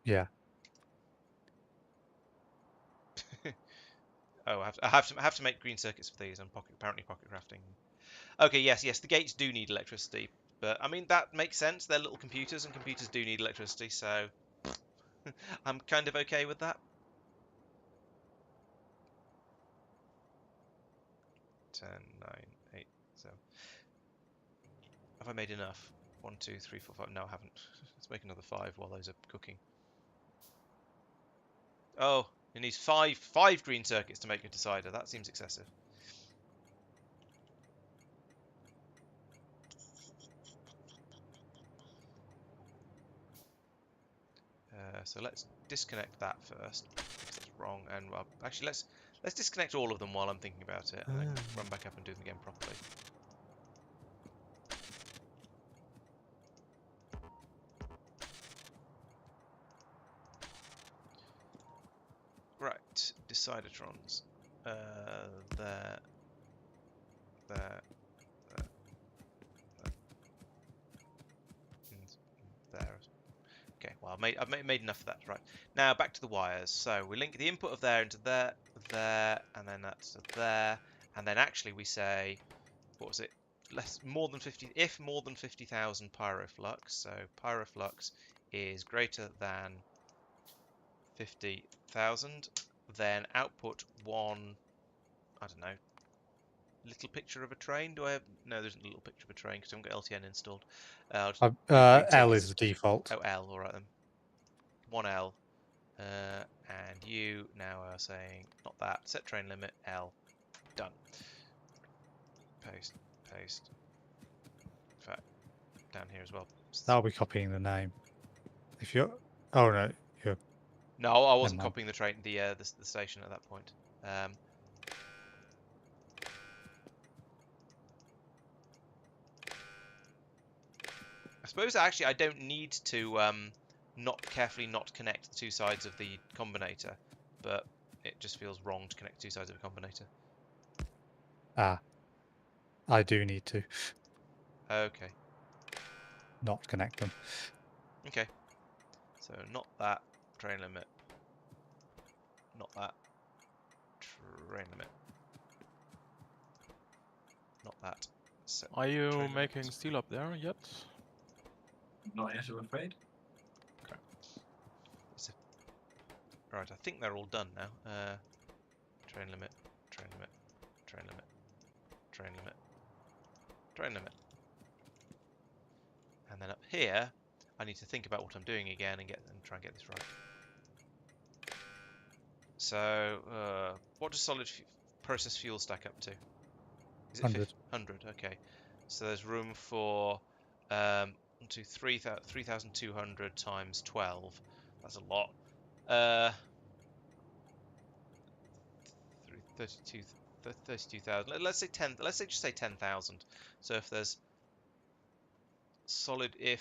Yeah. Oh, I have to make green circuits for these. I'm apparently pocket crafting. Okay, yes, the gates do need electricity, but I mean that makes sense. They're little computers, and computers do need electricity, so I'm kind of okay with that. 10, 9, 8, 7. Have I made enough? 1, 2, 3, 4, 5. No, I haven't. Let's make another 5 while those are cooking. Oh, it needs five green circuits to make a decider. That seems excessive. So let's disconnect that first, because that's wrong. And well, actually, let's disconnect all of them while I'm thinking about it, and then run back up and do them again properly. Right, decidertrons. There. There. Okay, well, I've made enough of that. Right, now back to the wires. So we link the input of there into there, and then that's to there, and then actually we say, what was it? More than 50. If more than 50,000 pyroflux, so pyroflux is greater than 50,000, then output one. I don't know. Little picture of a train? Do I have? No, there isn't a little picture of a train because I haven't got LTN installed. L is the default. Oh, L, alright then. 1L. And you now are saying, not that, set train limit, L. Done. Paste. In fact, down here as well. That'll be copying the name. If you're... Oh, no. You're... No, I wasn't copying the train, the station at that point. I suppose actually I don't need to carefully not connect the two sides of the combinator, but it just feels wrong to connect two sides of a combinator. Ah. I do need to. Okay. Not connect them. Okay. So not that train limit. Not that train limit. Not that. So Are you making steel up there yet? Not yet, I'm afraid. Okay. Right, I think they're all done now. Train limit, train limit, train limit, train limit, train limit. And then up here, I need to think about what I'm doing again and try and get this right. So, what does solid process fuel stack up to? Is it 100. 100? Okay. So there's room for 3,200 times 12. That's a lot. 32,000. Let's say 10. Let's say just say 10,000. So if there's solid, where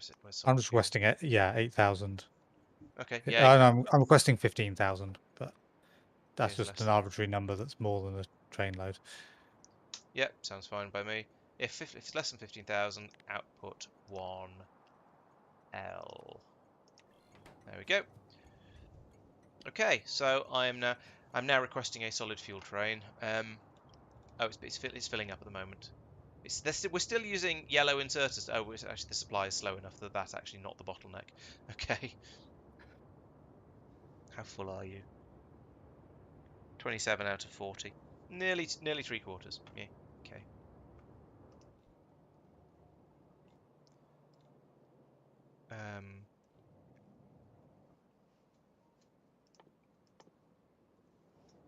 is it? Where's solid I'm just requesting it. Yeah, 8,000. Okay. Yeah. I'm requesting 15,000, but that's Here's just an arbitrary number that's more than a train load. Yep, sounds fine by me. If it's less than 15,000, output 1L. There we go. Okay, so I'm now requesting a solid fuel train. Oh, it's filling up at the moment. We're still using yellow inserters. Oh, actually the supply is slow enough that that's actually not the bottleneck. Okay. How full are you? 27 out of 40. Nearly 3/4. Yeah. Okay.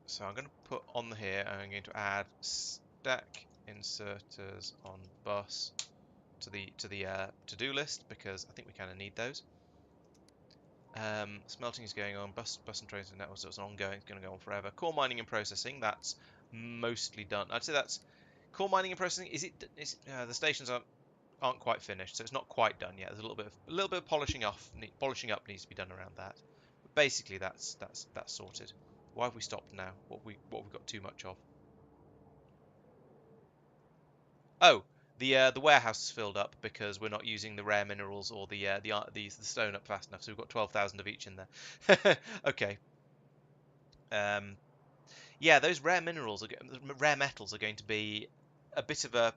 So I'm going to put on here, and I'm going to add stack inserters on bus to the to-do list, because I think we kind of need those. Smelting is going on. Bus and trains and networks. It's ongoing. It's going to go on forever. Core mining and processing. That's mostly done. I'd say that's core mining and processing. The stations aren't quite finished, so it's not quite done yet. There's a little bit of polishing up needs to be done around that. basically that's sorted. Why have we stopped now? What we got too much of? Oh, the warehouse is filled up because we're not using the rare minerals or the stone up fast enough. So we've got 12,000 of each in there. Okay. Yeah, those rare minerals, rare metals, are going to be a bit of a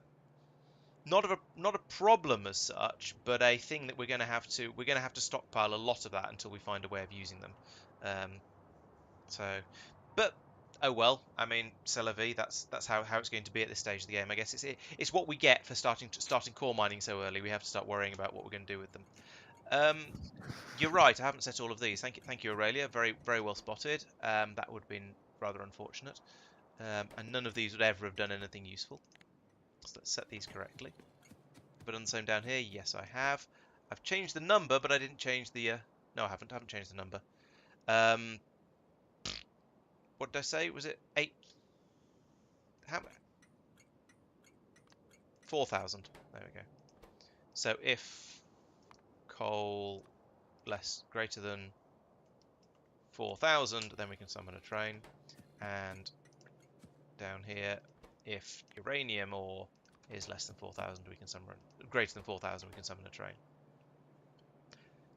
not a problem as such, but a thing that we're going to have to stockpile a lot of that until we find a way of using them. But oh well. I mean, c'est la vie. That's how it's going to be at this stage of the game. I guess it's what we get for starting core mining so early. We have to start worrying about what we're going to do with them. You're right. I haven't set all of these. Thank you, Aurelia. Very well spotted. That would have been rather unfortunate. And none of these would ever have done anything useful. So let's set these correctly. But on the same down here, yes, I have. I've changed the number, but I didn't change the. No, I haven't. I haven't changed the number. What did I say? Was it 8? How? 4,000. There we go. So if coal greater than 4,000, then we can summon a train. And down here, if uranium ore is less than 4,000, we can summon greater than 4,000, we can summon a train.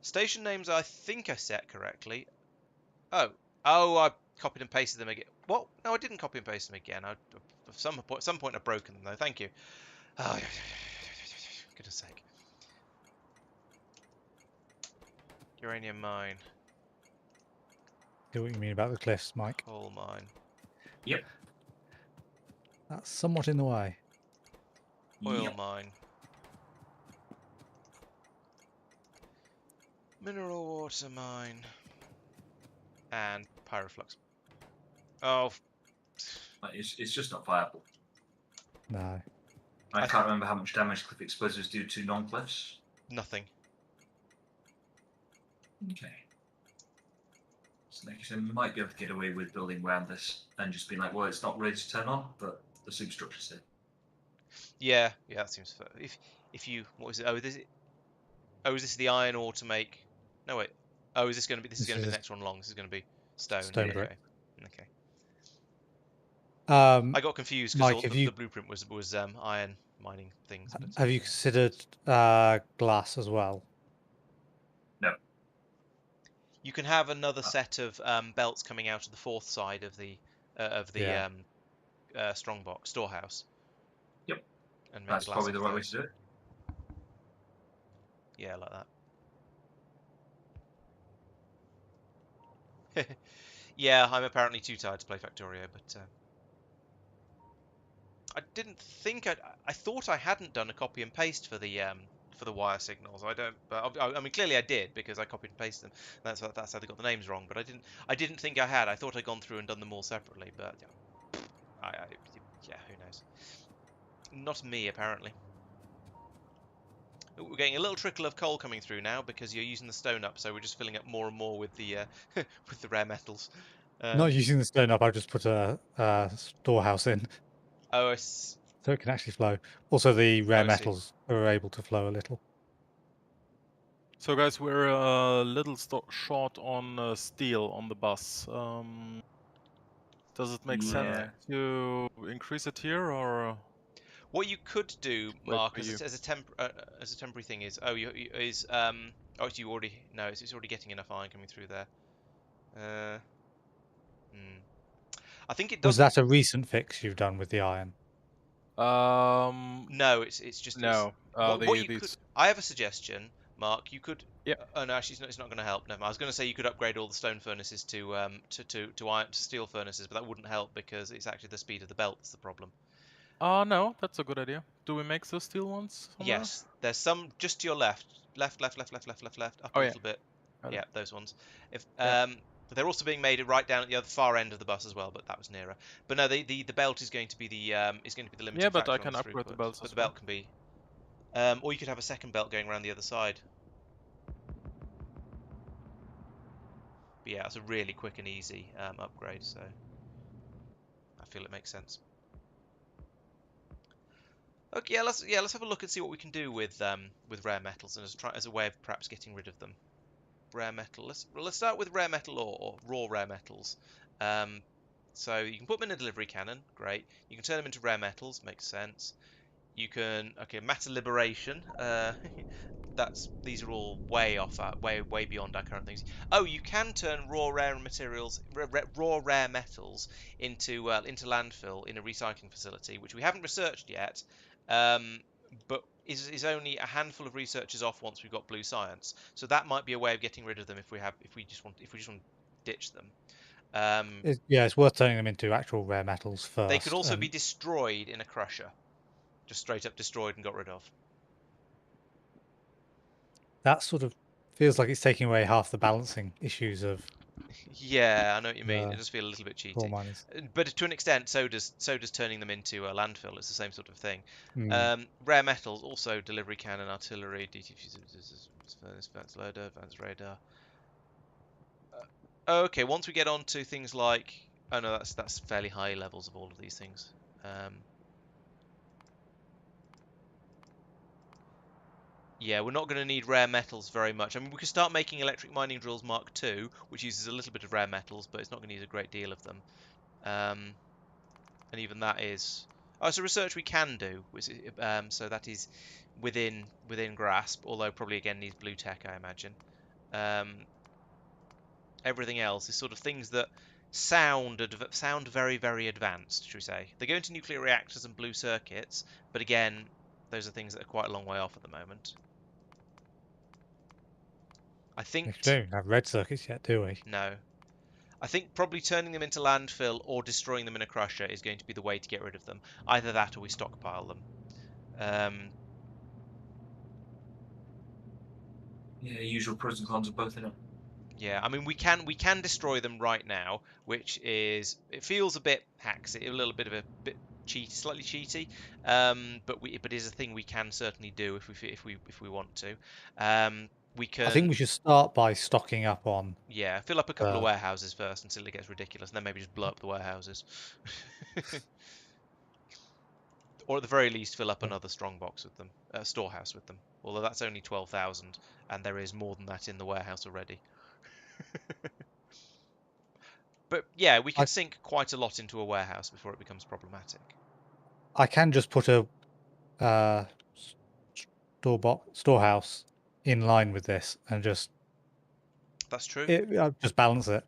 Station names, I think I set correctly. Oh, I copied and pasted them again. What? No, I didn't copy and paste them again. At some point I've broken them though. Thank you. Oh, goodness sake. Uranium mine. See what you mean about the cliffs, Mike. Coal mine. Yep. That's somewhat in the way. Oil Yep. mine. Mineral water mine. And pyroflux. Oh. It's just not viable. No. I can't remember how much damage cliff explosives do to non-cliffs. Nothing. Okay. So next time we might be able to get away with building around this and just being like, well, it's not ready to turn on, but the superstructure's here. Yeah, that seems fair. If you, what was it? Oh, is this the iron ore to make? No wait. Oh, is this going to be? This is going to be the next one along. This is going to be stone. Stone brick. Okay. I I got confused Mike, because the blueprint was iron mining things. But... Have you considered glass as well? No. You can have another set of belts coming out of the fourth side of the strongbox storehouse. Yep. And make That's probably the right way to do it. Yeah, like that. Yeah, I'm apparently too tired to play Factorio, but I didn't think I thought I hadn't done a copy and paste for the wire signals. I don't, but I mean clearly I did because I copied and pasted them. That's how they got the names wrong. But I didn't think I had. I thought I'd gone through and done them all separately. But yeah, who knows? Not me apparently. We're getting a little trickle of coal coming through now because you're using the stone up, so we're just filling up more and more with the with the rare metals. Not using the stone up, I've just put a storehouse in. Oh, so it can actually flow. Also, the rare metals are able to flow a little. So, guys, we're a little short on steel on the bus. Does it make sense to increase it here, or? What you could do, Mark, as a temporary thing is, you already no, it's already getting enough iron coming through there. I think it does. Was that a recent fix you've done with the iron? No, it's just no. I have a suggestion, Mark. You could. Yeah. Oh no, actually, it's not going to help. No, I was going to say you could upgrade all the stone furnaces to steel furnaces, but that wouldn't help because it's actually the speed of the belt that's the problem. No, that's a good idea. Do we make the steel ones somewhere? Yes, there's some just to your left, up a little bit. Yeah, those ones. They're also being made right down at the other far end of the bus as well, but that was nearer. But no, the belt is going to be the limiting Yeah, but factor I on can the upgrade throughput. the belts. But the belt can be, or you could have a second belt going around the other side. But yeah, it's a really quick and easy upgrade, so I feel it makes sense. Okay, let's have a look and see what we can do with rare metals and as a way of perhaps getting rid of them. rare metal. Let's start with rare metal ore, or raw rare metals. So you can put them in a delivery cannon, great. You can turn them into rare metals, makes sense. You can, okay, matter liberation. These are all way off, way beyond our current things. Oh, you can turn raw rare materials, raw rare metals into landfill in a recycling facility, which we haven't researched yet, but is only a handful of researchers off once we've got blue science. So that might be a way of getting rid of them if we just want to ditch them. Yeah, it's worth turning them into actual rare metals first. They could also be destroyed in a crusher, just straight up destroyed and got rid of. That sort of feels like it's taking away half the balancing issues of. Yeah, I know what you mean. It does feel a little bit Coal cheaty, miners. but to an extent, so does turning them into a landfill. It's the same sort of thing. Mm. Rare metals, also delivery cannon, artillery, DT advanced loader, advanced radar. Okay, once we get on to things like, oh no, that's fairly high levels of all of these things. Yeah, we're not going to need rare metals very much. I mean, we could start making electric mining drills Mark II, which uses a little bit of rare metals, but it's not going to use a great deal of them. And even that is... Oh, it's a research we can do. So that is within grasp, although probably again needs blue tech, I imagine. Everything else is sort of things that sound very, very advanced, should we say. They go into nuclear reactors and blue circuits, but again, those are things that are quite a long way off at the moment. I think... We don't have red circuits yet, do we? No. I think probably turning them into landfill or destroying them in a crusher is going to be the way to get rid of them. Either that or we stockpile them. Yeah, usual pros and cons of both in it. Yeah, I mean we can destroy them right now, which is, it feels a bit hacksy, a little bit of a bit cheat, slightly cheaty, but is a thing we can certainly do if we want to. We can. I think we should start by stocking up on. Yeah, fill up a couple of warehouses first until it gets ridiculous, and then maybe just blow up the warehouses. Or at the very least, fill up another strongbox with them, storehouse with them. Although that's only 12,000, and there is more than that in the warehouse already. But yeah, we can sink quite a lot into a warehouse before it becomes problematic. I can just put a storehouse in line with this and just. That's true. Just balance it.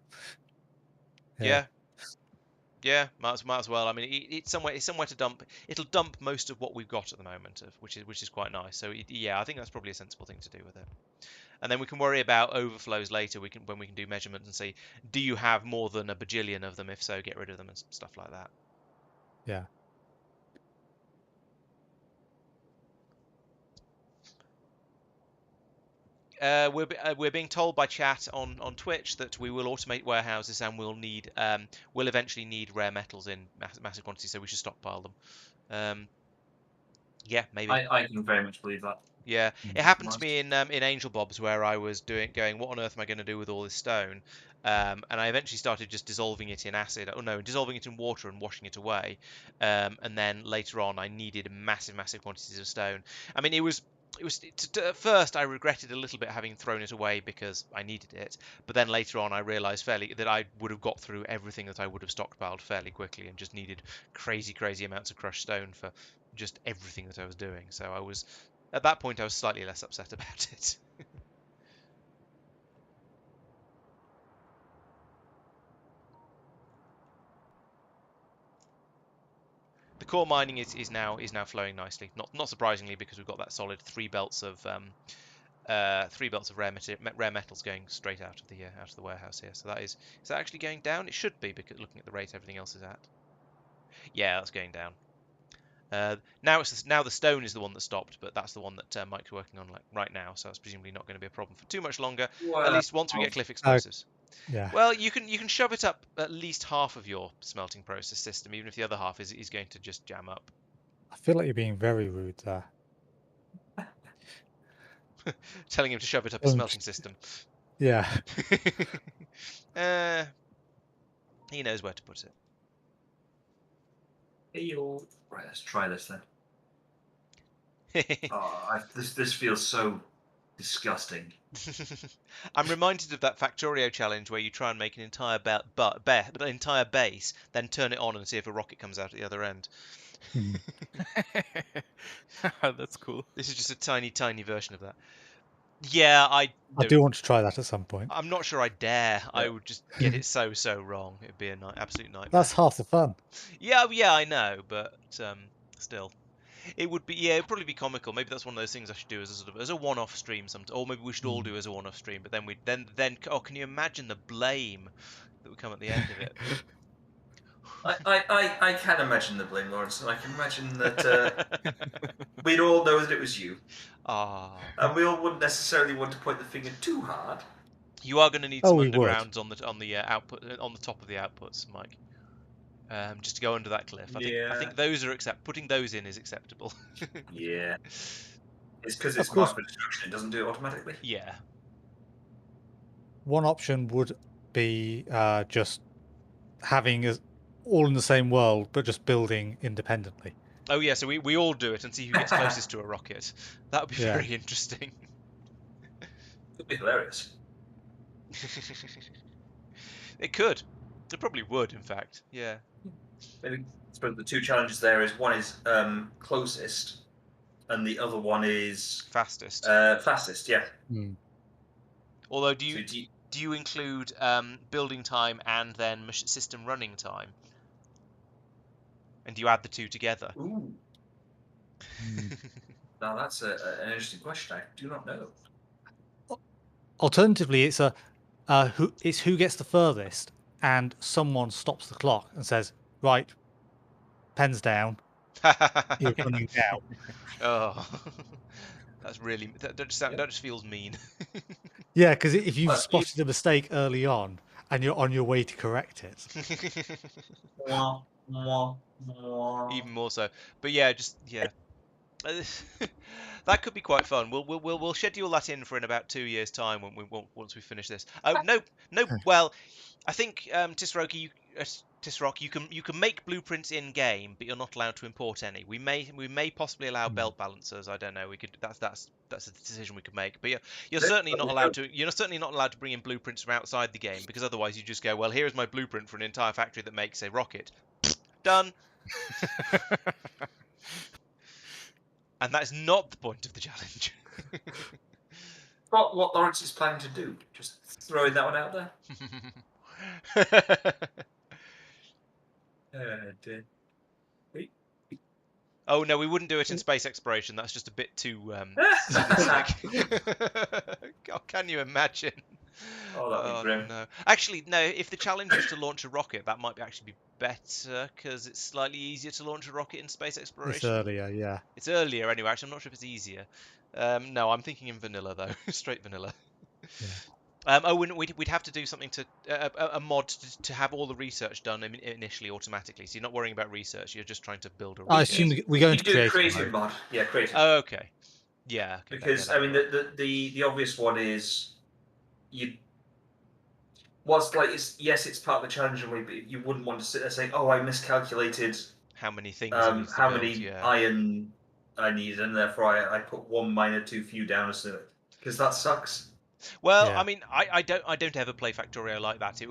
Yeah, might as well. I mean, it's somewhere to dump. It'll dump most of what we've got at the moment, which is quite nice. So yeah, I think that's probably a sensible thing to do with it. And then we can worry about overflows later. When we can do measurements and see, do you have more than a bajillion of them? If so, get rid of them and stuff like that. Yeah. We're being told by chat on Twitch that we will automate warehouses and we'll eventually need rare metals in massive quantities, so we should stockpile them. Yeah, maybe. I can very much believe that. Yeah, it happened to me in Angel Bob's, where I was going, what on earth am I going to do with all this stone? And I eventually started just dissolving it in acid. Oh no, dissolving it in water and washing it away. And then later on, I needed massive quantities of stone. I mean, at first I regretted a little bit having thrown it away because I needed it, but then later on I realised that I would have got through everything that I would have stockpiled fairly quickly and just needed crazy amounts of crushed stone for just everything that I was doing. So at that point I was slightly less upset about it. The core mining is now flowing nicely. Not surprisingly, because we've got that solid three belts of rare metals going straight out of the warehouse here. So is that actually going down? It should be, because looking at the rate everything else is at. Yeah, that's going down. Now the stone is the one that stopped, but that's the one that Mike's working on right now. So that's presumably not going to be a problem for too much longer. Well, at least once we get cliff explosives. Yeah. Well, you can shove it up at least half of your smelting process system, even if the other half is going to just jam up. I feel like you're being very rude there. Telling him to shove it up a smelting system. Yeah. He knows where to put it. Right, let's try this then. This feels so disgusting. I'm reminded of that Factorio challenge where you try and make an entire entire base, then turn it on and see if a rocket comes out at the other end. That's cool. This is just a tiny version of that. Yeah, I do want to try that at some point. I'm not sure I dare. I would just get it so wrong. It'd be an absolute nightmare. That's half the fun. Yeah, I know, but still. It would be, it'd probably be comical. Maybe that's one of those things I should do as a sort of as a one-off stream, or maybe we should all do as a one-off stream. But then can you imagine the blame that would come at the end of it? I can imagine the blame, Laurence, and I can imagine that we'd all know that it was you. And we all wouldn't necessarily want to point the finger too hard. You are going to need some undergrounds on the output on the top of the outputs, Mike. Just to go under that cliff. I think those are putting those in is acceptable. Yeah. It's because it's marked for destruction. It doesn't do it automatically. Yeah. One option would be just having all in the same world, but just building independently. Oh yeah, so we all do it and see who gets closest to a rocket. That would be very interesting. It'd be hilarious. It could. It probably would, in fact. Yeah. Maybe I suppose the two challenges there is one is closest, and the other one is fastest. Fastest, yeah. Although, do you include building time and then system running time? And do you add the two together? Ooh. Now that's an interesting question. I do not know. Alternatively, it's who gets the furthest, and someone stops the clock and says, "Right, pens down. You're running now." Oh, that's really that just feels mean. Yeah, because if you've spotted a mistake early on and you're on your way to correct it, even more so. But yeah, that could be quite fun. We'll schedule that in for in about 2 years' time once we finish this. Oh no. Well, I think Tisrock, you can make blueprints in game, but you're not allowed to import any. We may possibly allow belt balancers. I don't know. We could. That's a decision we could make. But you're certainly not allowed to. You're certainly not allowed to bring in blueprints from outside the game, because otherwise you just go, well, here is my blueprint for an entire factory that makes a rocket. Done. And that's not the point of the challenge. What Laurence is planning to do? Just throwing that one out there. Oh no, we wouldn't do it in space exploration. That's just a bit too. God, can you imagine? Oh, that'd be grim. No. Actually, no. If the challenge was to launch a rocket, that might actually be better, because it's slightly easier to launch a rocket in space exploration. it's earlier, yeah. It's earlier anyway. Actually, I'm not sure if it's easier. No, I'm thinking in vanilla though, straight vanilla. Yeah. We'd have to do something to a mod to have all the research done initially automatically. So you're not worrying about research. You're just trying to build a rocket. I assume we're going to creative mod. Yeah, creative. Oh, okay. Yeah. Okay, because I mean, the obvious one is whilst like it's part of the challenge, but you wouldn't want to sit there saying, "Oh, I miscalculated how many things, iron I need, and therefore I put one miner too few down," because that sucks. Well, yeah. I mean, I don't ever play Factorio like that. It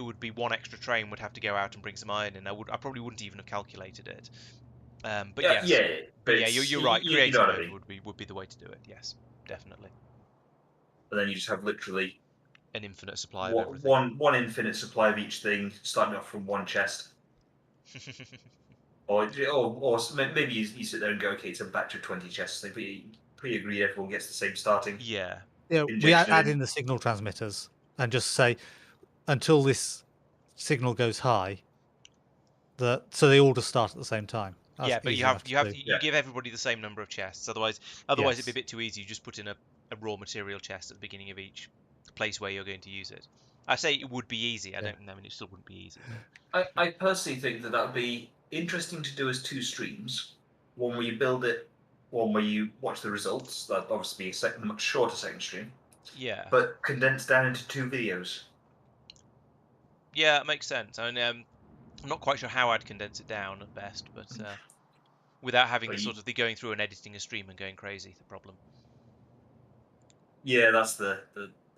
would be one extra train would have to go out and bring some iron in. I probably wouldn't even have calculated it. But you're right. Creative mode would be the way to do it. Yes, definitely. But then you just have literally an infinite supply of everything. One infinite supply of each thing, starting off from one chest. or maybe you sit there and go, okay, it's a batch of 20 chests. They pre-agree everyone gets the same starting. Yeah. Yeah, we add in the signal transmitters and just say until this signal goes high, so they all just start at the same time. That's but you give everybody the same number of chests. Otherwise it'd be a bit too easy. You just put in a raw material chest at the beginning of each place where you're going to use it. I say it would be easy. I mean, it still wouldn't be easy. I personally think that would be interesting to do as 2 streams. One where you build it, one where you watch the results. That'd obviously be a much shorter second stream. Yeah. But condensed down into 2 videos. Yeah, it makes sense. I mean, I'm not quite sure how I'd condense it down at best, but without having the going through and editing a stream and going crazy, the problem. Yeah, that's the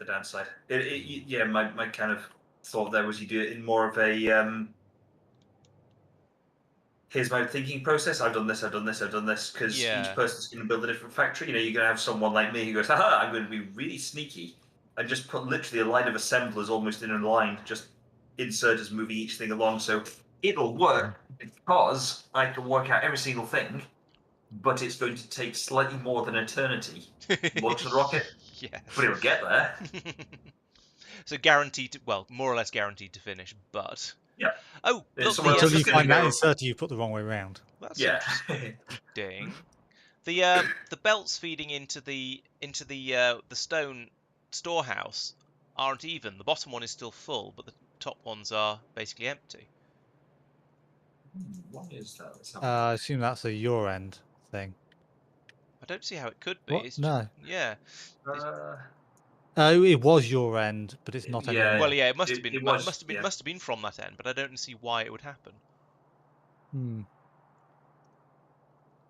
downside. Yeah, my kind of thought there was you do it in more of a here's my thinking process. I've done this, I've done this, I've done this, because each Yeah. person's going to build a different factory. You're going to have someone like me who goes, haha, I'm going to be really sneaky and just put literally a line of assemblers almost in a line, just inserters moving each thing along. So it'll work because I can work out every single thing, but it's going to take slightly more than eternity. Launch the rocket, Yes. but it'll get there. So guaranteed to, well, more or less guaranteed to finish, but Yeah. oh, look, Someone else Until is you gonna find that go- inserter you put the wrong way around. that's Yeah. interesting. The belts feeding into the stone storehouse aren't even. The bottom one is still full, but the top ones are basically empty. Why is that? Let's have a I look. assume that's a your end thing. I don't see how it could be. What? It's No. yeah. Oh, it was your end, but it's not Yeah. anymore. Well, yeah, it must have been. It was, Must have been. yeah. Must have been from that end, but I don't see why it would happen. Hmm.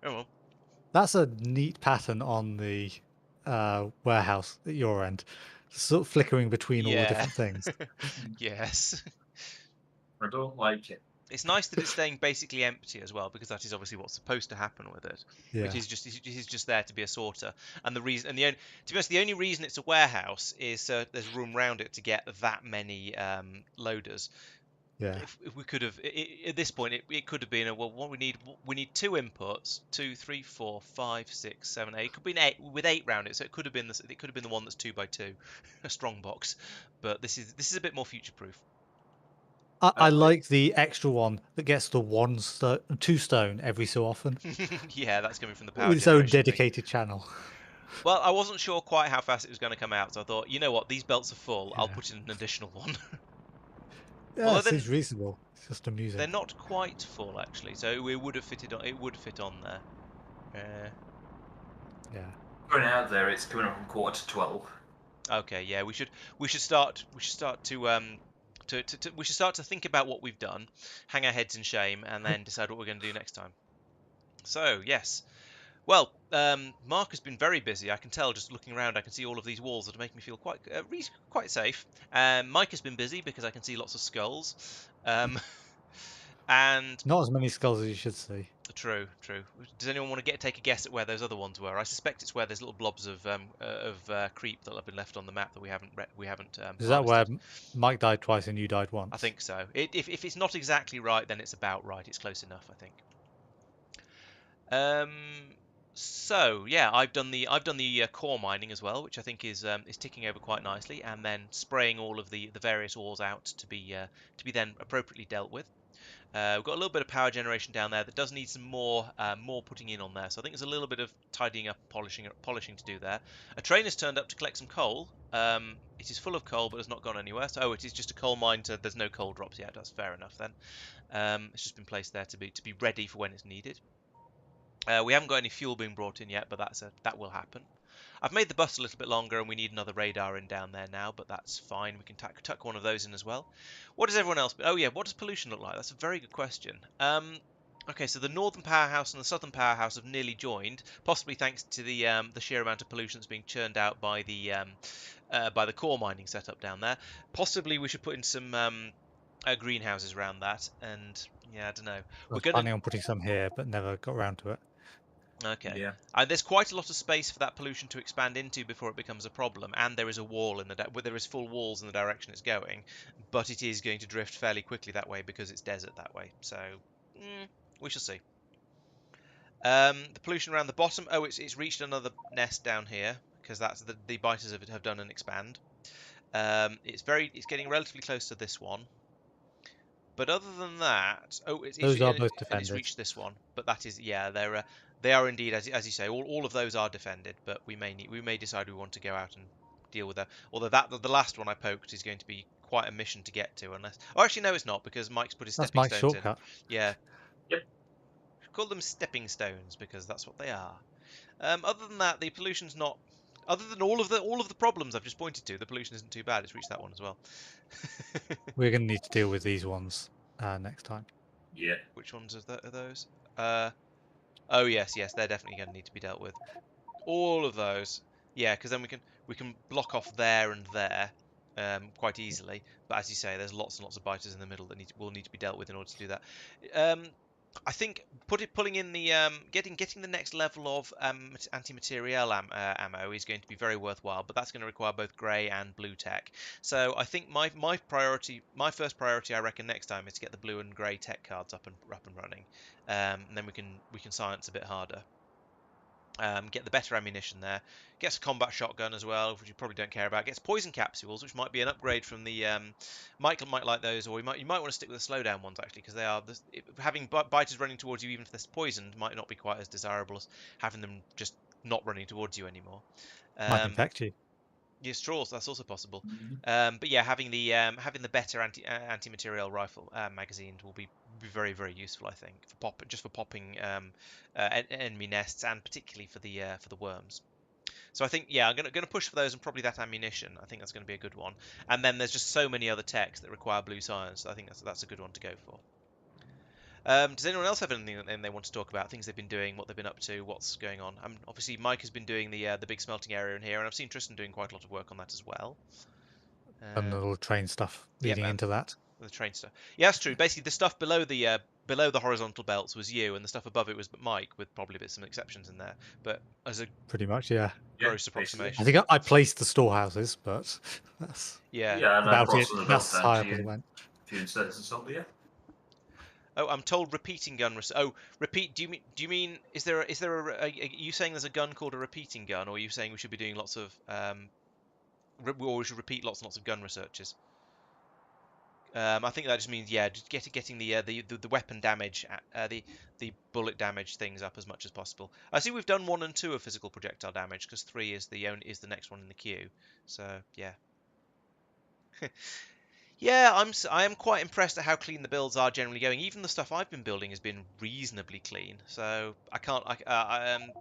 Oh well. That's a neat pattern on the warehouse at your end, sort of flickering between all the Yeah. different things. Yes. I don't like it. It's nice that it's staying basically empty as well, because that is obviously what's supposed to happen with it. Yeah. It is just there to be a sorter, and the reason, and the only, to be honest, the only reason it's a warehouse is there's room around it to get that many loaders. Yeah. If we could have at this point, it could have been well, what we need 2 inputs, 2, 3, 4, 5, 6, 7, 8. It could be an 8 with 8 round it, so it could have been the one that's 2 by 2, a strong box. But this is a bit more future proof. I like the extra one that gets the 2 stone every so often. Yeah, that's coming from the power With its own generation thing. dedicated channel. Well, I wasn't sure quite how fast it was going to come out, so I thought, you know what, these belts are full. I'll Yeah. put in an additional one. Yeah, Although it seems reasonable. It's just amusing. they're not quite full actually, so it would have fitted on. It would fit on there. Yeah. Going out there, it's coming up on 11:45. Okay, yeah, we should start to we should start to think about what we've done, hang our heads in shame, and then decide what we're going to do next time. So yes. Well, Marc has been very busy. I can tell just looking around. I can see all of these walls that make me feel quite safe. Mike has been busy because I can see lots of skulls. And Not as many skulls as you should see. true. Does anyone want to take a guess at where those other ones were? I suspect it's where there's little blobs of creep that have been left on the map that we haven't Is that where harvested. Mike died twice and you died once? I think so. If it's not exactly right, then it's about right. It's close enough, I think. So yeah, I've done the core mining as well, which I think is ticking over quite nicely, and then spraying all of the various ores out to be then appropriately dealt with. We've got a little bit of power generation down there that does need some more putting in on there. So I think there's a little bit of tidying up, polishing to do there. A train has turned up to collect some coal. It is full of coal, but has not gone anywhere. So it is just a coal mine. There's no coal drops yet. That's fair enough then. It's just been placed there to be ready for when it's needed. We haven't got any fuel being brought in yet, but that will happen. I've made the bus a little bit longer, and we need another radar in down there now, but that's fine. We can tuck one of those in as well. What does everyone else? Oh yeah, what does pollution look like? That's a very good question. Okay, so the northern powerhouse and the southern powerhouse have nearly joined, possibly thanks to the sheer amount of pollution that's being churned out by the core mining setup down there. Possibly we should put in some greenhouses around that, and yeah, I don't know. I was planning on putting some here, but never got around to it. Okay. Yeah. There's quite a lot of space for that pollution to expand into before it becomes a problem, and there is a wall there is full walls in the direction it's going, but it is going to drift fairly quickly that way because it's desert that way. So we shall see. The pollution around the bottom. Oh, it's reached another nest down here because that's the biters of it have done an expand. It's getting relatively close to this one. But other than that, Those are both it's defended. reached this one. But that is, yeah, they are indeed, as you say, all of those are defended. But we may decide we want to go out and deal with that. Although the last one I poked is going to be quite a mission to get to, unless. Oh, actually, no, it's not because Mike's put his That's stepping Mike's stones shortcut. in. Yeah. Yep. Call them stepping stones because that's what they are. Other than that, the pollution's not. Other than all of the problems I've just pointed to, the pollution isn't too bad. It's reached that one as well. We're going to need to deal with these ones next time. Yeah. Which ones are those? Oh yes, they're definitely going to need to be dealt with. All of those. Yeah, because then We can block off there and there quite easily. But as you say, there's lots and lots of biters in the middle that will need to be dealt with in order to do that. I think pulling in the getting the next level of anti-materiel ammo is going to be very worthwhile, but that's going to require both grey and blue tech. So I think my first priority, I reckon next time, is to get the blue and grey tech cards up and running, and then we can science a bit harder. Get the better ammunition there. Gets a combat shotgun as well, which you probably don't care about. Gets poison capsules, which might be an upgrade from the. Michael might like those, or you might want to stick with the slowdown ones actually, because they are having biters running towards you, even if they're poisoned, might not be quite as desirable as having them just not running towards you anymore. Might infect you. Yes, straws. That's also possible. Mm-hmm. But yeah, having the better anti-material rifle magazine will be very, very useful, I think, for popping enemy nests, and particularly for the worms. So I think, yeah, I'm gonna push for those, and probably that ammunition. I think that's going to be a good one. And then there's just so many other techs that require blue science. So I think that's a good one to go for. Does anyone else have anything that they want to talk about? Things they've been doing, what they've been up to, what's going on? Obviously, Mike has been doing the big smelting area in here, and I've seen Tristan doing quite a lot of work on that as well. And the little train stuff leading into that. The train stuff. Yeah, that's true. Basically, the stuff below the horizontal belts was you, and the stuff above it was Mike, with probably a bit some exceptions in there. But as a pretty much, yeah. Gross approximation. I think I placed the storehouses, but that's yeah. And about I it. That's high up as it went. A few inserts and something, yeah. Oh, I'm told repeating gun. Repeat. Do you mean is there are you saying there's a gun called a repeating gun, or are you saying we should be doing lots of or we should repeat lots and lots of gun researches? I think that just means, yeah, just getting the weapon damage, the bullet damage things up as much as possible. I see we've done 1 and 2 of physical projectile damage, because 3 is the next one in the queue. So yeah. Yeah, I am quite impressed at how clean the builds are generally going. Even the stuff I've been building has been reasonably clean. So I can't.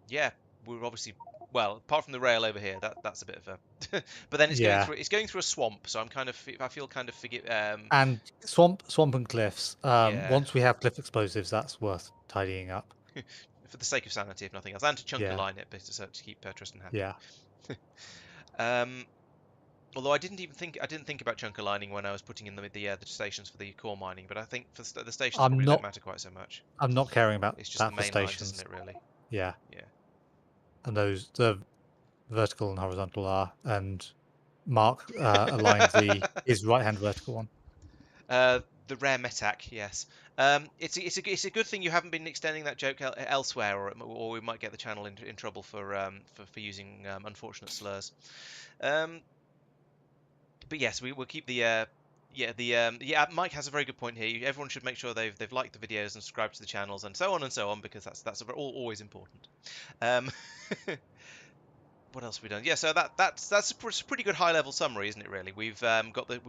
Yeah, we're obviously, well, apart from the rail over here, that's a bit of a. But then it's going through a swamp, so I feel kind of and swamp and cliffs. Yeah. Once we have cliff explosives, that's worth tidying up. For the sake of sanity, if nothing else, and to chunk a line it, but to keep Tristan happy. Yeah. Although I didn't think about chunk aligning when I was putting in the stations for the core mining, but I think for the stations probably don't matter quite so much. I'm not caring about it's just that the main for stations, lines, isn't it, really? Yeah. Yeah. And the vertical and horizontal are, and Marc aligned his right hand vertical one. The rare metac, yes. It's a good thing you haven't been extending that joke elsewhere, or we might get the channel in trouble for using unfortunate slurs. But yes, we'll keep the Mike has a very good point here. Everyone should make sure they've liked the videos and subscribed to the channels and so on, because that's always important. What else have we done? Yeah, so that's a pretty good high level summary, isn't it? Really, we've got the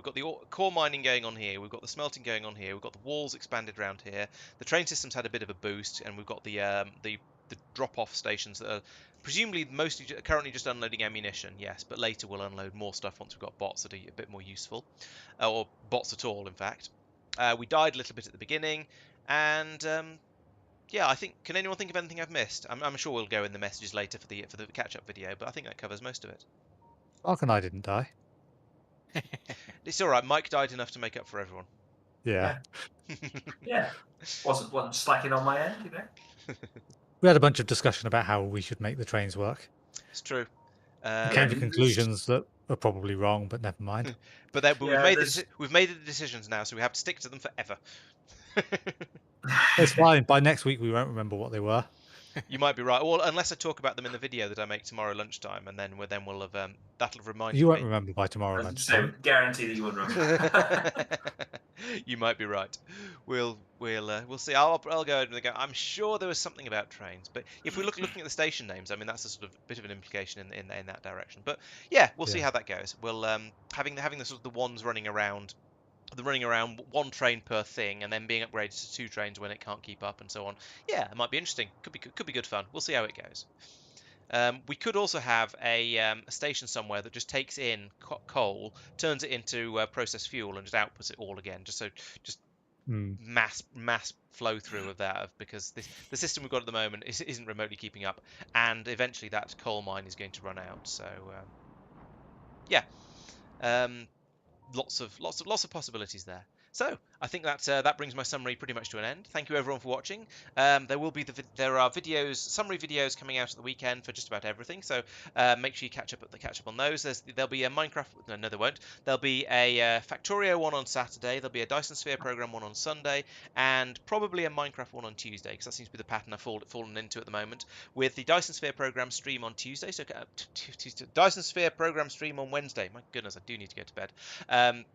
core mining going on here. We've got the smelting going on here. We've got the walls expanded around here. The train system's had a bit of a boost, and we've got the drop off stations that are presumably currently just unloading ammunition. Yes, but later we'll unload more stuff once we've got bots that are a bit more useful, or bots at all, in fact. We died a little bit at the beginning, and yeah, I think. Can anyone think of anything I've missed? I'm sure we'll go in the messages later for the catch-up video, but I think that covers most of it. Marc and I didn't die. It's all right. Mike died enough to make up for everyone. Yeah. Yeah. Wasn't slacking on my end, you know. We had a bunch of discussion about how we should make the trains work. It's true. Came to conclusions that are probably wrong, but never mind. But we've made the decisions now, so we have to stick to them forever. It's fine. By next week, we won't remember what they were. You might be right. Well, unless I talk about them in the video that I make tomorrow lunchtime, and then we'll have that'll remind you. You won't remember by tomorrow lunchtime. So guarantee that you won't remember. You might be right. We'll see. I'll go and go. I'm sure there was something about trains, but if we're looking at the station names, I mean that's a sort of bit of an implication in that direction. But yeah, we'll see how that goes. We'll having the sort of the ones running around. Running around 1 train per thing, and then being upgraded to 2 trains when it can't keep up, and so on. Yeah, it might be interesting. Could be good fun. We'll see how it goes. We could also have a station somewhere that just takes in coal, turns it into processed fuel, and just outputs it all again. Just mass flow through of that, because the system we've got at the moment isn't remotely keeping up, and eventually that coal mine is going to run out. So yeah, lots of possibilities there. So I think that brings my summary pretty much to an end. Thank you everyone for watching. There are summary videos coming out at the weekend for just about everything. So make sure you catch up on those. There'll be a Minecraft. No, there won't. There'll be a Factorio one on Saturday. There'll be a Dyson Sphere program one on Sunday, and probably a Minecraft one on Tuesday, because that seems to be the pattern I've fallen into at the moment. With the Dyson Sphere program stream on Tuesday. So Dyson Sphere program stream on Wednesday. My goodness, I do need to go to bed.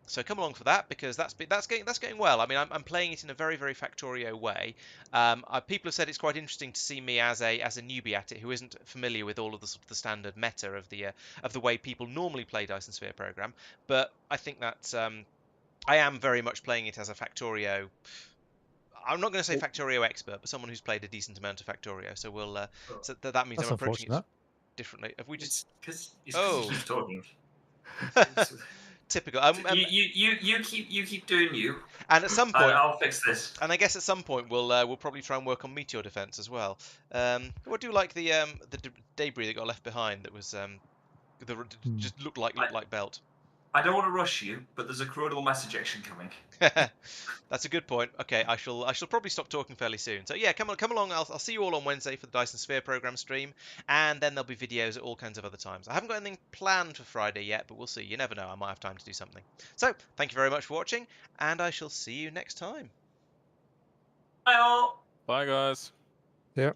So come along for that, because that's going well. I mean, I'm playing it in a very Factorio way. People have said it's quite interesting to see me as a newbie at it, who isn't familiar with all of the sort of the standard meta of the way people normally play Dyson Sphere program. But I think that I am very much playing it as a Factorio. I'm not going to say Factorio expert, but someone who's played a decent amount of Factorio. So so that means That's I'm approaching it unfortunate. differently. Have we just? Because Oh. you keep talking. Typical. You keep doing you. And at some point, I'll fix this. and I guess at some point we'll probably try and work on meteor defense as well. I do like the debris that got left behind. That was just looked like belt. I don't want to rush you, but there's a coronal mass ejection coming. That's a good point. Okay, I shall probably stop talking fairly soon. So yeah, come along. I'll see you all on Wednesday for the Dyson Sphere program stream, and then there'll be videos at all kinds of other times. I haven't got anything planned for Friday yet, but we'll see. You never know. I might have time to do something. So thank you very much for watching, and I shall see you next time. Bye all. Bye, guys. Yeah.